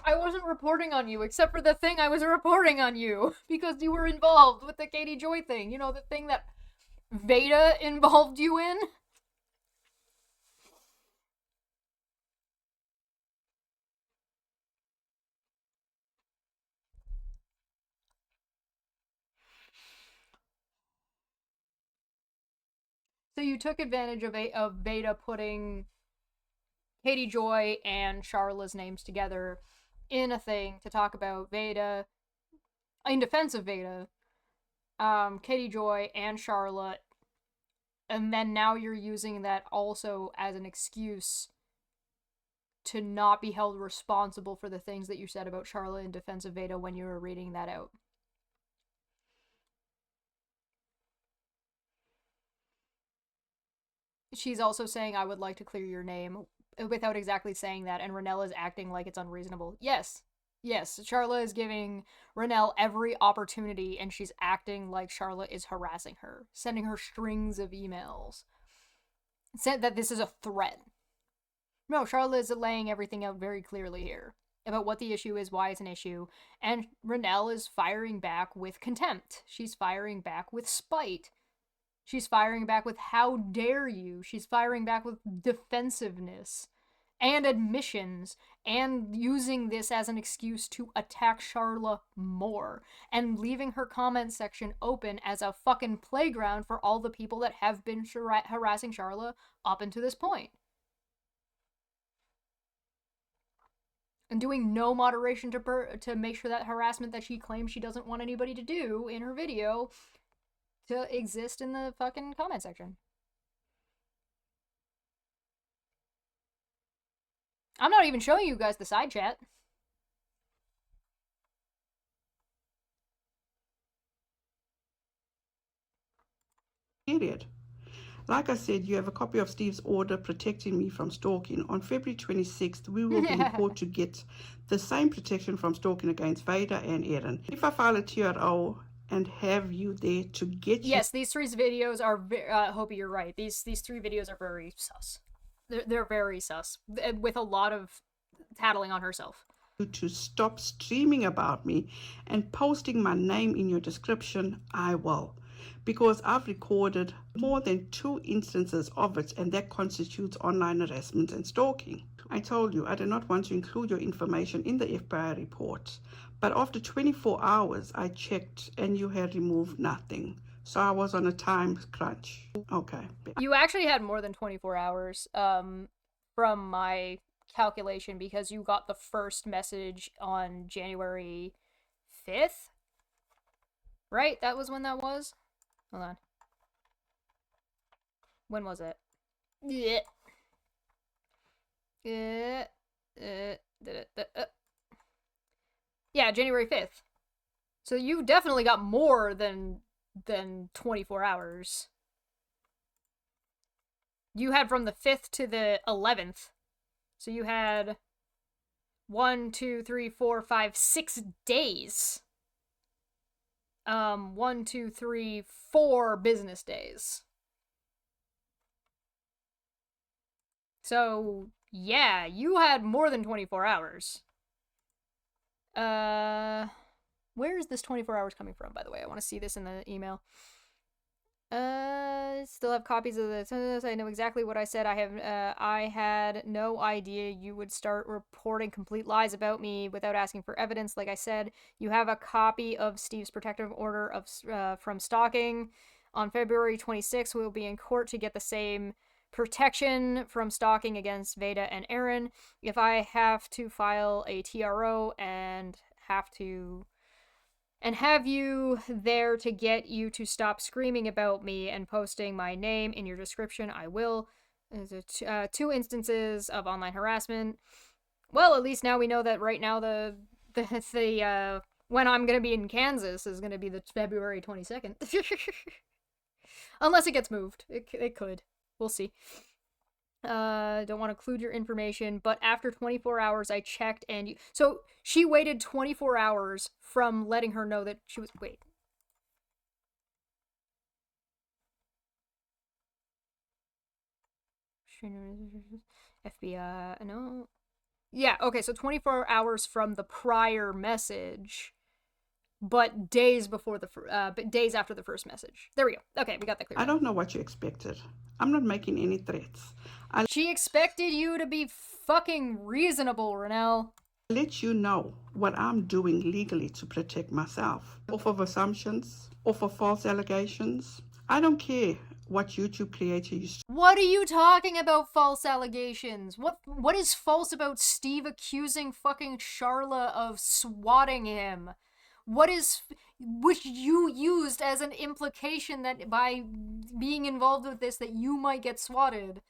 I wasn't reporting on you, except for the thing I was reporting on you, because you were involved with the Katie Joy thing. You know, the thing that Veda involved you in? So you took advantage of Veda putting Katie Joy and Charlotte's names together in a thing to talk about Veda, in defense of Veda, Katie Joy and Charlotte, and then now you're using that also as an excuse to not be held responsible for the things that you said about Charlotte in defense of Veda when you were reading that out. She's also saying, I would like to clear your name, without exactly saying that, and Renelle is acting like it's unreasonable. Yes. Yes, Charlotte is giving Renelle every opportunity, and she's acting like Charlotte is harassing her, sending her strings of emails. Said that this is a threat. No, Charlotte is laying everything out very clearly here about what the issue is, why it's an issue, and Renelle is firing back with contempt. She's firing back with spite. She's firing back with how dare you. She's firing back with defensiveness and admissions and using this as an excuse to attack Charlotte more and leaving her comment section open as a fucking playground for all the people that have been harassing Charlotte up until this point. And doing no moderation to make sure that harassment that she claims she doesn't want anybody to do in her video to exist in the fucking comment section. I'm not even showing you guys the side chat. Period. Like I said, you have a copy of Steve's order protecting me from stalking. On February 26th, we will be in court to get the same protection from stalking against Veda and Erin. If I file a TRO and have you there to get you... Yes, these three videos are... Hope you're right. These three videos are very sus. They're very sus. With a lot of tattling on herself. To stop streaming about me and posting my name in your description, I will. Because I've recorded more than 2 instances of it, and that constitutes online harassment and stalking. I told you I did not want to include your information in the FBI report, but after 24 hours I checked and you had removed nothing. So I was on a time crunch. Okay. You actually had more than 24 hours from my calculation, because you got the first message on January 5th? Right? That was when that was? Hold on. When was it? Yeah, January 5th. So you definitely got more than 24 hours. You had from the 5th to the 11th. So you had 1, 2, 3, 4, 5, 6 days. 1, 2, 3, 4 business days. So, yeah, you had more than 24 hours. Where is this 24 hours coming from, by the way? I want to see this in the email. Still have copies of this. I know exactly what I said. I had no idea you would start reporting complete lies about me without asking for evidence. Like I said, you have a copy of Steve's protective order of from stalking. On February 26th, we will be in court to get the same protection from stalking against Veda and Aaron. If I have to file a TRO and have you there to get you to stop screaming about me and posting my name in your description, I will. There's 2 instances of online harassment. Well, at least now we know that right now the when I'm gonna be in Kansas is gonna be the February 22nd. Unless it gets moved. It could. We'll see. Don't want to include your information, but after 24 hours I checked and so she waited 24 hours from letting her know that she was FBI, no. Yeah, okay, so 24 hours from the prior message, but days before days after the first message. There we go. Okay, we got that clear. I don't know what you expected. I'm not making any threats. She expected you to be fucking reasonable, Renelle. I let you know what I'm doing legally to protect myself. Off of assumptions, off of false allegations. I don't care what YouTube creator you... What are you talking about, false allegations? What is false about Steve accusing fucking Charla of swatting him? Which you used as an implication that by being involved with this that you might get swatted.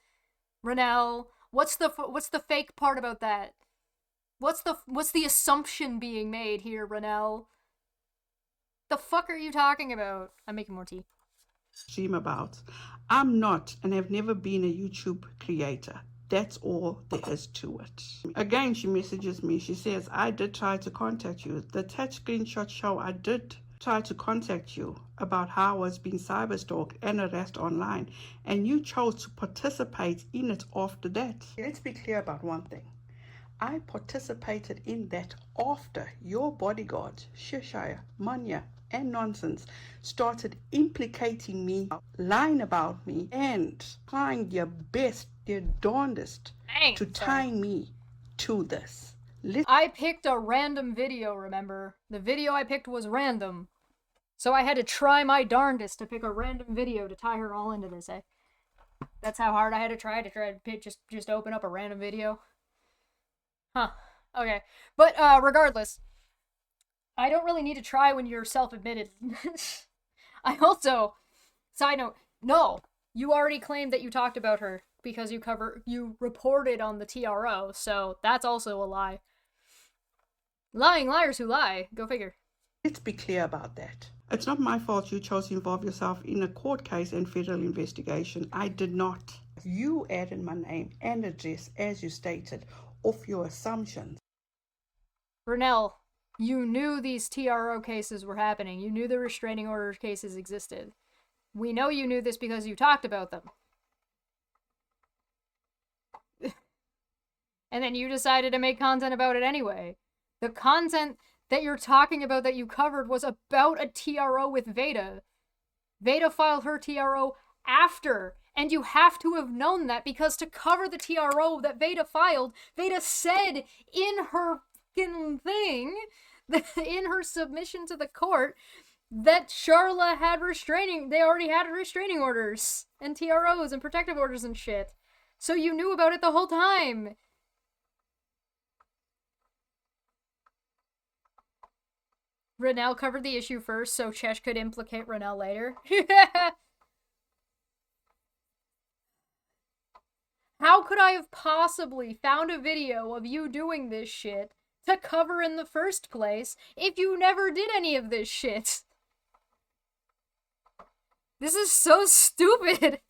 Renelle, what's the fake part about that? What's the assumption being made here, Renelle? The fuck are you talking about? I'm making more tea. Stream about. I'm not and have never been a YouTube creator. That's all there is to it. Again, she messages me. She says, I did try to contact you. The attached screenshots show I did try to contact you about how I was being cyberstalked and harassed online, and you chose to participate in it after that. Let's be clear about one thing. I participated in that after your bodyguard, Chesh, Manya, and Nonsense started implicating me, lying about me, and trying their best, their darndest to tie me to this. I picked a random video, remember? The video I picked was random. So I had to try my darndest to pick a random video to tie her all into this, eh? That's how hard I had to try to pick, just open up a random video. Huh. Okay. But, regardless, I don't really need to try when you're self-admitted. I also, side note, no, you already claimed that you talked about her because you reported on the TRO, so that's also a lie. Lying liars who lie. Go figure. Let's be clear about that. It's not my fault you chose to involve yourself in a court case and federal investigation. I did not. You added my name and address, as you stated, off your assumptions. Renelle, you knew these TRO cases were happening. You knew the restraining order cases existed. We know you knew this because you talked about them. And then you decided to make content about it anyway. The content that you're talking about that you covered was about a TRO with Veda. Veda filed her TRO after, and you have to have known that because to cover the TRO that Veda filed, Veda said in her thing, in her submission to the court, that Charla had they already had restraining orders and TROs and protective orders and shit. So you knew about it the whole time. Renelle covered the issue first, so Chesh could implicate Renelle later. How could I have possibly found a video of you doing this shit to cover in the first place if you never did any of this shit? This is so stupid.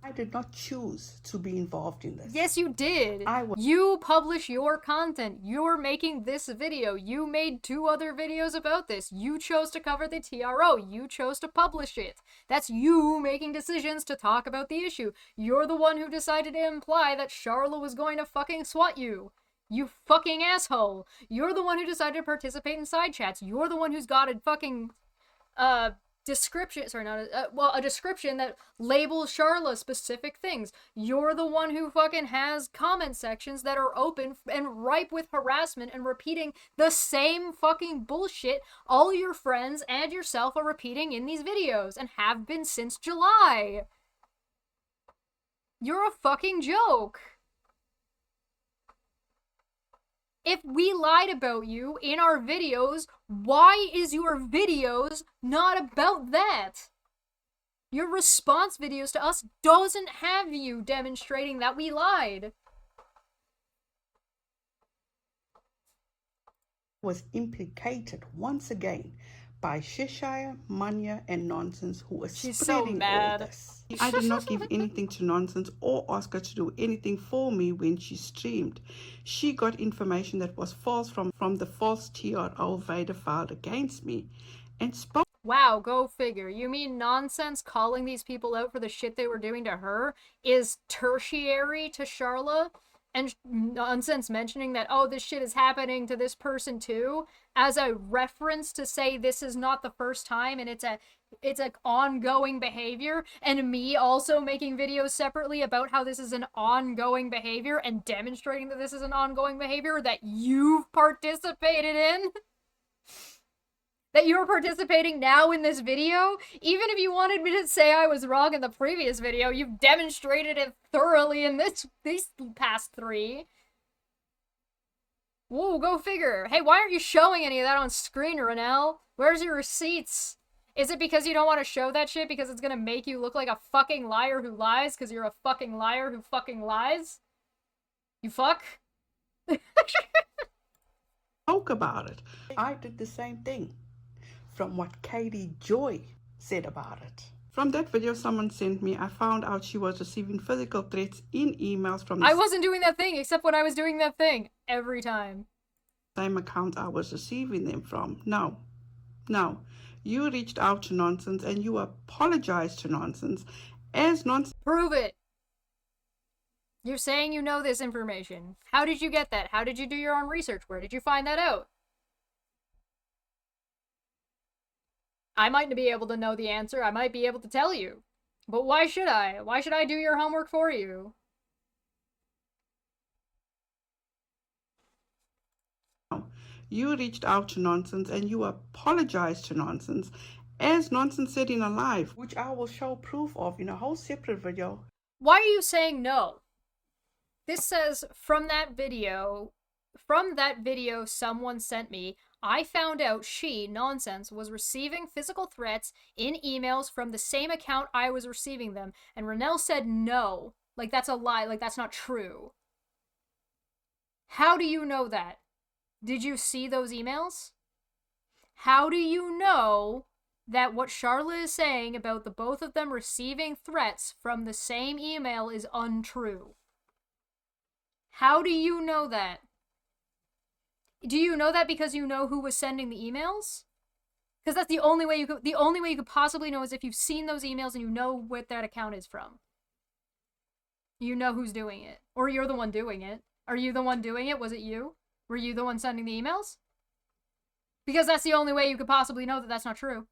I did not choose to be involved in this. Yes, you did. You publish your content. You're making this video. You made 2 other videos about this. You chose to cover the TRO. You chose to publish it. That's you making decisions to talk about the issue. You're the one who decided to imply that Charla was going to fucking swat you. You fucking asshole. You're the one who decided to participate in side chats. You're the one who's got a fucking, description, sorry, not a description that labels Charla specific things. You're the one who fucking has comment sections that are open and ripe with harassment and repeating the same fucking bullshit all your friends and yourself are repeating in these videos and have been since July. You're a fucking joke. If we lied about you in our videos, why is your videos not about that? Your response videos to us doesn't have you demonstrating that we lied. Was implicated once again by Cheshire, Manya, and Nonsense, who are spreading all this. I did not give anything to Nonsense or ask her to do anything for me when she streamed. She got information that was false from the false TRO Vader filed against me and spoke. Wow, go figure. You mean Nonsense calling these people out for the shit they were doing to her is tertiary to Charla? And Nonsense mentioning that, oh, this shit is happening to this person too, as a reference to say this is not the first time and it's an ongoing behavior, and me also making videos separately about how this is an ongoing behavior and demonstrating that this is an ongoing behavior that you've participated in. That you're participating now in this video? Even if you wanted me to say I was wrong in the previous video, you've demonstrated it thoroughly in these past 3. Whoa, go figure. Hey, why aren't you showing any of that on screen, Renelle? Where's your receipts? Is it because you don't want to show that shit because it's gonna make you look like a fucking liar who lies because you're a fucking liar who fucking lies? You fuck? Spoke about it. I did the same thing. From what Katie Joy said about it. From that video someone sent me, I found out she was receiving physical threats in emails from the I wasn't doing that thing, except when I was doing that thing. Every time. Same account I was receiving them from. No. You reached out to Nonsense and you apologized to Nonsense as Nonsense. Prove it. You're saying you know this information. How did you get that? How did you do your own research? Where did you find that out? I might be able to know the answer. I might be able to tell you. But why should I? Why should I do your homework for you? You reached out to Nonsense and you apologized to Nonsense, as Nonsense said in a live, which I will show proof of in a whole separate video. Why are you saying no? This says, from that video someone sent me, I found out she, Nonsense, was receiving physical threats in emails from the same account I was receiving them, and Renelle said no. Like, that's a lie. Like, that's not true. How do you know that? Did you see those emails? How do you know that what Charla is saying about the both of them receiving threats from the same email is untrue? How do you know that? Do you know that because you know who was sending the emails? Because that's the only way you could possibly know is if you've seen those emails and you know what that account is from. You know who's doing it. Or you're the one doing it. Are you the one doing it? Was it you? Were you the one sending the emails? Because that's the only way you could possibly know that that's not true.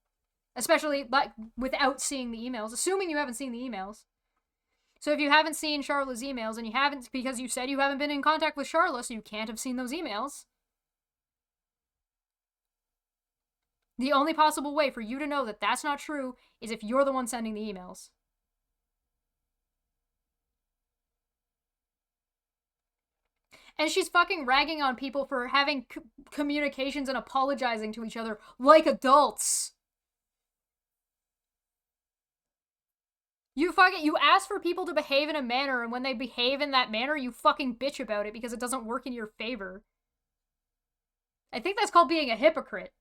Especially like without seeing the emails, assuming you haven't seen the emails. So if you haven't seen Charla's emails, and you haven't, because you said you haven't been in contact with Charla, so you can't have seen those emails. The only possible way for you to know that that's not true is if you're the one sending the emails. And she's fucking ragging on people for having communications and apologizing to each other like adults. You ask for people to behave in a manner, and when they behave in that manner, you fucking bitch about it because it doesn't work in your favor. I think that's called being a hypocrite.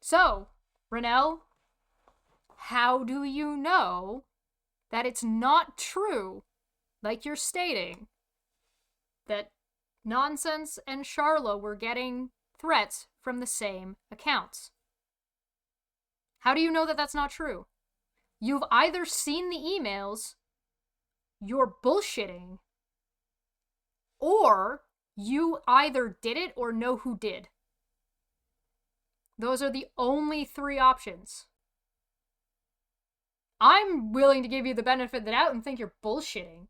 So, Renelle, how do you know that it's not true, like you're stating, that Nonsense and Charla were getting threats from the same accounts? How do you know that that's not true? You've either seen the emails, you're bullshitting, or you either did it or know who did. Those are the only 3 options. I'm willing to give you the benefit of the doubt and think you're bullshitting.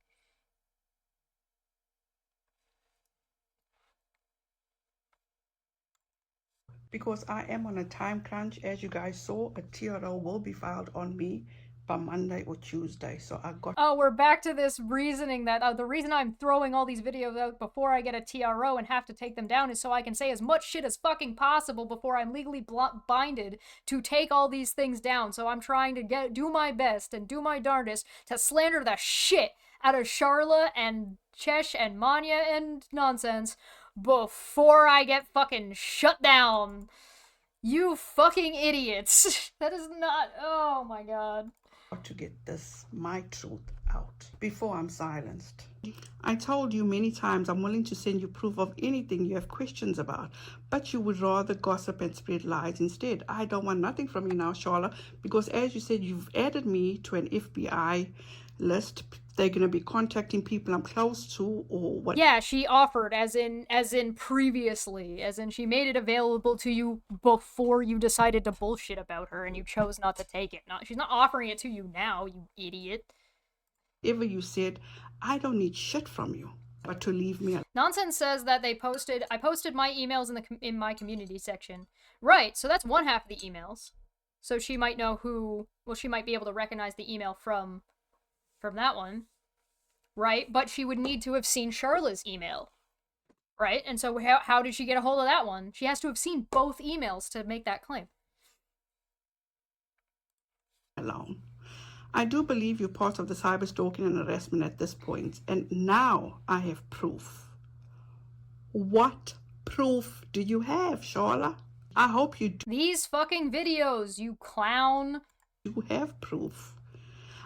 Because I am on a time crunch. As you guys saw, a TRO will be filed on me by Monday or Tuesday. So I got... Oh, we're back to this reasoning that the reason I'm throwing all these videos out before I get a TRO and have to take them down is so I can say as much shit as fucking possible before I'm legally binded to take all these things down. So I'm trying to do my best and do my darndest to slander the shit out of Charla and Chesh and Manya and Nonsense before I get fucking shut down. You fucking idiots. That is not... Oh my god. To get my truth out before I'm silenced. I told you many times I'm willing to send you proof of anything you have questions about, but you would rather gossip and spread lies instead. I don't want nothing from you now, Charlotte, because as you said, you've added me to an FBI list. They're going to be contacting people I'm close to or what. Yeah, she offered as in previously, as in she made it available to you before you decided to bullshit about her and you chose not to take it. She's not offering it to you now, you idiot. Whatever you said, I don't need shit from you, but to leave me alone. Nonsense says that I posted my emails in my community section. Right, so that's one half of the emails. So she might know she might be able to recognize the email from that one. Right? But she would need to have seen Charla's email. Right? And so how did she get a hold of that one? She has to have seen both emails to make that claim. Alone. I do believe you're part of the cyber stalking and harassment at this point, and now I have proof. What proof do you have, Charla? I hope you do. These fucking videos, you clown. You have proof.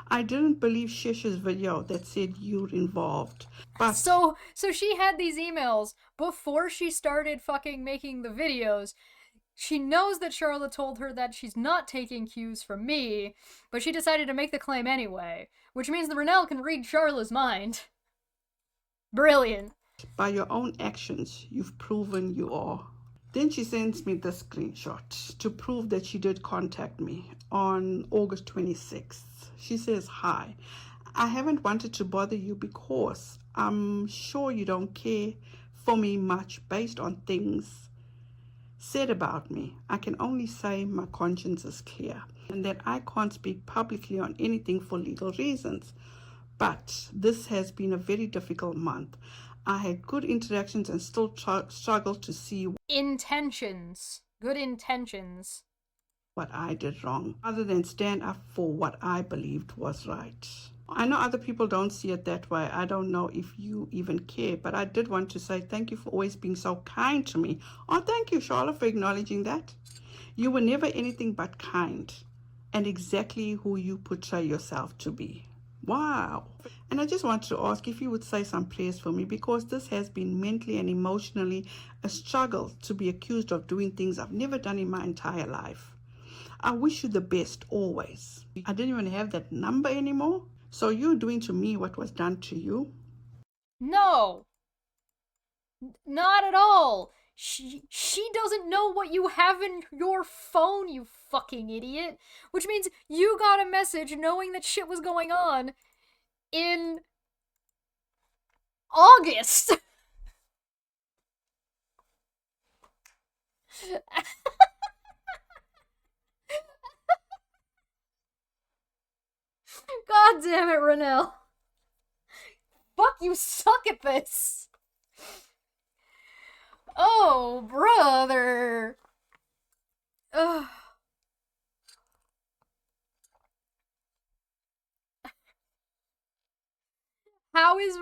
I didn't believe Chesh's video that said you're involved. But so she had these emails before she started fucking making the videos. She knows that Charlotte told her that she's not taking cues from me, but she decided to make the claim anyway, which means the Renelle can read Charlotte's mind. Brilliant. By your own actions, you've proven you are. Then she sends me this screenshot to prove that she did contact me on August 26th. She says, "Hi, I haven't wanted to bother you because I'm sure you don't care for me much based on things said about me. I can only say my conscience is clear and that I can't speak publicly on anything for legal reasons. But this has been a very difficult month. I had good interactions and still struggle to see intentions. Good intentions. What I did wrong, other than stand up for what I believed was right. I know other people don't see it that way. I don't know if you even care, but I did want to say thank you for always being so kind to me. Oh, thank you, Charlotte, for acknowledging that. You were never anything but kind and exactly who you portray yourself to be. Wow. And I just wanted to ask if you would say some prayers for me, because this has been mentally and emotionally a struggle to be accused of doing things I've never done in my entire life. I wish you the best always. I didn't even have that number anymore. So you're doing to me what was done to you? No. Not at all. She doesn't know what you have in your phone, you fucking idiot. Which means you got a message knowing that shit was going on in August. God damn it, Renelle. Fuck, you suck at this. Oh, brother. Ugh. How is...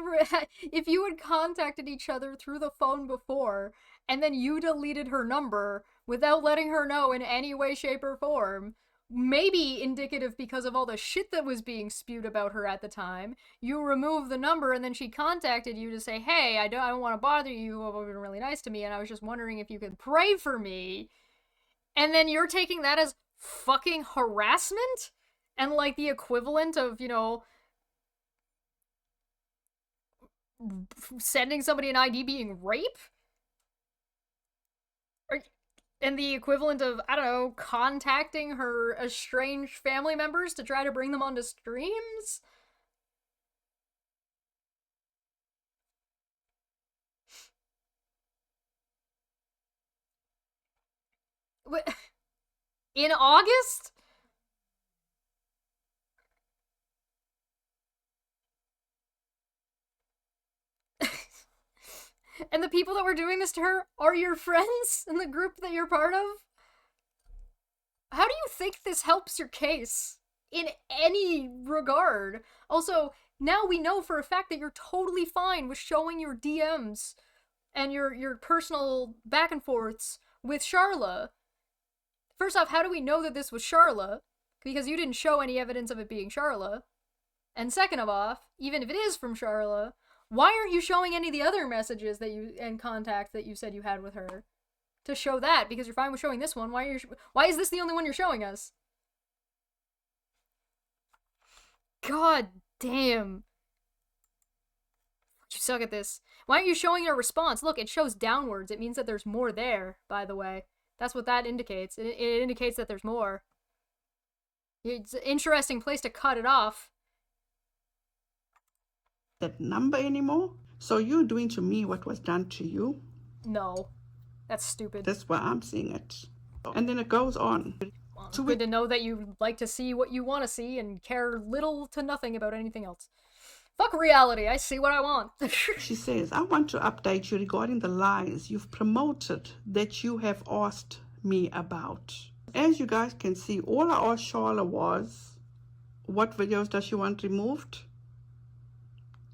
If you had contacted each other through the phone before, and then you deleted her number without letting her know in any way, shape, or form, maybe indicative because of all the shit that was being spewed about her at the time, you remove the number and then she contacted you to say, hey, I don't want to bother you, you've been really nice to me, and I was just wondering if you could pray for me. And then you're taking that as fucking harassment? And like the equivalent of, you know, sending somebody an ID being rape? And the equivalent of, I don't know, contacting her estranged family members to try to bring them onto streams? In August? And the people that were doing this to her are your friends in the group that you're part of? How do you think this helps your case? In any regard. Also, now we know for a fact that you're totally fine with showing your DMs and your personal back and forths with Charla. First off, how do we know that this was Charla? Because you didn't show any evidence of it being Charla. And second of all, even if it is from Charla, why aren't you showing any of the other messages that you and contacts that you said you had with her? To show that, because you're fine with showing this one. Why is this the only one you're showing us? God damn. You suck at this. Why aren't you showing your response? Look, it shows downwards. It means that there's more there, by the way. That's what that indicates. It indicates that there's more. It's an interesting place to cut it off. That number anymore? So you're doing to me what was done to you? No. That's stupid. That's why I'm seeing it. And then it goes on. Well, good to know that you like to see what you want to see and care little to nothing about anything else. Fuck reality, I see what I want. She says, I want to update you regarding the lies you've promoted that you have asked me about. As you guys can see, all I asked Charla was, what videos does she want removed?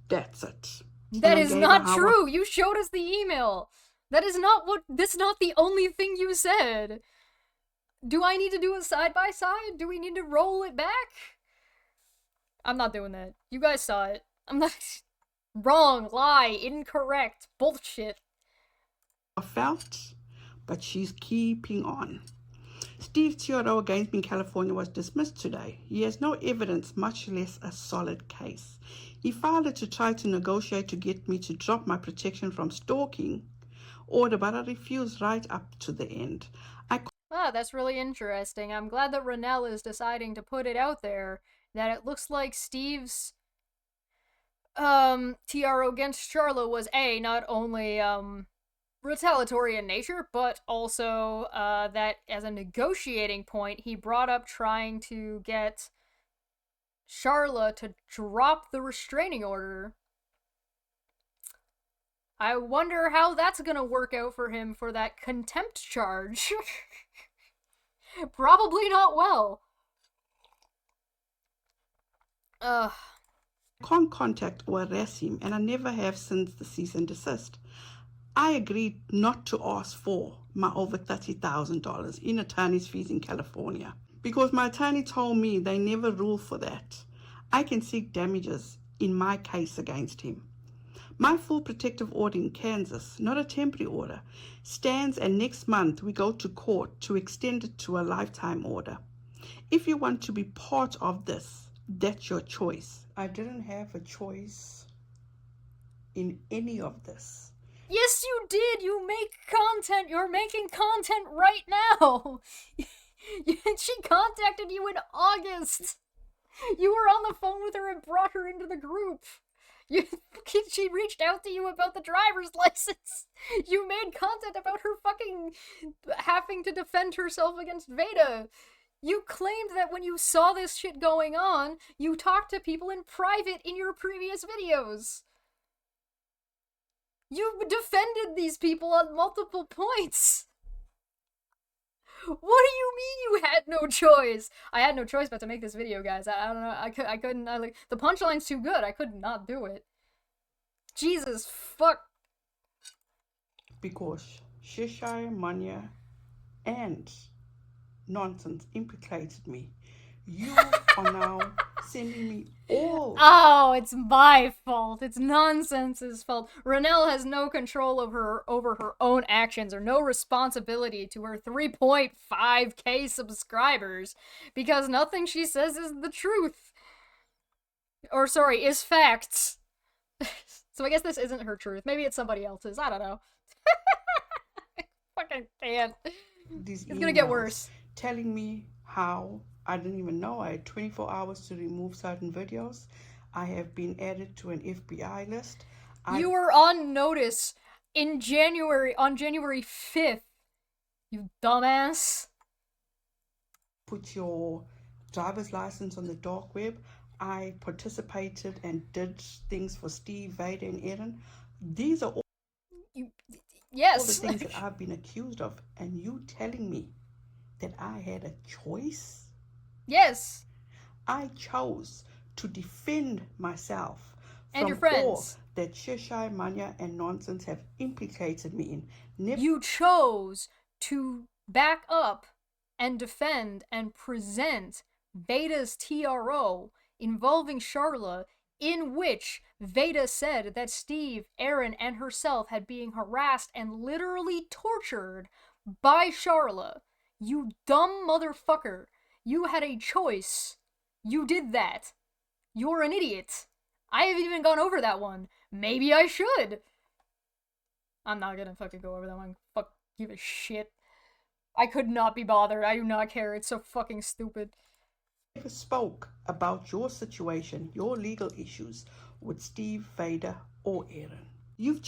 That's it. That is not true. You showed us the email. That's not the only thing you said. Do I need to do a side-by-side? Do we need to roll it back? I'm not doing that. You guys saw it. I'm not... Wrong, lie, incorrect, bullshit. I felt, but she's keeping on. Steve's TRO against me in California was dismissed today. He has no evidence, much less a solid case. He filed it to try to negotiate to get me to drop my protection from stalking order, but I refused right up to the end. That's really interesting. I'm glad that Renelle is deciding to put it out there that it looks like Steve's TRO against Charla was not only retaliatory in nature, but also that as a negotiating point, he brought up trying to get Charla to drop the restraining order. I wonder how that's gonna work out for him for that contempt charge. Probably not well. I can't contact or harass him, and I never have since the cease and desist. I agreed not to ask for my over $30,000 in attorney's fees in California because my attorney told me they never rule for that. I can seek damages in my case against him. My full protective order in Kansas, not a temporary order, stands, and next month we go to court to extend it to a lifetime order. If you want to be part of this, that's your choice. I didn't have a choice in any of this. Yes, you did! You make content! You're making content right now! She contacted you in August! You were on the phone with her and brought her into the group! She reached out to you about the driver's license! You made content about her fucking having to defend herself against Veda! You claimed that when you saw this shit going on, you talked to people in private in your previous videos! You defended these people on multiple points! What do you mean you had no choice? I had no choice but to make this video, guys. I don't know. I couldn't. The punchline's too good. I could not do it. Jesus fuck. Because Cheshire, Manya, and Nonsense implicated me. You are now sending me all. Oh, it's my fault. It's Nonsense's fault. Renelle has no control over her own actions or no responsibility to her 3.5k subscribers because nothing she says is the truth. Or, sorry, is facts. So I guess this isn't her truth. Maybe it's somebody else's. I don't know. Fucking can't. It's gonna get worse. Telling me how I didn't even know I had 24 hours to remove certain videos. I have been added to an FBI list. You were on notice in January, on January 5th, You dumbass. Put your driver's license on the dark web. I participated and did things for Steve, Vader, and Aaron. These are all yes, the things that I've been accused of, and you telling me that I had a choice? Yes. I chose to defend myself and your from all friends. that Chesh, Manya, and nonsense have implicated me in. You chose to back up and defend and present Veda's TRO involving Charla, in which Veda said that Steve, Aaron, and herself had been harassed and literally tortured by Charla. You dumb motherfucker. You had a choice. You did that. You're an idiot. I haven't even gone over that one. Maybe I should. I'm not gonna fucking go over that one. Fuck, give a shit. I could not be bothered. I do not care. It's so fucking stupid. Never spoke about your situation, your legal issues with Steve, Vader, or Aaron.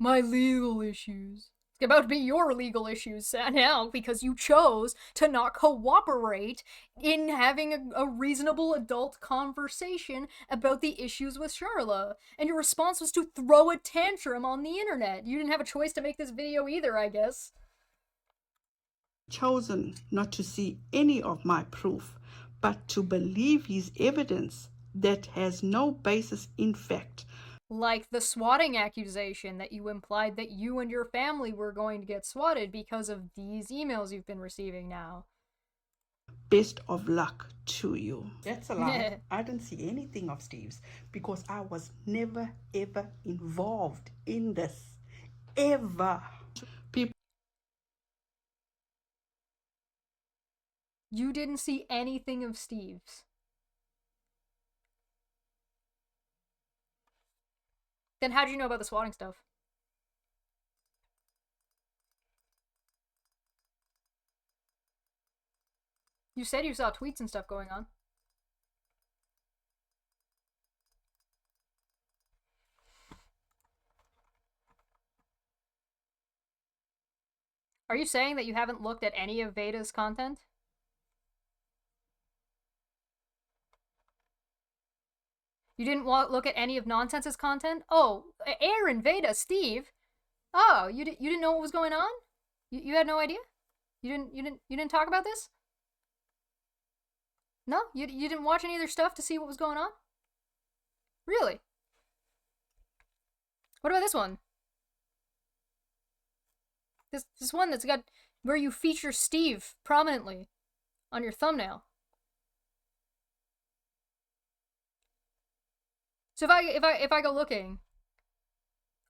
My legal issues. It's about to be your legal issues now because you chose to not cooperate in having a reasonable adult conversation about the issues with Charla. And your response was to throw a tantrum on the internet. You didn't have a choice to make this video either, I guess. Chosen not to see any of my proof, but to believe his evidence that has no basis in fact. Like the swatting accusation that you implied that you and your family were going to get swatted because of these emails you've been receiving now. Best of luck to you. That's a lie. I didn't see anything of Steve's because I was never ever involved in this. Ever. People. You didn't see anything of Steve's. Then how'd you know about the swatting stuff? You said you saw tweets and stuff going on. Are you saying that you haven't looked at any of Veda's content? You didn't look at any of Nonsense's content? Oh, Aaron, Veda, Steve. Oh, you didn't know what was going on? You had no idea? You didn't talk about this? No? You didn't watch any of their stuff to see what was going on? Really? What about this one? This one that's got where you feature Steve prominently on your thumbnail. So if I go looking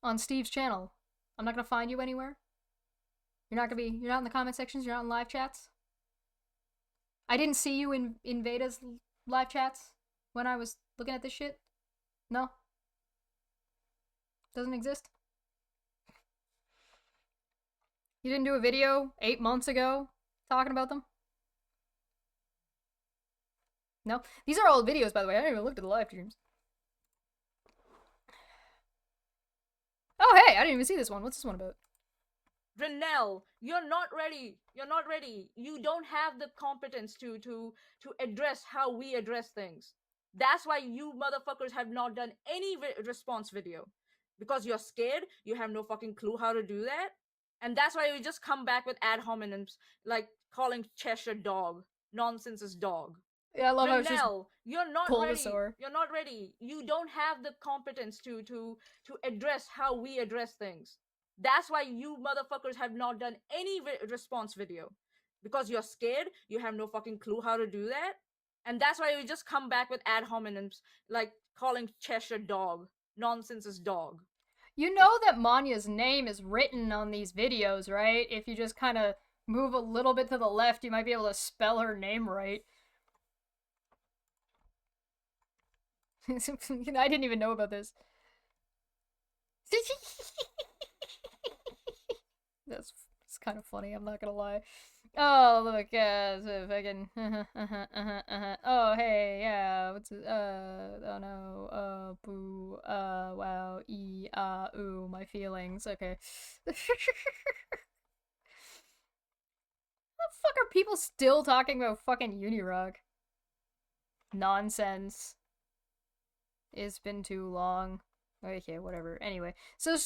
on Steve's channel, I'm not gonna find you anywhere. You're not in the comment sections. You're not in live chats. I didn't see you in Veda's live chats when I was looking at this shit. No. Doesn't exist. You didn't do a video 8 months ago talking about them? No. These are all videos, by the way. I haven't even looked at the live streams. Oh, hey, I didn't even see this one. What's this one about? Renelle, you're not ready. You're not ready. You don't have the competence to address how we address things. That's why you motherfuckers have not done any response video. Because you're scared. You have no fucking clue how to do that. And that's why we just come back with ad hominems, like calling Chesh a dog. Nonsense is dog. Yeah, I love how it's just you're not Bulbasaur. ready. You're not ready. You don't have the competence to address how we address things. That's why you motherfuckers have not done any response video. Because you're scared. You have no fucking clue how to do that. And that's why we just come back with ad hominems, like calling Chesh a dog. Nonsense is dog. You know that Manya's name is written on these videos, right? If you just kind of move a little bit to the left, you might be able to spell her name right. I didn't even know about this. That's kind of funny, I'm not gonna lie. Oh, look, if I can... Oh, hey, yeah, what's it? Oh no, boo, wow, ooh, my feelings, okay. The fuck are people still talking about fucking Unirock? Nonsense. It's been too long. Okay, whatever. Anyway, so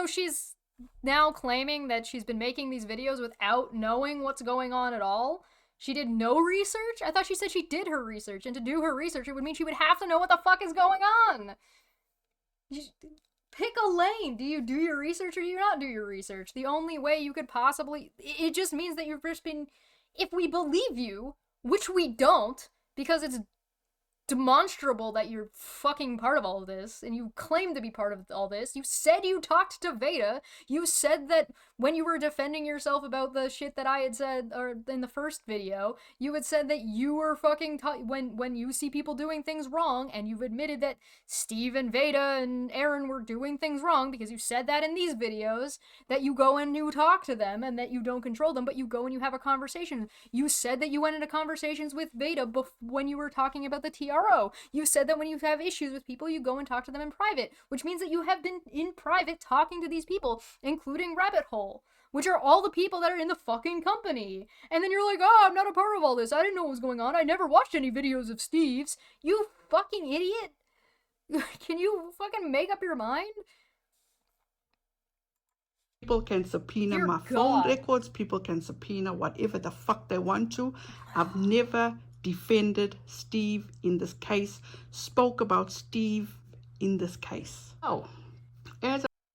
she's now claiming that she's been making these videos without knowing what's going on at all. She did no research? I thought she said she did her research, and to do her research, it would mean she would have to know what the fuck is going on. Pick a lane. Do you do your research or do you not do your research? The only way you could possibly... It just means that you've just been... If we believe you, which we don't, because it's demonstrable that you're fucking part of all of this, and you claim to be part of all this. You said you talked to Veda. You said that when you were defending yourself about the shit that I had said, or in the first video, you had said that you were fucking when you see people doing things wrong, and you've admitted that Steve and Veda and Aaron were doing things wrong, because you said that in these videos, that you go and you talk to them, and that you don't control them, but you go and you have a conversation. You said that you went into conversations with Veda when you were talking about the TRO. You said that when you have issues with people, you go and talk to them in private, which means that you have been in private talking to these people, including Rabbit Hole, which are all the people that are in the fucking company. And then you're like, oh, I'm not a part of all this. I didn't know what was going on. I never watched any videos of Steve's. You fucking idiot. Can you fucking make up your mind? People can subpoena my phone records. People can subpoena whatever the fuck they want to. I've never defended Steve in this case, spoke about Steve in this case. Oh,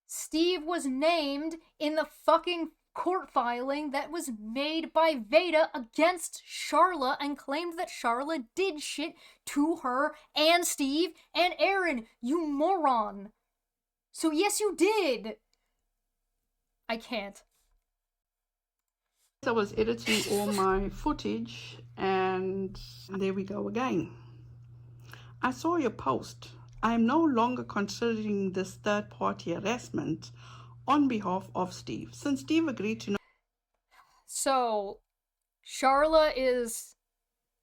Steve was named in the fucking court filing that was made by Veda against Charla and claimed that Charla did shit to her and Steve and Aaron, you moron. So yes, you did. I can't. I was editing all my footage and there we go again. I saw your post. I am no longer considering this third-party harassment on behalf of Steve, since Steve agreed to... So, Charla is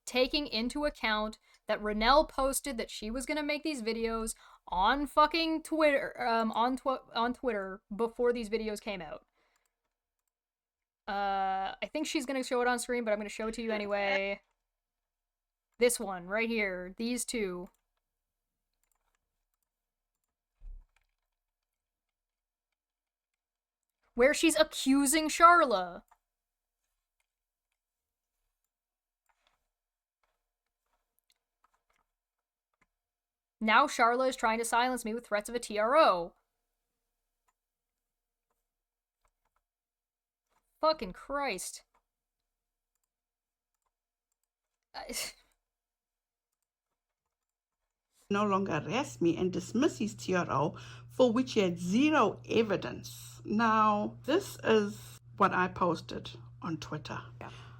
taking into account that Renelle posted that she was gonna make these videos on fucking Twitter, on Twitter before these videos came out. I think she's gonna show it on screen, but I'm gonna show it to you anyway. This one, right here. These two. Where she's accusing Charla. Now Charla is trying to silence me with threats of a TRO. Fucking Christ. No longer arrest me and dismiss his TRO for which he had zero evidence. Now, this is what I posted on Twitter.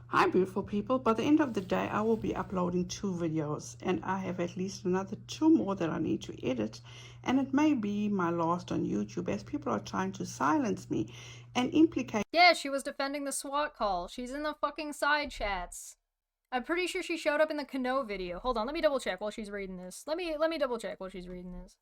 Hi, beautiful people. By the end of the day, I will be uploading 2 videos, and I have at least another 2 more that I need to edit, and it may be my last on YouTube as people are trying to silence me and implicate... Yeah, she was defending the SWAT call. She's in the fucking side chats. I'm pretty sure she showed up in the Kano video. Hold on, let me double check while she's reading this. Let me double check while she's reading this.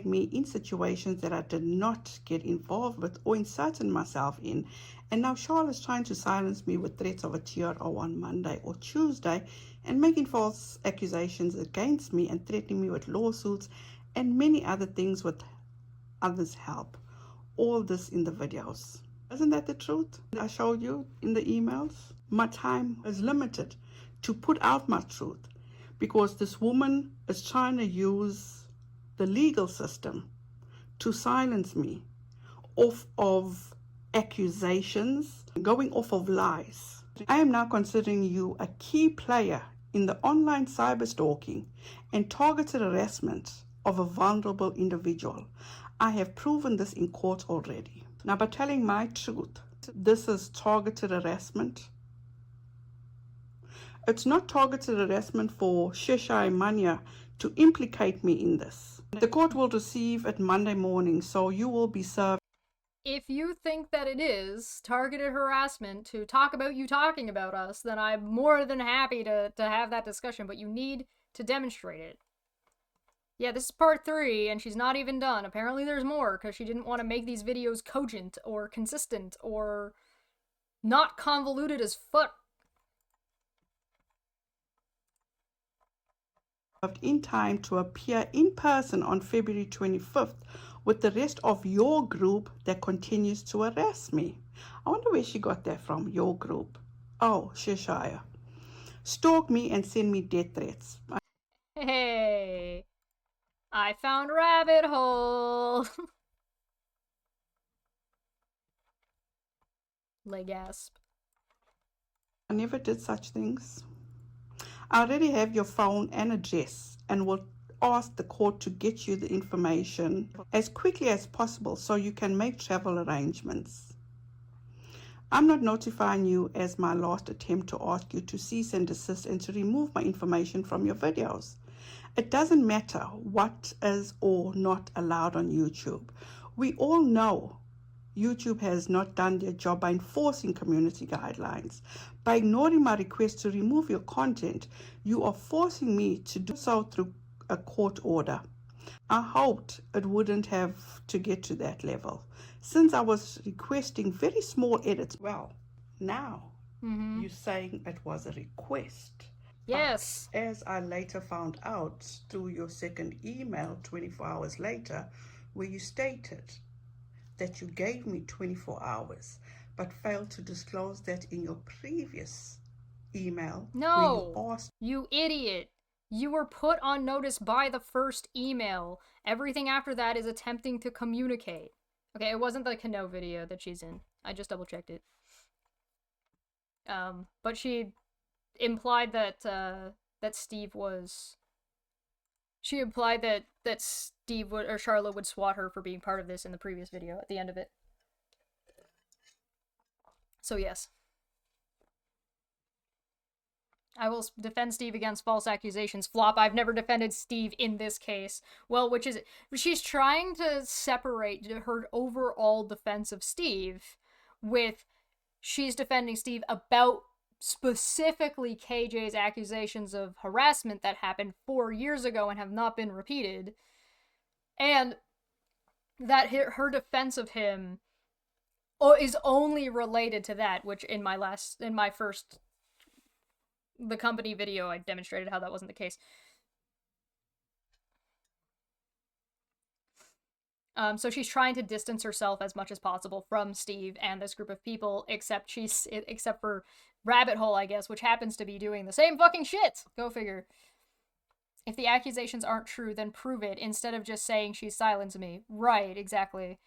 Me in situations that I did not get involved with or inserted myself in, and now Charlotte's trying to silence me with threats of a TRO on Monday or Tuesday and making false accusations against me and threatening me with lawsuits and many other things with others' help. All this in the videos. Isn't that the truth I showed you in the emails? My time is limited to put out my truth because this woman is trying to use the legal system to silence me off of accusations, going off of lies. I am now considering you a key player in the online cyberstalking and targeted harassment of a vulnerable individual. I have proven this in court already. Now, by telling my truth, this is targeted harassment. It's not targeted harassment for Chesh Mania to implicate me in this. The court will receive it Monday morning, so you will be served. If you think that it is targeted harassment to talk about you talking about us, then I'm more than happy to have that discussion, but you need to demonstrate it. Yeah, this is part 3, and she's not even done. Apparently there's more, because she didn't want to make these videos cogent, or consistent, or not convoluted as fuck. In time to appear in person on February 25th with the rest of your group that continues to harass me. I wonder where she got that from, your group. Oh, Cheshire. Stalk me and send me death threats. Hey, I found rabbit hole. Lay gasp. I never did such things. I already have your phone and address and will ask the court to get you the information as quickly as possible so you can make travel arrangements. I'm not notifying you as my last attempt to ask you to cease and desist and to remove my information from your videos. It doesn't matter what is or not allowed on YouTube. We all know YouTube has not done their job by enforcing community guidelines. By ignoring my request to remove your content, you are forcing me to do so through a court order. I hoped it wouldn't have to get to that level, since I was requesting very small edits. Well, now you're saying it was a request. Yes. But as I later found out through your second email 24 hours later, where you stated that you gave me 24 hours, but failed to disclose that in your previous email. No, where you asked, you idiot. You were put on notice by the first email. Everything after that is attempting to communicate. Okay, it wasn't the Kano video that she's in. I just double checked it. But she implied that that Steve was. She implied that Steve would, or Charlotte would swat her for being part of this in the previous video at the end of it. So yes. I will defend Steve against false accusations. Flop, I've never defended Steve in this case. Well, which is it? She's trying to separate her overall defense of Steve with she's defending Steve about specifically KJ's accusations of harassment that happened 4 years ago and have not been repeated. And that her defense of him is only related to that, which in my first the company video, I demonstrated how that wasn't the case. So she's trying to distance herself as much as possible from Steve and this group of people, except for Rabbit Hole, I guess, which happens to be doing the same fucking shit. Go figure. If the accusations aren't true, then prove it, instead of just saying she's silenced me. Right, exactly.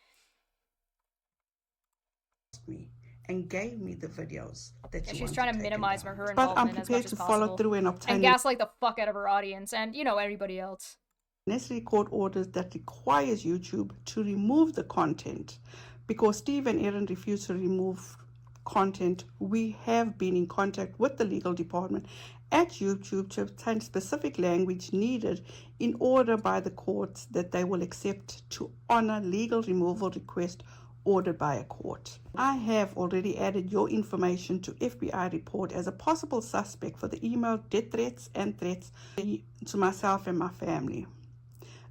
And gave me the videos that she's trying to minimize her involvement but I'm as much prepared as to possible. follow through and obtain and gaslight the fuck out of her audience and, you know, everybody else. Necessary court orders that requires YouTube to remove the content. Because Steve and Erin refused to remove content, we have been in contact with the legal department at YouTube to obtain specific language needed in order by the courts that they will accept to honor legal removal request ordered by a court. I have already added your information to FBI report as a possible suspect for the email death threats and threats to myself and my family.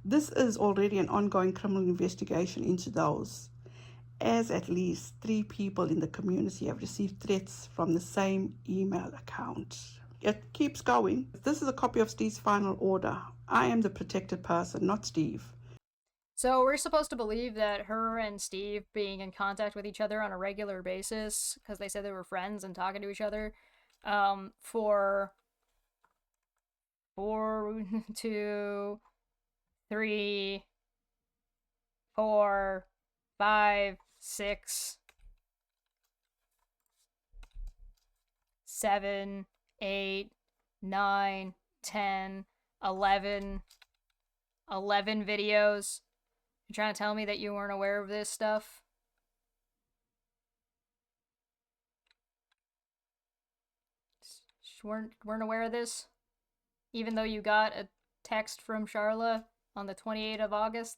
This is already an ongoing criminal investigation into those, as at least 3 people in the community have received threats from the same email account. It keeps going. This is a copy of Steve's final order. I am the protected person, not Steve. So we're supposed to believe that her and Steve being in contact with each other on a regular basis, because they said they were friends and talking to each other, for 2, 3, 4, 5, 6, 7, 8, 9, 10, 11 videos. You're trying to tell me that you weren't aware of this stuff? Weren't aware of this? Even though you got a text from Charla on the 28th of August?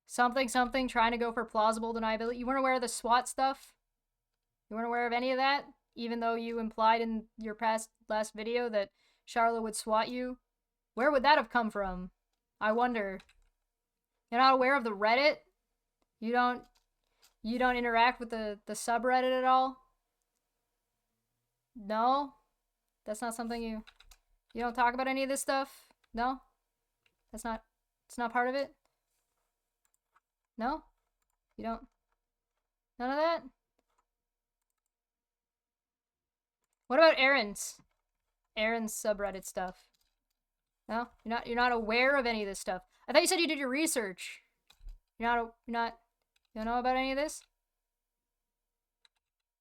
Something, trying to go for plausible deniability. You weren't aware of the SWAT stuff? You weren't aware of any of that? Even though you implied in your last video that Charla would SWAT you? Where would that have come from? I wonder. You're not aware of the Reddit? You don't... You don't interact with the subreddit at all? No? That's not something you don't talk about any of this stuff? No? It's not part of it? No? You don't? None of that? What about Aaron's subreddit stuff? No? You're not aware of any of this stuff. I thought you said you did your research. You don't know about any of this?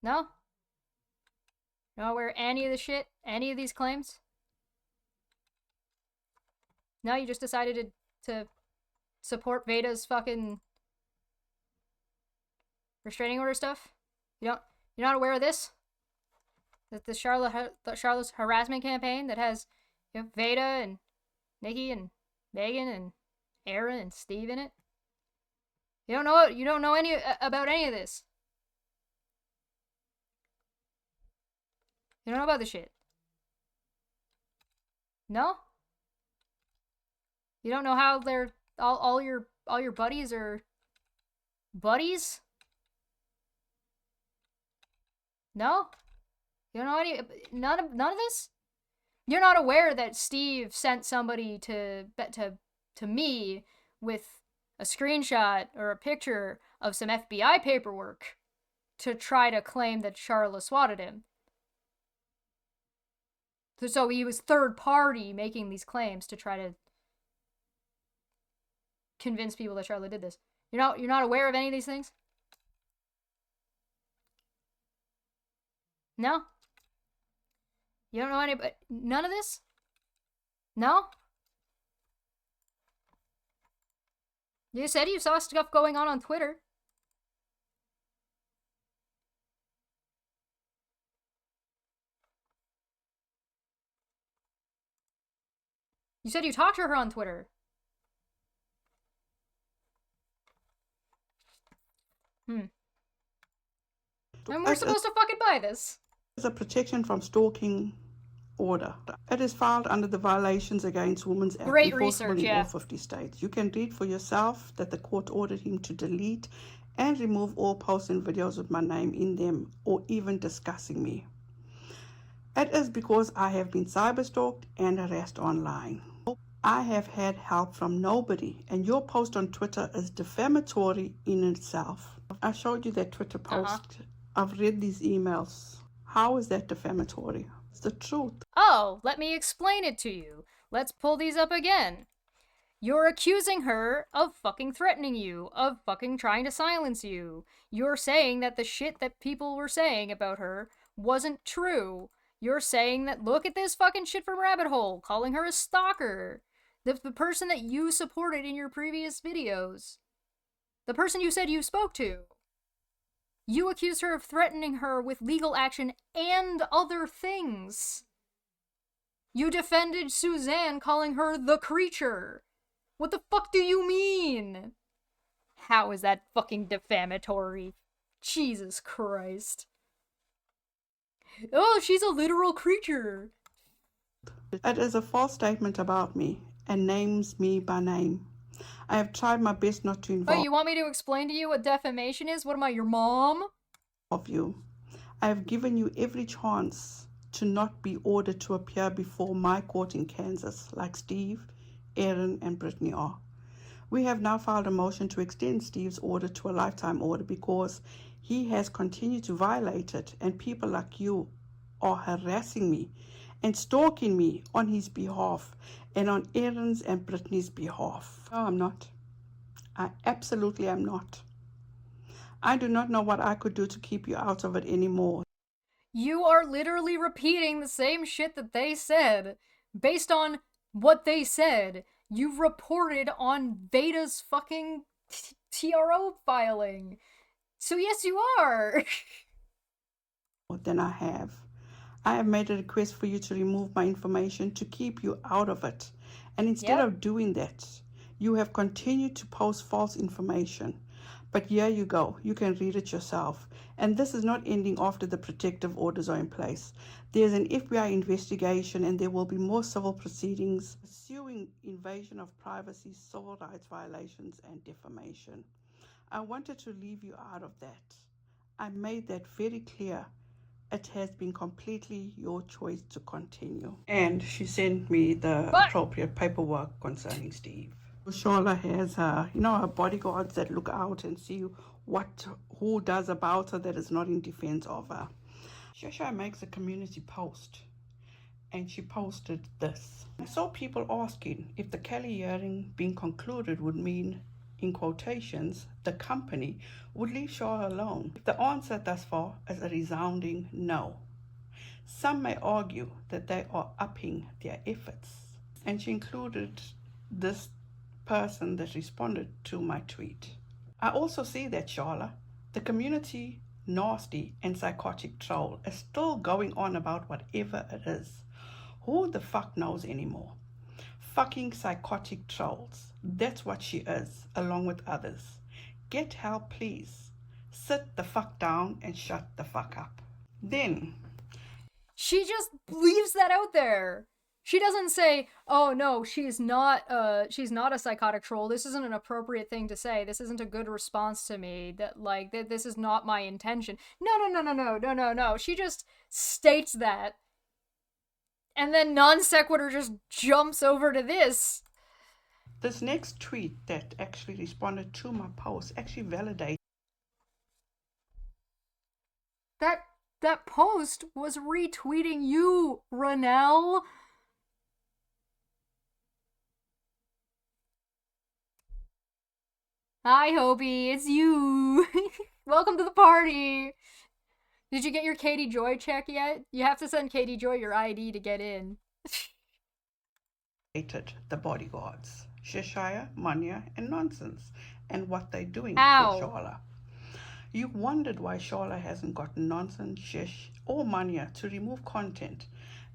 No? You're not aware of any of the shit? Any of these claims? No, you just decided to support Veda's fucking restraining order stuff? You're not aware of this? That the Charlotte's harassment campaign that has, you know, Veda and Nikki and Megan and Aaron and Steve in it? You don't know any about any of this. You don't know about this shit. No? You don't know how they're all your buddies are buddies? No? You don't know any none of this? You're not aware that Steve sent somebody to me with a screenshot or a picture of some FBI paperwork to try to claim that Charla swatted him. So he was third party making these claims to try to convince people that Charla did this. You're not aware of any of these things? No? You don't know any, but none of this? No? You said you saw stuff going on Twitter. You said you talked to her on Twitter. And we're supposed to fucking buy this. It's a protection from stalking order. It is filed under the Violations Against Women's Act enforceable in all 50 states. You can read for yourself that the court ordered him to delete and remove all posts and videos with my name in them or even discussing me. It is because I have been cyberstalked and harassed online. I have had help from nobody, and your post on Twitter is defamatory in itself. I showed you that Twitter post. I've read these emails. How is that defamatory? It's the truth. Oh, let me explain it to you. Let's pull these up again. You're accusing her of fucking threatening you, of fucking trying to silence you. You're saying that the shit that people were saying about her wasn't true. You're saying that, look at this fucking shit from Rabbit Hole, calling her a stalker. The person that you supported in your previous videos. The person you said you spoke to. You accused her of threatening her with legal action and other things. You defended Suzanne, calling her the creature. What the fuck do you mean? How is that fucking defamatory? Jesus Christ. Oh, she's a literal creature. It is a false statement about me and names me by name. I have tried my best not to involve you want me to explain to you what defamation is? What am I, your mom? Of you. I have given you every chance to not be ordered to appear before my court in Kansas, like Steve, Aaron, and Brittany are. We have now filed a motion to extend Steve's order to a lifetime order because he has continued to violate it, and people like you are harassing me and stalking me on his behalf and on Aaron's and Brittany's behalf. No, I'm not. I absolutely am not. I do not know what I could do to keep you out of it anymore. You are literally repeating the same shit that they said. Based on what they said, you reported on Veda's fucking TRO filing. So yes, you are. Than I have. I have made a request for you to remove my information to keep you out of it. And instead of doing that, you have continued to post false information. But here you go. You can read it yourself. And this is not ending after the protective orders are in place. There's an FBI investigation and there will be more civil proceedings pursuing invasion of privacy, civil rights violations, and defamation. I wanted to leave you out of that. I made that very clear. It has been completely your choice to continue. And she sent me the appropriate paperwork concerning Steve. Shola has her, her bodyguards that look out and see who does about her that is not in defense of her. Shesha makes a community post, and she posted this. I saw people asking if the Kelly hearing being concluded would mean, in quotations, the company would leave Shaw alone. The answer thus far is a resounding no. Some may argue that they are upping their efforts. And she included this person that responded to my tweet. I also see that Sharla, the community nasty and psychotic troll, is still going on about whatever it is. Who the fuck knows anymore? Fucking psychotic trolls. That's what she is, along with others. Get help, please. Sit the fuck down and shut the fuck up. Then she just leaves that out there. She doesn't say, oh no, she's not a psychotic troll. This isn't an appropriate thing to say. This isn't a good response to me. This is not my intention. No. She just states that. And then non sequitur just jumps over to this. This next tweet that actually responded to my post actually validates. That post was retweeting you, Renelle. Hi, Hobie, it's you. Welcome to the party. Did you get your Katie Joy check yet? You have to send Katie Joy your ID to get in. The bodyguards, Cheshire, Manya, and Nonsense, and what they're doing for Sharla. You wondered why Sharla hasn't gotten Nonsense, Chesh, or Manya to remove content.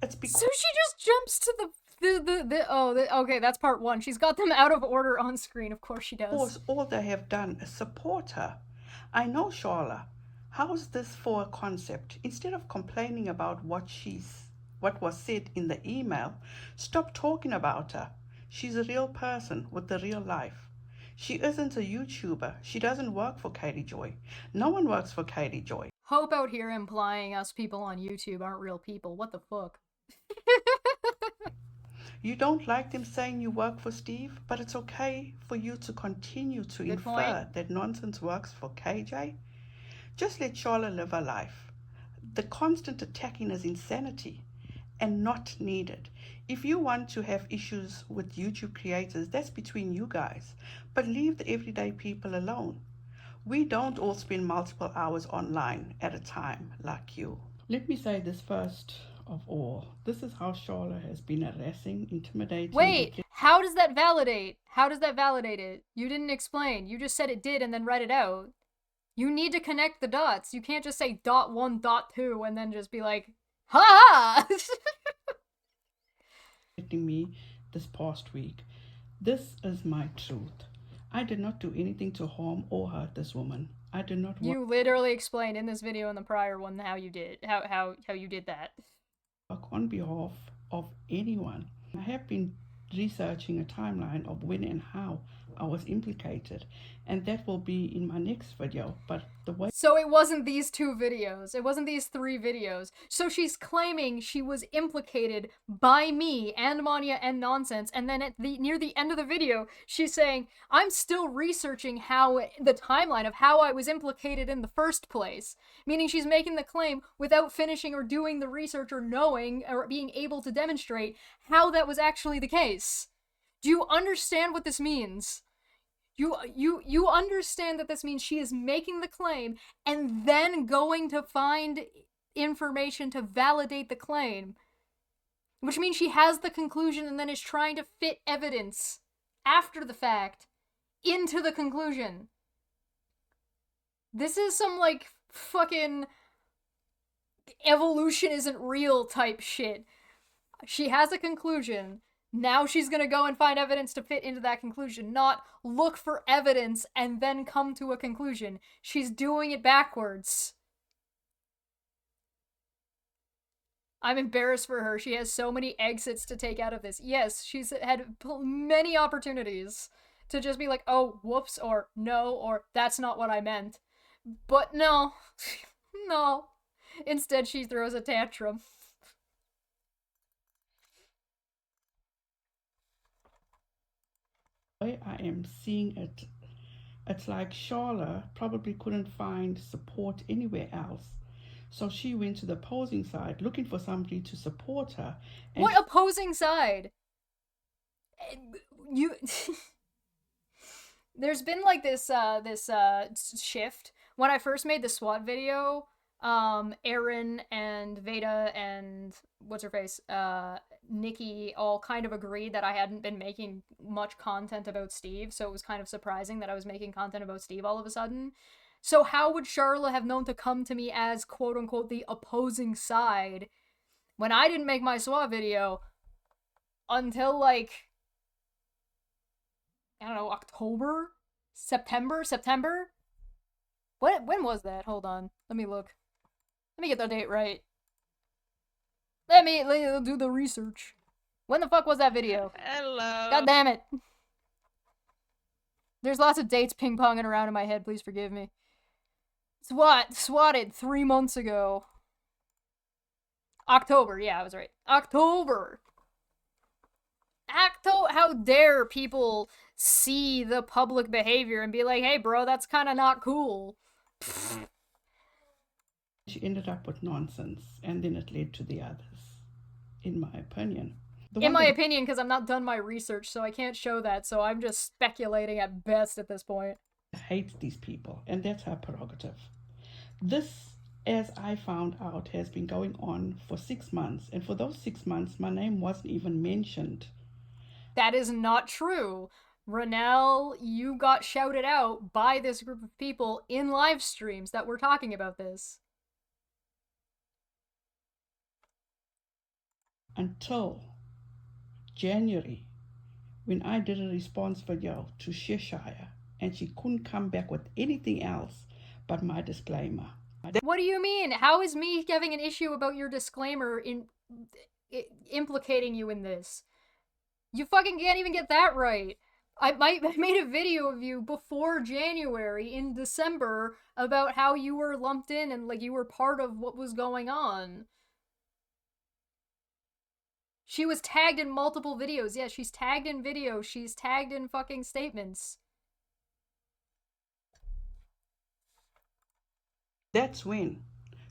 It's because so she just jumps to okay, that's part one. She's got them out of order on screen. Of course she does. Of course, all they have done is support her. I know Sharla. How's this for a concept? Instead of complaining about what was said in the email, stop talking about her. She's a real person with a real life. She isn't a YouTuber. She doesn't work for Katie Joy. No one works for Katie Joy. Hope out here implying us people on YouTube aren't real people. What the fuck? You don't like them saying you work for Steve, but it's okay for you to continue to infer that Nonsense works for KJ. Just let Charlotte live her life. The constant attacking is insanity and not needed. If you want to have issues with YouTube creators, that's between you guys, but leave the everyday people alone. We don't all spend multiple hours online at a time like you. Let me say this first of all. This is how Charlotte has been harassing, intimidating. Wait, how does that validate? How does that validate it? You didn't explain. You just said it did and then read it out. You need to connect the dots. You can't just say .1, .2, and then just be like, ha! Me this past week. This is my truth. I did not do anything to harm or hurt this woman. I did not. You literally explained in this video and the prior one how you did how you did that. On behalf of anyone. I have been researching a timeline of when and how I was implicated, and that will be in my next video. But the way so it wasn't these 2 videos, it wasn't these 3 videos. So she's claiming she was implicated by me and Manya and Nonsense, and then at near the end of the video she's saying I'm still researching how the timeline of how I was implicated in the first place, meaning she's making the claim without finishing or doing the research or knowing or being able to demonstrate how that was actually the case. Do you understand what this means? You understand that this means she is making the claim and then going to find information to validate the claim. Which means she has the conclusion and then is trying to fit evidence after the fact into the conclusion. This is some like fucking evolution isn't real type shit. She has a conclusion. Now she's gonna go and find evidence to fit into that conclusion, not look for evidence and then come to a conclusion. She's doing it backwards. I'm embarrassed for her. She has so many exits to take out of this. Yes, she's had many opportunities to just be like, oh, whoops, or no, or that's not what I meant. But no. No. Instead, she throws a tantrum. I am seeing it. It's like Charlotte probably couldn't find support anywhere else. So she went to the opposing side looking for somebody to support her. And what opposing side? You... There's been like this shift. When I first made the SWAT video, Aaron and Veda and what's her face, Nikki all kind of agreed that I hadn't been making much content about Steve, so it was kind of surprising that I was making content about Steve all of a sudden. So how would Charlotte have known to come to me as quote unquote the opposing side when I didn't make my SWAT video until like, I don't know, October? September? When was that? Hold on. Let me look. Let me get the date right. Let me do the research. When the fuck was that video? Hello. God damn it. There's lots of dates ping-ponging around in my head. Please forgive me. Swatted 3 months ago. October. Yeah, I was right. October. How dare people see the public behavior and be like, hey bro, that's kind of not cool. She ended up with nonsense, and then it led to the others, in my opinion. In my opinion, because I'm not done my research, so I can't show that, so I'm just speculating at best at this point. Hates these people, and that's her prerogative. This, as I found out, has been going on for 6 months, and for those 6 months, my name wasn't even mentioned. That is not true. Renelle, you got shouted out by this group of people in live streams that were talking about this. Until January, when I did a response video to Cheshire, and she couldn't come back with anything else but my disclaimer. What do you mean? How is me having an issue about your disclaimer implicating you in this? You fucking can't even get that right. I made a video of you before January in December about how you were lumped in and like you were part of what was going on. She was tagged in multiple videos. Yeah, she's tagged in videos. She's tagged in fucking statements. That's when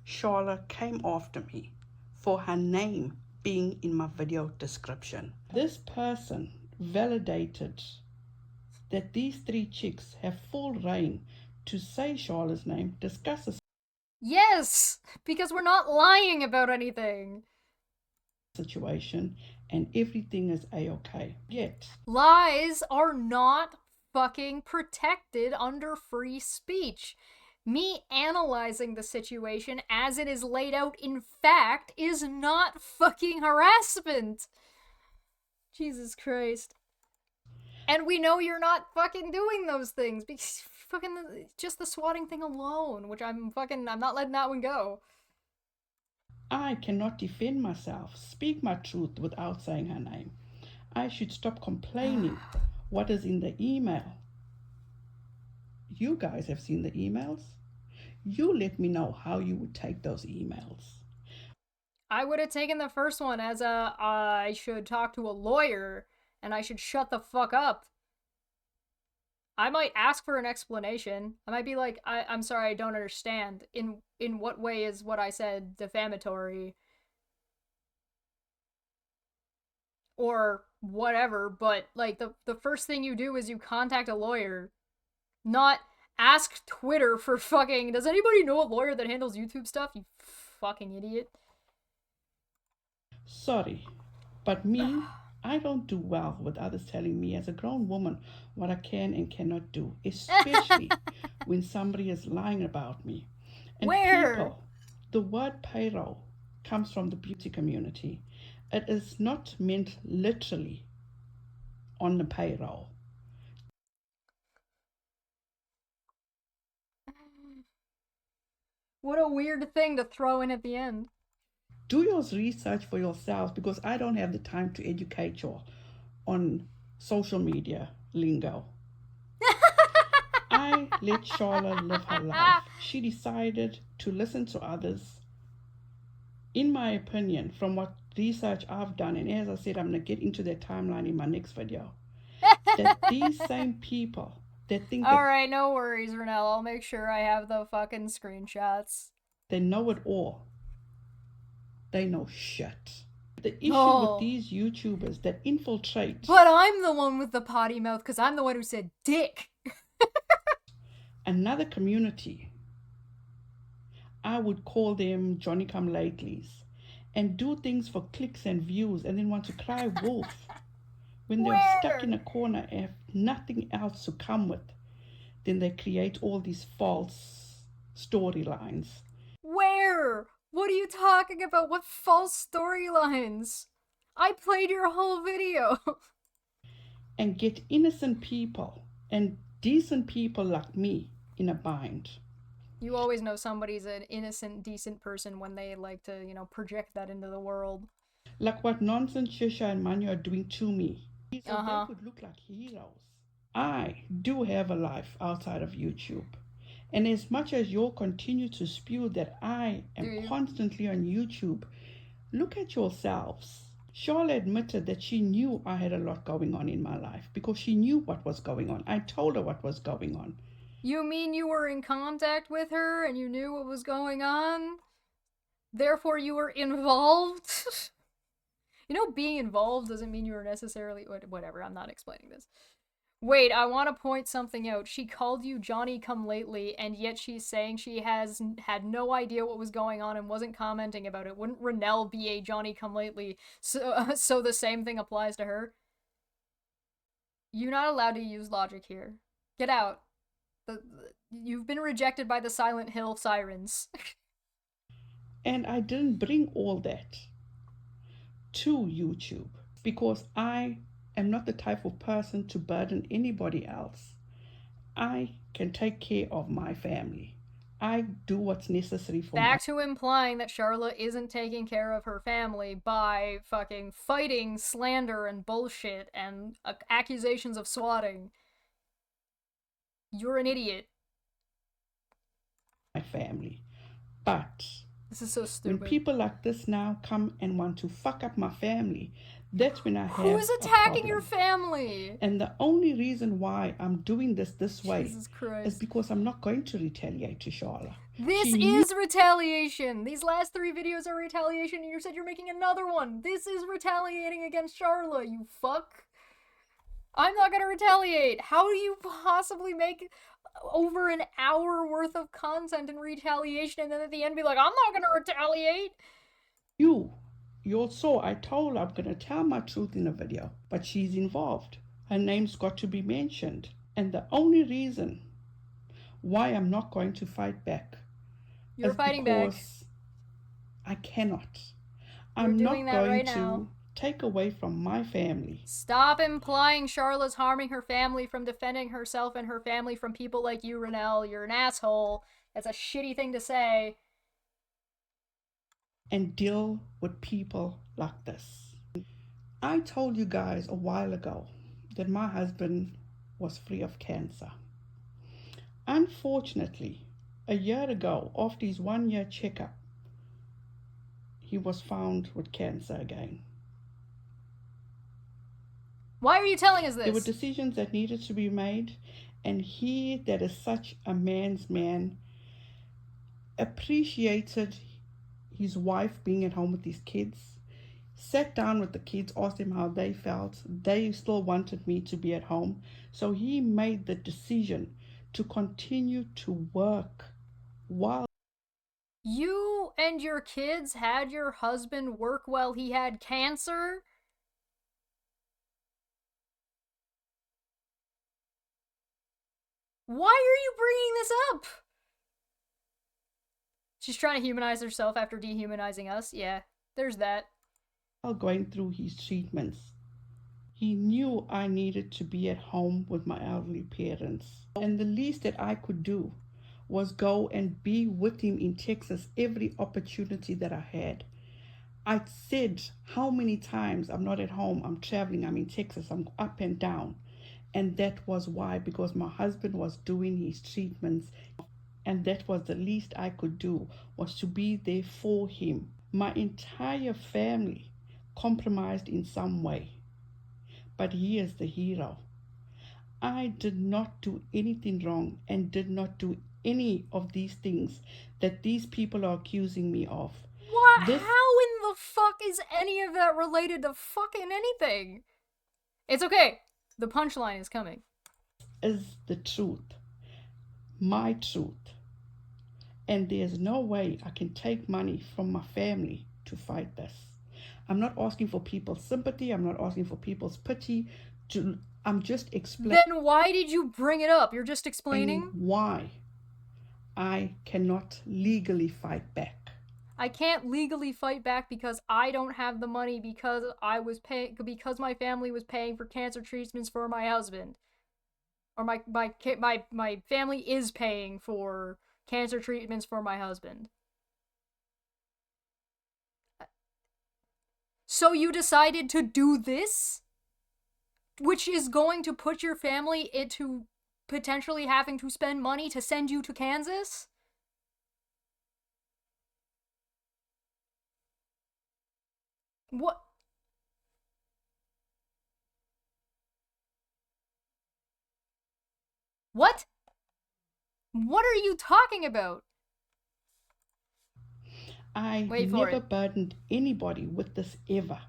Charlotte came after me for her name being in my video description. This person validated that these 3 chicks have full reign to say Charlotte's name, discuss the Yes, because we're not lying about anything. Situation, and everything is a-okay. Yet lies are not fucking protected under free speech. Me analyzing the situation as it is laid out in fact is not fucking harassment. Jesus Christ. And we know you're not fucking doing those things because fucking just the swatting thing alone, which I'm not letting that one go. I cannot defend myself, speak my truth without saying her name. I should stop complaining what is in the email. You guys have seen the emails. You let me know how you would take those emails. I would have taken the first one as I should talk to a lawyer and I should shut the fuck up. I might ask for an explanation. I might be like, I'm sorry, I don't understand. In what way is what I said defamatory? Or whatever, but like the first thing you do is you contact a lawyer. Not ask Twitter for fucking, does anybody know a lawyer that handles YouTube stuff? You fucking idiot. Sorry, but me, I don't do well with others telling me as a grown woman what I can and cannot do, especially when somebody is lying about me. And where? People, the word payroll comes from the beauty community. It is not meant literally on the payroll. What a weird thing to throw in at the end. Do your research for yourselves because I don't have the time to educate you on social media lingo. I let Charlotte live her life. She decided to listen to others. In my opinion, from what research I've done, and as I said, I'm going to get into their timeline in my next video, that these same people that think all right, no worries, Renelle. I'll make sure I have the fucking screenshots. They know it all. They know shit. The issue with these YouTubers that infiltrate. But I'm the one with the potty mouth because I'm the one who said dick. Another community, I would call them Johnny Come Latelys, and do things for clicks and views and then want to cry wolf when they're stuck in a corner and have nothing else to come with. Then they create all these false storylines. Where? What are you talking about? What false storylines? I played your whole video. And get innocent people and decent people like me in a bind. You always know somebody's an innocent, decent person when they like to, you know, project that into the world. Like what nonsense Chesh and Manu are doing to me. So they could look like heroes. I do have a life outside of YouTube. And as much as you'll continue to spew that I am constantly on YouTube, look at yourselves. Charlotte admitted that she knew I had a lot going on in my life because she knew what was going on. I told her what was going on. You mean you were in contact with her and you knew what was going on? Therefore you were involved? You know, being involved doesn't mean you were necessarily... Whatever, I'm not explaining this. Wait, I want to point something out. She called you Johnny Come Lately, and yet she's saying she has had no idea what was going on and wasn't commenting about it. Wouldn't Renelle be a Johnny Come Lately? So the same thing applies to her? You're not allowed to use logic here. Get out. You've been rejected by the Silent Hill sirens. And I didn't bring all that to YouTube because I am not the type of person to burden anybody else. I can take care of my family. I do what's necessary for Back to implying that Charlotte isn't taking care of her family by fucking fighting slander and bullshit and accusations of swatting. You're an idiot. My family. But this is so stupid. When people like this now come and want to fuck up my family, that's when I have Who's attacking your family? And the only reason why I'm doing this way Jesus Christ. is because I'm not going to retaliate to Charlotte. This is retaliation. These last 3 videos are retaliation, and you said you're making another one. This is retaliating against Charlotte, you fuck. I'm not gonna retaliate. How do you possibly make over an hour worth of content in retaliation and then at the end be like, I'm not gonna retaliate? You saw, I told her I'm gonna tell my truth in a video, but she's involved. Her name's got to be mentioned. And the only reason why I'm not going to fight back is because I cannot. I'm not going to take away from my family. Stop implying Charlotte's harming her family from defending herself and her family from people like you, Renelle. You're an asshole. That's a shitty thing to say. And deal with people like this. I told you guys a while ago that my husband was free of cancer. Unfortunately, a year ago, after his 1-year checkup, he was found with cancer again. Why are you telling us this? There were decisions that needed to be made, and he, that is such a man's man, appreciated his wife being at home with his kids, sat down with the kids, asked them how they felt. They still wanted me to be at home. So he made the decision to continue to work while... You and your kids had your husband work while he had cancer? Why are you bringing this up? She's trying to humanize herself after dehumanizing us. Yeah, there's that. While going through his treatments, he knew I needed to be at home with my elderly parents. And the least that I could do was go and be with him in Texas every opportunity that I had. I said how many times I'm not at home, I'm traveling, I'm in Texas, I'm up and down. And that was why, because my husband was doing his treatments, and that was the least I could do, was to be there for him. My entire family compromised in some way, but he is the hero. I did not do anything wrong and did not do any of these things that these people are accusing me of. What? How in the fuck is any of that related to fucking anything? It's okay. The punchline is coming. Is the truth. My truth. And there's no way I can take money from my family to fight this. I'm not asking for people's sympathy. I'm not asking for people's pity. I'm just explaining. Then why did you bring it up? You're just explaining why I cannot legally fight back. I can't legally fight back because I don't have the money because because my family was paying for cancer treatments for my husband. Or my family is paying for cancer treatments for my husband. So you decided to do this? Which is going to put your family into potentially having to spend money to send you to Kansas? What? What? What are you talking about? I never burdened anybody with this ever.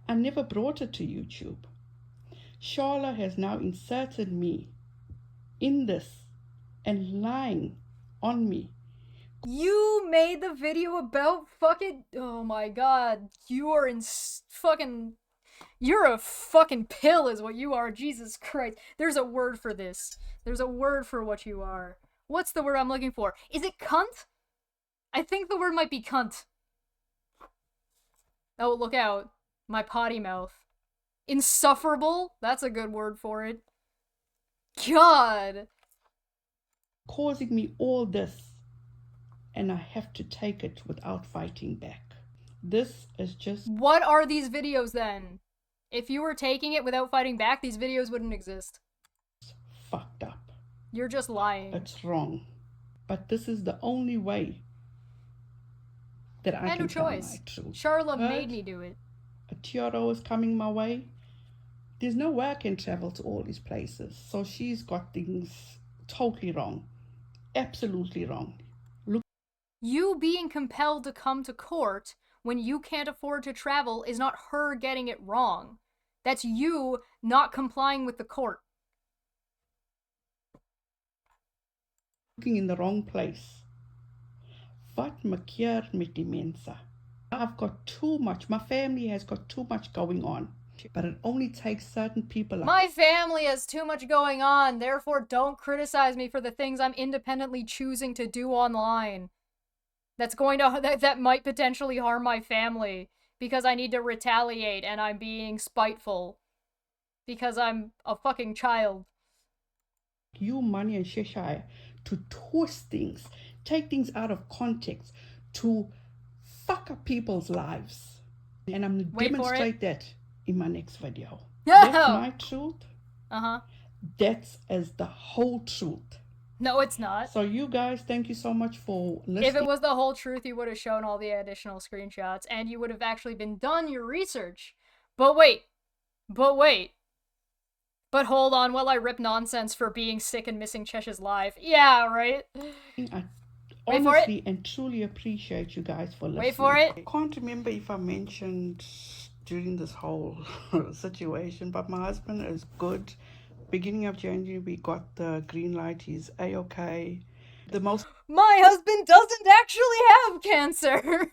I never brought it to YouTube. Charla has now inserted me in this and lying on me. You made the video about fucking... Oh my god. You are You're a fucking pill is what you are. Jesus Christ. There's a word for this. There's a word for what you are. What's the word I'm looking for? Is it cunt? I think the word might be cunt. Oh, look out. My potty mouth. Insufferable? That's a good word for it. God! Causing me all this. And I have to take it without fighting back. This is just... What are these videos then? If you were taking it without fighting back, these videos wouldn't exist. It's fucked up. You're just lying. It's wrong. But this is the only way that I can tell my truth. Charla made me do it. A Tiaro is coming my way. There's no way I can travel to all these places. So she's got things totally wrong. Absolutely wrong. Look. You being compelled to come to court when you can't afford to travel is not her getting it wrong. That's you not complying with the court. Looking in the wrong place. Wat maak keer met die mense? I've got too much. My family has got too much going on. But it only takes certain people. My family has too much going on. Therefore, don't criticize me for the things I'm independently choosing to do online. That might potentially harm my family because I need to retaliate and I'm being spiteful because I'm a fucking child. You, Money, and Cheshire to twist things, take things out of context, to fuck up people's lives. And I'm going to demonstrate that in my next video. That's my truth. That's as the whole truth. No, it's not. So you guys, thank you so much for listening. If it was the whole truth, you would have shown all the additional screenshots and you would have actually done your research. But wait. But hold on while I rip nonsense for being sick and missing Chesh's live. Yeah, right? I honestly and truly appreciate you guys for listening. Wait for it. I can't remember if I mentioned during this whole situation, but my husband is good. Beginning of January, we got the green light. He's A-okay. My husband doesn't actually have cancer.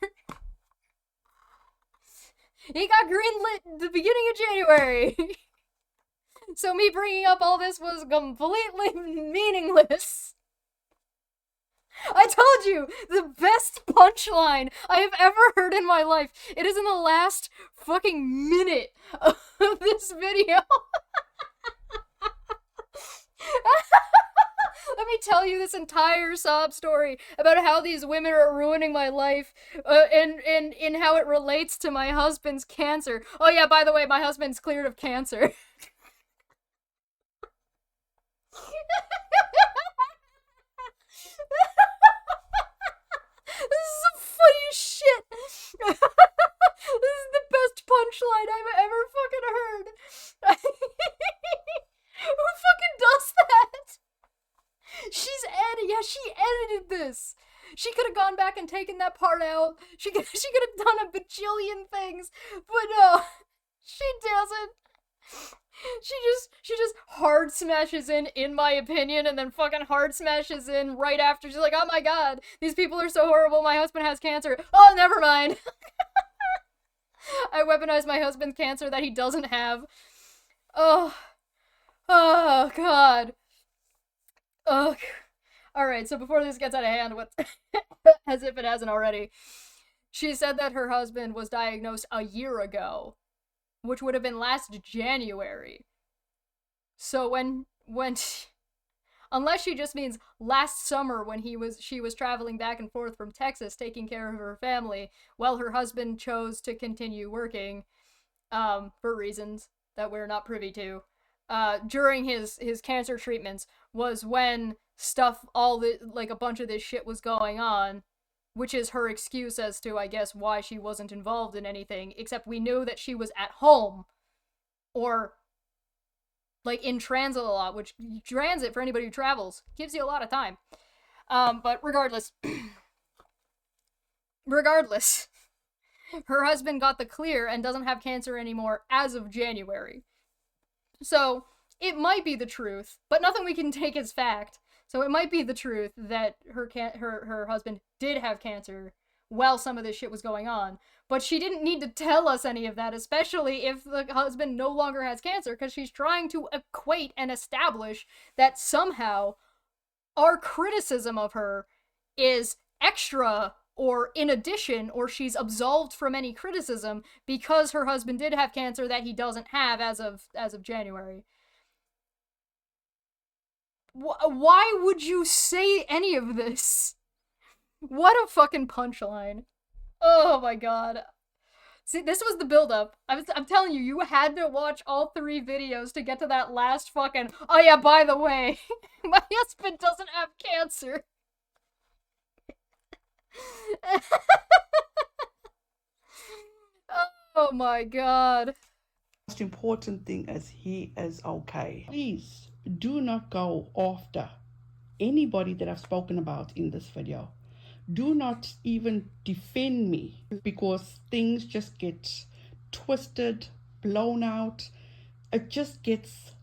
He got greenlit the beginning of January. So me bringing up all this was completely meaningless. I told you, the best punchline I have ever heard in my life. It is in the last fucking minute of this video. Let me tell you this entire sob story about how these women are ruining my life, and how it relates to my husband's cancer. Oh yeah, by the way, my husband's cleared of cancer. This is some funny shit. This is the best punchline I've ever fucking heard. Who fucking does that? Yeah, she edited this. She could have gone back and taken that part out. She could have done a bajillion things, but no, she doesn't. She just hard smashes in my opinion, and then fucking hard smashes in right after. She's like, oh my god, these people are so horrible, my husband has cancer. Oh, never mind. I weaponized my husband's cancer that he doesn't have. Oh god. Oh, alright, so before this gets out of hand, as if it hasn't already, she said that her husband was diagnosed a year ago, which would have been last January. So when unless she just means last summer when she was traveling back and forth from Texas taking care of her family while her husband chose to continue working, for reasons that we're not privy to, during his cancer treatments, was when a bunch of this shit was going on, which is her excuse as to, I guess, why she wasn't involved in anything, except we knew that she was at home, or, like, in transit a lot, which transit, for anybody who travels, gives you a lot of time. But regardless, her husband got the clear and doesn't have cancer anymore as of January. So, it might be the truth, but nothing we can take as fact. So it might be the truth that her husband did have cancer while some of this shit was going on. But she didn't need to tell us any of that, especially if the husband no longer has cancer, because she's trying to equate and establish that somehow our criticism of her is extra or in addition, or she's absolved from any criticism because her husband did have cancer that he doesn't have as of January. Why would you say any of this? What a fucking punchline. Oh my god. See, this was the build-up. I'm telling you, you had to watch all 3 videos to get to that last fucking, oh yeah, by the way, my husband doesn't have cancer. Oh my god. Most important thing is he is okay. Please do not go after anybody that I've spoken about in this video. Do not even defend me, because things just get twisted, blown out. It just gets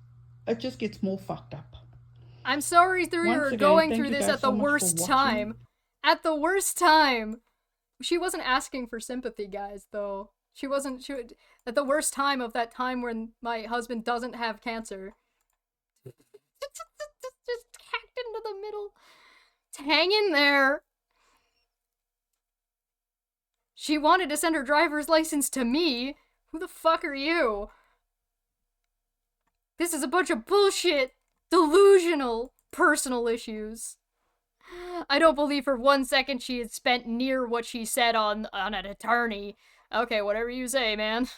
more fucked up. I'm sorry you're going through this at the worst time. At the worst time. She wasn't asking for sympathy, guys, though. At the worst time of that time when my husband doesn't have cancer. Just hacked into the middle. Hang in there. She wanted to send her driver's license to me. Who the fuck are you? This is a bunch of bullshit. Delusional personal issues. I don't believe for 1 second she had spent near what she said on an attorney. Okay, whatever you say, man.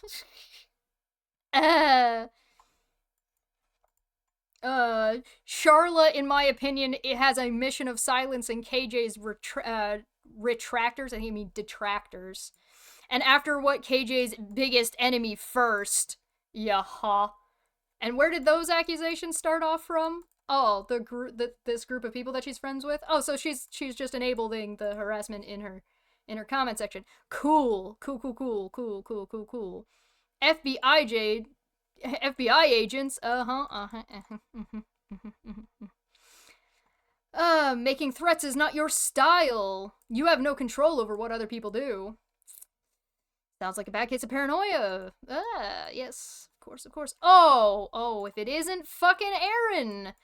Charla, in my opinion, it has a mission of silencing KJ's retractors, I mean detractors. And after what KJ's biggest enemy first, yaha. And where did those accusations start off from? Oh, this group of people that she's friends with? Oh, so she's just enabling the harassment in her comment section. Cool. FBI agents, making threats is not your style. You have no control over what other people do. Sounds like a bad case of paranoia. Yes, of course. Oh, if it isn't fucking Aaron.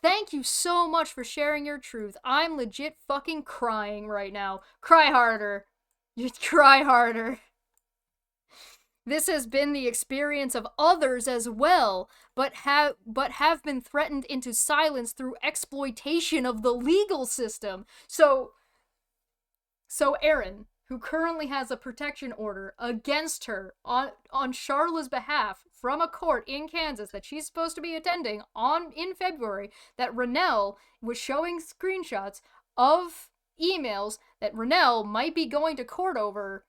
Thank you so much for sharing your truth. I'm legit fucking crying right now. Cry harder. Just cry harder. This has been the experience of others as well, but have been threatened into silence through exploitation of the legal system. So Aaron, who currently has a protection order against her on Charla's behalf from a court in Kansas that she's supposed to be attending in February, that Renelle was showing screenshots of emails that Renelle might be going to court over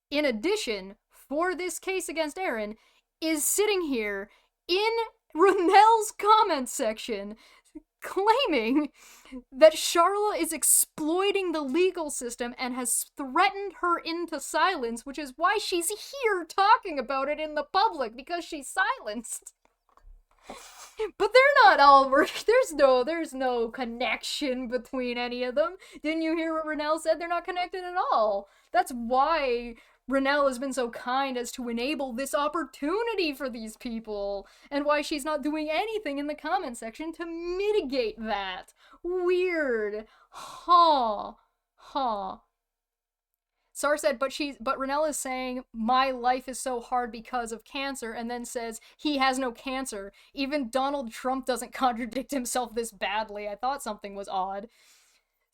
in addition for this case against Aaron, is sitting here in Renelle's comment section claiming that Charla is exploiting the legal system and has threatened her into silence, which is why she's here talking about it in the public, because she's silenced. But they're not all there's no connection between any of them. Didn't you hear what Renelle said? They're not connected at all. That's why Renelle has been so kind as to enable this opportunity for these people, and why she's not doing anything in the comment section to mitigate that. Weird. Sar said, but Renelle is saying, my life is so hard because of cancer, and then says, he has no cancer. Even Donald Trump doesn't contradict himself this badly. I thought something was odd.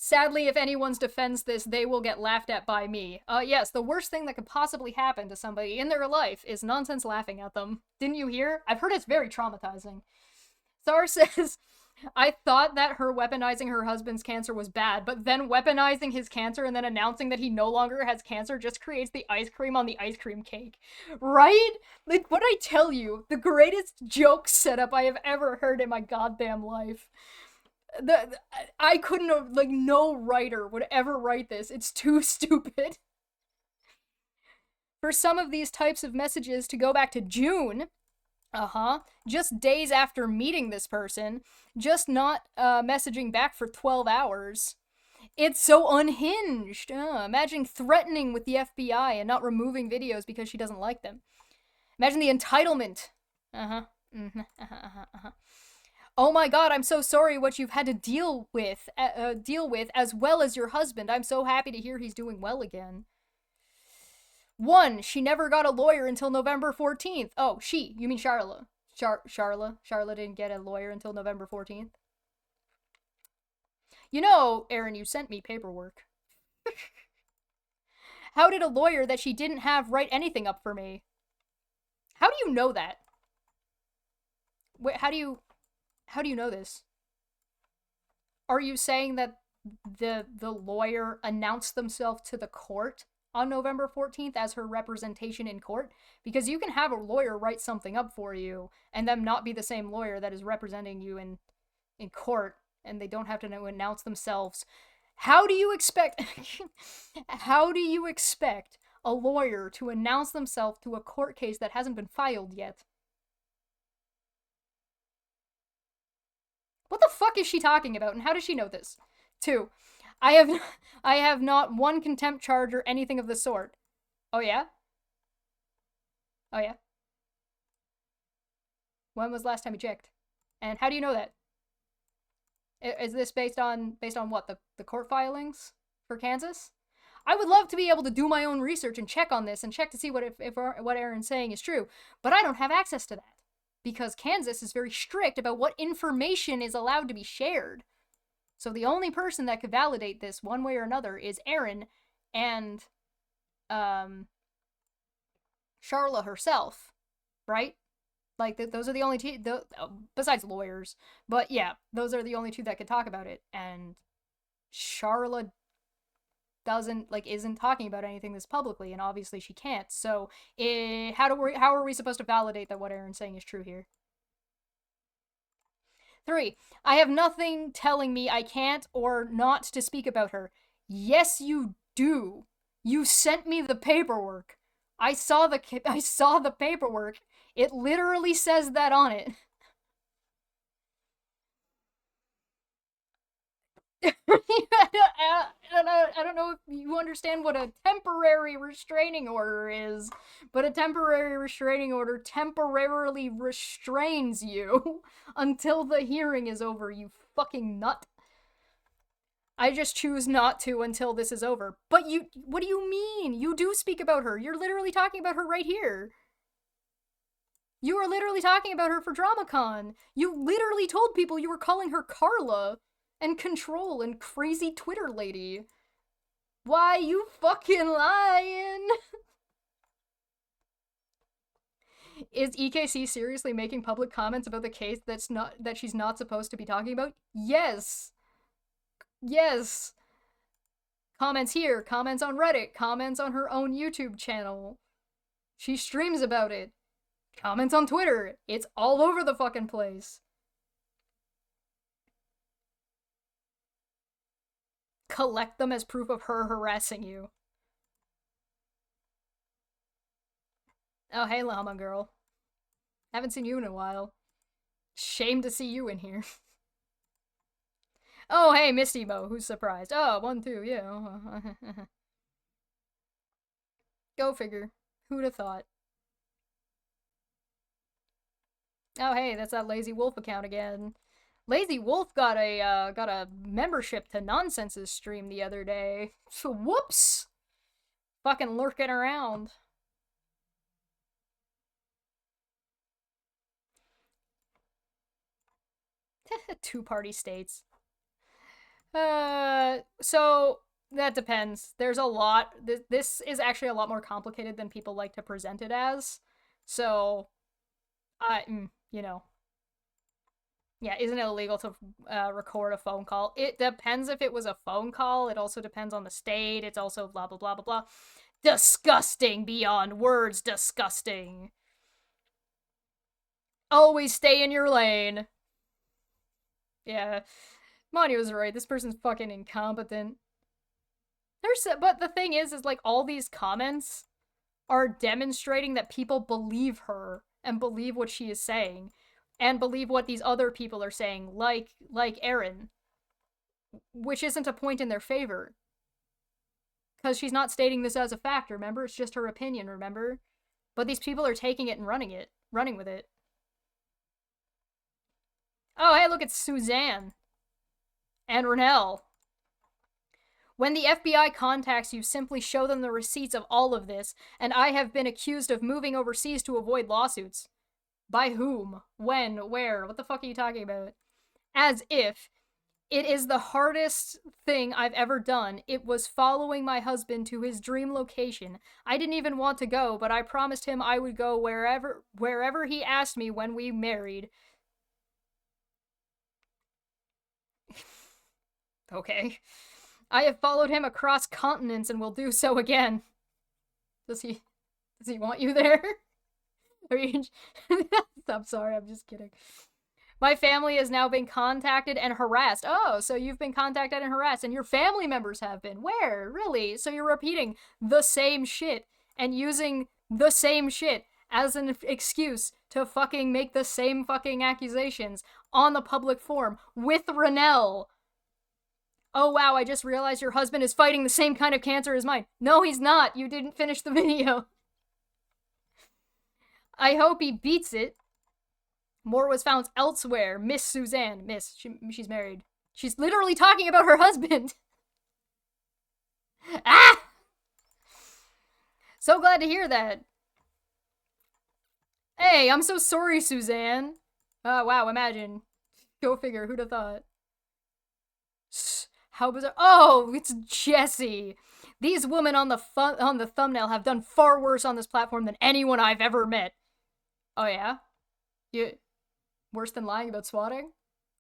Sadly, if anyone defends this, they will get laughed at by me. Yes, the worst thing that could possibly happen to somebody in their life is nonsense laughing at them. Didn't you hear? I've heard it's very traumatizing. Sar says, I thought that her weaponizing her husband's cancer was bad, but then weaponizing his cancer and then announcing that he no longer has cancer just creates the ice cream on the ice cream cake. Right? Like, what I tell you, the greatest joke setup I have ever heard in my goddamn life. I couldn't have, like, no writer would ever write this. It's too stupid. For some of these types of messages to go back to June, just days after meeting this person, just not messaging back for 12 hours. It's so unhinged. Imagine threatening with the FBI and not removing videos because she doesn't like them. Imagine the entitlement. Oh my god, I'm so sorry what you've had to deal with as well as your husband. I'm so happy to hear he's doing well again. 1, she never got a lawyer until November 14th. Oh, you mean Charla. Charla didn't get a lawyer until November 14th. You know, Aaron, you sent me paperwork. How did a lawyer that she didn't have write anything up for me? How do you know that? Wait, how do you know this? Are you saying that the lawyer announced themselves to the court on November 14th as her representation in court? Because you can have a lawyer write something up for you and them not be the same lawyer that is representing you in court, and they don't have to announce themselves. How do you expect a lawyer to announce themselves to a court case that hasn't been filed yet? What the fuck is she talking about, and how does she know this? 2, I have not one contempt charge or anything of the sort. Oh yeah? Oh yeah? When was the last time you checked? And how do you know that? Is this based on what? The court filings for Kansas? I would love to be able to do my own research and check on this and check to see what what Aaron's saying is true, but I don't have access to that. Because Kansas is very strict about what information is allowed to be shared. So the only person that could validate this one way or another is Aaron and Charla herself, right? Like, those are the only two, besides lawyers. But yeah, those are the only two that could talk about it. And Charla isn't talking about anything this publicly, and obviously she can't. So how are we supposed to validate that what Aaron's saying is true here? 3, I have nothing telling me I can't or not to speak about her. Yes, you do. You sent me the paperwork. I saw the paperwork. It literally says that on it. I don't know if you understand what a temporary restraining order is, but a temporary restraining order temporarily restrains you until the hearing is over, you fucking nut. I just choose not to until this is over. But what do you mean? You do speak about her. You're literally talking about her right here. You were literally talking about her for DramaCon. You literally told people you were calling her Carla and Control and Crazy Twitter Lady. Why you fucking lying? Is EKC seriously making public comments about the case that she's not supposed to be talking about? Yes. Yes. Comments here, comments on Reddit, comments on her own YouTube channel. She streams about it. Comments on Twitter. It's all over the fucking place. Collect them as proof of her harassing you. Oh, hey, llama girl. Haven't seen you in a while. Shame to see you in here. Oh, hey, Misty Mo, who's surprised? Oh, 1, 2, yeah. Go figure. Who'd have thought? Oh, hey, that's that Lazy Wolf account again. Lazy Wolf got a membership to Nonsense's stream the other day. So, whoops! Fucking lurking around. Two-party states. So that depends. There's a lot. This is actually a lot more complicated than people like to present it as. So, you know. Yeah, isn't it illegal to record a phone call? It depends if it was a phone call. It also depends on the state. It's also blah, blah, blah, blah, blah. Disgusting beyond words. Disgusting. Always stay in your lane. Yeah. Mani was right. This person's fucking incompetent. But the thing is like, all these comments are demonstrating that people believe her and believe what she is saying and believe what these other people are saying, like Erin, which isn't a point in their favor. Because she's not stating this as a fact, remember? It's just her opinion, remember? But these people are taking it and running with it. Oh, hey, look, it's Suzanne. And Renelle. When the FBI contacts you, simply show them the receipts of all of this, and I have been accused of moving overseas to avoid lawsuits. By whom? When? Where? What the fuck are you talking about? As if it is the hardest thing I've ever done. It was following my husband to his dream location. I didn't even want to go, but I promised him I would go wherever he asked me when we married. Okay. I have followed him across continents and will do so again. Does he want you there? Are you... I'm sorry, I'm just kidding. My family has now been contacted and harassed. Oh, so you've been contacted and harassed, and your family members have been. Where? Really? So you're repeating the same shit and using the same shit as an excuse to fucking make the same fucking accusations on the public forum with Renelle. Oh wow, I just realized your husband is fighting the same kind of cancer as mine. No, he's not. You didn't finish the video. I hope he beats it. More was found elsewhere. Miss Suzanne. She's married. She's literally talking about her husband. Ah! So glad to hear that. Hey, I'm so sorry, Suzanne. Oh, wow, imagine. Go figure, who'd have thought? How bizarre. Oh, it's Jessie. These women on the thumbnail have done far worse on this platform than anyone I've ever met. Oh, yeah? Worse than lying about swatting?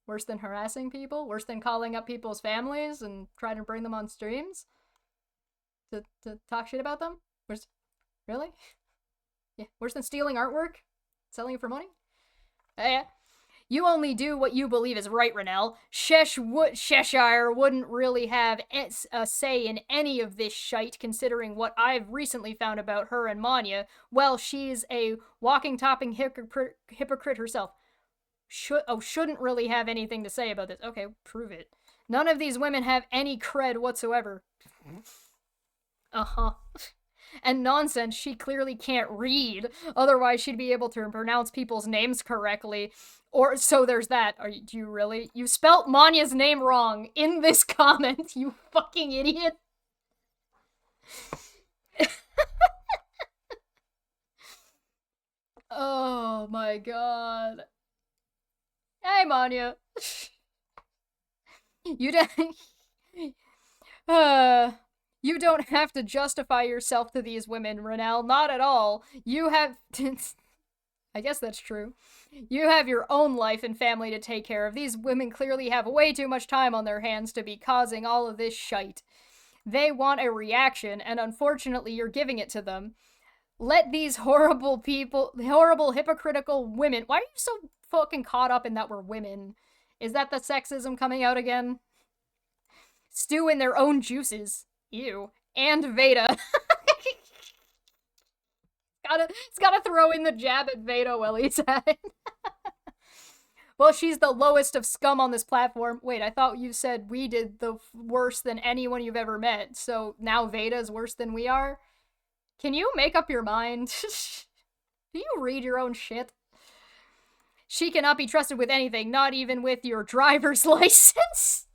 Worse than harassing people? Worse than calling up people's families and trying to bring them on streams? To talk shit about them? Worse? Really? Yeah, worse than stealing artwork? Selling it for money? Yeah. You only do what you believe is right, Renelle. Cheshire wouldn't really have a say in any of this shite, considering what I've recently found about her and Manya. Well, she's a walking, talking hypocrite herself. Shouldn't really have anything to say about this. Okay, prove it. None of these women have any cred whatsoever. Uh-huh. And Nonsense, she clearly can't read. Otherwise, she'd be able to pronounce people's names correctly. Or, so there's that. Do you really? You spelt Manya's name wrong in this comment, you fucking idiot. Oh my god. Hey, Manya. You You don't have to justify yourself to these women, Renelle. Not at all. You have... I guess that's true. You have your own life and family to take care of. These women clearly have way too much time on their hands to be causing all of this shite. They want a reaction, and unfortunately you're giving it to them. Let these horrible people, horrible hypocritical women... Why are you so fucking caught up in that we're women? Is that the sexism coming out again? Stew in their own juices. Ew. And Veda. It's gotta throw in the jab at Veda while he's at it. Well, she's the lowest of scum on this platform. Wait, I thought you said we did the worse than anyone you've ever met, so now Veda's worse than we are? Can you make up your mind? Do you read your own shit? She cannot be trusted with anything, not even with your driver's license.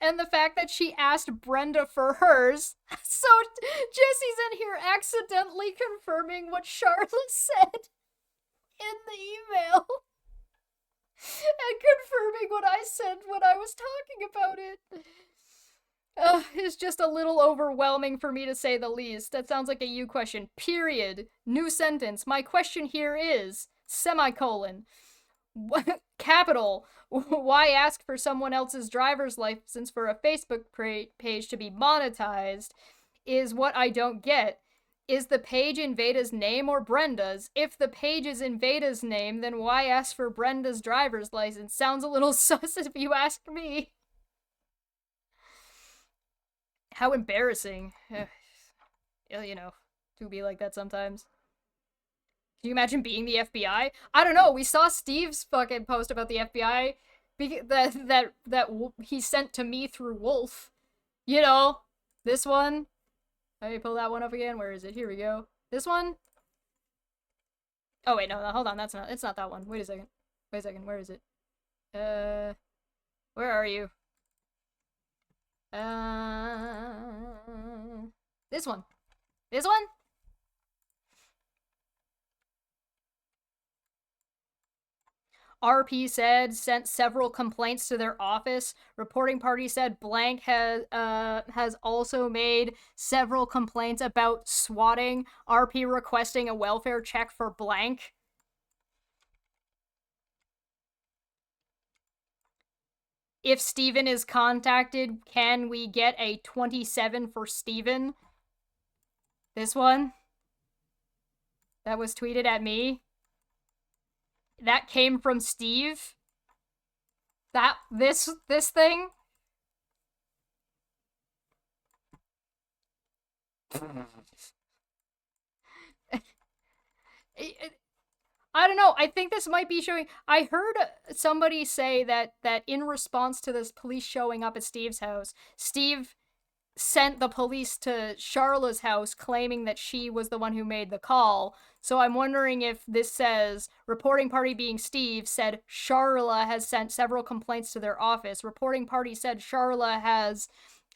And the fact that she asked Brenda for hers. So Jesse's in here accidentally confirming what Charlotte said in the email. And confirming what I said when I was talking about it. It's just a little overwhelming for me to say the least. That sounds like a you question. Period. New sentence. My question here is, semicolon. Capital. Why ask for someone else's driver's license for a Facebook page to be monetized is what I don't get. Is the page in Veda's name or Brenda's? If the page is in Veda's name, then why ask for Brenda's driver's license? Sounds a little sus if you ask me. How embarrassing. You know, to be like that sometimes. Can you imagine being the FBI? I don't know. We saw Steve's fucking post about the FBI that he sent to me through Wolf. You know, this one. Let me pull that one up again. Where is it? Here we go. This one? Oh, wait, no, hold on. It's not that one. Wait a second. Where is it? Where are you? This one. This one? RP said sent several complaints to their office. Reporting party said blank has also made several complaints about swatting. RP requesting a welfare check for blank. If Steven is contacted, can we get a 27 for Steven? This one? That was tweeted at me. That came from Steve. This thing. I don't know. I think this might be showing. I heard somebody say that in response to this police showing up at Steve's house, Steve sent the police to Charla's house claiming that she was the one who made the call. So I'm wondering if this says, reporting party being Steve said Charla has sent several complaints to their office. Reporting party said Charla has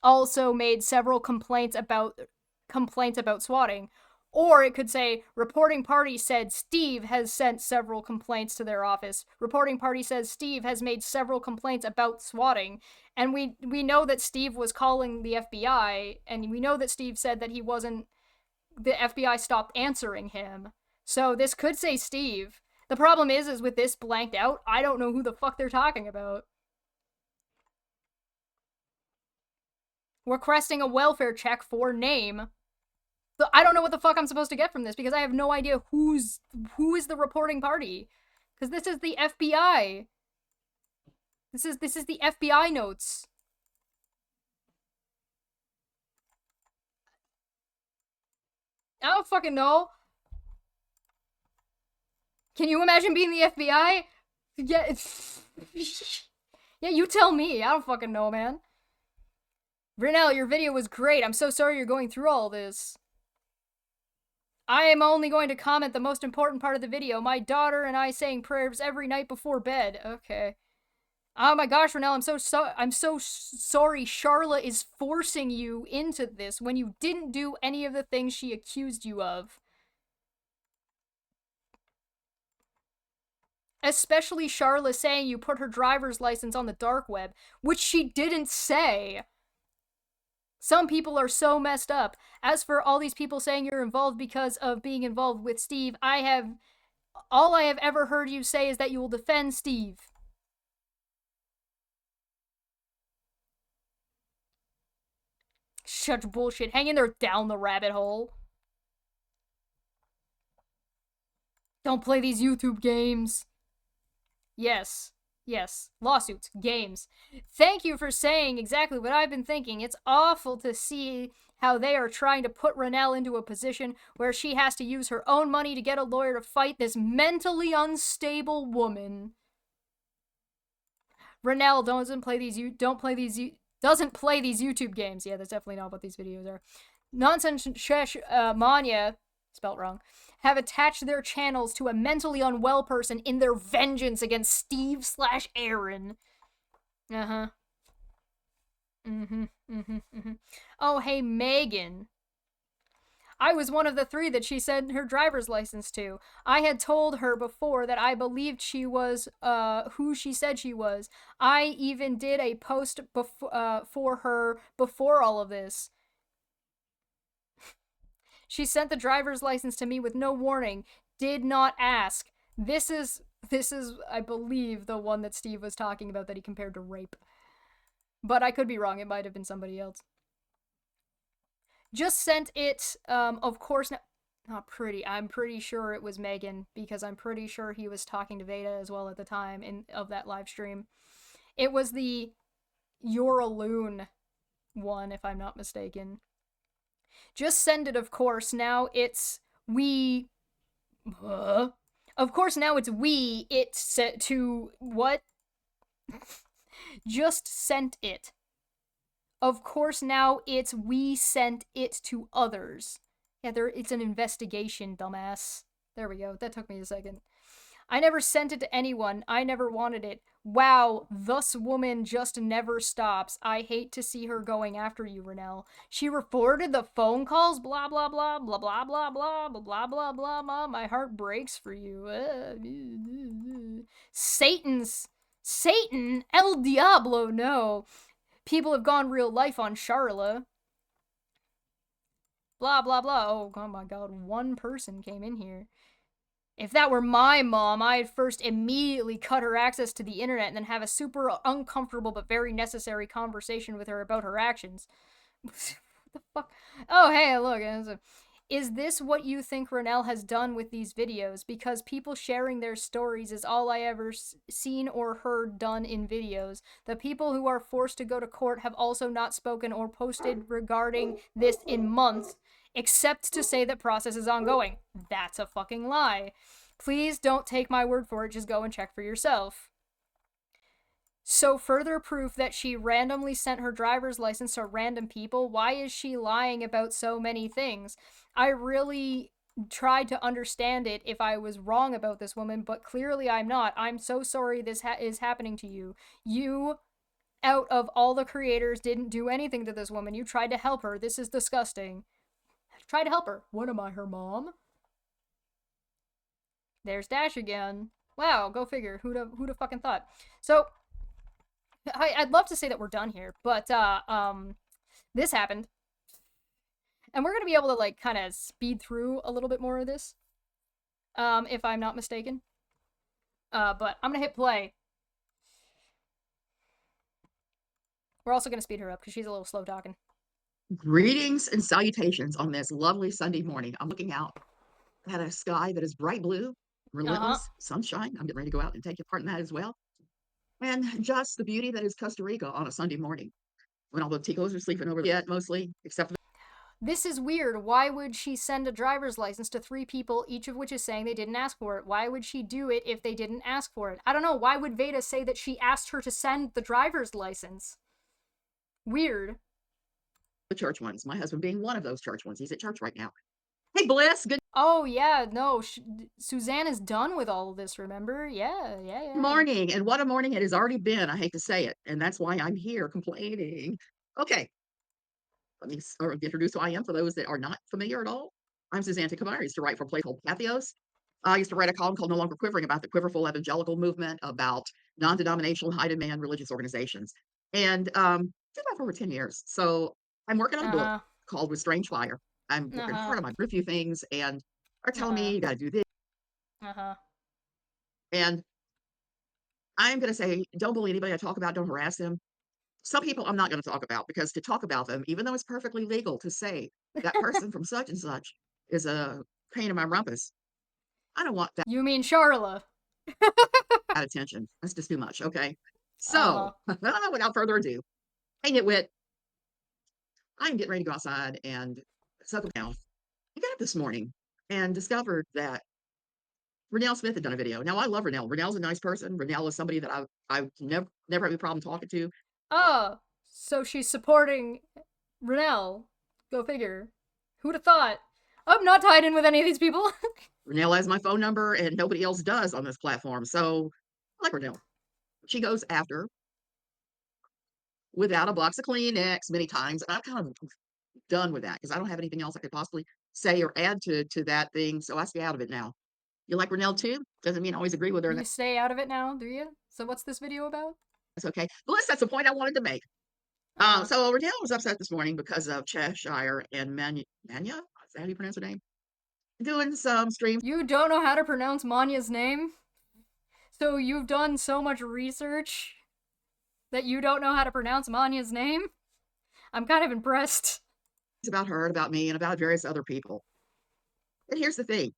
also made several complaints about swatting. Or it could say, reporting party said Steve has sent several complaints to their office. Reporting party says Steve has made several complaints about swatting. And we know that Steve was calling the FBI, and we know that Steve said that he wasn't, the FBI stopped answering him. So this could say Steve. The problem is with this blanked out, I don't know who the fuck they're talking about. Requesting a welfare check for name. So I don't know what the fuck I'm supposed to get from this because I have no idea who is the reporting party. Because this is the FBI. This is the FBI notes. I don't fucking know. Can you imagine being the FBI? Yeah, yeah, you tell me. I don't fucking know, man. Renelle, your video was great. I'm so sorry you're going through all this. I am only going to comment the most important part of the video. My daughter and I saying prayers every night before bed. Okay. Oh my gosh, Renelle, I'm so sorry Charla is forcing you into this when you didn't do any of the things she accused you of. Especially Charlotte saying you put her driver's license on the dark web, which she didn't say. Some people are so messed up. As for all these people saying you're involved because of being involved with Steve, all I have ever heard you say is that you will defend Steve. Such bullshit. Hang in there down the rabbit hole. Don't play these YouTube games. Yes. Yes. Lawsuits. Games. Thank you for saying exactly what I've been thinking. It's awful to see how they are trying to put Renelle into a position where she has to use her own money to get a lawyer to fight this mentally unstable woman. Renelle doesn't play these YouTube games. Yeah, that's definitely not what these videos are. Nonsense Chesh Manya, spelt wrong, have attached their channels to a mentally unwell person in their vengeance against Steve/Aaron. Uh-huh. Oh, hey, Megan. I was one of the 3 that she sent her driver's license to. I had told her before that I believed she was who she said she was. I even did a post for her before all of this. She sent the driver's license to me with no warning. Did not ask. This is, I believe, the one that Steve was talking about that he compared to rape. But I could be wrong. It might have been somebody else. Just sent it, of course, not pretty. I'm pretty sure it was Megan, because I'm pretty sure he was talking to Veda as well at the time of that live stream. It was the You're a Loon one, if I'm not mistaken. Just send it, of course. Now it's we. Of course, now it's we. It's set to what? Just sent it. Of course, now it's we sent it to others. Yeah, it's an investigation, dumbass. There we go. That took me a second. I never sent it to anyone. I never wanted it. Wow, thus woman just never stops. I hate to see her going after you, Renelle. She reported the phone calls, blah, blah, blah, blah, blah, blah, blah, blah, blah, blah, blah, blah. My heart breaks for you. Satan, El Diablo, no. People have gone real life on Charla. Blah, blah, blah. Oh my god, one person came in here. If that were my mom, I'd first immediately cut her access to the internet and then have a super uncomfortable but very necessary conversation with her about her actions. What the fuck? Oh, hey, look. Is this what you think Renelle has done with these videos? Because people sharing their stories is all I ever seen or heard done in videos. The people who are forced to go to court have also not spoken or posted regarding this in months, except to say that process is ongoing. That's a fucking lie. Please don't take my word for it, just go and check for yourself. So further proof that she randomly sent her driver's license to random people, why is she lying about so many things? I really tried to understand it if I was wrong about this woman, but clearly I'm not. I'm so sorry this is happening to you. You, out of all the creators, didn't do anything to this woman. You tried to help her. This is disgusting. Try to help her. What am I, her mom? There's Dash again. Wow, go figure. Who'da fucking thought? So, I'd love to say that we're done here, but this happened. And we're gonna be able to, like, kind of speed through a little bit more of this, if I'm not mistaken. But I'm gonna hit play. We're also gonna speed her up, because she's a little slow talking. Greetings and salutations on this lovely Sunday morning. I'm looking out at a sky that is bright blue, relentless sunshine. I'm getting ready to go out and take part in that as well. And just the beauty that is Costa Rica on a Sunday morning, when all the ticos are sleeping over yet, mostly, except for this is weird. Why would she send a driver's license to 3 people, each of which is saying they didn't ask for it? Why would she do it if they didn't ask for it? I don't know. Why would Veda say that she asked her to send the driver's license? Weird. the church ones. My husband being one of those church ones. He's at church right now. Hey, Bliss. Good Oh, yeah. No, Suzanne is done with all of this, remember? Yeah. morning. And what a morning it has already been. I hate to say it. And that's why I'm here complaining. Okay. Let me introduce who I am for those that are not familiar at all. I'm Suzanne Tacamaris, to write for a place called Pathos. I used to write a column called No Longer Quivering about the quiverful evangelical movement, about non-denominational, high-demand religious organizations, and did that for over 10 years. So I'm working on a book called With Strange Fire. I'm working hard on my few things, and are telling me you got to do this. And I'm going to say, don't bully anybody I talk about. Don't harass them. Some people I'm not going to talk about, because to talk about them, even though it's perfectly legal to say that person from such and such is a pain in my rumpus, I don't want that. You mean Charla? Attention. That's just too much. Okay. So without further ado, hey Nitwit, I'm getting ready to go outside and settle down. I got up this morning and discovered that Renelle Smith had done a video. Now I love Renelle. Renelle's a nice person. Renelle is somebody that I've never had a problem talking to. Oh, so she's supporting Renelle. Go figure. Who'd have thought? I'm not tied in with any of these people. Renelle has my phone number and nobody else does on this platform. So I like Renelle. She goes after without a box of Kleenex many times. And I'm kind of done with that because I don't have anything else I could possibly say or add to that thing. So I stay out of it now. You like Renelle too? Doesn't mean I always agree with her. You stay out of it now, do you? So what's this video about? That's okay. Well, that's the point I wanted to make. So Renelle was upset this morning because of Cheshire and Manya. Is that how you pronounce her name? Doing some stream. You don't know how to pronounce Manya's name? So you've done so much research that you don't know how to pronounce Manya's name? I'm kind of impressed. It's about her, about me, and about various other people. And here's the thing.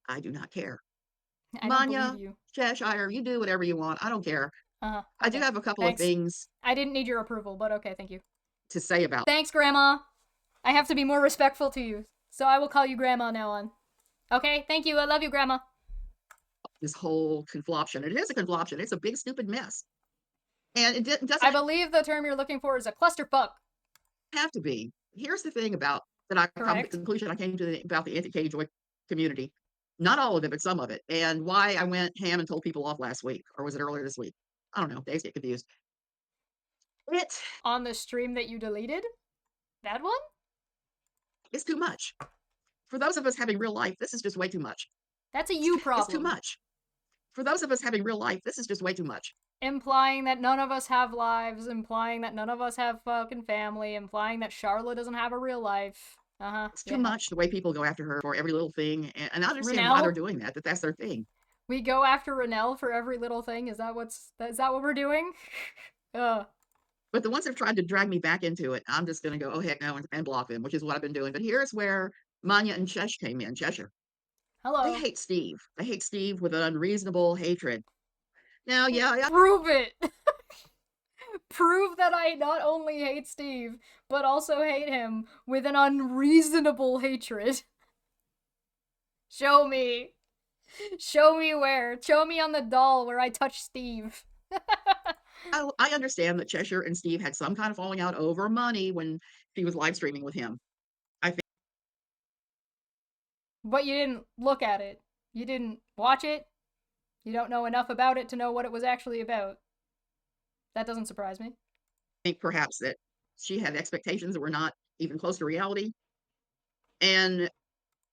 I do not care. Manya, Cheshire, you do whatever you want. I don't care. Okay. I do have a couple of things. I didn't need your approval, but okay, thank you. To say about. Thanks, Grandma. I have to be more respectful to you, so I will call you Grandma now on. Okay, thank you. I love you, Grandma. This whole confloption. It is a confloption. It's a big, stupid mess. And it doesn't. I believe the term you're looking for is a clusterfuck. Have to be. Here's the thing about that. The conclusion I came to about the anti-Katie Joy community. Not all of it, but some of it. And why I went ham and told people off last week, or was it earlier this week? I don't know. Days get confused. On the stream that you deleted? That one? It's too much. For those of us having real life, this is just way too much. That's a you problem. It's too much. For those of us having real life, this is just way too much. Implying that none of us have lives, implying that none of us have fucking family, implying that Charlotte doesn't have a real life. It's too much the way people go after her for every little thing, and I understand why they're doing that. That's their thing. We go after Renelle for every little thing. Is that what we're doing? But the ones that have tried to drag me back into it, I'm just gonna go, oh heck no, and block them, which is what I've been doing. But here's where Manya and Chesh came in. Cheshire. Hello. They hate Steve. They hate Steve with an unreasonable hatred. Now, yeah. Prove it. Prove that I not only hate Steve, but also hate him with an unreasonable hatred. Show me. Show me where. Show me on the doll where I touch Steve. I understand that Cheshire and Steve had some kind of falling out over money when he was live streaming with him. I think. But you didn't look at it. You didn't watch it. You don't know enough about it to know what it was actually about. That doesn't surprise me. I think perhaps that she had expectations that were not even close to reality. And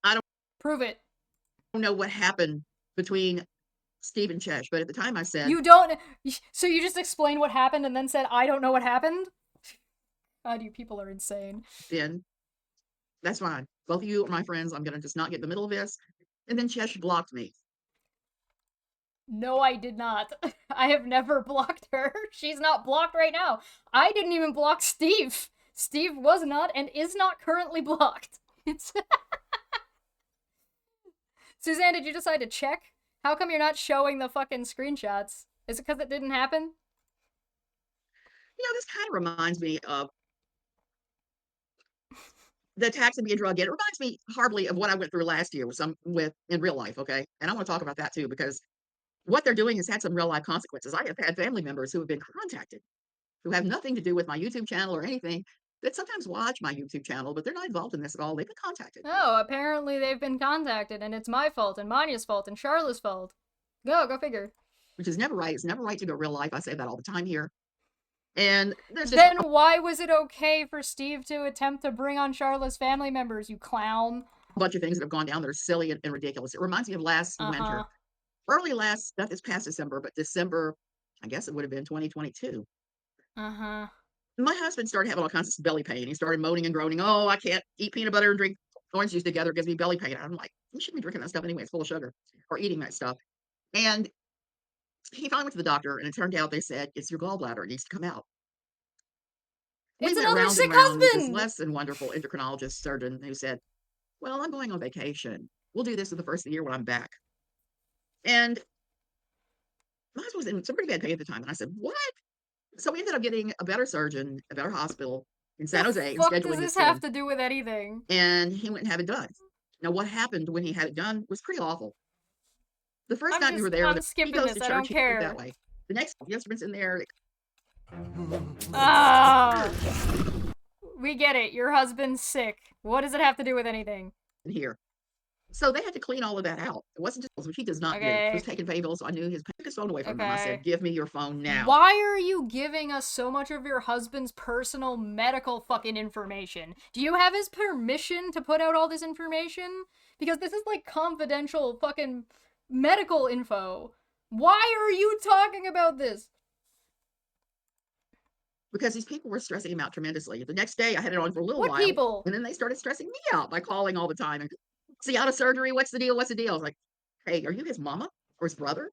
I don't prove it. I don't know what happened between Steve and Chesh, but at the time I said you don't. So you just explained what happened and then said I don't know what happened. God, you people are insane. Then that's fine. Both of you are my friends. I'm gonna just not get in the middle of this. And then Chesh blocked me. No, I did not. I have never blocked her. She's not blocked right now. I didn't even block Steve. Steve was not and is not currently blocked. It's Suzanne, did you decide to check? How come you're not showing the fucking screenshots? Is it because it didn't happen? This kind of reminds me of the tax and being drug. It reminds me horribly of what I went through last year with in real life, okay? And I want to talk about that too, because what they're doing has had some real life consequences. I have had family members who have been contacted, who have nothing to do with my YouTube channel or anything, that sometimes watch my YouTube channel, but they're not involved in this at all. They've been contacted. Oh, apparently they've been contacted, and it's my fault, and Manya's fault, and Charlotte's fault. Go figure. Which is never right. It's never right to go real life. I say that all the time here. And there's just... Then why was it okay for Steve to attempt to bring on Charlotte's family members, you clown? a bunch of things that have gone down that are silly and ridiculous. It reminds me of last winter. Not this past December, but December, I guess it would have been 2022. My husband started having all kinds of belly pain. He started moaning and groaning. Oh, I can't eat peanut butter and drink orange juice together. It gives me belly pain. I'm like, you shouldn't be drinking that stuff anyway. It's full of sugar, or eating that stuff. And he finally went to the doctor, and it turned out they said, it's your gallbladder. It needs to come out. We It's went another round sick and round with this husband! less than wonderful endocrinologist surgeon who said, well, I'm going on vacation. We'll do this at the first of the year when I'm back. And my husband was in some pretty bad pain at the time. And I said, what? So we ended up getting a better surgeon, a better hospital in San Jose, and What scheduling does this this have to do with anything? And he went and had it done. Now, what happened when he had it done was pretty awful. The first night we were there, I'm skipping he goes this. to I don't church, he put it care. that way. The next, the instruments in there. Oh. We get it. Your husband's sick. What does it have to do with anything? In here. So they had to clean all of that out. It wasn't just, which he does not do. He was taking Fayetteville, so I knew took his phone away from him. I said, give me your phone now. Why are you giving us so much of your husband's personal medical fucking information? Do you have his permission to put out all this information? Because this is like confidential fucking medical info. Why are you talking about this? Because these people were stressing him out tremendously. The next day, I had it on for a little while. What people? And then they started stressing me out by calling all the time. And, is he out of surgery? What's the deal? What's the deal? I was like, hey, are you his mama or his brother?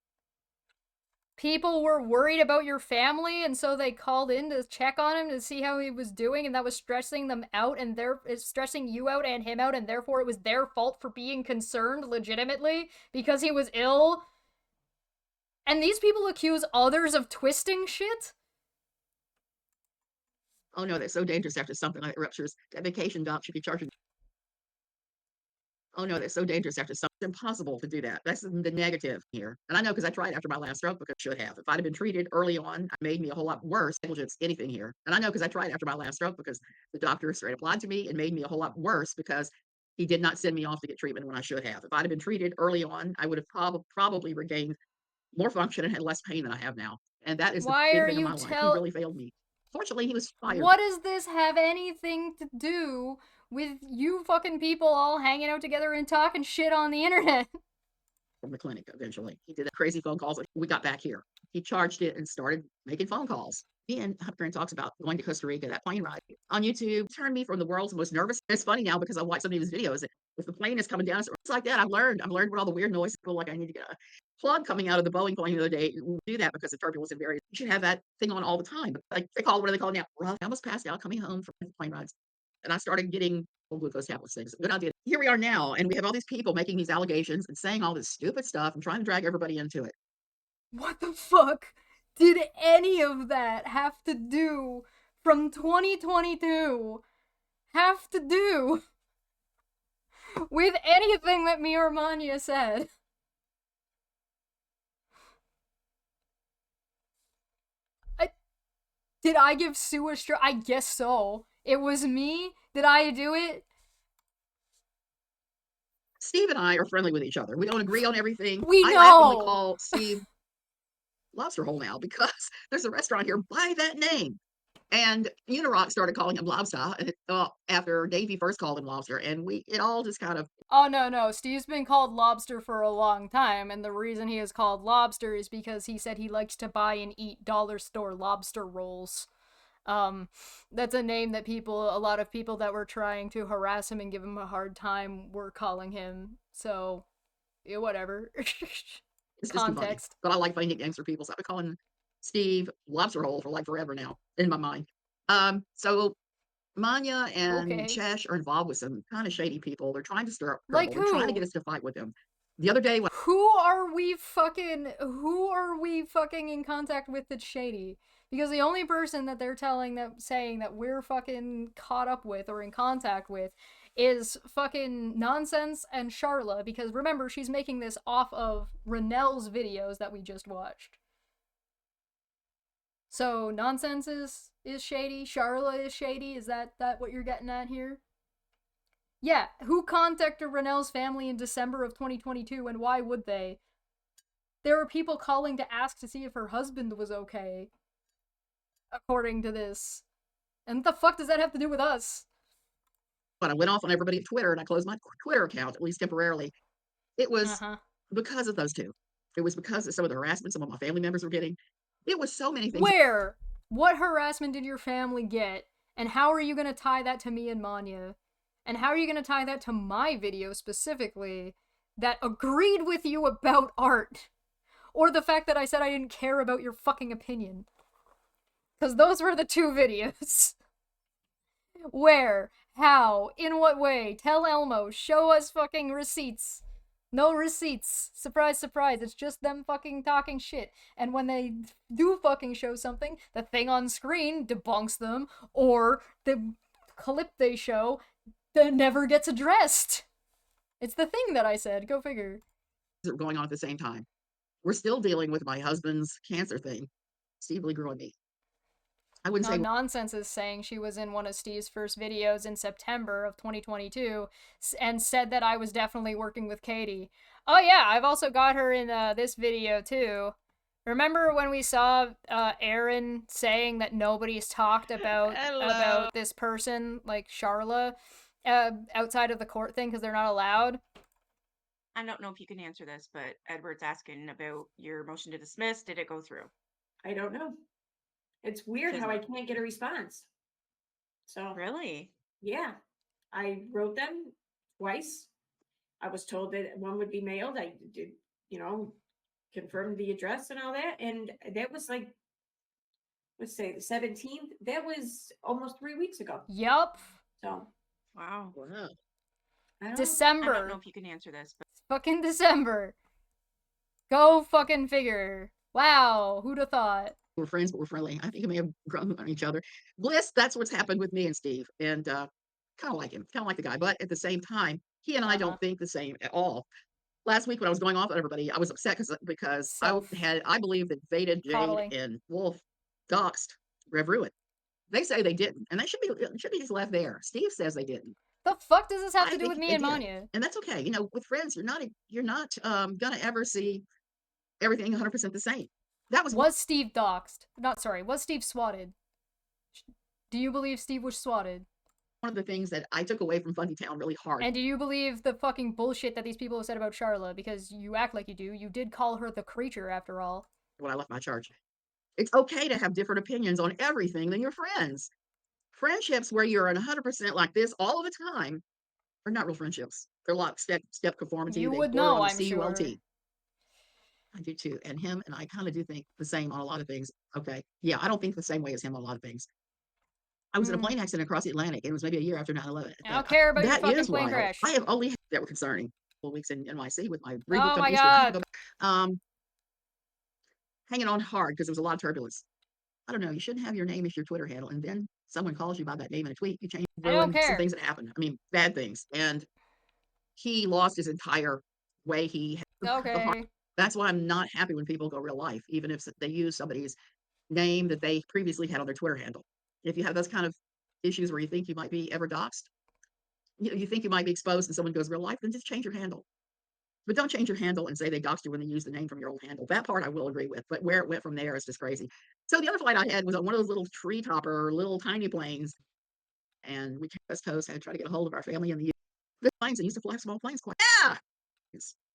People were worried about your family, and so they called in to check on him to see how he was doing, and that was stressing them out, and it's stressing you out and him out, and therefore it was their fault for being concerned legitimately because he was ill. And these people accuse others of twisting shit? Oh no, that's so dangerous after something like ruptures. That vacation doc should be charging. Oh no, that's so dangerous after something. It's impossible to do that. That's the negative here. And I know because I tried after my last stroke because I should have. If I'd have been treated early on, it made me a whole lot worse. Negligence, anything here. And I know because I tried after my last stroke because the doctor straight up lied to me and made me a whole lot worse because he did not send me off to get treatment when I should have. If I'd have been treated early on, I would have probably regained more function and had less pain than I have now. And that is the big thing in my life. He really failed me. Fortunately, he was fired. What does this have anything to do with you fucking people all hanging out together and talking shit on the internet? From the clinic, eventually. He did that crazy phone calls. We got back here. He charged it and started making phone calls. He and Hunter talks about going to Costa Rica, that plane ride on YouTube turned me from the world's most nervous. It's funny now because I watched some of his videos. If the plane is coming down, it's like that. I've learned what all the weird noises feel like. I need to get a plug coming out of the Boeing plane the other day. Do that because of turbulence and various. You should have that thing on all the time. Like what do they call it now? Rough. I almost passed out coming home from plane rides. And I started getting glucose tablets things. Good idea. Here we are now, and we have all these people making these allegations and saying all this stupid stuff and trying to drag everybody into it. What the fuck did any of that have to do from 2022 have to do with anything that me or Manya said? Did I give Sue a stroke? I guess so. It was me? Did I do it? Steve and I are friendly with each other. We don't agree on everything. We know. I laughingly call Steve Lobster Hole now because there's a restaurant here by that name. And Unirock started calling him Lobster after Davey first called him Lobster. And it all just kind of... Oh, no. Steve's been called Lobster for a long time. And the reason he is called Lobster is because he said he likes to buy and eat dollar store lobster rolls. That's a name that a lot of people that were trying to harass him and give him a hard time were calling him. So, yeah, whatever. It's context. But I like finding nicknames for people, so I've been calling Steve Lobster Hole for like forever now in my mind. So Manya and Chesh are involved with some kind of shady people. They're trying to stir up trouble. They're trying to get us to fight with them. The other day, who are we fucking in contact with that's shady? Because the only person that they're saying that we're fucking caught up with or in contact with is fucking Nonsense and Charla, because remember, she's making this off of Renelle's videos that we just watched. So Nonsense is shady, Charla is shady, is that what you're getting at here? Yeah, who contacted Renelle's family in December of 2022, and why would they? There were people calling to ask to see if her husband was okay, according to this. And what the fuck does that have to do with us? when I went off on everybody at Twitter and I closed my Twitter account, at least temporarily, it was because of those two. It was because of some of the harassment some of my family members were getting. It was so many things. Where? What harassment did your family get? And how are you going to tie that to me and Manya? And how are you going to tie that to my video specifically that agreed with you about art? Or the fact that I said I didn't care about your fucking opinion? Because those were the two videos. Where? How? In what way? Tell Elmo. Show us fucking receipts. No receipts. Surprise, surprise. It's just them fucking talking shit. And when they do fucking show something, the thing on screen debunks them, or the clip they show that never gets addressed. It's the thing that I said. Go figure. Going on at the same time. We're still dealing with my husband's cancer thing. Steve Lee grew on me. I wouldn't say Nonsense is saying she was in one of Steve's first videos in September of 2022 and said that I was definitely working with Katie. Oh yeah, I've also got her in this video too. Remember when we saw Aaron saying that nobody's talked about this person, like Charla, outside of the court thing because they're not allowed? I don't know if you can answer this, but Edward's asking about your motion to dismiss. Did it go through? I don't know. It's weird how I can't get a response. So really? Yeah. I wrote them twice. I was told that one would be mailed. I did, confirmed the address and all that. And that was like, let's say the 17th. That was almost 3 weeks ago. Yup. So. Wow. December. I don't know if you can answer this, but fucking December. Go fucking figure. Wow. Who'd have thought? We're friends, but we're friendly. I think we may have grown on each other. Bliss, that's what's happened with me and Steve. And kind of like him, kind of like the guy. But at the same time, he and I don't think the same at all. Last week when I was going off at everybody, I was upset because I believe that Veda, Jade, and Wolf doxed Rev Ruin. They say they didn't, and they should be just left there. Steve says they didn't. The fuck does this have to do with me and Manya? And that's okay. With friends, you're not gonna ever see everything 100% the same. Was Steve doxed? Was Steve swatted? Do you believe Steve was swatted? One of the things that I took away from Funky Town really hard. And do you believe the fucking bullshit that these people have said about Charla? Because you act like you do. You did call her the creature, after all. When I left my church. It's okay to have different opinions on everything than your friends. Friendships where you're 100% like this all of the time are not real friendships. They're like step conformity. You would know, I'm sure. I do too. And him and I kind of do think the same on a lot of things. Okay. Yeah, I don't think the same way as him on a lot of things. I was in a plane accident across the Atlantic, and it was maybe a year after 9/11. I don't care about your fucking plane crash. I have only that were concerning. Weeks in NYC with my oh my god. Hanging on hard because there was a lot of turbulence. I don't know. You shouldn't have your name as your Twitter handle, and then someone calls you by that name in a tweet. You change some things that happen. I mean, bad things. And he lost his entire way he had. Okay. That's why I'm not happy when people go real life, even if they use somebody's name that they previously had on their Twitter handle. If you have those kind of issues where you think you might be ever doxxed, you think you might be exposed and someone goes real life, then just change your handle. But don't change your handle and say they doxed you when they use the name from your old handle. That part I will agree with, but where it went from there is just crazy. So the other flight I had was on one of those little tree topper, little tiny planes. And we came West Coast and tried to get a hold of our family in the planes. They used to fly small planes quite.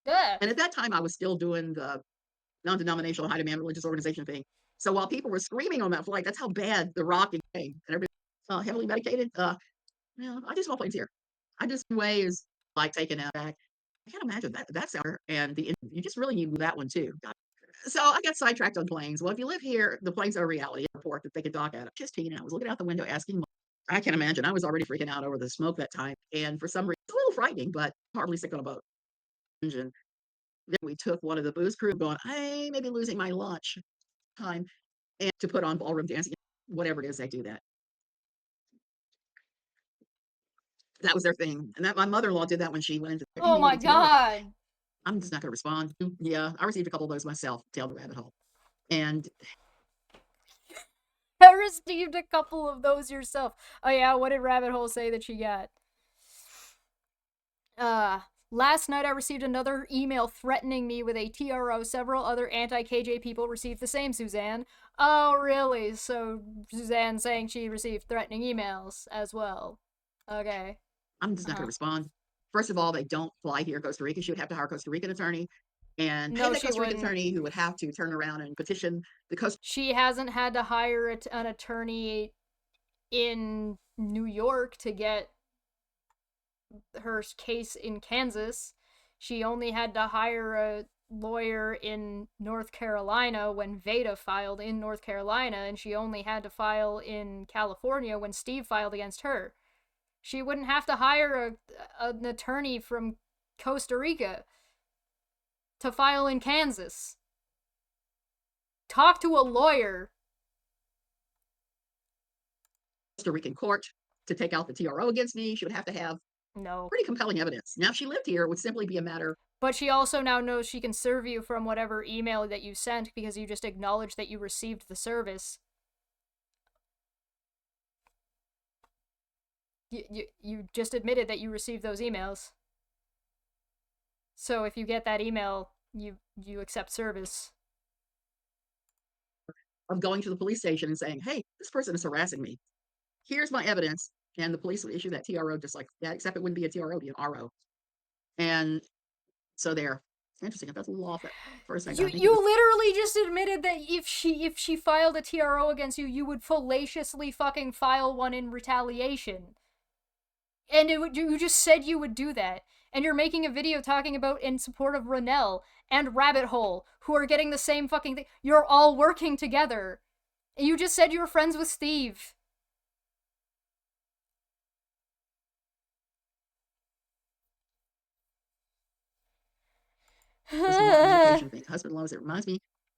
Yeah. And at that time, I was still doing the non-denominational high demand religious organization thing. So while people were screaming on that flight, that's how bad the rocking came. And everybody heavily medicated. I do small planes here. I just way is like taking that back. I can't imagine that's our and you just really need that one too. So I got sidetracked on planes. Well, if you live here, the planes are a reality airport that they could dock at. Just I was looking out the window asking. I can't imagine. I was already freaking out over the smoke that time, and for some reason, it's a little frightening, but hardly sick on a boat. Engine. Then we took one of the booze crew going, I may be losing my lunch time, and to put on ballroom dancing, whatever it is, they do that. That was their thing. And that my mother-in-law did that when she went into oh my god. I'm just not gonna respond. Yeah, I received a couple of those myself, tail the rabbit hole. And I received a couple of those yourself. Oh yeah, what did Rabbit Hole say that she got? Last night I received another email threatening me with a TRO. Several other anti-KJ people received the same, Suzanne. Oh, really? So Suzanne saying she received threatening emails as well. Okay. I'm just not going to respond. First of all, they don't fly here, Costa Rica. She would have to hire a Costa Rican attorney and pay the Costa Rican attorney who would have to turn around and petition the Costa. She hasn't had to hire an attorney in New York to get her case in Kansas. She only had to hire a lawyer in North Carolina when Veda filed in North Carolina, and she only had to file in California when Steve filed against her. She wouldn't have to hire an attorney from Costa Rica to file in Kansas. Talk to a lawyer. Costa Rican court to take out the TRO against me. She would have to have pretty compelling evidence. Now, if she lived here, it would simply be a matter. But she also now knows she can serve you from whatever email that you sent because you just acknowledged that you received the service. You just admitted that you received those emails. So if you get that email, you accept service. Of going to the police station and saying, hey, this person is harassing me. Here's my evidence. And the police would issue that TRO just like that, except it wouldn't be a TRO, it would be an RO. And so there. Interesting. If that's a law, first thing you literally just admitted that if she filed a TRO against you, you would fallaciously fucking file one in retaliation. And you just said you would do that. And you're making a video talking about in support of Renelle and Rabbit Hole, who are getting the same fucking thing. You're all working together. You just said you were friends with Steve. Husband loves it.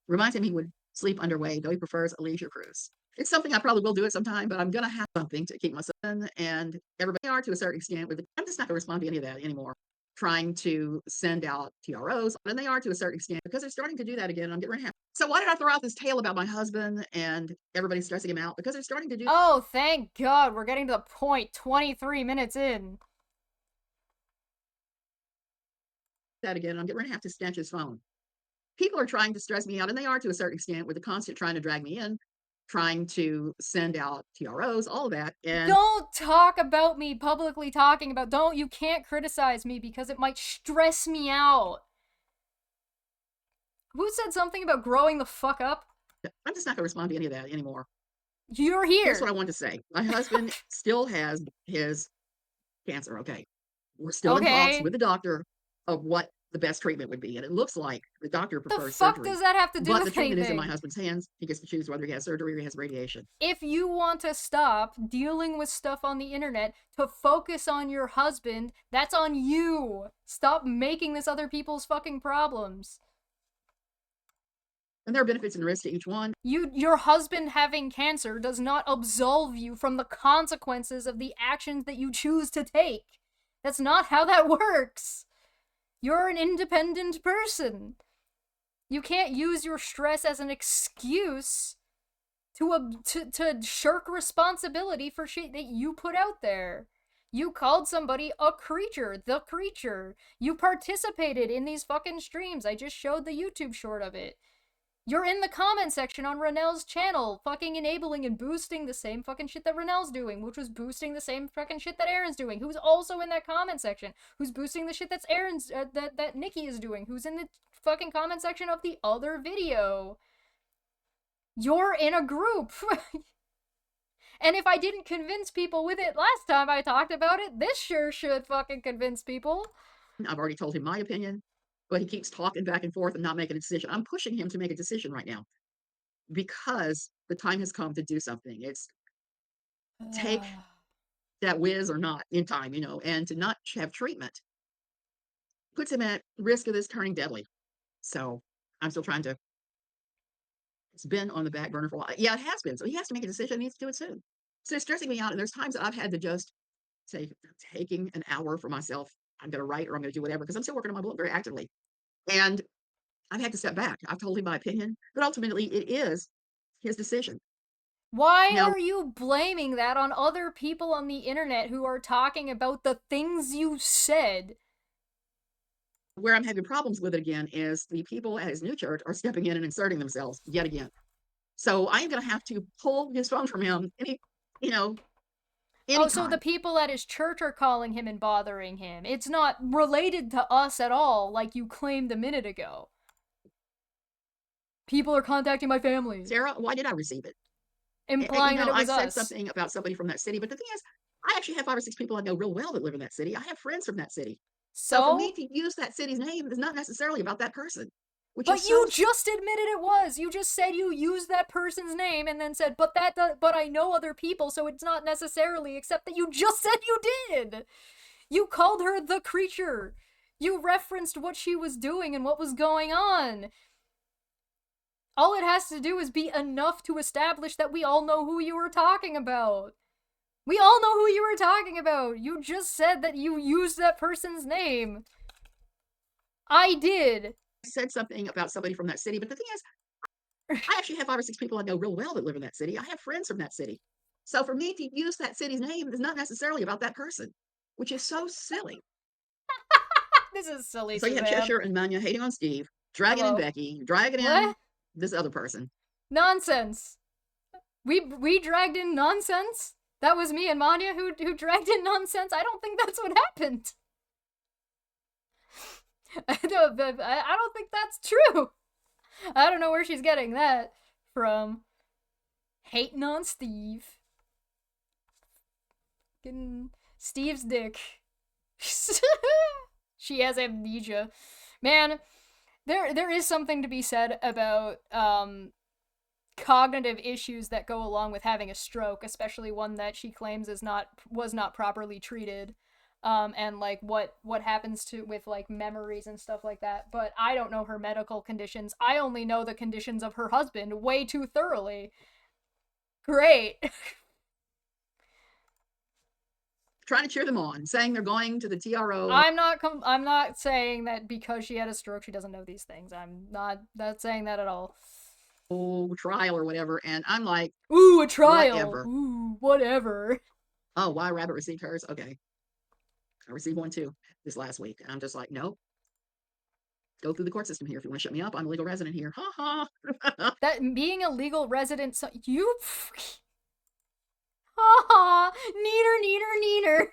Reminds him he would sleep underway, though he prefers a leisure cruise. It's something I probably will do at some time, but I'm gonna have something to keep myself in, and everybody are to a certain extent. I'm just not gonna respond to any of that anymore. Trying to send out TROs, and they are to a certain extent because they're starting to do that again. I'm getting ready to have. So why did I throw out this tale about my husband and everybody stressing him out? Because they're starting to do. Oh, thank God, we're getting to the point. 23 minutes in. That again, I'm getting ready to have to snatch his phone. People are trying to stress me out, and they are to a certain extent with the constant trying to drag me in, trying to send out TROs, all of that. And don't talk about me publicly talking about, you can't criticize me because it might stress me out. Who said something about growing the fuck up? I'm just not gonna respond to any of that anymore. You're here. Here's what I want to say. My husband still has his cancer, okay? We're still in talks with the doctor of what the best treatment would be, and it looks like the doctor prefers surgery. The fuck does that have to do with anything? But the treatment is in my husband's hands. He gets to choose whether he has surgery or he has radiation. If you want to stop dealing with stuff on the internet to focus on your husband, that's on you. Stop making this other people's fucking problems. And there are benefits and risks to each one. Your husband having cancer does not absolve you from the consequences of the actions that you choose to take. That's not how that works. You're an independent person. You can't use your stress as an excuse to shirk responsibility for shit that you put out there. You called somebody a creature, the creature. You participated in these fucking streams. I just showed the YouTube short of it. You're in the comment section on Renelle's channel, fucking enabling and boosting the same fucking shit that Renelle's doing, which was boosting the same fucking shit that Aaron's doing, who's also in that comment section, who's boosting the shit that's that Nikki is doing, who's in the fucking comment section of the other video. You're in a group. And if I didn't convince people with it last time I talked about it, this sure should fucking convince people. I've already told him my opinion. But he keeps talking back and forth and not making a decision. I'm pushing him to make a decision right now because the time has come to do something. It's take that whiz or not in time, and to not have treatment puts him at risk of this turning deadly. So I'm still trying to. It's been on the back burner for a while. Yeah, it has been. So he has to make a decision. He needs to do it soon. So it's stressing me out. And there's times that I've had to just say, taking an hour for myself. I'm going to write or I'm going to do whatever because I'm still working on my book very actively. And I've had to step back. I've told him my opinion, but ultimately it is his decision. Why are you blaming that on other people on the internet who are talking about the things you said? Where I'm having problems with it again is the people at his new church are stepping in and inserting themselves yet again. So I am going to have to pull his phone from him. And Oh, so the people at his church are calling him and bothering him. It's not related to us at all, like you claimed a minute ago. People are contacting my family. Sarah, why did I receive it? Implying that it was I us. said something about somebody from that city, but the thing is, I actually have 5 or 6 people I know real well that live in that city. I have friends from that city. So for me to use that city's name is not necessarily about that person. But you just admitted it was. You just said you used that person's name and then said, but I know other people, so it's not necessarily, except that you just said you did. You called her the creature. You referenced what she was doing and what was going on. All it has to do is be enough to establish that we all know who you were talking about. We all know who you were talking about. You just said that you used that person's name. I did. I said something about somebody from that city, but the thing is, I actually have 5 or 6 people I know real well that live in that city. I have friends from that city. So for me to use that city's name is not necessarily about that person, which is so silly. This is silly. So you have Cheshire and Manya hating on Steve, dragging in Becky, dragging in this other person. Nonsense. We dragged in nonsense? That was me and Manya who dragged in nonsense? I don't think that's what happened. I don't think that's true. I don't know where she's getting that from. Hating on Steve. Getting Steve's dick. She has amnesia. Man, there is something to be said about cognitive issues that go along with having a stroke, especially one that she claims was not properly treated. And like what happens with like memories and stuff like that. But I don't know her medical conditions. I only know the conditions of her husband way too thoroughly. Great. Trying to cheer them on, saying they're going to the TRO. I'm not saying that because she had a stroke she doesn't know these things. I'm not saying that at all. Oh, trial or whatever, and I'm like, ooh, a trial. Whatever. Ooh, whatever. Oh, why Rabbit received hers? Okay. I received one too this last week. And I'm just like, nope. Go through the court system here. If you want to shut me up, I'm a legal resident here. Ha ha. That being a legal resident, so you. Ha ha. Neater.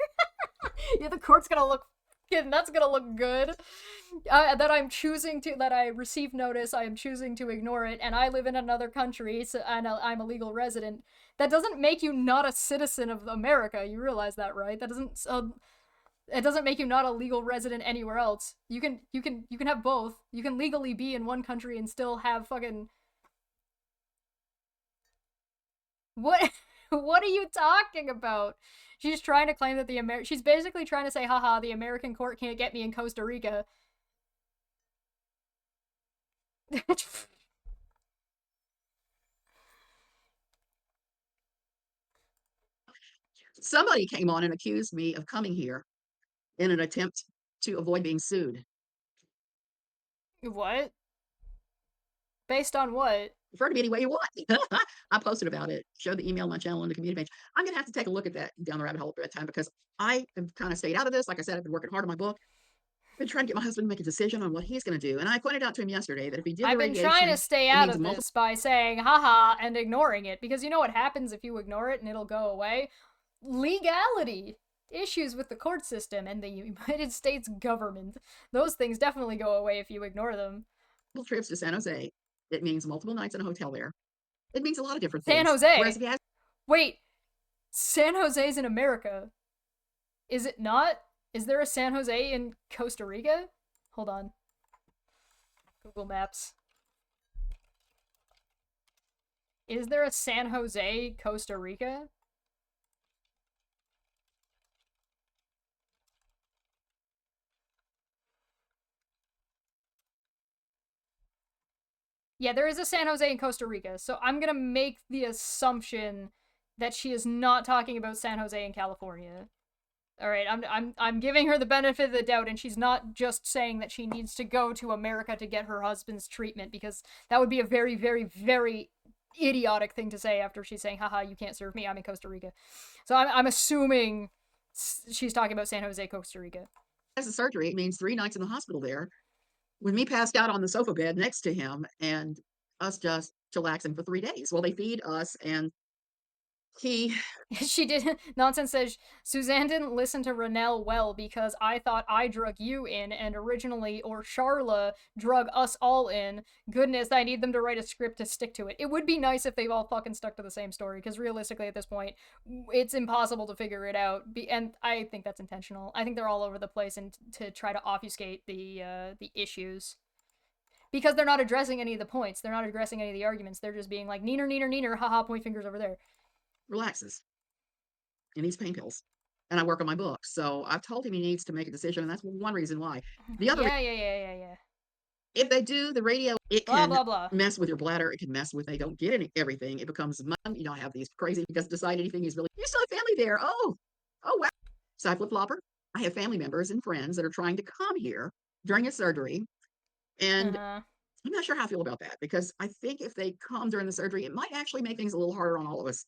Yeah, the court's gonna look. That's gonna look good. That I received notice, I am choosing to ignore it, and I live in another country, so, and I'm a legal resident. That doesn't make you not a citizen of America. You realize that, right? That doesn't. It doesn't make you not a legal resident anywhere else. You can have both. You can legally be in one country and still have fucking. What? What are you talking about? She's trying to claim that she's basically trying to say, haha, the American court can't get me in Costa Rica. Somebody came on and accused me of coming here in an attempt to avoid being sued. What? Based on what? Refer to me any way you want. I posted about it, showed the email on my channel on the community page. I'm going to have to take a look at that down the rabbit hole at that time because I have kind of stayed out of this. Like I said, I've been working hard on my book. I've been trying to get my husband to make a decision on what he's going to do. And I pointed out to him yesterday that if he did I've been trying to stay out of this by saying haha and ignoring it, because you know what happens if you ignore it and it'll go away? Legality. Issues with the court system and the United States government. Those things definitely go away if you ignore them. Trips to San Jose. It means multiple nights in a hotel there. It means a lot of different things. San Jose? Wait, San Jose's in America. Is it not? Is there a San Jose in Costa Rica? Hold on. Google Maps. Is there a San Jose, Costa Rica? Yeah, there is a San Jose in Costa Rica, so I'm gonna make the assumption that she is not talking about San Jose in California. All right, I'm giving her the benefit of the doubt, and she's not just saying that she needs to go to America to get her husband's treatment, because that would be a very, very, very idiotic thing to say after she's saying, haha, you can't serve me, I'm in Costa Rica. So I'm assuming she's talking about San Jose, Costa Rica. As a surgery, it means 3 nights in the hospital there, with me passed out on the sofa bed next to him, and us just chillaxing for 3 days while they feed us and She did. Nonsense says Suzanne didn't listen to Renelle well because I thought I drug you in, and originally, or Charla drug us all in. Goodness, I need them to write a script to stick to it. It would be nice if they've all fucking stuck to the same story, because realistically, at this point, it's impossible to figure it out. And I think that's intentional. I think they're all over the place and to try to obfuscate the issues. Because they're not addressing any of the points. They're not addressing any of the arguments. They're just being like, neener, neener, neener, haha, point fingers over there. Relaxes. And he's pain pills. And I work on my book. So I've told him he needs to make a decision, and that's one reason why. The other Yeah. If they do the radio, it Blah, can blah, blah. mess with your bladder. It can mess with, they don't get everything. It becomes, you don't have these crazy, he doesn't decide anything. He's really, you still have family there. Oh, wow. So I flip-flopper. I have family members and friends that are trying to come here during a surgery. And I'm not sure how I feel about that, because I think if they come during the surgery, it might actually make things a little harder on all of us.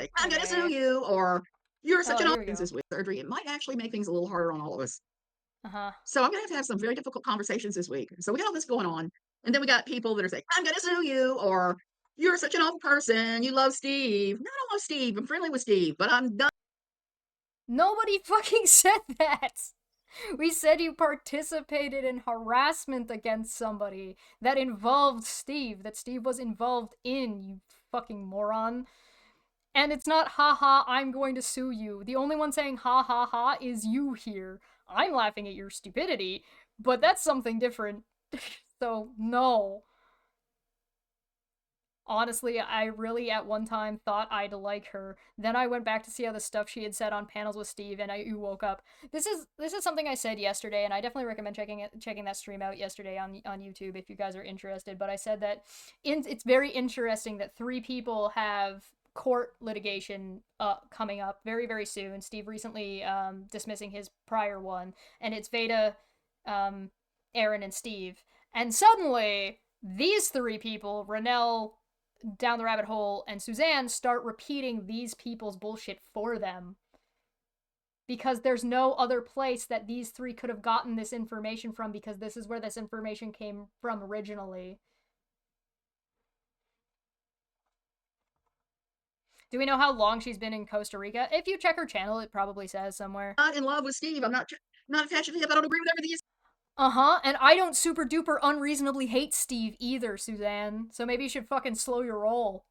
Like, I'm going to sue you, or you're such an audience this week. Surgery, it might actually make things a little harder on all of us. So I'm going to have some very difficult conversations this week. So we got all this going on. And then we got people that are saying, I'm going to sue you, or you're such an awful person. You love Steve. No, I don't love Steve. I'm friendly with Steve, but I'm done. Nobody fucking said that. We said you participated in harassment against somebody that involved Steve, that Steve was involved in, you fucking moron. And it's not, haha, I'm going to sue you. The only one saying ha ha ha is you here. I'm laughing at your stupidity, but that's something different. So, no. Honestly, I really at one time thought I'd like her. Then I went back to see all the stuff she had said on panels with Steve, and you woke up. This is something I said yesterday, and I definitely recommend checking that stream out yesterday on YouTube if you guys are interested. But I said that it's very interesting that 3 people have court litigation coming up very, very soon. Steve recently dismissing his prior one, and it's Veda, Aaron, and Steve. And suddenly, these 3 people, Renelle, Down the Rabbit Hole, and Suzanne, start repeating these people's bullshit for them. Because there's no other place that these 3 could have gotten this information from, because this is where this information came from originally. Do we know how long she's been in Costa Rica? If you check her channel, it probably says somewhere. Not in love with Steve. I'm not attached to him. I don't agree with everything. And I don't super duper unreasonably hate Steve either, Suzanne. So maybe you should fucking slow your roll.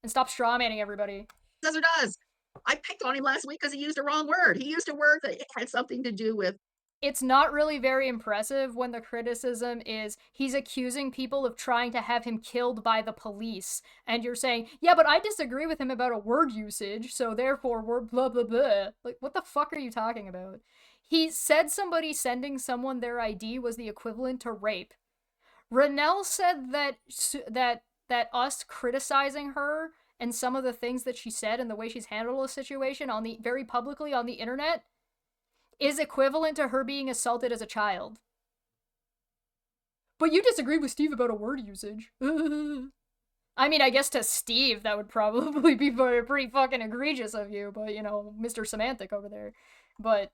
And stop strawmanning everybody. Does. I picked on him last week because he used a wrong word. He used a word that had something to do with... It's not really very impressive when the criticism is he's accusing people of trying to have him killed by the police. And you're saying, yeah, but I disagree with him about a word usage, so therefore we're blah blah blah. Like, what the fuck are you talking about? He said somebody sending someone their ID was the equivalent to rape. Renelle said that us criticizing her and some of the things that she said and the way she's handled the situation very publicly on the internet is equivalent to her being assaulted as a child. But you disagree with Steve about a word usage. I mean, I guess to Steve that would probably be pretty fucking egregious of you, but, you know, Mr. Semantic over there. But...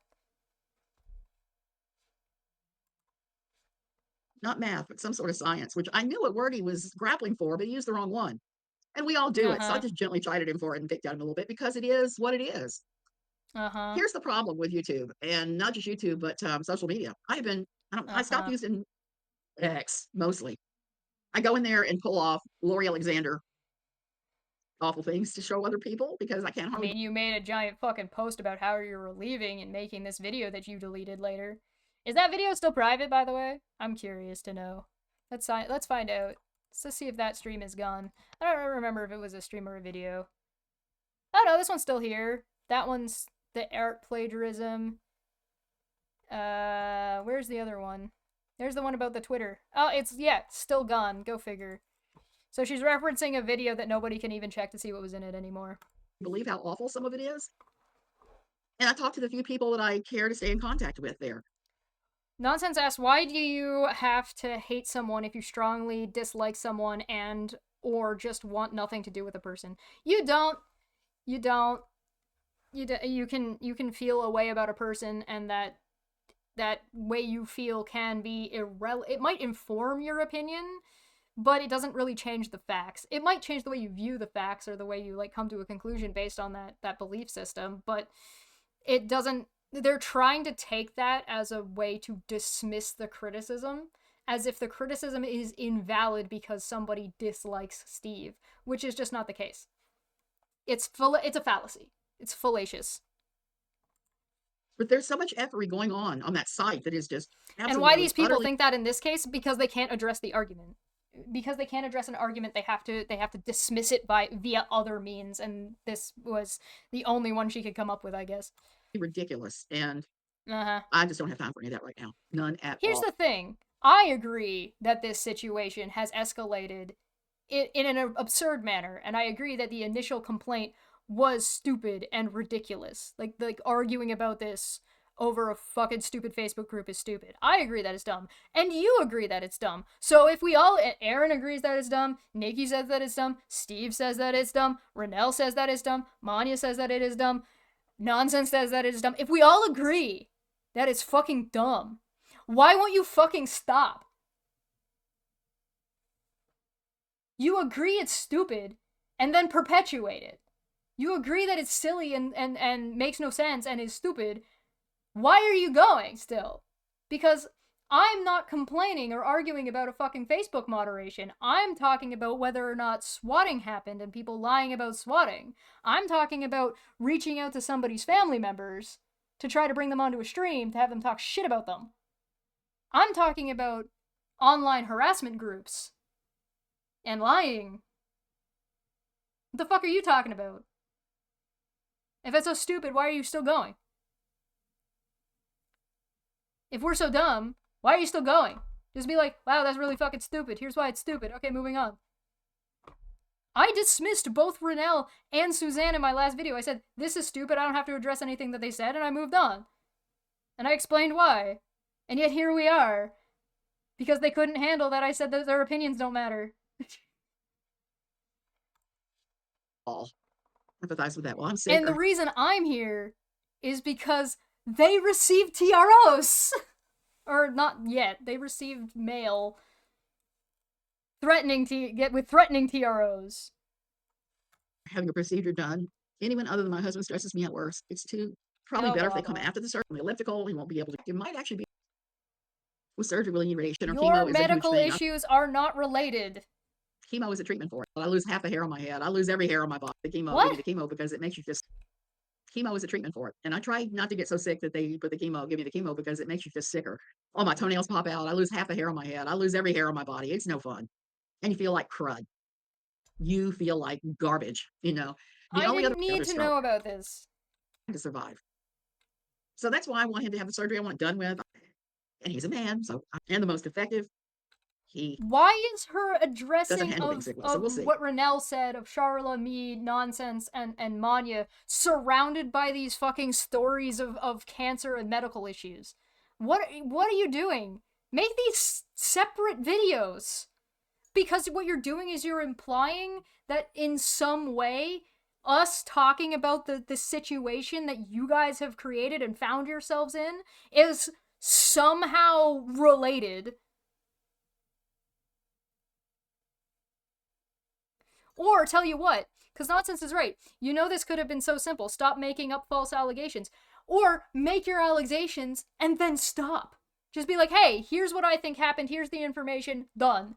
not math, but some sort of science, which I knew what word he was grappling for, but he used the wrong one. And we all do it, so I just gently chided him for it and picked at him a little bit, because it is what it is. Here's the problem with YouTube, and not just YouTube, but social media. I stopped using X, mostly. I go in there and pull off Lori Alexander awful things to show other people, because I can't hardly... I mean, you made a giant fucking post about how you were leaving and making this video that you deleted later. Is that video still private, by the way? I'm curious to know. Let's find out. Let's see if that stream is gone. I don't remember if it was a stream or a video. Oh no, this one's still here. That one's the art plagiarism. Where's the other one? There's the one about the Twitter. Oh, it's, yeah, still gone. Go figure. So she's referencing a video that nobody can even check to see what was in it anymore. Believe how awful some of it is? And I talked to the few people that I care to stay in contact with there. Nonsense asks, why do you have to hate someone if you strongly dislike someone and or just want nothing to do with a person? You can feel a way about a person, and that way you feel can be it might inform your opinion, but it doesn't really change the facts. It might change the way you view the facts or the way you like come to a conclusion based on that belief system, but it doesn't. They're trying to take that as a way to dismiss the criticism, as if the criticism is invalid because somebody dislikes Steve, which is just not the case. It's a fallacy. It's fallacious. But there's so much effery going on that site that is just absolutely. And why these people think that in this case? Because they can't address the argument. Because they can't address an argument, they have to dismiss it via other means, and this was the only one she could come up with, I guess. Ridiculous, and I just don't have time for any of that right now. None at all. Here's the thing. I agree that this situation has escalated in an absurd manner, and I agree that the initial complaint was stupid and ridiculous. Like arguing about this over a fucking stupid Facebook group is stupid. I agree that it's dumb, and you agree that it's dumb. So if Aaron agrees that it's dumb, Nikki says that it's dumb, Steve says that it's dumb, Renelle says that it's dumb, Manya says that it is dumb, Nonsense says that it is dumb. If we all agree that it's fucking dumb, why won't you fucking stop? You agree it's stupid, and then perpetuate it. You agree that it's silly and makes no sense and is stupid. Why are you going still? Because I'm not complaining or arguing about a fucking Facebook moderation. I'm talking about whether or not swatting happened and people lying about swatting. I'm talking about reaching out to somebody's family members to try to bring them onto a stream to have them talk shit about them. I'm talking about online harassment groups and lying. What the fuck are you talking about? If it's so stupid, why are you still going? If we're so dumb, why are you still going? Just be like, wow, that's really fucking stupid. Here's why it's stupid. Okay, moving on. I dismissed both Renelle and Suzanne in my last video. I said, this is stupid. I don't have to address anything that they said, and I moved on. And I explained why. And yet here we are. Because they couldn't handle that I said that their opinions don't matter. All empathize with that. Well, I'm sick. And the reason I'm here is because they received TROs. Or not yet. They received mail threatening TROs. Having a procedure done. Anyone other than my husband stresses me out worse. It's probably better if they come after the surgery. The elliptical, he won't be able to. It might actually be with surgery, will need radiation or chemo. Your medical issues are not related. Chemo is a treatment for it. I lose half the hair on my head. I lose every hair on my body. The chemo, what? Give me the chemo because it makes you just. Chemo is a treatment for it. And I try not to get so sick that they put the chemo, give me the chemo because it makes you just sicker. All my toenails pop out. I lose half the hair on my head. I lose every hair on my body. It's no fun. And you feel like crud. You feel like garbage, you know. I didn't need to know about this. To survive. So that's why I want him to have the surgery I want done with. And he's a man, and the most effective. Why is her addressing of we'll what Renelle said of Charla, me, Nonsense, and Manya surrounded by these fucking stories of cancer and medical issues? What are you doing? Make these separate videos. Because what you're doing is you're implying that in some way us talking about the situation that you guys have created and found yourselves in is somehow related. Or, tell you what, because Nonsense is right. You know this could have been so simple. Stop making up false allegations. Or, make your allegations and then stop. Just be like, hey, here's what I think happened, here's the information, done.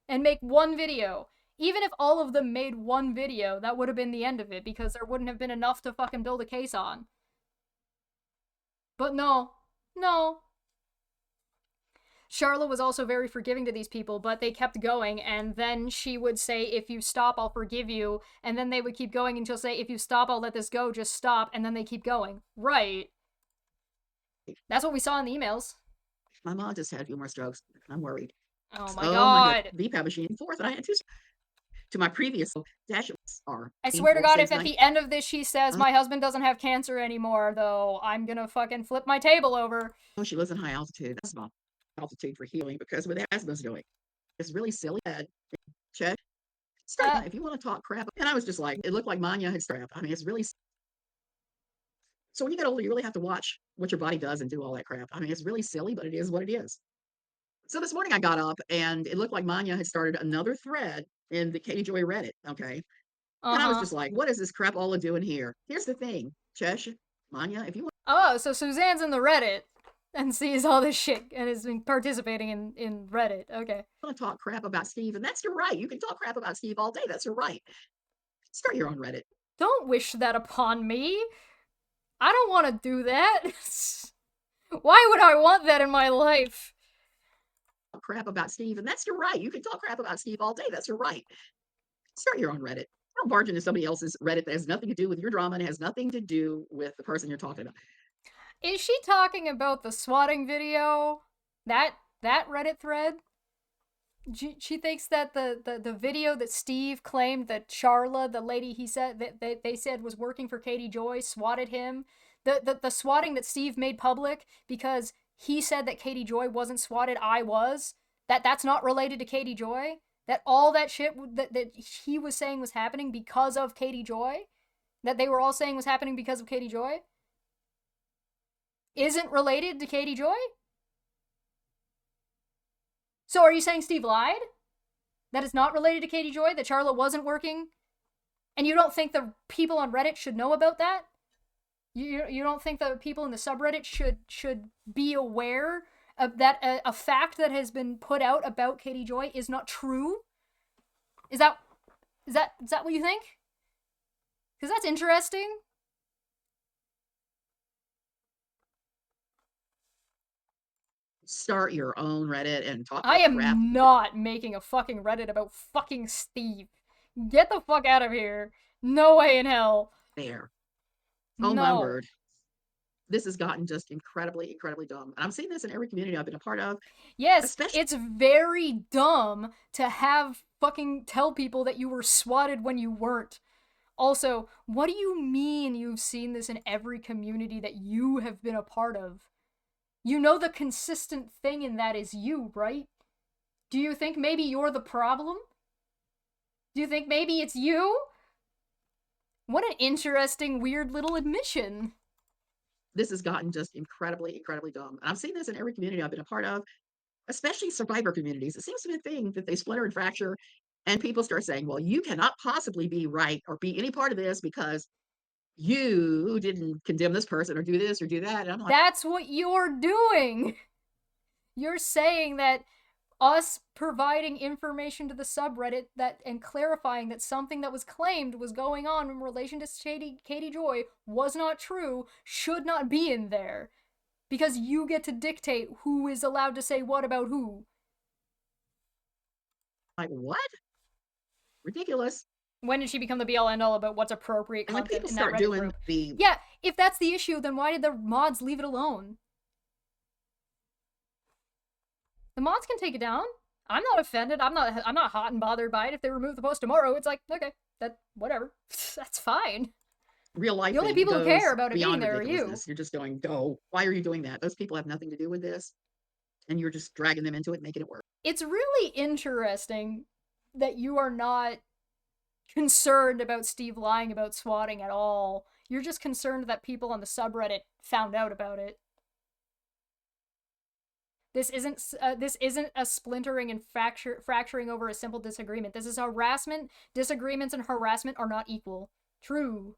And make one video. Even if all of them made one video, that would have been the end of it, because there wouldn't have been enough to fucking build a case on. But no. Charla was also very forgiving to these people, but they kept going, and then she would say, if you stop, I'll forgive you, and then they would keep going, and she'll say, if you stop, I'll let this go, just stop, and then they keep going. Right. That's what we saw in the emails. My mom just had a few more strokes. I'm worried. Oh my god. VPAP machine, fourth, and I had two to my previous dash are. I swear to God, if at the end of this she says, my husband doesn't have cancer anymore, though, I'm gonna fucking flip my table over. Oh, she lives in high altitude. That's about altitude for healing, because what husband's doing is really silly. Chesh, if you want to talk crap, and I was just like, it looked like Manya had crap. I mean, it's really. So when you get older, you really have to watch what your body does and do all that crap. I mean, it's really silly, but it is what it is. So this morning I got up and it looked like Manya had started another thread in the Katie Joy Reddit. Okay. And I was just like, what is this crap all doing here? Here's the thing, Chesh, Manya, if you want. Oh, so Suzanne's in the Reddit and sees all this shit and is participating in Reddit. Okay. Want to talk crap about Steve, and that's your right. You can talk crap about Steve all day. That's your right. Start your own Reddit. Don't wish that upon me. I don't want to do that. Why would I want that in my life? Crap about Steve, and that's your right. You can talk crap about Steve all day. That's your right. Start your own Reddit. Don't barge into somebody else's Reddit that has nothing to do with your drama and has nothing to do with the person you're talking about. Is she talking about the swatting video? That Reddit thread? She thinks that the video that Steve claimed that Charla, the lady he said that they said was working for Katie Joy, swatted him. The swatting that Steve made public because he said that Katie Joy wasn't swatted, I was. That's not related to Katie Joy. That all that shit that he was saying was happening because of Katie Joy. That they were all saying was happening because of Katie Joy. Isn't related to Katie Joy? So are you saying Steve lied? That it's not related to Katie Joy? That Charlotte wasn't working? And you don't think the people on Reddit should know about that? You don't think the people in the subreddit should be aware of that a fact that has been put out about Katie Joy is not true? Is that what you think? Because that's interesting. Start your own Reddit and talk I am crap. not making a fucking Reddit about fucking Steve. Get the fuck out of here. No way in hell. There. Oh my word. This has gotten just incredibly, incredibly dumb. And I'm seeing this in every community I've been a part of. Yes, it's very dumb to have fucking tell people that you were swatted when you weren't. Also, what do you mean you've seen this in every community that you have been a part of? You know the consistent thing in that is you, right? Do you think maybe you're the problem? Do you think maybe it's you? What an interesting, weird little admission. This has gotten just incredibly, incredibly dumb. And I've seen this in every community I've been a part of, especially survivor communities. It seems to be a thing that they splinter and fracture, and people start saying, well, you cannot possibly be right or be any part of this because you didn't condemn this person or do this or do that. And I'm like, that's what you're doing. You're saying that us providing information to the subreddit and clarifying that something that was claimed was going on in relation to Katie Joy was not true should not be in there. Because you get to dictate who is allowed to say what about who. Like, what? Ridiculous. When did she become the be-all end-all about what's appropriate and content in that Reddit group? Yeah, if that's the issue, then why did the mods leave it alone? The mods can take it down. I'm not offended. I'm not hot and bothered by it. If they remove the post tomorrow, it's like, okay, whatever. That's fine. Real life. The only people who care about it being there are you. You're just going, go. Why are you doing that? Those people have nothing to do with this. And you're just dragging them into it, making it work. It's really interesting that you are not concerned about Steve lying about swatting at all. You're just concerned that people on the subreddit found out about it. This isn't a splintering and fracturing over a simple disagreement. This is harassment. Disagreements and harassment are not equal. True.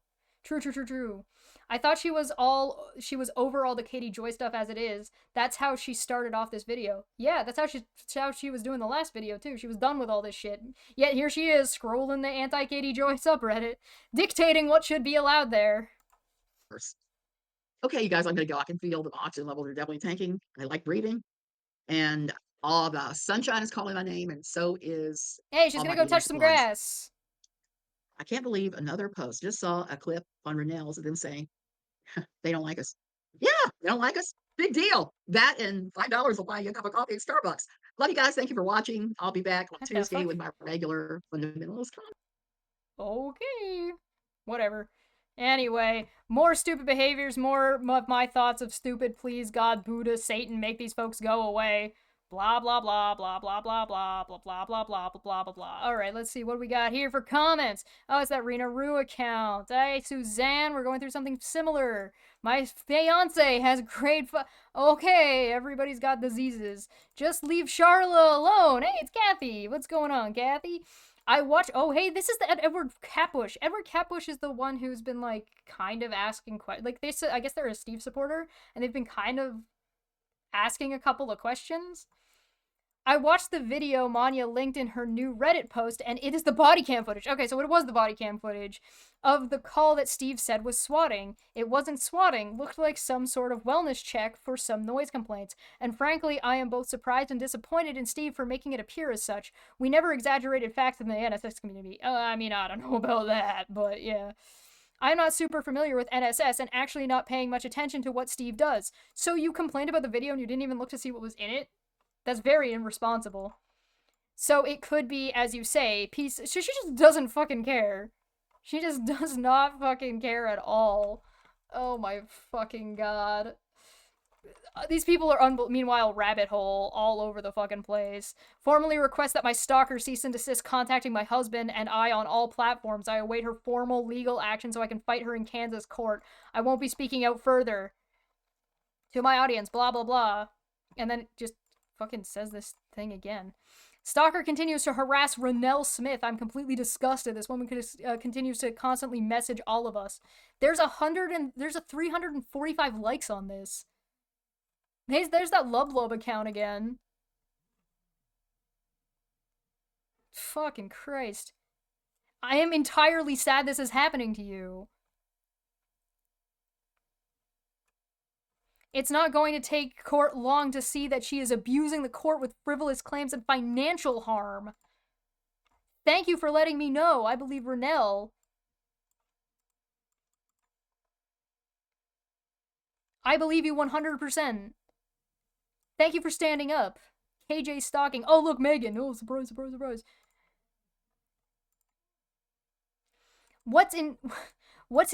I thought she was over all the Katie Joy stuff as it is. That's how she started off this video. Yeah, that's how she was doing the last video too. She was done with all this shit. Yet here she is, scrolling the anti-Katie Joy subreddit, dictating what should be allowed there. Okay, you guys, I'm gonna go. I can feel the oxygen levels are definitely tanking. I like breathing. And all the sunshine is calling my name, and so is... Hey, she's gonna go touch some grass. I can't believe another post. Just saw a clip on Renelle's of them saying, they don't like us. Yeah, they don't like us. Big deal. That and $5 will buy you a cup of coffee at Starbucks. Love you guys. Thank you for watching. I'll be back on Tuesday with my regular fundamentalist content. Okay. Whatever. Anyway, more stupid behaviors, more of my thoughts of stupid. Please, God, Buddha, Satan, make these folks go away. Blah, blah, blah, blah, blah, blah, blah, blah, blah, blah, blah, blah, blah, blah, blah. All right, let's see what we got here for comments. Oh, it's that Rena Rue account. Hey, Suzanne, we're going through something similar. My fiance has great Okay, everybody's got diseases. Just leave Charla alone. Hey, it's Kathy. What's going on, Kathy? I watch. Oh, hey, this is the Edward Catbush. Edward Catbush is the one who's been like kind of asking questions. Like I guess they're a Steve supporter, and they've been kind of asking a couple of questions. I watched the video Manya linked in her new Reddit post, and it is the body cam footage. Okay, so it was the body cam footage of the call that Steve said was swatting. It wasn't swatting, looked like some sort of wellness check for some noise complaints. And frankly, I am both surprised and disappointed in Steve for making it appear as such. We never exaggerated facts in the NSS community. I mean, I don't know about that, but yeah. I'm not super familiar with NSS and actually not paying much attention to what Steve does. So you complained about the video and you didn't even look to see what was in it? That's very irresponsible. So it could be, as you say, she just doesn't fucking care. She just does not fucking care at all. Oh my fucking god. These people are meanwhile rabbit hole all over the fucking place. Formally request that my stalker cease and desist contacting my husband and I on all platforms. I await her formal legal action so I can fight her in Kansas court. I won't be speaking out further. To my audience, blah blah blah. And then it just fucking says this thing again. Stalker continues to harass Renelle Smith. I'm completely disgusted. This woman continues to constantly message all of us. There's 345 likes on this. There's that Lub account again. Fucking Christ. I am entirely sad this is happening to you. It's not going to take court long to see that she is abusing the court with frivolous claims and financial harm. Thank you for letting me know. I believe Renelle. I believe you 100%. Thank you for standing up. KJ stalking. Oh, look, Megan. Oh, surprise, surprise, surprise. What's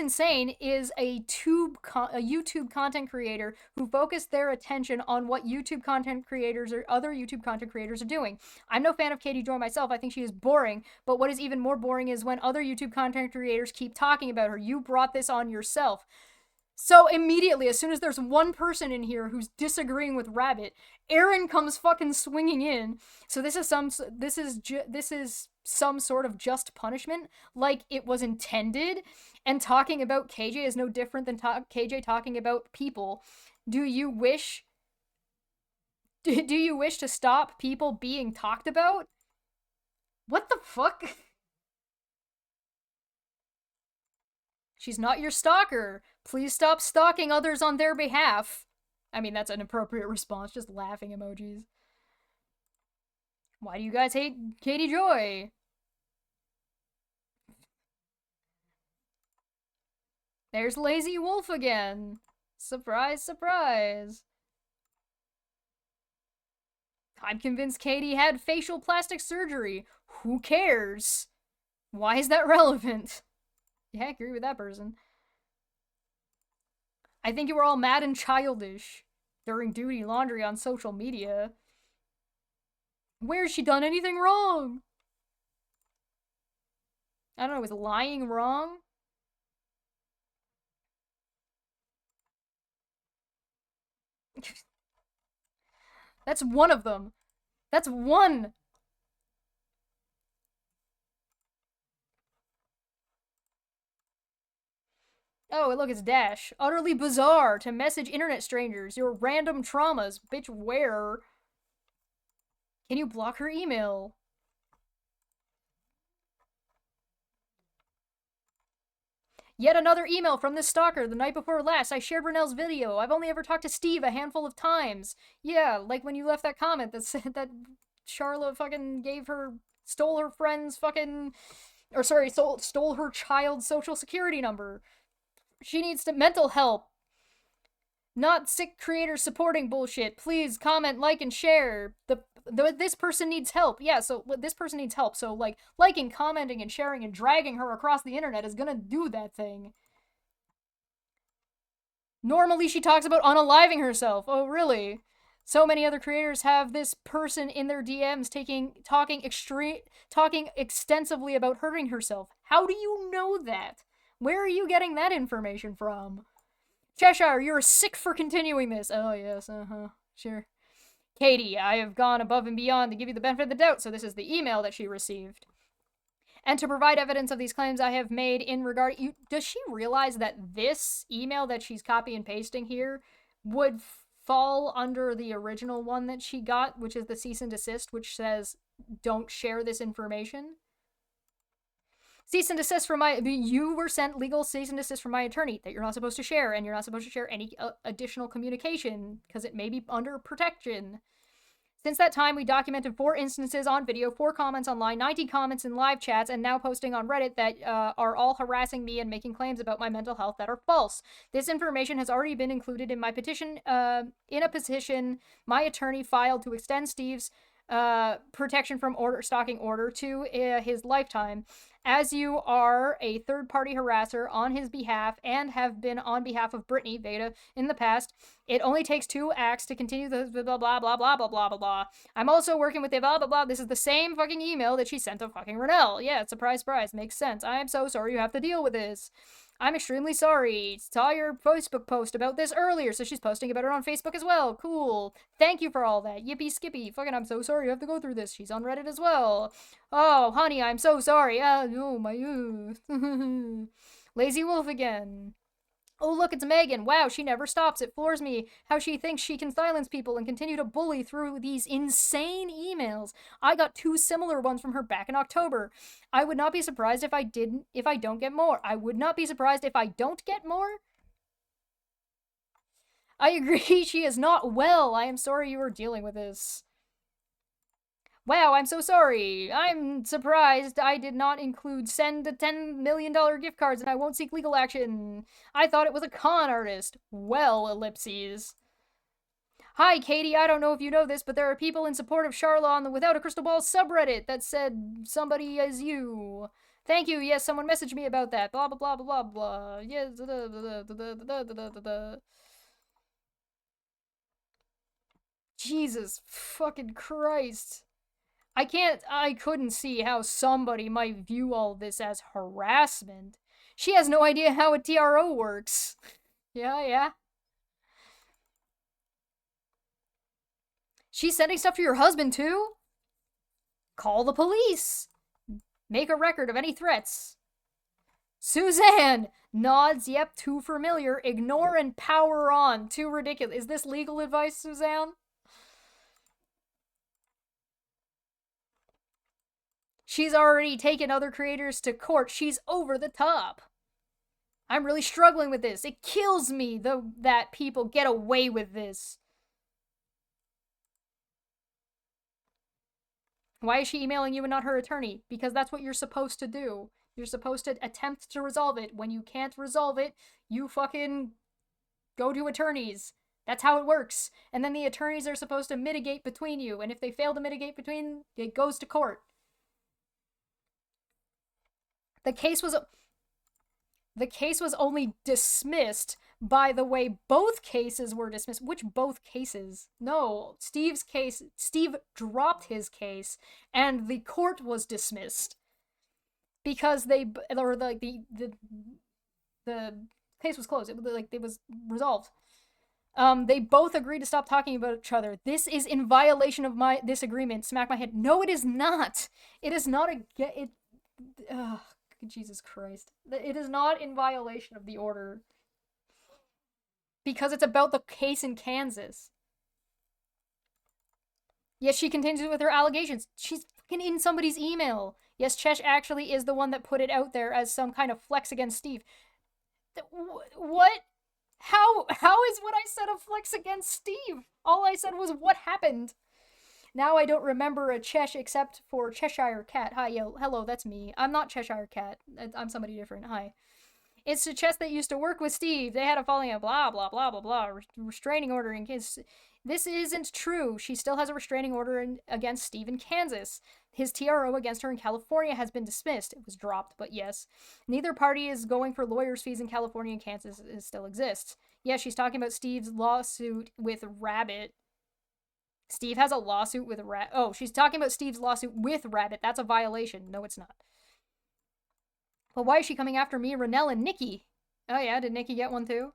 insane is a YouTube content creator who focused their attention on what YouTube content creators or other YouTube content creators are doing. I'm no fan of Katie Joy myself. I think she is boring. But what is even more boring is when other YouTube content creators keep talking about her. You brought this on yourself. So immediately, as soon as there's one person in here who's disagreeing with Rabbit, Aaron comes fucking swinging in. So this is some sort of just punishment, like it was intended. And talking about KJ is no different than KJ talking about people. Do you wish to stop people being talked about? What the fuck? She's not your stalker. Please stop stalking others on their behalf. I mean, that's an appropriate response, just laughing emojis. Why do you guys hate Katie Joy? There's Lazy Wolf again. Surprise, surprise. I'm convinced Katie had facial plastic surgery. Who cares? Why is that relevant? Yeah, I agree with that person. I think you were all mad and childish during duty laundry on social media. Where's she done anything wrong? I don't know, is lying wrong? That's one of them. That's one. Oh, look, it's Dash. Utterly bizarre to message internet strangers. Your random traumas. Bitch, where? Can you block her email? Yet another email from this stalker the night before last. I shared Renelle's video. I've only ever talked to Steve a handful of times. Yeah, like when you left that comment that said that Charlotte fucking stole her friend's fucking, or sorry, stole her child's social security number. She needs mental help. Not sick creators supporting bullshit. Please comment, like, and share. This person needs help. Yeah, so this person needs help. So, like, liking, commenting, and sharing, and dragging her across the internet is gonna do that thing. Normally, she talks about unaliving herself. Oh, really? So many other creators have this person in their DMs talking extensively about hurting herself. How do you know that? Where are you getting that information from? Cheshire, you're sick for continuing this. Oh, yes, sure. Katie, I have gone above and beyond to give you the benefit of the doubt, so this is the email that she received. And to provide evidence of these claims I have made in regard... Does she realize that this email that she's copy and pasting here would fall under the original one that she got, which is the cease and desist, which says, don't share this information? Cease and desist from my... You were sent legal cease and desist from my attorney that you're not supposed to share, and you're not supposed to share any additional communication, because it may be under protection. Since that time, we documented 4 instances on video, 4 comments online, 90 comments in live chats, and now posting on Reddit that are all harassing me and making claims about my mental health that are false. This information has already been included in my petition, in a petition my attorney filed to extend Steve's protection from stalking order to his lifetime. As you are a third-party harasser on his behalf and have been on behalf of Brittany Veda in the past, it only takes 2 acts to continue the blah blah blah blah blah blah blah blah. I'm also working with the blah blah blah. This is the same fucking email that she sent to fucking Renelle. Yeah, surprise, surprise. Makes sense. I am so sorry you have to deal with this. I'm extremely sorry. Saw your Facebook post about this earlier, so she's posting about it on Facebook as well. Cool. Thank you for all that. Yippee skippy. Fucking I'm so sorry you have to go through this. She's on Reddit as well. Oh, honey, I'm so sorry. Oh, my... Lazy Wolf again. Oh, look, it's Megan. Wow, she never stops. It floors me how she thinks she can silence people and continue to bully through these insane emails. I got 2 similar ones from her back in October. I would not be surprised if I don't get more. I would not be surprised if I don't get more. I agree, she is not well. I am sorry you are dealing with this. Wow, I'm so sorry. I'm surprised I did not include send the $10 million gift cards and I won't seek legal action. I thought it was a con artist. Well, ellipses. Hi, Katie. I don't know if you know this, but there are people in support of Charla on the Without a Crystal Ball subreddit that said somebody as you. Thank you. Yes, someone messaged me about that. Blah, blah, blah, blah, blah, blah. Yes. Jesus fucking Christ. I couldn't see how somebody might view all this as harassment. She has no idea how a TRO works. Yeah. She's sending stuff to your husband, too? Call the police. Make a record of any threats. Suzanne! Nods, yep, too familiar. Ignore and power on. Too ridiculous. Is this legal advice, Suzanne? She's already taken other creators to court. She's over the top. I'm really struggling with this. It kills me that people get away with this. Why is she emailing you and not her attorney? Because that's what you're supposed to do. You're supposed to attempt to resolve it. When you can't resolve it, you fucking go to attorneys. That's how it works. And then the attorneys are supposed to mitigate between you. And if they fail to mitigate between, it goes to court. The case was only dismissed by the way both cases were dismissed. Which both cases? No, Steve's case, Steve dropped his case and the court was dismissed because the case was closed. It was resolved. They both agreed to stop talking about each other. This is in violation of this agreement. Smack my head. No, it is not. It is not Jesus Christ. It is not in violation of the order. Because it's about the case in Kansas. Yes, she continues with her allegations. She's fucking in somebody's email. Yes, Chesh actually is the one that put it out there as some kind of flex against Steve. What? How is what I said a flex against Steve? All I said was what happened. Now I don't remember a Chesh except for Cheshire Cat. Hi, yo, hello, that's me. I'm not Cheshire Cat. I'm somebody different. Hi. It's the Chess that used to work with Steve. They had a falling out, blah, blah, blah, blah, blah. Restraining order in case... This isn't true. She still has a restraining order against Steve in Kansas. His TRO against her in California has been dismissed. It was dropped, but yes. Neither party is going for lawyers' fees in California and Kansas. It still exists. Yeah, she's talking about Steve's lawsuit with Rabbit. Steve has a lawsuit with Rabbit. Oh, she's talking about Steve's lawsuit with Rabbit. That's a violation. No, it's not. But why is she coming after me, Renelle, and Nikki? Oh yeah, did Nikki get one too?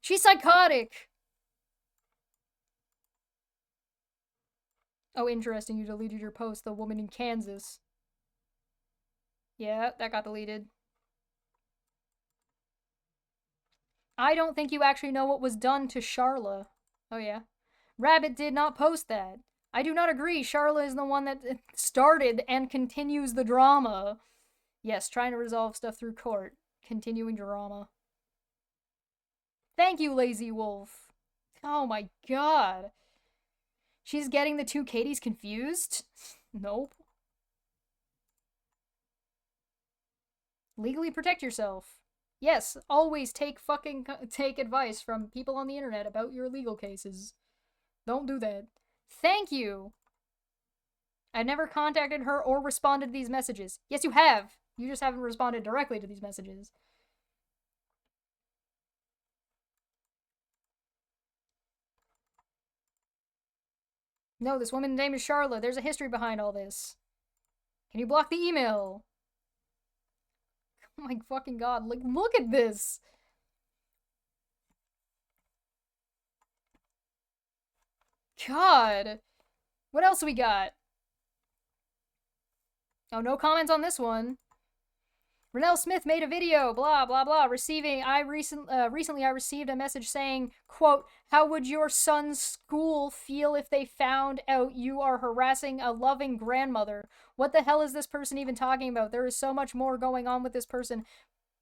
She's psychotic! Oh, interesting, you deleted your post, the woman in Kansas. Yeah, that got deleted. I don't think you actually know what was done to Charla. Oh yeah. Rabbit did not post that. I do not agree. Charla is the one that started and continues the drama. Yes, trying to resolve stuff through court. Continuing drama. Thank you, Lazy Wolf. Oh my god. She's getting the two Katies confused? Nope. Legally protect yourself. Yes, always take advice from people on the internet about your legal cases. Don't do that. Thank you. I never contacted her or responded to these messages. Yes, you have. You just haven't responded directly to these messages. No, this woman's name is Charlotte. There's a history behind all this. Can you block the email? Oh my fucking god, like, look at this! God! What else we got? Oh, no comments on this one. Renelle Smith made a video, blah, blah, blah, recently I received a message saying, quote, how would your son's school feel if they found out you are harassing a loving grandmother? What the hell is this person even talking about? There is so much more going on with this person,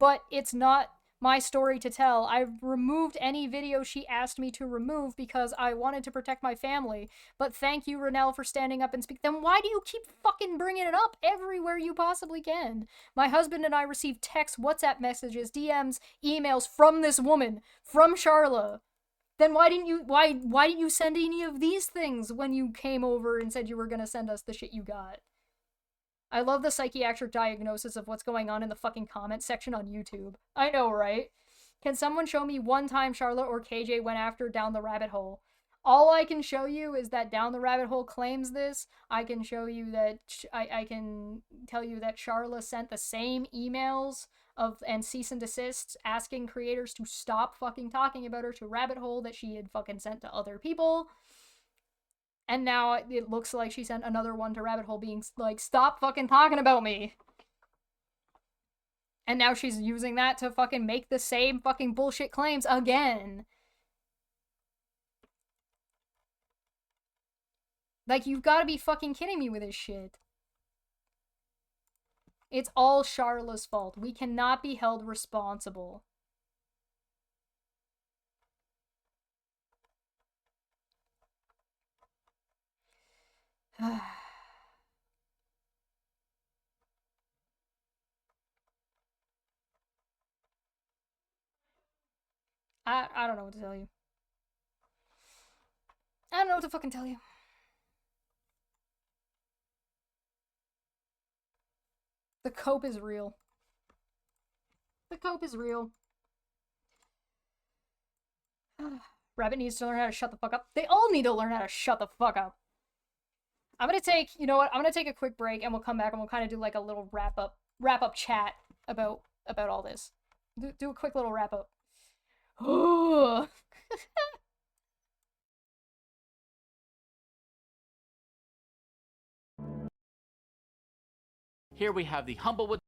but it's not my story to tell. I've removed any video she asked me to remove because I wanted to protect my family. But thank you, Renelle, for standing up and speaking. Then why do you keep fucking bringing it up everywhere you possibly can? My husband and I received texts, WhatsApp messages, DMs, emails from this woman, from Charla. Then why didn't you send any of these things when you came over and said you were gonna send us the shit you got? I love the psychiatric diagnosis of what's going on in the fucking comment section on YouTube. I know, right? Can someone show me one time Charlotte or KJ went after Down the Rabbit Hole? All I can show you is that Down the Rabbit Hole claims this. I can show you that, I can tell you that Charlotte sent the same emails and cease and desists asking creators to stop fucking talking about her to Rabbit Hole that she had fucking sent to other people. And now it looks like she sent another one to Rabbit Hole being like, stop fucking talking about me. And now she's using that to fucking make the same fucking bullshit claims again. Like, you've got to be fucking kidding me with this shit. It's all Charla's fault. We cannot be held responsible. I don't know what to tell you. I don't know what to fucking tell you. The cope is real. The cope is real. Rabbit needs to learn how to shut the fuck up. They all need to learn how to shut the fuck up. I'm gonna take, you know what? I'm gonna take a quick break and we'll come back and we'll kind of do like a little wrap up chat about all this. Do a quick little wrap up. Here we have the Humblewood.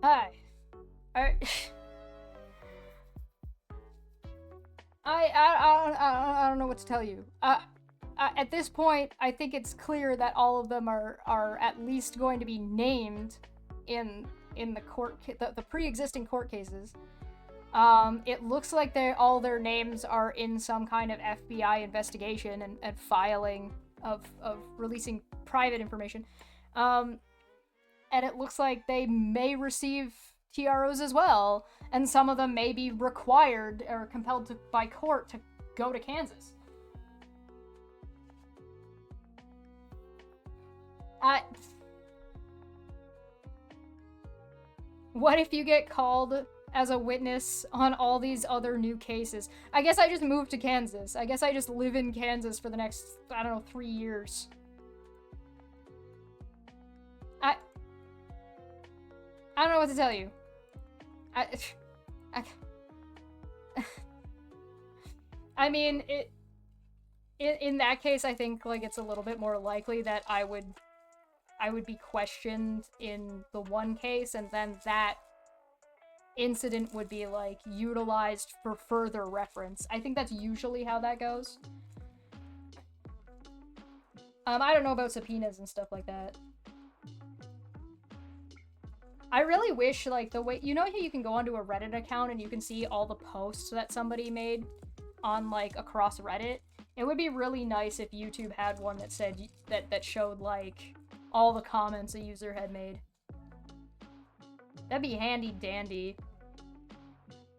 Hi. I don't know what to tell you. At this point, I think it's clear that all of them are at least going to be named in the the pre-existing court cases. It looks like all their names are in some kind of FBI investigation and filing of releasing private information. And it looks like they may receive TROs as well, and some of them may be required or compelled by court to go to Kansas. What if you get called as a witness on all these other new cases? I guess I just moved to Kansas. I guess I just live in Kansas for the next, I don't know, 3 years. I don't know what to tell you. I mean, in that case, I think like it's a little bit more likely that I would be questioned in the one case, and then that incident would be like utilized for further reference. I think that's usually how that goes. I don't know about subpoenas and stuff like that. I really wish, like, the way, you know how you can go onto a Reddit account and you can see all the posts that somebody made on, like, across Reddit? It would be really nice if YouTube had one that said, that showed, like, all the comments a user had made. That'd be handy dandy.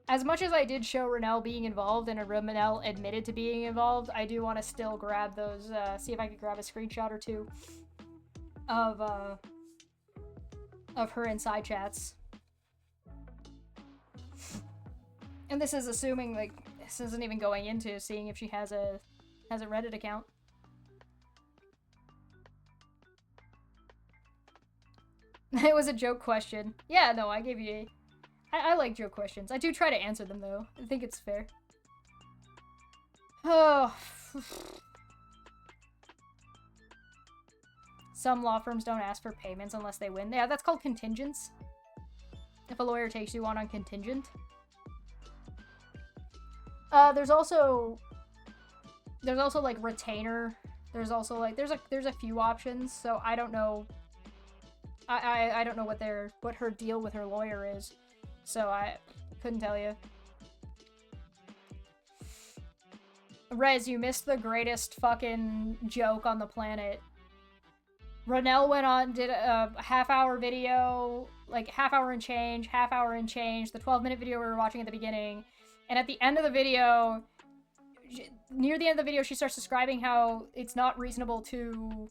As much as I did show Renelle being involved and Renelle admitted to being involved, I do want to still grab those, see if I could grab a screenshot or two of her inside chats. And this is assuming, like, this isn't even going into seeing if she has a Reddit account. It was a joke question. Yeah, no, I gave you I like joke questions. I do try to answer them, though. I think it's fair. Oh. Some law firms don't ask for payments unless they win. Yeah, that's called contingents. If a lawyer takes you on contingent. There's also like retainer. There's also like there's a few options. So I don't know. I don't know what her deal with her lawyer is. So I couldn't tell you. Rez, you missed the greatest fucking joke on the planet. Renelle went on, did a half-hour video, like half-hour and change, the 12-minute video we were watching at the beginning, and at the end of the video, near the end of the video, she starts describing how it's not reasonable to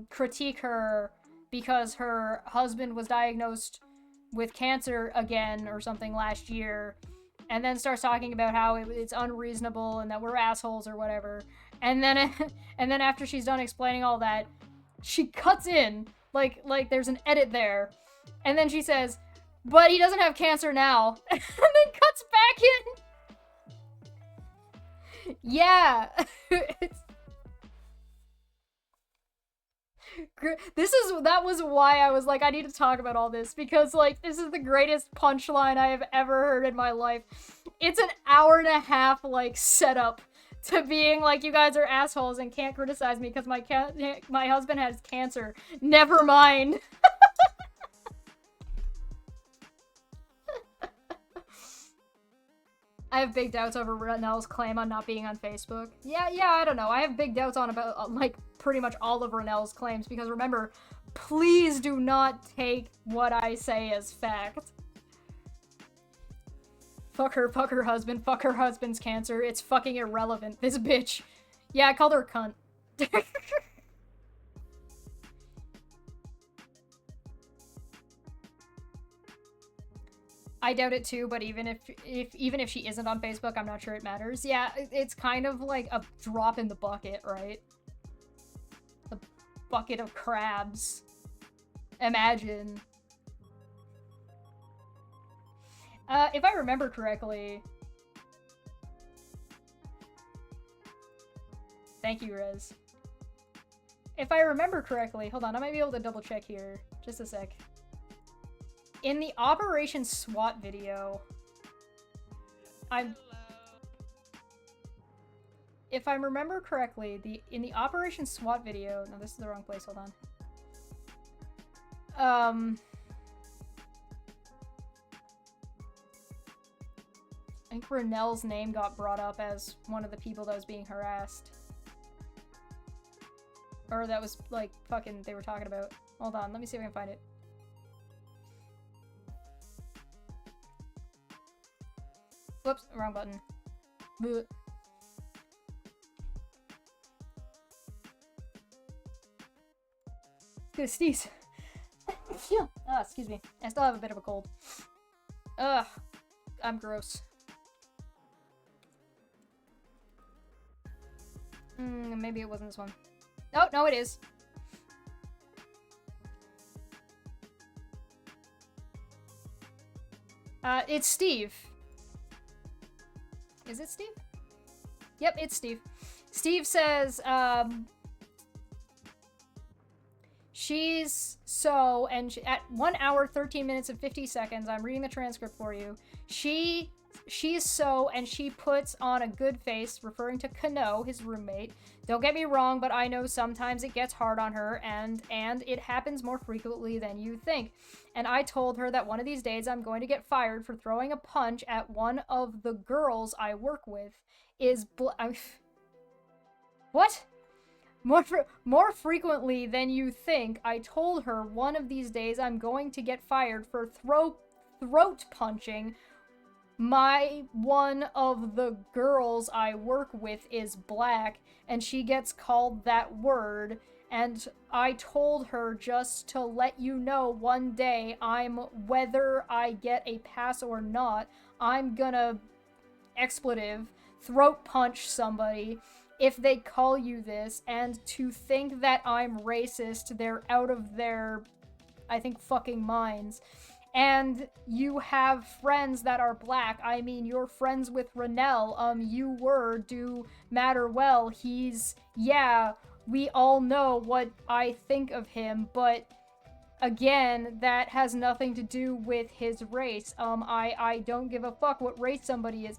critique her because her husband was diagnosed with cancer again or something last year, and then starts talking about how it's unreasonable and that we're assholes or whatever, and then after she's done explaining all that, she cuts in, like there's an edit there, and then she says, but he doesn't have cancer now, and then cuts back in. Yeah. That was why I was like, I need to talk about all this, because like this is the greatest punchline I have ever heard in my life. It's an hour and a half like setup to being like, you guys are assholes and can't criticize me because my husband has cancer. Never mind. I have big doubts over Renelle's claim on not being on Facebook. Yeah, I don't know. I have big doubts on about, like, pretty much all of Renelle's claims, because remember, please do not take what I say as fact. Fuck her husband, fuck her husband's cancer, it's fucking irrelevant, this bitch. Yeah, I called her a cunt. I doubt it too, but even if she isn't on Facebook, I'm not sure it matters. Yeah, it's kind of like a drop in the bucket, right? The bucket of crabs. Imagine. If I remember correctly... Thank you, Rez. If I remember correctly, hold on, I might be able to double check here. Just a sec. In the Operation SWAT video, if I remember correctly, in the Operation SWAT video, no, this is the wrong place, hold on. I think Renelle's name got brought up as one of the people that was being harassed. Or that was, like, fucking, they were talking about. Hold on, let me see if I can find it. Whoops, wrong button. Bleh. Good sneeze. Excuse me. I still have a bit of a cold. Ugh. I'm gross. Maybe it wasn't this one. Oh, no, it is. It's Steve. Is it Steve? Yep, it's Steve. Steve says, she's so, and at 1 hour, 13 minutes and 50 seconds, I'm reading the transcript for you. She's so, and she puts on a good face, referring to Kano, his roommate. Don't get me wrong, but I know sometimes it gets hard on her, and it happens more frequently than you think. And I told her that one of these days I'm going to get fired for throwing a punch at one of the girls I work with. What? More frequently than you think, I told her one of these days I'm going to get fired for throat punching. One of the girls I work with is black, and she gets called that word, and I told her just to let you know one day whether I get a pass or not, I'm gonna, expletive, throat punch somebody if they call you this, and to think that I'm racist, they're out of their, I think, fucking minds. And you have friends that are black. I mean, you're friends with Renelle. Do matter well. Yeah, we all know what I think of him, but again, that has nothing to do with his race. I don't give a fuck what race somebody is.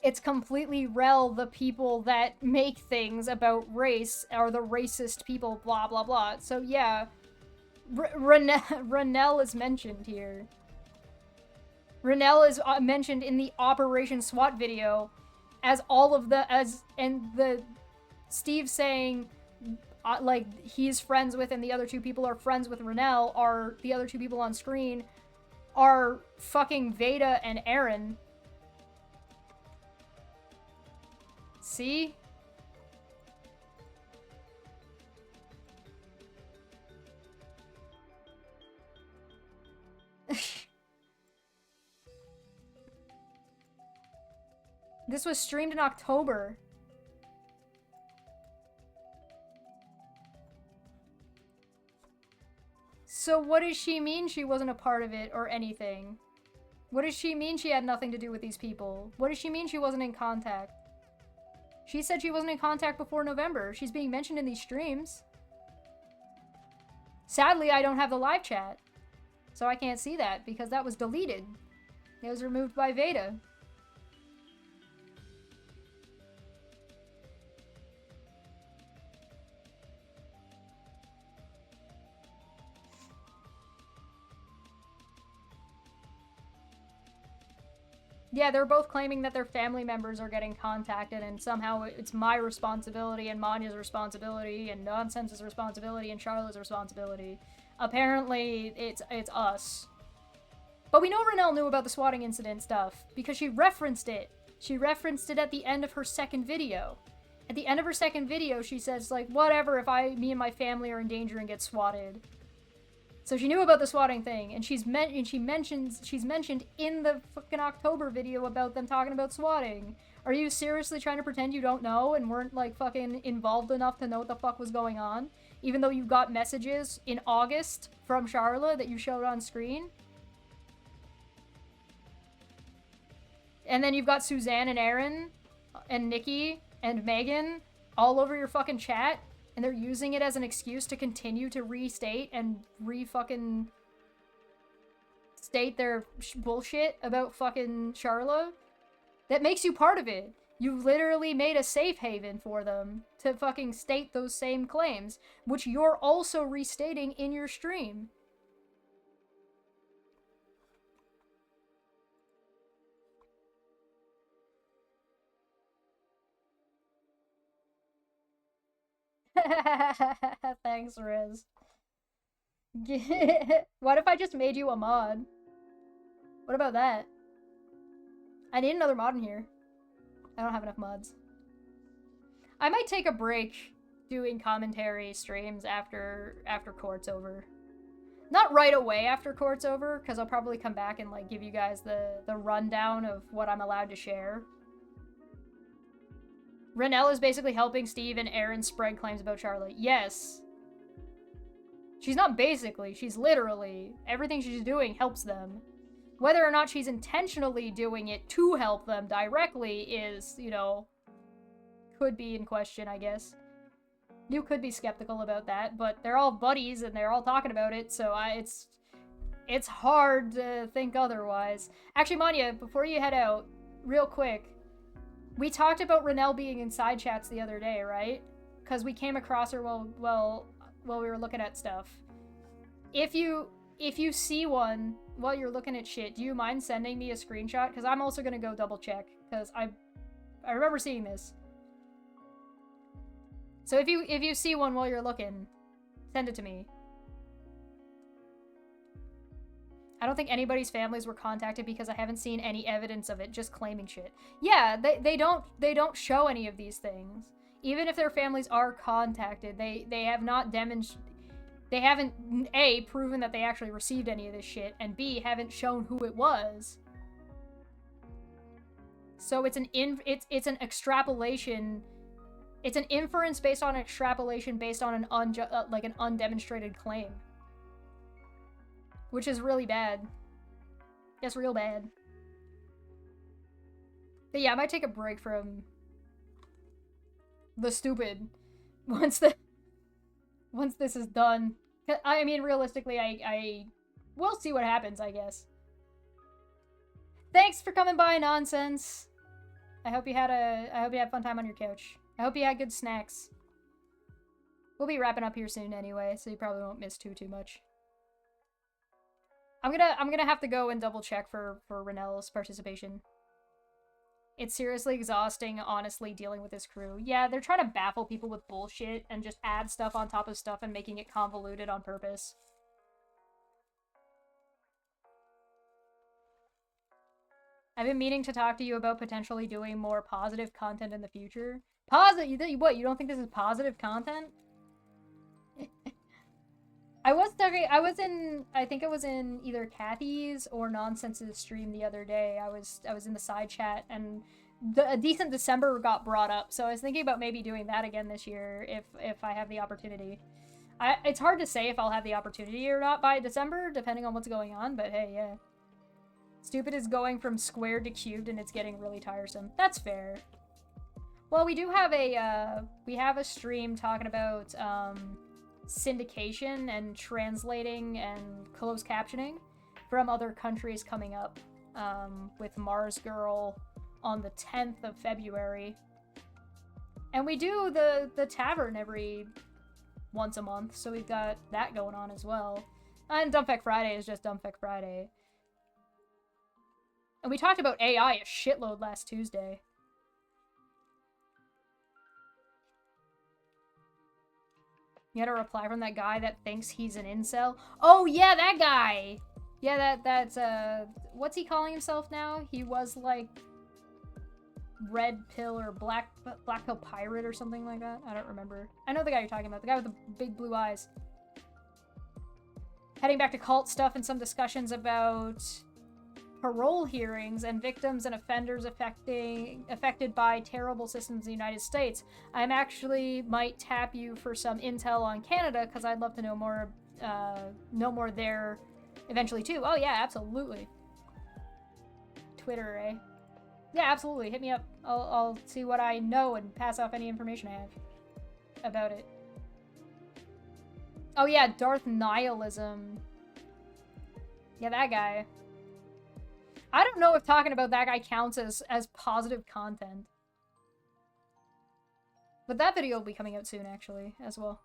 It's completely the people that make things about race are the racist people, blah, blah, blah. So yeah. Renelle is mentioned here. Renelle is mentioned in the Operation SWAT video as Steve saying, like, he's friends with and the other two people are friends with Renelle, are the other two people on screen are fucking Veda and Aaron. See? This was streamed in October. So what does she mean she wasn't a part of it or anything? What does she mean she had nothing to do with these people? What does she mean she wasn't in contact? She said she wasn't in contact before November. She's being mentioned in these streams. Sadly, I don't have the live chat. So I can't see that because that was deleted. It was removed by Veda. Yeah, they're both claiming that their family members are getting contacted and somehow it's my responsibility and Manya's responsibility and Nonsense's responsibility and Charlotte's responsibility. Apparently, it's us. But we know Renelle knew about the swatting incident stuff because she referenced it. She referenced it at the end of her second video. At the end of her second video, she says, like, whatever if me and my family are in danger and get swatted. So she knew about the swatting thing, and she's mentioned in the fucking October video about them talking about swatting. Are you seriously trying to pretend you don't know and weren't, like, fucking involved enough to know what the fuck was going on? Even though you got messages in August from Charlotte that you showed on screen? And then you've got Suzanne and Aaron and Nikki and Megan all over your fucking chat, and they're using it as an excuse to continue to restate and re-fucking state their bullshit about fucking Charla, that makes you part of it. You literally made a safe haven for them to fucking state those same claims, which you're also restating in your stream. Thanks, Riz. What if I just made you a mod? What about that? I need another mod in here. I don't have enough mods. I might take a break doing commentary streams after court's over. Not right away after court's over, because I'll probably come back and like give you guys the rundown of what I'm allowed to share. Renelle is basically helping Steve and Aaron spread claims about Charlotte. Yes. She's not basically, she's literally. Everything she's doing helps them. Whether or not she's intentionally doing it to help them directly is, you know, could be in question, I guess. You could be skeptical about that, but they're all buddies and they're all talking about it, so it's hard to think otherwise. Actually, Manya, before you head out, real quick, we talked about Renelle being in side chats the other day, right? Because we came across her while we were looking at stuff. If you see one while you're looking at shit, do you mind sending me a screenshot? Because I'm also gonna go double check, because I remember seeing this. So if you see one while you're looking, send it to me. I don't think anybody's families were contacted because I haven't seen any evidence of it, just claiming shit. Yeah, they don't show any of these things. Even if their families are contacted, they have not demonstrated, they haven't A, proven that they actually received any of this shit, and B, haven't shown who it was. So it's an extrapolation. It's an inference based on extrapolation based on an undemonstrated claim. Which is really bad. It's real bad. But yeah, I might take a break from the stupid once this is done. I mean, realistically, I we'll see what happens, I guess. Thanks for coming by, Nonsense. I hope you had fun time on your couch. I hope you had good snacks. We'll be wrapping up here soon anyway, so you probably won't miss too much. I'm gonna have to go and double check for Renelle's participation. It's seriously exhausting, honestly, dealing with this crew. Yeah, they're trying to baffle people with bullshit and just add stuff on top of stuff and making it convoluted on purpose. I've been meaning to talk to you about potentially doing more positive content in the future. Positive? What, you don't think this is positive content? I think it was in either Kathy's or Nonsense's stream the other day. I was in the side chat, and a decent December got brought up, so I was thinking about maybe doing that again this year if I have the opportunity. It's hard to say if I'll have the opportunity or not by December, depending on what's going on, but hey, yeah. Stupid is going from squared to cubed, and it's getting really tiresome. That's fair. Well, we do have a stream talking about syndication and translating and closed captioning from other countries coming up, with Mars Girl on the 10th of February. And we do the tavern every once a month, so we've got that going on as well. And Dumbfuck Friday is just Dumbfuck Friday. And we talked about AI a shitload last Tuesday. You had a reply from that guy that thinks he's an incel. Oh yeah, that guy! Yeah, that's what's he calling himself now? He was like Red Pill or Black Pill Pirate or something like that. I don't remember. I know the guy you're talking about. The guy with the big blue eyes. Heading back to cult stuff and some discussions about parole hearings and victims and offenders affected by terrible systems in the United States. I'm actually might tap you for some intel on Canada because I'd love to know more there eventually too. Oh yeah, absolutely. Twitter, eh? Yeah, absolutely. Hit me up. I'll see what I know and pass off any information I have about it. Oh yeah, Darth Nihilism. Yeah, that guy. I don't know if talking about that guy counts as positive content. But that video will be coming out soon, actually, as well.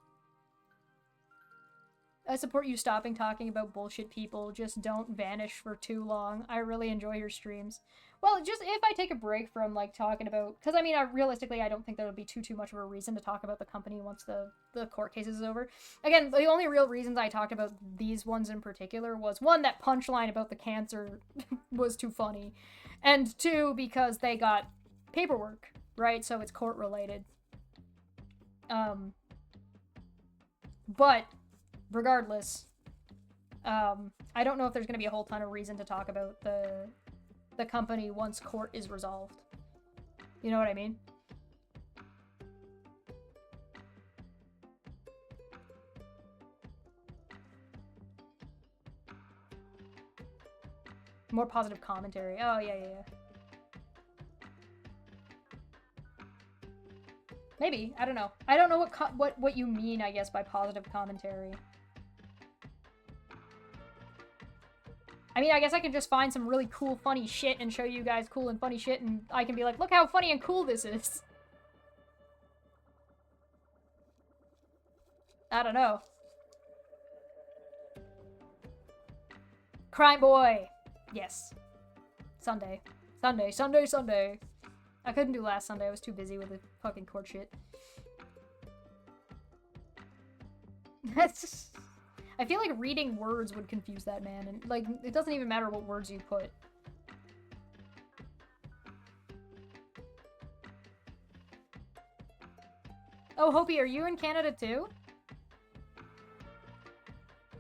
I support you stopping talking about bullshit people. Just don't vanish for too long. I really enjoy your streams. Well, just if I take a break from, like, talking about... Because, I mean, realistically, I don't think there would be too much of a reason to talk about the company once the court case is over. Again, the only real reasons I talked about these ones in particular was, one, that punchline about the cancer was too funny. And two, because they got paperwork, right? So it's court-related. But... regardless, I don't know if there's going to be a whole ton of reason to talk about the company once court is resolved. You know what I mean? More positive commentary. Oh, yeah. Maybe. I don't know. I don't know what you mean, I guess, by positive commentary. I mean, I guess I could just find some really cool, funny shit and show you guys cool and funny shit, and I can be like, look how funny and cool this is. I don't know. Crime Boy! Yes. Sunday. I couldn't do last Sunday, I was too busy with the fucking court shit. That's just... I feel like reading words would confuse that man, and, like, it doesn't even matter what words you put. Oh, Hopi, are you in Canada too?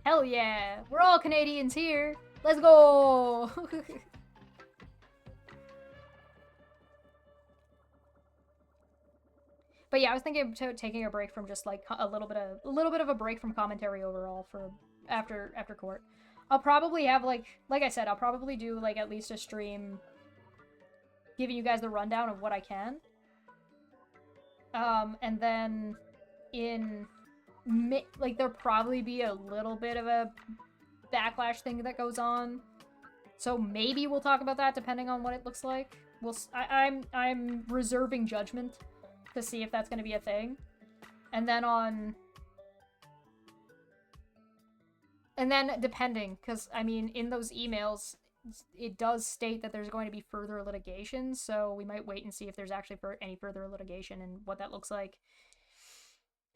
Hell yeah! We're all Canadians here! Let's go! But yeah, I was thinking about taking a break from just like a little bit of a break from commentary overall for after court. I'll probably have like I said, I'll probably do like at least a stream giving you guys the rundown of what I can. And then like there'll probably be a little bit of a backlash thing that goes on. So maybe we'll talk about that depending on what it looks like. I'm reserving judgment to see if that's going to be a thing. And then depending, because, I mean, in those emails, it does state that there's going to be further litigation, so we might wait and see if there's actually any further litigation and what that looks like.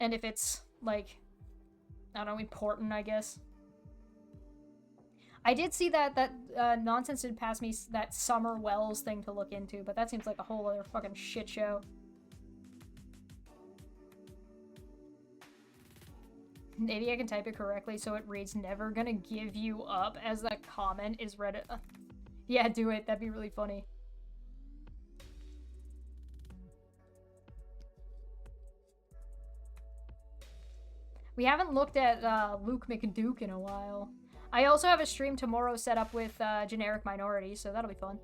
And if it's, like, I don't know, important, I guess. I did see that Nonsense did pass me that Summer Wells thing to look into, but that seems like a whole other fucking shit show. Maybe I can type it correctly so it reads "never gonna give you up" as that comment is read. Yeah, do it. That'd be really funny. We haven't looked at Luke McDuke in a while. I also have a stream tomorrow set up with Generic Minority, so that'll be fun.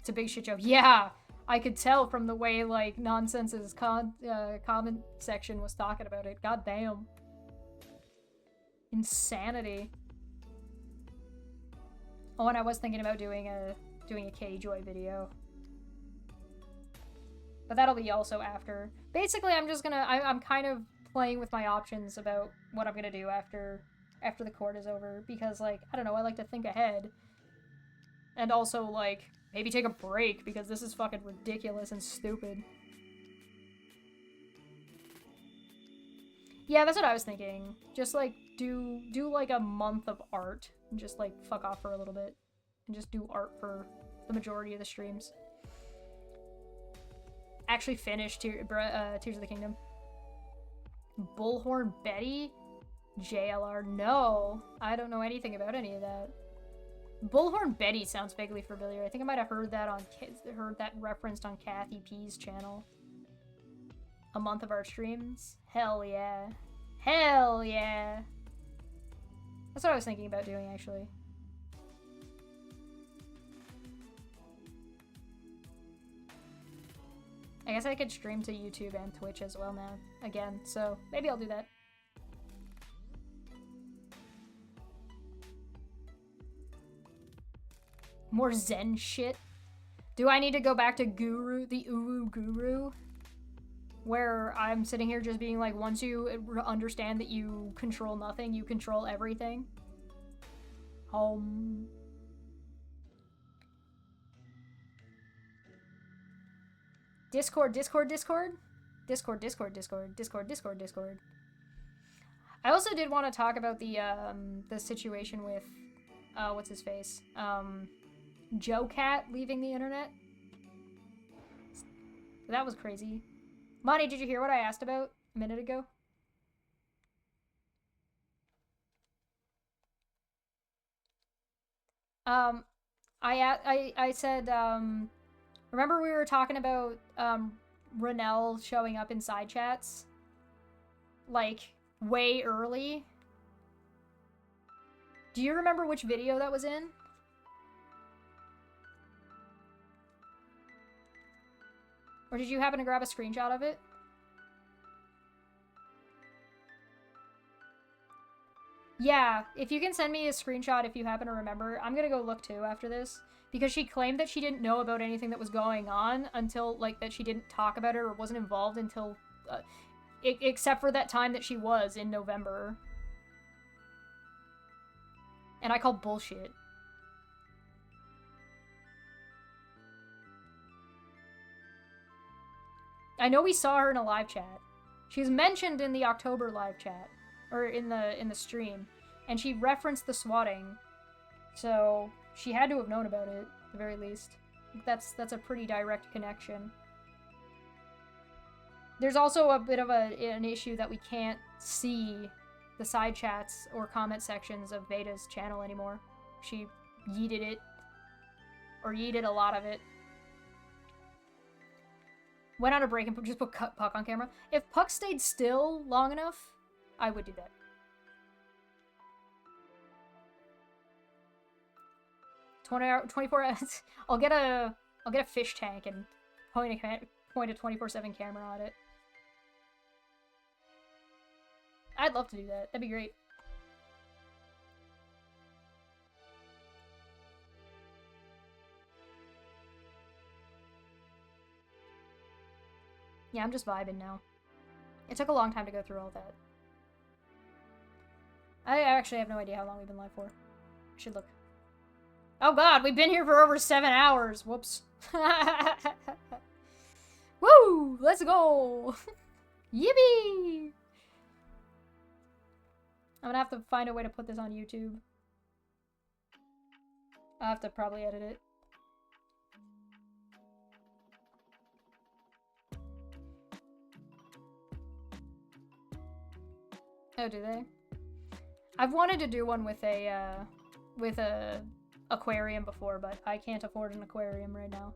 It's a big shit show. Yeah! I could tell from the way, like, Nonsense's comment section was talking about it. God damn. Insanity. Oh, and I was thinking about doing a K-Joy video. But that'll be also after. Basically, I'm kind of playing with my options about what I'm gonna do after the court is over. Because, like, I don't know, I like to think ahead. And also, like, maybe take a break, because this is fucking ridiculous and stupid. Yeah, that's what I was thinking. Just, like, do like, a month of art. And just, like, fuck off for a little bit. And just do art for the majority of the streams. Actually finish Tears of the Kingdom. Bullhorn Betty? JLR? No. I don't know anything about any of that. Bullhorn Betty sounds vaguely familiar. I think I might have heard that referenced on Kathy P's channel. A month of our streams? Hell yeah. Hell yeah. That's what I was thinking about doing, actually. I guess I could stream to YouTube and Twitch as well now, again, so maybe I'll do that. More Zen shit. Do I need to go back to Guru, the Uwu Guru? Where I'm sitting here just being like, once you understand that you control nothing, you control everything. Discord. I also did want to talk about the situation with, what's his face? Joe Cat leaving the internet. That was crazy. Monty, did you hear what I asked about a minute ago? I said, remember we were talking about, Renelle showing up in side chats? Like, way early? Do you remember which video that was in? Or did you happen to grab a screenshot of it? Yeah, if you can send me a screenshot if you happen to remember. I'm gonna go look too after this. Because she claimed that she didn't know about anything that was going on until, like, that she didn't talk about it or wasn't involved until, except for that time that she was in November. And I called bullshit. I know we saw her in a live chat. She was mentioned in the October live chat. Or in the stream. And she referenced the swatting. So she had to have known about it, at the very least. That's a pretty direct connection. There's also a bit of an issue that we can't see the side chats or comment sections of Beta's channel anymore. She yeeted it. Or yeeted a lot of it. Went on a break and just put Puck on camera. If Puck stayed still long enough, I would do that. 24 hours. I'll get a fish tank and point a 24/7 camera at it. I'd love to do that. That'd be great. Yeah, I'm just vibing now. It took a long time to go through all that. I actually have no idea how long we've been live for. I should look. Oh god, we've been here for over 7 hours. Whoops. Woo! Let's go! Yippee! I'm gonna have to find a way to put this on YouTube. I'll have to probably edit it. Oh, do they? I've wanted to do one with a aquarium before, but I can't afford an aquarium right now.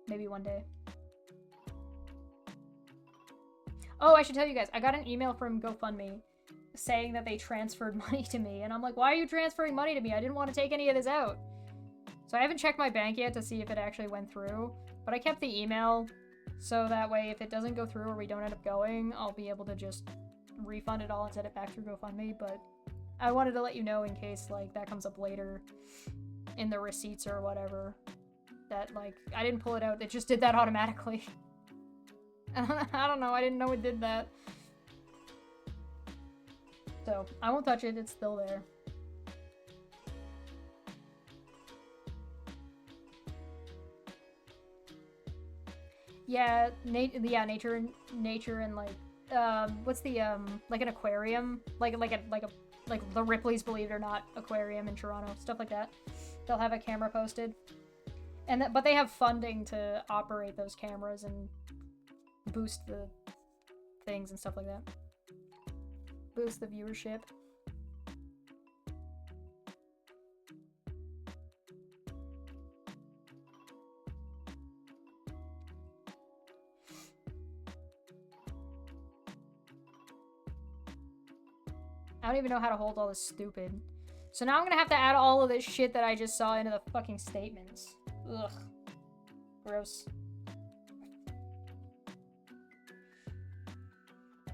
Maybe one day. Oh, I should tell you guys, I got an email from GoFundMe saying that they transferred money to me, and I'm like, why are you transferring money to me? I didn't want to take any of this out. So I haven't checked my bank yet to see if it actually went through, but I kept the email so that way if it doesn't go through or we don't end up going, I'll be able to just refund it all and send it back through GoFundMe. But I wanted to let you know in case like that comes up later in the receipts or whatever, that like I didn't pull it out, it just did that automatically. I don't know, I didn't know it did that. So I won't touch it, it's still there. Yeah, nature and like what's the like an aquarium, like the Ripley's Believe It or Not aquarium in Toronto, stuff like that. They'll have a camera posted, and but they have funding to operate those cameras and boost the things and stuff like that. Boost the viewership. I don't even know how to hold all this stupid. So now I'm gonna have to add all of this shit that I just saw into the fucking statements. Ugh. Gross.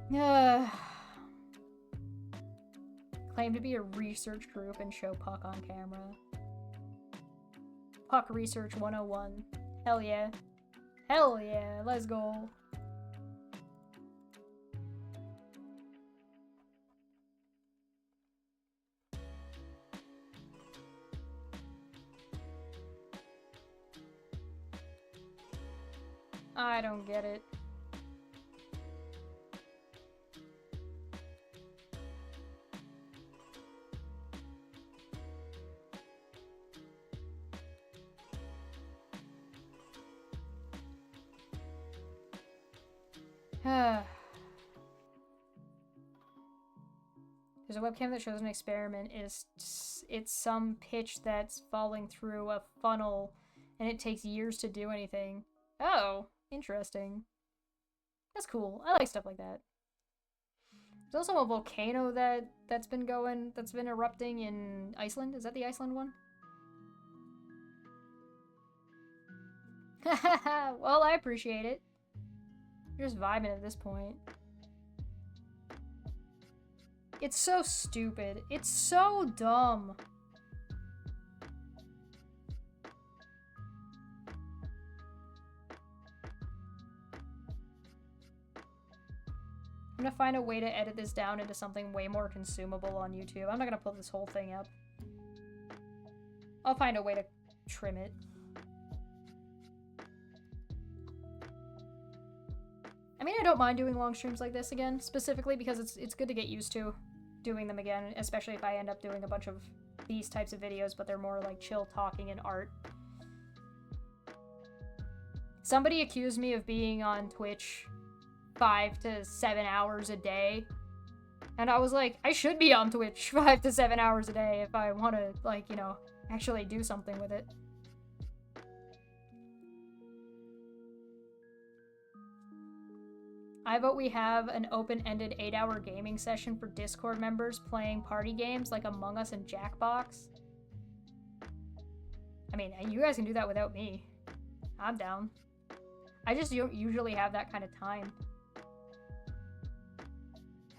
Claim Claim to be a research group and show Puck on camera. Puck Research 101. Hell yeah. Hell yeah, let's go. I don't get it. There's a webcam that shows an experiment. It's some pitch that's falling through a funnel and it takes years to do anything. Oh, interesting. That's cool. I like stuff like that. There's also a volcano that's been erupting in Iceland. Is that the Iceland one? Well, I appreciate it. You're just vibing at this point. It's so stupid. It's so dumb. I'm gonna find a way to edit this down into something way more consumable on YouTube. I'm not gonna put this whole thing up. I'll find a way to trim it. I mean, I don't mind doing long streams like this again, specifically because it's good to get used to doing them again, especially if I end up doing a bunch of these types of videos, but they're more like chill talking and art. Somebody accused me of being on Twitch 5 to 7 hours a day, and I was like, I should be on Twitch 5 to 7 hours a day if I want to, like, you know, actually do something with it. I vote we have an open-ended 8-hour gaming session for Discord members playing party games like Among Us and Jackbox. I mean, you guys can do that without me. I'm down. I just don't usually have that kind of time.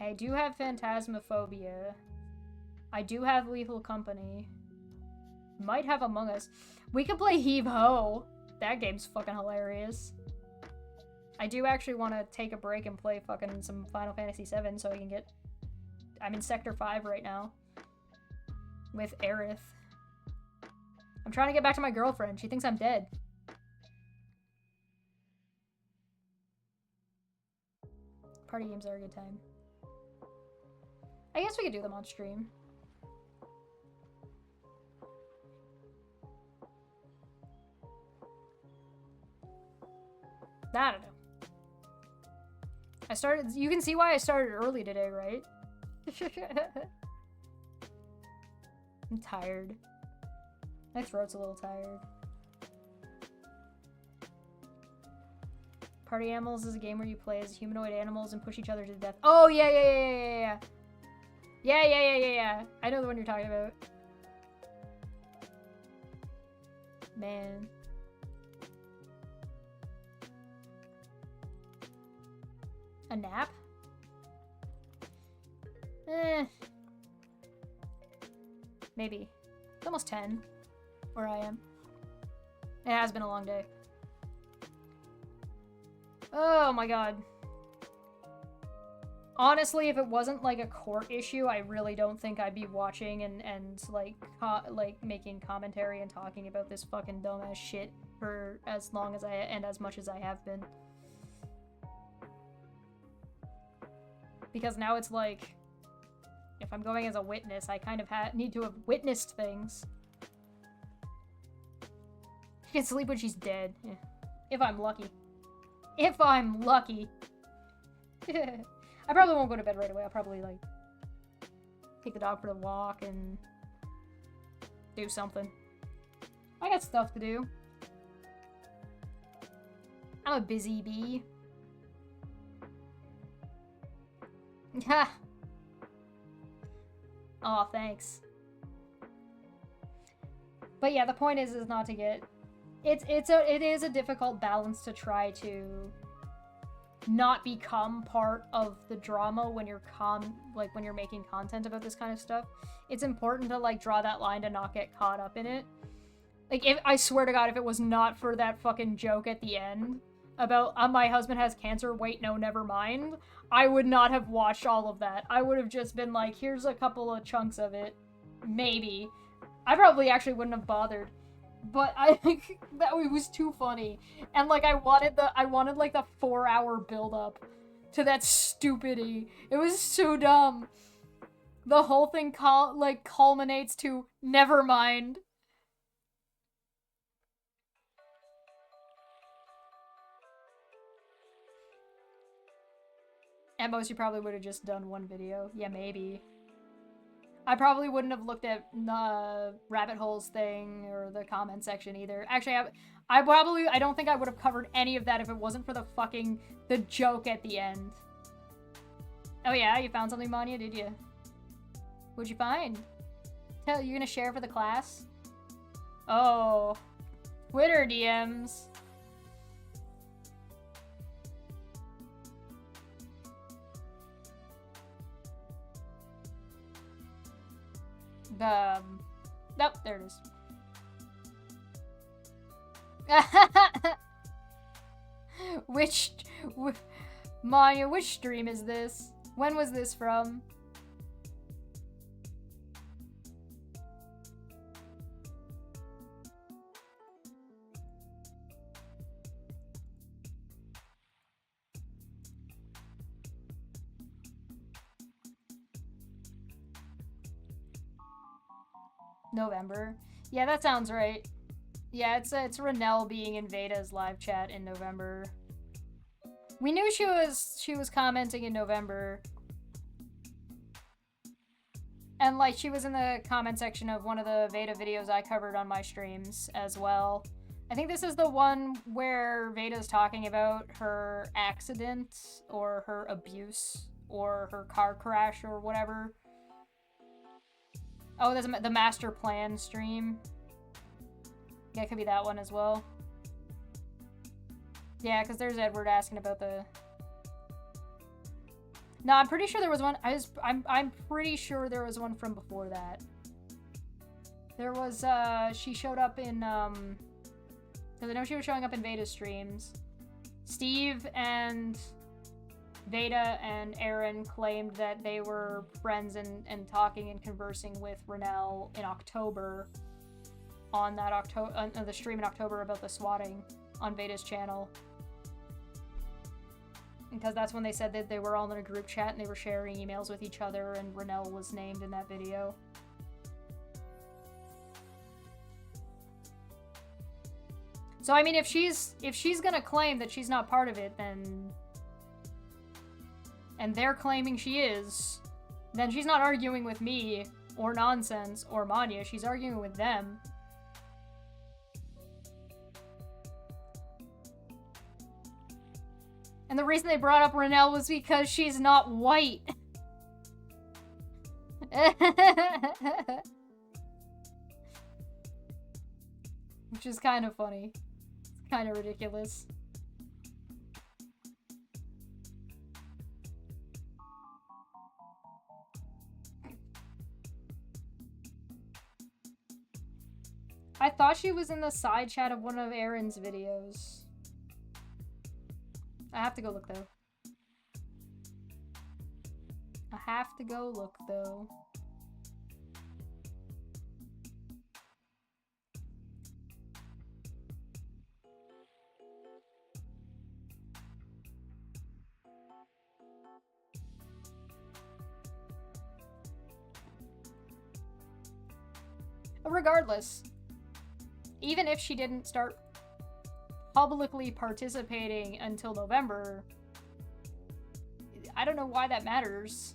I do have Phantasmophobia. I do have Lethal Company. Might have Among Us. We could play Heave Ho. That game's fucking hilarious. I do actually want to take a break and play fucking some Final Fantasy VII so I can get... I'm in Sector 5 right now. With Aerith. I'm trying to get back to my girlfriend. She thinks I'm dead. Party games are a good time. I guess we could do them on stream. I don't know. You can see why I started early today, right? I'm tired. My throat's a little tired. Party Animals is a game where you play as humanoid animals and push each other to death. Oh, yeah. Yeah. I know the one you're talking about. Man. A nap? Maybe. It's almost 10 where I am. It has been a long day. Oh my god. Honestly, if it wasn't like a court issue, I really don't think I'd be watching and like making commentary and talking about this fucking dumbass shit for as long as as much as I have been. Because now it's like, if I'm going as a witness, I kind of need to have witnessed things. She can sleep when she's dead. Yeah. If I'm lucky. If I'm lucky. I probably won't go to bed right away. I'll probably, like, take the dog for a walk and do something. I got stuff to do. I'm a busy bee. Ha! Aw, thanks. But yeah, the point is not to get... It is a difficult balance to try to not become part of the drama when you're when you're making content about this kind of stuff. It's important to like draw that line to not get caught up in it. Like, if I swear to God, if it was not for that fucking joke at the end about my husband has cancer, wait, no, never mind, I would not have watched all of that. I would have just been like, here's a couple of chunks of it. Maybe. I probably actually wouldn't have bothered. But I think that it was too funny. And like I wanted like the 4-hour build up to that stupidity. It was so dumb. The whole thing culminates to never mind. At most, you probably would have just done one video. Yeah, maybe. I probably wouldn't have looked at the rabbit holes thing or the comment section either. Actually, I don't think I would have covered any of that if it wasn't for the joke at the end. Oh yeah, you found something, Manya, did you? What'd you find? You gonna share for the class? Oh. Twitter DMs. Nope, there it is. Maya, which stream is this? When was this from? November. Yeah, that sounds right. Yeah, it's Renelle being in Veda's live chat in November. We knew she was commenting in November. And like she was in the comment section of one of the Veda videos I covered on my streams as well. I think this is the one where Veda's talking about her accident or her abuse or her car crash or whatever. Oh, there's the master plan stream. Yeah, it could be that one as well. Yeah, because there's Edward asking about the... No, I'm pretty sure there was one. I'm pretty sure there was one from before that. There was, she showed up in, because I know she was showing up in Veda's streams. Steve and Veda and Aaron claimed that they were friends and talking and conversing with Renelle in October on that the stream in October about the swatting on Veda's channel. Because that's when they said that they were all in a group chat and they were sharing emails with each other and Renelle was named in that video. So I mean, if she's gonna claim that she's not part of it, then... and they're claiming she is, then she's not arguing with me, or Nonsense, or Manya, she's arguing with them. And the reason they brought up Renelle was because she's not white. Which is kind of funny. It's kind of ridiculous. I thought she was in the side chat of one of Aaron's videos. I have to go look, though. I have to go look, though. Regardless, even if she didn't start publicly participating until November, I don't know why that matters.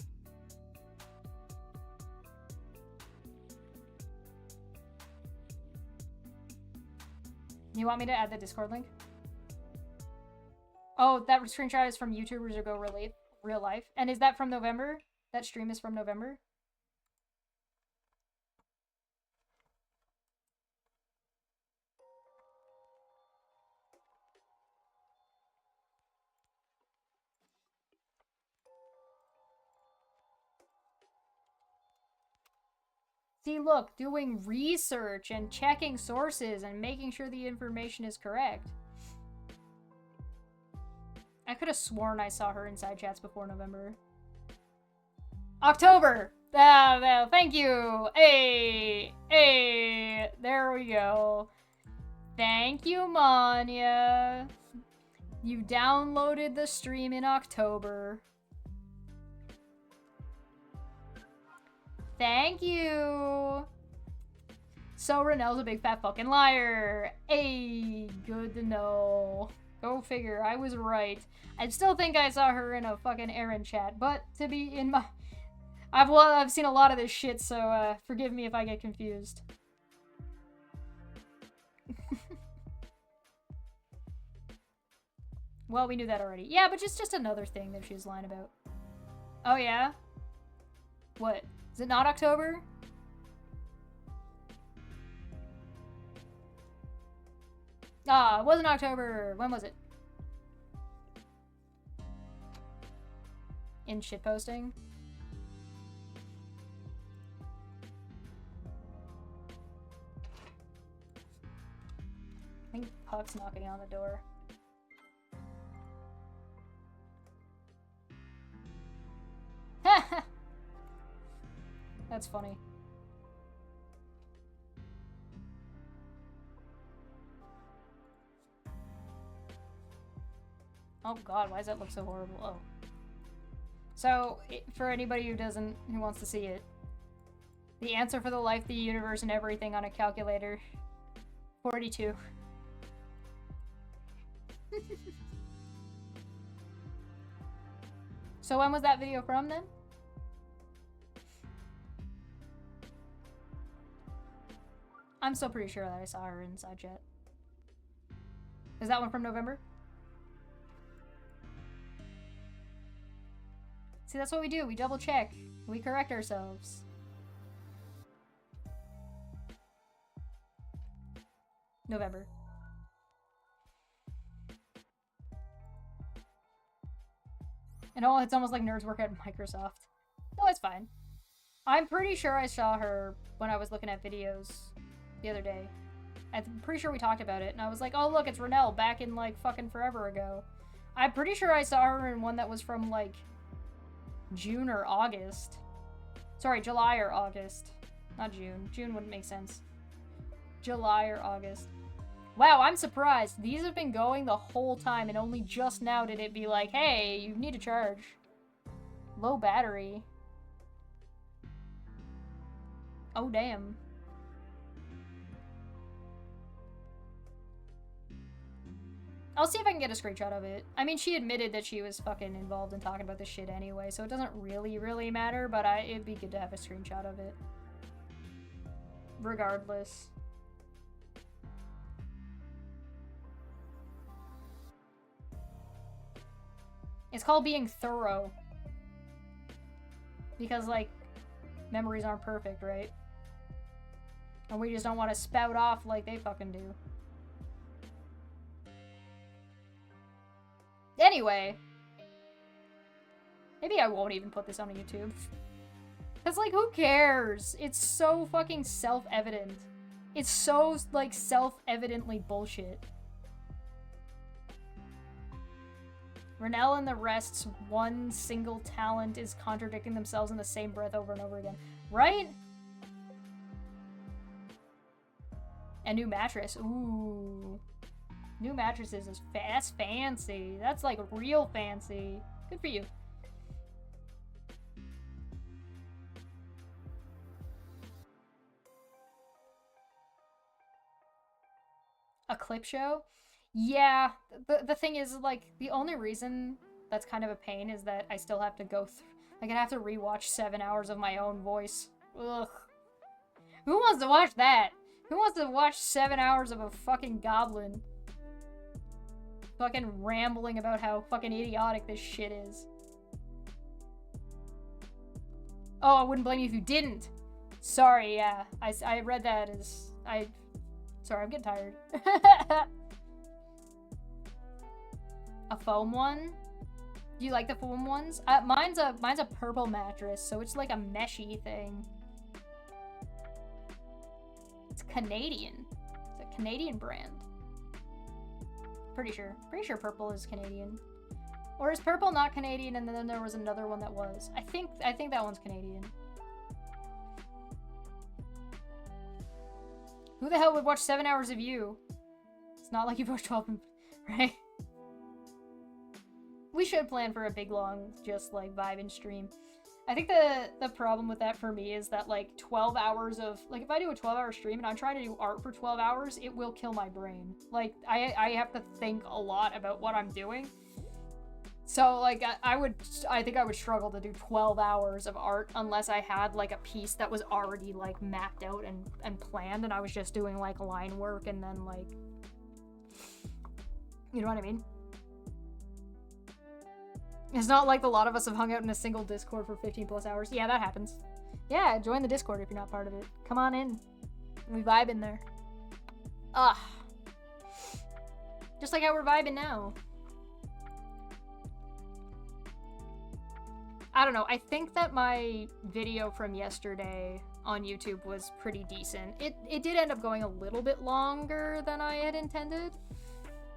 You want me to add the Discord link? Oh, that screenshot is from YouTubers Who Go Real Life. And is that from November? That stream is from November? See, look, doing research and checking sources and making sure the information is correct. I could have sworn I saw her in side chats before November. October! Ah, thank you! Hey! Hey! There we go. Thank you, Manya. You downloaded the stream in October. Thank you! So Renelle's a big fat fucking liar. Hey, good to know. Go figure, I was right. I still think I saw her in a fucking Aaron chat, but to be in my... I've seen a lot of this shit, so forgive me if I get confused. Well, we knew that already. Yeah, but just another thing that she was lying about. Oh, yeah? What? Is it not October? Ah, it wasn't October. When was it? In shitposting? I think Puck's knocking on the door. That's funny. Oh god, why does that look so horrible? Oh. So, for anybody who wants to see it, the answer for the life, the universe, and everything on a calculator, 42. So when was that video from then? I'm still pretty sure that I saw her in side chat. Is that one from November? See, that's what we do. We double check. We correct ourselves. November. And it's almost like nerds work at Microsoft. No, it's fine. I'm pretty sure I saw her when I was looking at videos the other day. I'm pretty sure we talked about it, and I was like, oh look, it's Renelle back in like fucking forever ago. I'm pretty sure I saw her in one that was from like June or August. Sorry, July or August. Not June. June wouldn't make sense. July or August. Wow, I'm surprised. These have been going the whole time, and only just now did it be like, hey, you need to charge. Low battery. Oh, damn. I'll see if I can get a screenshot of it. I mean, she admitted that she was fucking involved in talking about this shit anyway, so it doesn't really matter, but it'd be good to have a screenshot of it. Regardless. It's called being thorough. Because, like, memories aren't perfect, right? And we just don't want to spout off like they fucking do. Anyway. Maybe I won't even put this on YouTube. Because, like, who cares? It's so fucking self-evident. It's so, like, self-evidently bullshit. Renelle and the rest's one single talent is contradicting themselves in the same breath over and over again. Right? A new mattress. Ooh. New mattresses is that's fancy. That's like real fancy. Good for you. A clip show? Yeah, the thing is, like, the only reason that's kind of a pain is that I still have to go through, like, I have to rewatch 7 hours of my own voice. Ugh. Who wants to watch that? Who wants to watch 7 hours of a fucking goblin? Fucking rambling about how fucking idiotic this shit is. Oh, I wouldn't blame you if you didn't. Sorry, yeah. I read that as... Sorry, I'm getting tired. A foam one? Do you like the foam ones? Mine's a purple mattress, so it's like a meshy thing. It's Canadian. It's a Canadian brand. Pretty sure. Pretty sure purple is Canadian. Or is purple not Canadian and then there was another one that was? I think that one's Canadian. Who the hell would watch 7 hours of you? It's not like you've watched 12, right? We should plan for a big, long, just, like, vibe and stream. I think the problem with that for me is that, like, 12 hours of... Like, if I do a 12-hour stream and I'm trying to do art for 12 hours, it will kill my brain. Like, I have to think a lot about what I'm doing. So, like, I think I would struggle to do 12 hours of art unless I had, like, a piece that was already, like, mapped out and planned, and I was just doing, like, line work and then, like... You know what I mean? It's not like a lot of us have hung out in a single Discord for 15 plus hours. Yeah, that happens. Yeah, join the Discord if you're not part of it. Come on in. We vibe in there. Ugh. Just like how we're vibing now. I don't know. I think that my video from yesterday on YouTube was pretty decent. It did end up going a little bit longer than I had intended.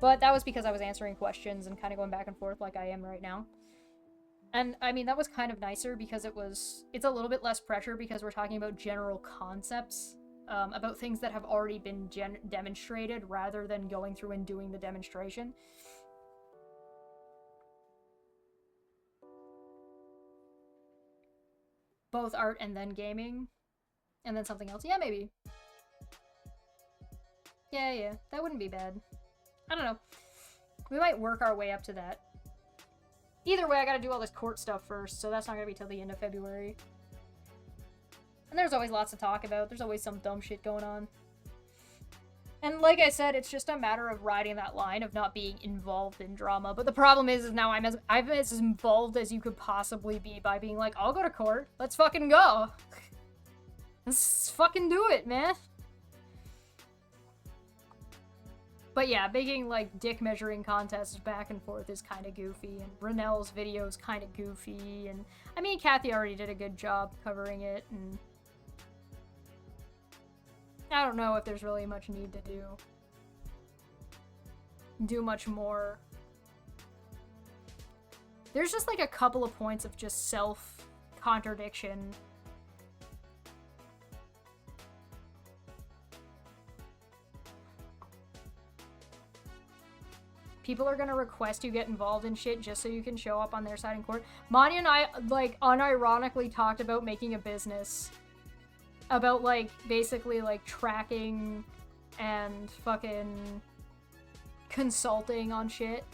But that was because I was answering questions and kind of going back and forth like I am right now. And, I mean, that was kind of nicer because it's a little bit less pressure because we're talking about general concepts, about things that have already been demonstrated rather than going through and doing the demonstration. Both art and then gaming. And then something else. Yeah, maybe. Yeah, that wouldn't be bad. I don't know. We might work our way up to that. Either way, I gotta do all this court stuff first, so that's not gonna be till the end of February. And there's always lots to talk about. There's always some dumb shit going on. And like I said, it's just a matter of riding that line of not being involved in drama. But the problem is now I'm as involved as you could possibly be by being like, I'll go to court. Let's fucking go. Let's fucking do it, man. But yeah, making, like, dick measuring contests back and forth is kind of goofy, and Renelle's video is kind of goofy, and, I mean, Kathy already did a good job covering it, and I don't know if there's really much need to do much more. There's just, like, a couple of points of just self-contradiction. People are gonna request you get involved in shit just so you can show up on their side in court. Manya and I, like, unironically talked about making a business. About, like, basically, like, tracking and fucking consulting on shit.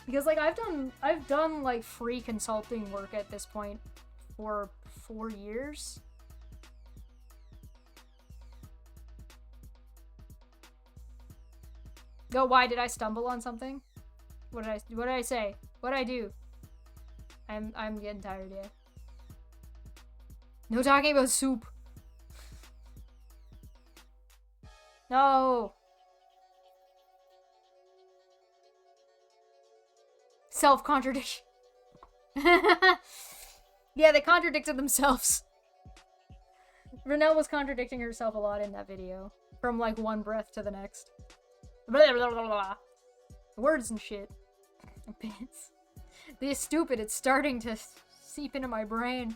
Because, like, I've done, like, free consulting work at this point for 4 years. Go, why did I stumble on something? What did I say? What did I do? I'm getting tired, yeah. No talking about soup. No. Self-contradiction. Yeah, they contradicted themselves. Renelle was contradicting herself a lot in that video. From, like, one breath to the next. Blah, blah, blah, blah. Words and shit. Opinions. This is stupid. It's starting to seep into my brain.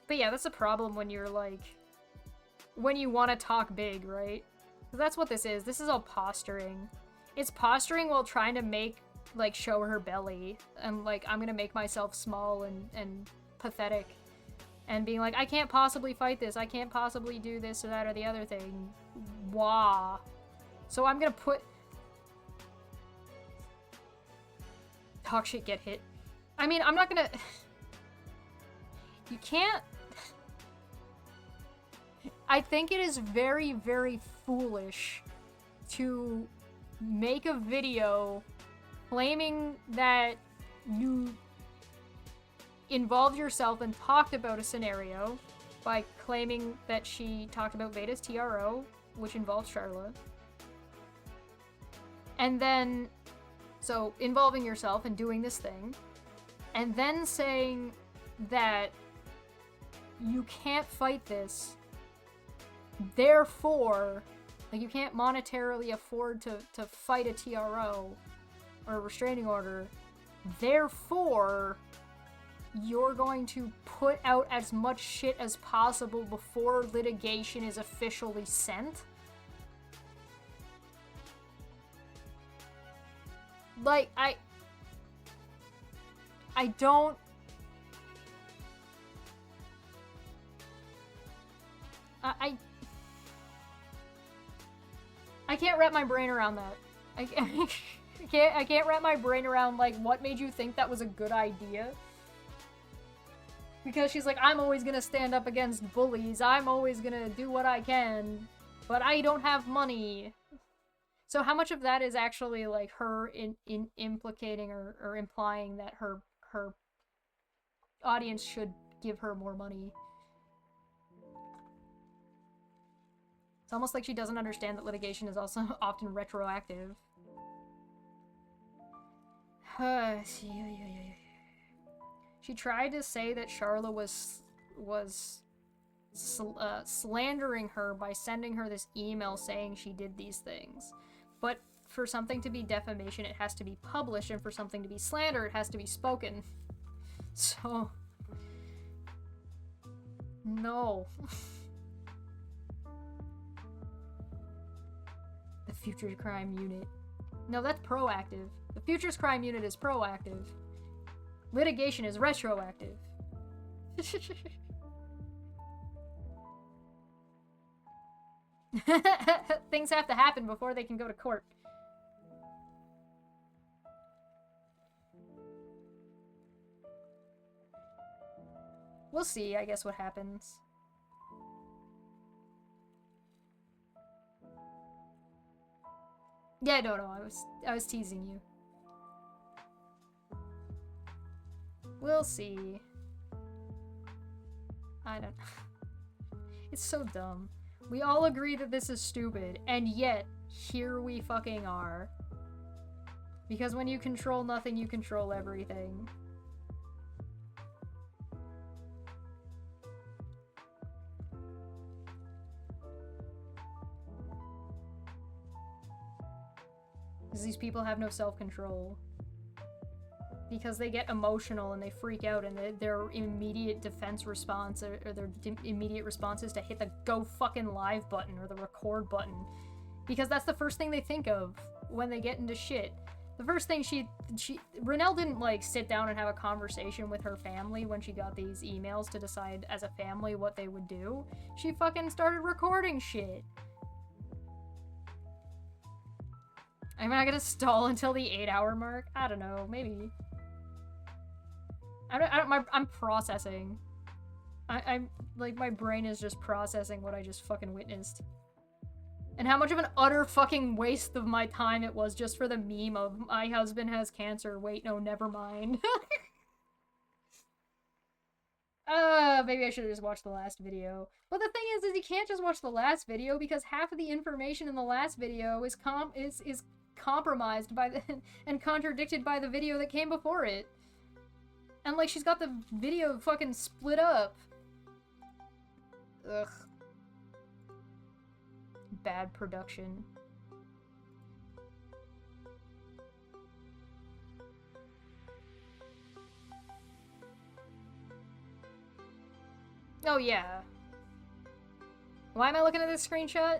But yeah, that's a problem when you're like... When you want to talk big, right? Because that's what this is. This is all posturing. It's posturing while trying to make, like, show her belly. And, like, I'm gonna make myself small and pathetic. And being like, I can't possibly fight this. I can't possibly do this or that or the other thing. Wah. So I'm gonna put... Talk shit, get hit. I mean, I'm not gonna... You can't... I think it is very, very foolish to make a video claiming that you involved yourself and talked about a scenario by claiming that she talked about Veda's TRO, which involves Charlotte. And then, so involving yourself and doing this thing, and then saying that you can't fight this. Therefore, like, you can't monetarily afford to fight a TRO or a restraining order. Therefore, you're going to put out as much shit as possible before litigation is officially sent. Like, I don't... I can't wrap my brain around that. I can't wrap my brain around, like, what made you think that was a good idea? Because she's like, I'm always gonna stand up against bullies, I'm always gonna do what I can, but I don't have money. So how much of that is actually, like, her in implicating or implying that her audience should give her more money? It's almost like she doesn't understand that litigation is also often retroactive. She tried to say that Charla was slandering her by sending her this email saying she did these things. But for something to be defamation, it has to be published, and for something to be slander, it has to be spoken. So... no. The Futures Crime Unit. No, that's proactive. The Futures Crime Unit is proactive. Litigation is retroactive. Things have to happen before they can go to court. We'll see, I guess, what happens. Yeah, no, I was teasing you. We'll see. I don't know. It's so dumb. We all agree that this is stupid, and yet, here we fucking are. Because when you control nothing, you control everything. Because these people have no self-control. Because they get emotional and they freak out, and their immediate defense response or their immediate response is to hit the go fucking live button or the record button. Because that's the first thing they think of when they get into shit. The first thing Renelle didn't, like, sit down and have a conversation with her family when she got these emails to decide as a family what they would do. She fucking started recording shit. Am I gonna stall until the 8-hour mark? I don't know, maybe. I'm processing. I'm like, my brain is just processing what I just fucking witnessed. And how much of an utter fucking waste of my time it was just for the meme of, my husband has cancer, wait, no, never mind. Maybe I should have just watched the last video. But the thing is you can't just watch the last video, because half of the information in the last video is compromised by the and contradicted by the video that came before it. And, like, she's got the video fucking split up. Ugh. Bad production. Oh, yeah. Why am I looking at this screenshot?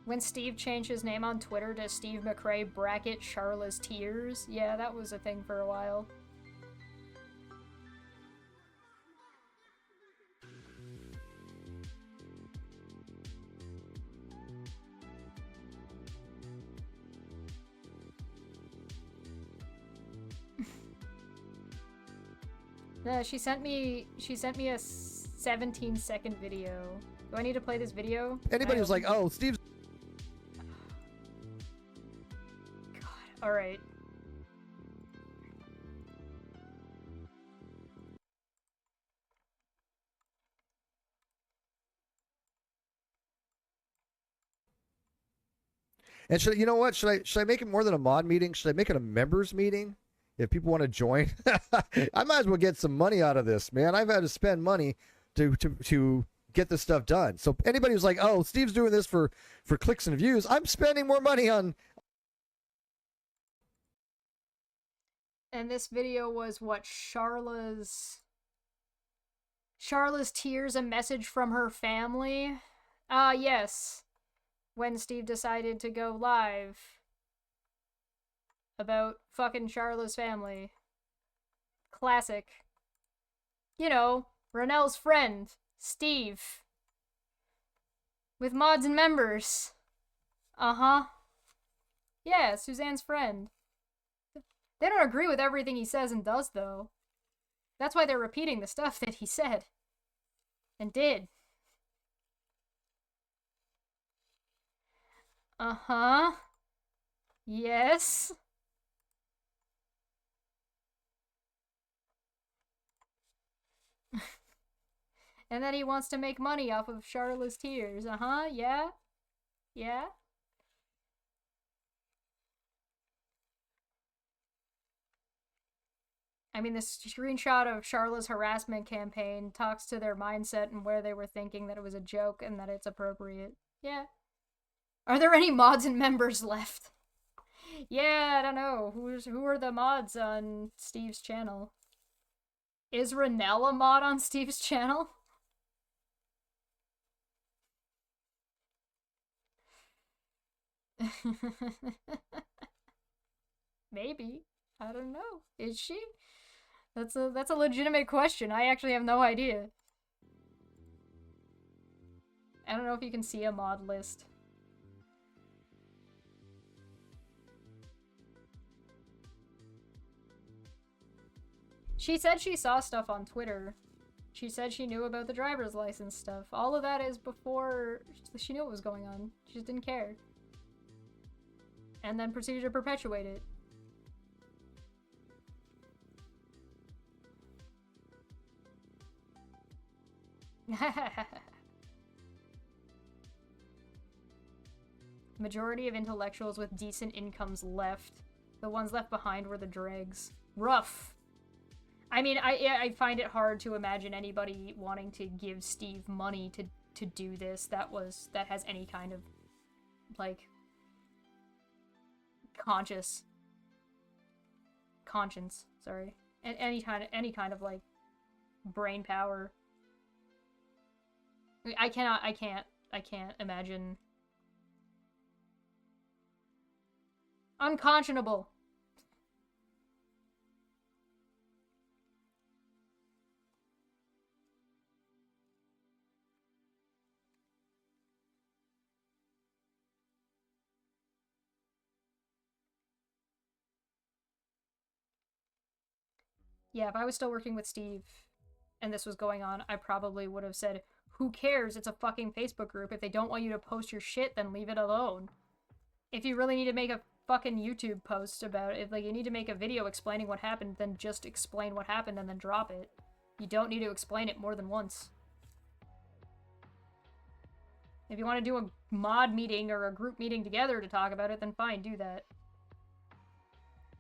When Steve changed his name on Twitter to Steve McRae bracket Charla's Tears. Yeah, that was a thing for a while. She sent me a 17-second video. Do I need to play this video? Anybody was like, oh, Steve's... God, alright. And you know what? Should I make it more than a mod meeting? Should I make it a members meeting? if people want to join, I might as well get some money out of this, man. I've had to spend money to get this stuff done. So anybody who's like, oh, Steve's doing this for clicks and views, I'm spending more money on. And this video was what, Charla's tears, a message from her family? Yes. When Steve decided to go live about fucking Charla's family. Classic. You know, Renelle's friend, Steve. With mods and members. Uh-huh. Yeah, Suzanne's friend. They don't agree with everything he says and does, though. That's why they're repeating the stuff that he said. And did. Uh-huh. Yes. And then he wants to make money off of Charla's tears. Uh-huh, yeah. Yeah. I mean, this screenshot of Charla's harassment campaign talks to their mindset and where they were thinking that it was a joke and that it's appropriate. Yeah. Are there any mods and members left? Yeah, I don't know. Who are the mods on Steve's channel? Is Renelle a mod on Steve's channel? Maybe. I don't know. Is she? That's a legitimate question. I actually have no idea. I don't know if you can see a mod list. She said she saw stuff on Twitter. She said she knew about the driver's license stuff. All of that is before she knew what was going on. She just didn't care. And then proceeded to perpetuate it. Majority of intellectuals with decent incomes left. The ones left behind were the dregs. Rough. I mean, I find it hard to imagine anybody wanting to give Steve money to do this that has any kind of, like, conscience, sorry. And any kind of, like, brain power. I can't imagine. Unconscionable. Yeah, if I was still working with Steve and this was going on, I probably would have said, who cares? It's a fucking Facebook group. If they don't want you to post your shit, then leave it alone. If you really need to make a fucking YouTube post about it, if like you need to make a video explaining what happened, then just explain what happened and then drop it. You don't need to explain it more than once. If you want to do a mod meeting or a group meeting together to talk about it, then fine, do that.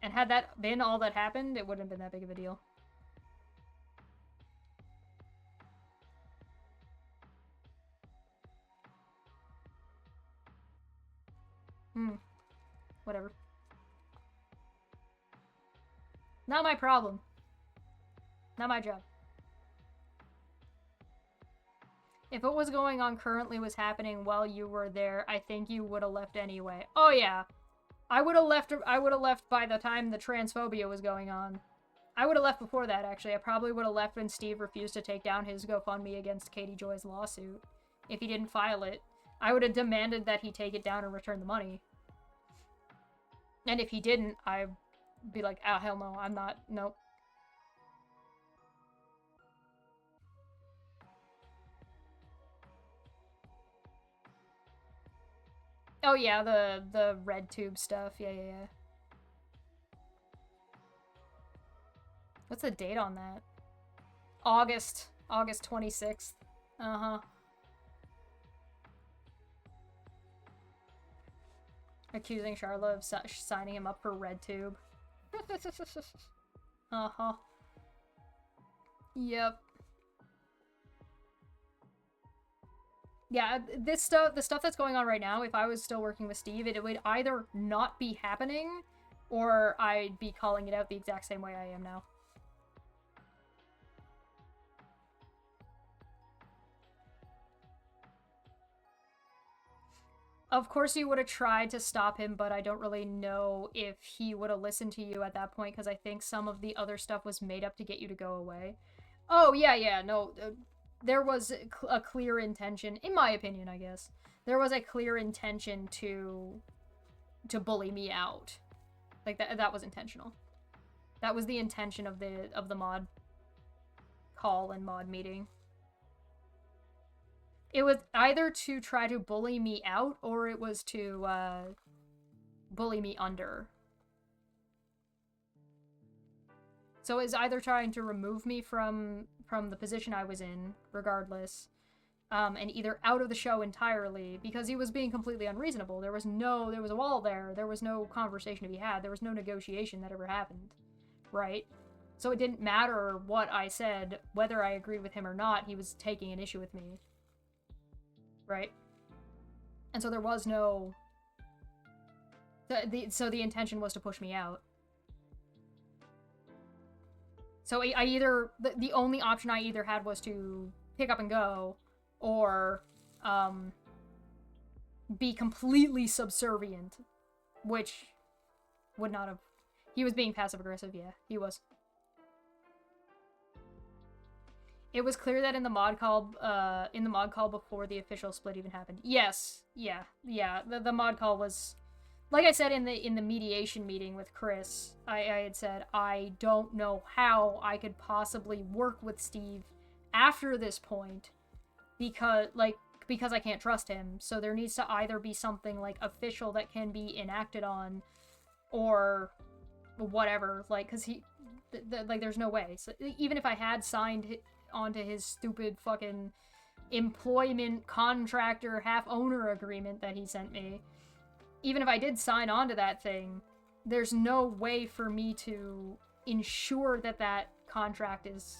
And had that been all that happened, it wouldn't have been that big of a deal. Whatever. Not my problem. Not my job. If what was going on currently was happening while you were there, I think you would have left anyway. Oh yeah. I would have left by the time the transphobia was going on. I would have left before that, actually. I probably would have left when Steve refused to take down his GoFundMe against Katie Joy's lawsuit. If he didn't file it. I would have demanded that he take it down and return the money. And if he didn't, I'd be like, oh, hell no, I'm not, nope. Oh yeah, the red tube stuff, yeah. What's the date on that? August 26th. Uh-huh. Accusing Charla of signing him up for RedTube. Uh-huh. Yep. Yeah, the stuff that's going on right now, if I was still working with Steve, it would either not be happening, or I'd be calling it out the exact same way I am now. Of course you would have tried to stop him, but I don't really know if he would have listened to you at that point, because I think some of the other stuff was made up to get you to go away. Oh, yeah, no, there was a clear intention, in my opinion, I guess. There was a clear intention to bully me out. Like, that was intentional. That was the intention of the mod call and mod meeting. It was either to try to bully me out, or it was to, bully me under. So it was either trying to remove me from the position I was in, regardless, and either out of the show entirely, because he was being completely unreasonable. There was a wall there, there was no conversation to be had, there was no negotiation that ever happened, right? So it didn't matter what I said, whether I agreed with him or not, he was taking an issue with me. Right? And so there was no... So the intention was to push me out. So I either... The only option I either had was to pick up and go, or be completely subservient, which would not have... He was being passive-aggressive, yeah, he was. It was clear that in the mod call before the official split even happened. Yes, yeah. The mod call was, like I said in the mediation meeting with Chris. I had said I don't know how I could possibly work with Steve after this point, because I can't trust him. So there needs to either be something like official that can be enacted on, or whatever. Like, because there's no way. So even if I had signed onto his stupid fucking employment contractor half-owner agreement that he sent me, even if I did sign onto that thing, there's no way for me to ensure that that contract is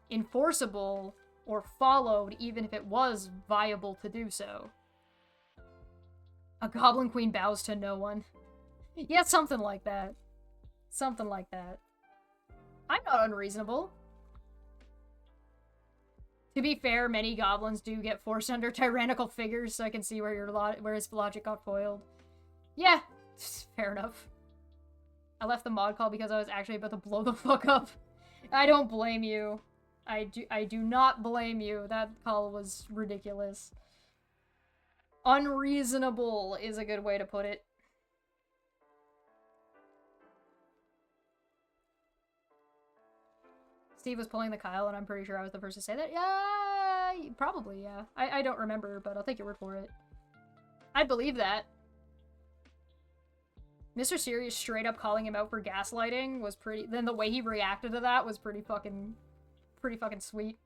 enforceable or followed, even if it was viable to do so. A Goblin Queen bows to no one. Yeah, something like that. Something like that. I'm not unreasonable. To be fair, many goblins do get forced under tyrannical figures, so I can see where his logic got foiled. Yeah, fair enough. I left the mod call because I was actually about to blow the fuck up. I don't blame you. I do not blame you. That call was ridiculous. Unreasonable is a good way to put it. Steve was pulling the Kyle, and I'm pretty sure I was the first to say that. Yeah, probably, yeah. I don't remember, but I'll take your word for it. I'd believe that. Mr. Sirius straight up calling him out for gaslighting was pretty... Then the way he reacted to that was pretty fucking sweet.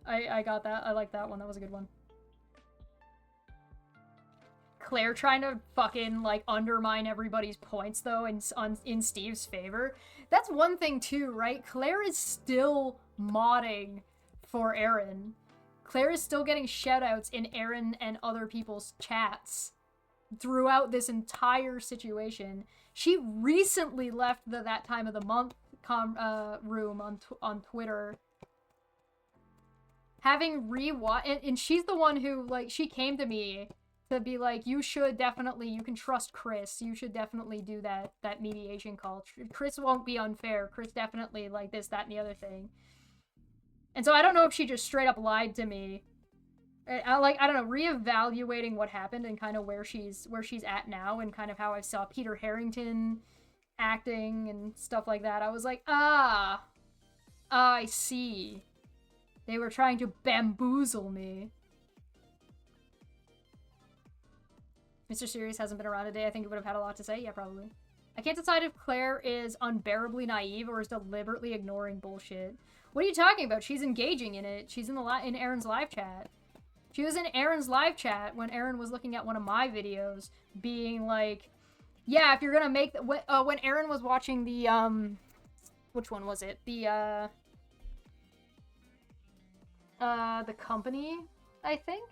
I got that. I like that one. That was a good one. Claire trying to fucking, like, undermine everybody's points, though, in Steve's favor. That's one thing, too, right? Claire is still modding for Aaron. Claire is still getting shoutouts in Aaron and other people's chats throughout this entire situation. She recently left the That Time of the Month room on Twitter. Having rewatched... And she's the one who, like, she came to me to be like, you can trust Chris. You should definitely do that mediation call. Chris won't be unfair. Chris definitely, like, this, that, and the other thing. And so I don't know if she just straight up lied to me. I don't know, reevaluating what happened and kind of where she's at now, and kind of how I saw Peter Harrington acting and stuff like that. I was like, I see. They were trying to bamboozle me. Mr. Sirius hasn't been around today. I think he would have had a lot to say. Yeah, probably. I can't decide if Claire is unbearably naive or is deliberately ignoring bullshit. What are you talking about? She's engaging in it. She's in Aaron's live chat. She was in Aaron's live chat when Aaron was looking at one of my videos, being like, Yeah, if you're gonna make when Aaron was watching the which one was it? The Company, I think.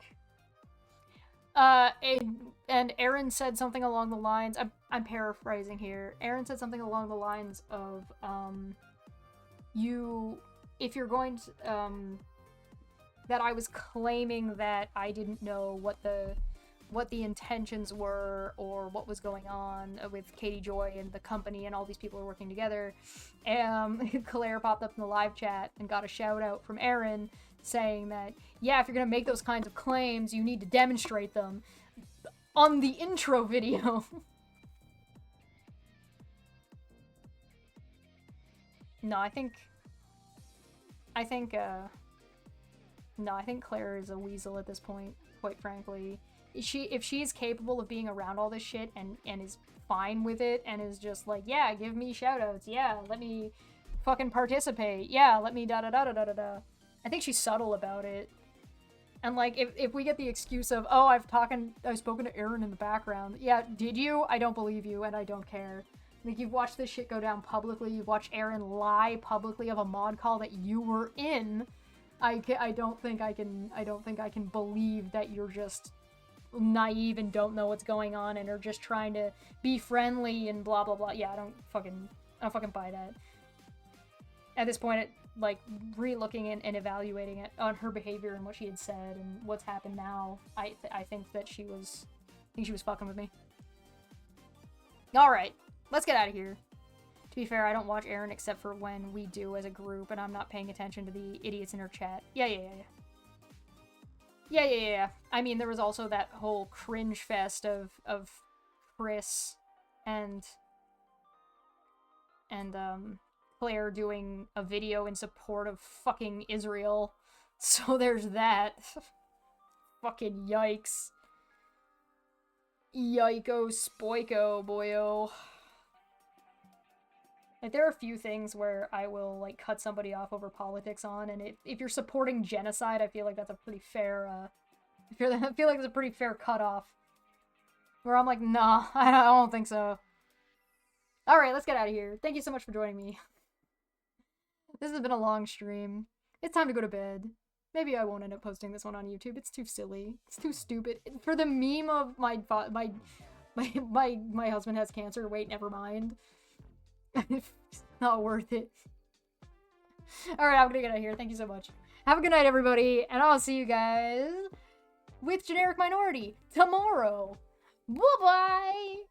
And Aaron said something along the lines. I'm paraphrasing here. Aaron said something along the lines of if you're going to that I was claiming that I didn't know what the intentions were or what was going on with Katie Joy and the Company and all these people are working together. Claire popped up in the live chat and got a shout out from Aaron saying that, yeah, if you're gonna make those kinds of claims, you need to demonstrate them on the intro video. No, I think Claire is a weasel at this point, quite frankly. If she's capable of being around all this shit and is fine with it and is just like, yeah, give me shoutouts, yeah, let me fucking participate, yeah, let me da-da-da-da-da-da-da. I think she's subtle about it. And like, if we get the excuse of, oh, I've spoken to Aaron in the background. Yeah, did you? I don't believe you, and I don't care. Like, you've watched this shit go down publicly, you've watched Aaron lie publicly of a mod call that you were in. I don't think I can believe that you're just naive and don't know what's going on and are just trying to be friendly and blah blah blah. Yeah, I don't fucking buy that. At this point, like, re-looking and evaluating it on her behavior and what she had said and what's happened now, I think that she was fucking with me. All right, let's get out of here. To be fair, I don't watch Aaron except for when we do as a group, and I'm not paying attention to the idiots in her chat. Yeah. I mean, there was also that whole cringe fest of Chris and Claire doing a video in support of fucking Israel. So there's that. Fucking yikes. Yiko spoiko, boyo. Like, there are a few things where I will, like, cut somebody off over politics on, and if you're supporting genocide, I feel like that's a pretty fair, I feel like it's a pretty fair cutoff. Where I'm like, nah, I don't think so. Alright, let's get out of here. Thank you so much for joining me. This has been a long stream. It's time to go to bed. Maybe I won't end up posting this one on YouTube. It's too silly. It's too stupid. For the meme of my husband has cancer. Wait, never mind. It's not worth it. Alright, I'm gonna get out of here. Thank you so much. Have a good night, everybody, and I'll see you guys with Generic Minority tomorrow. Bye-bye!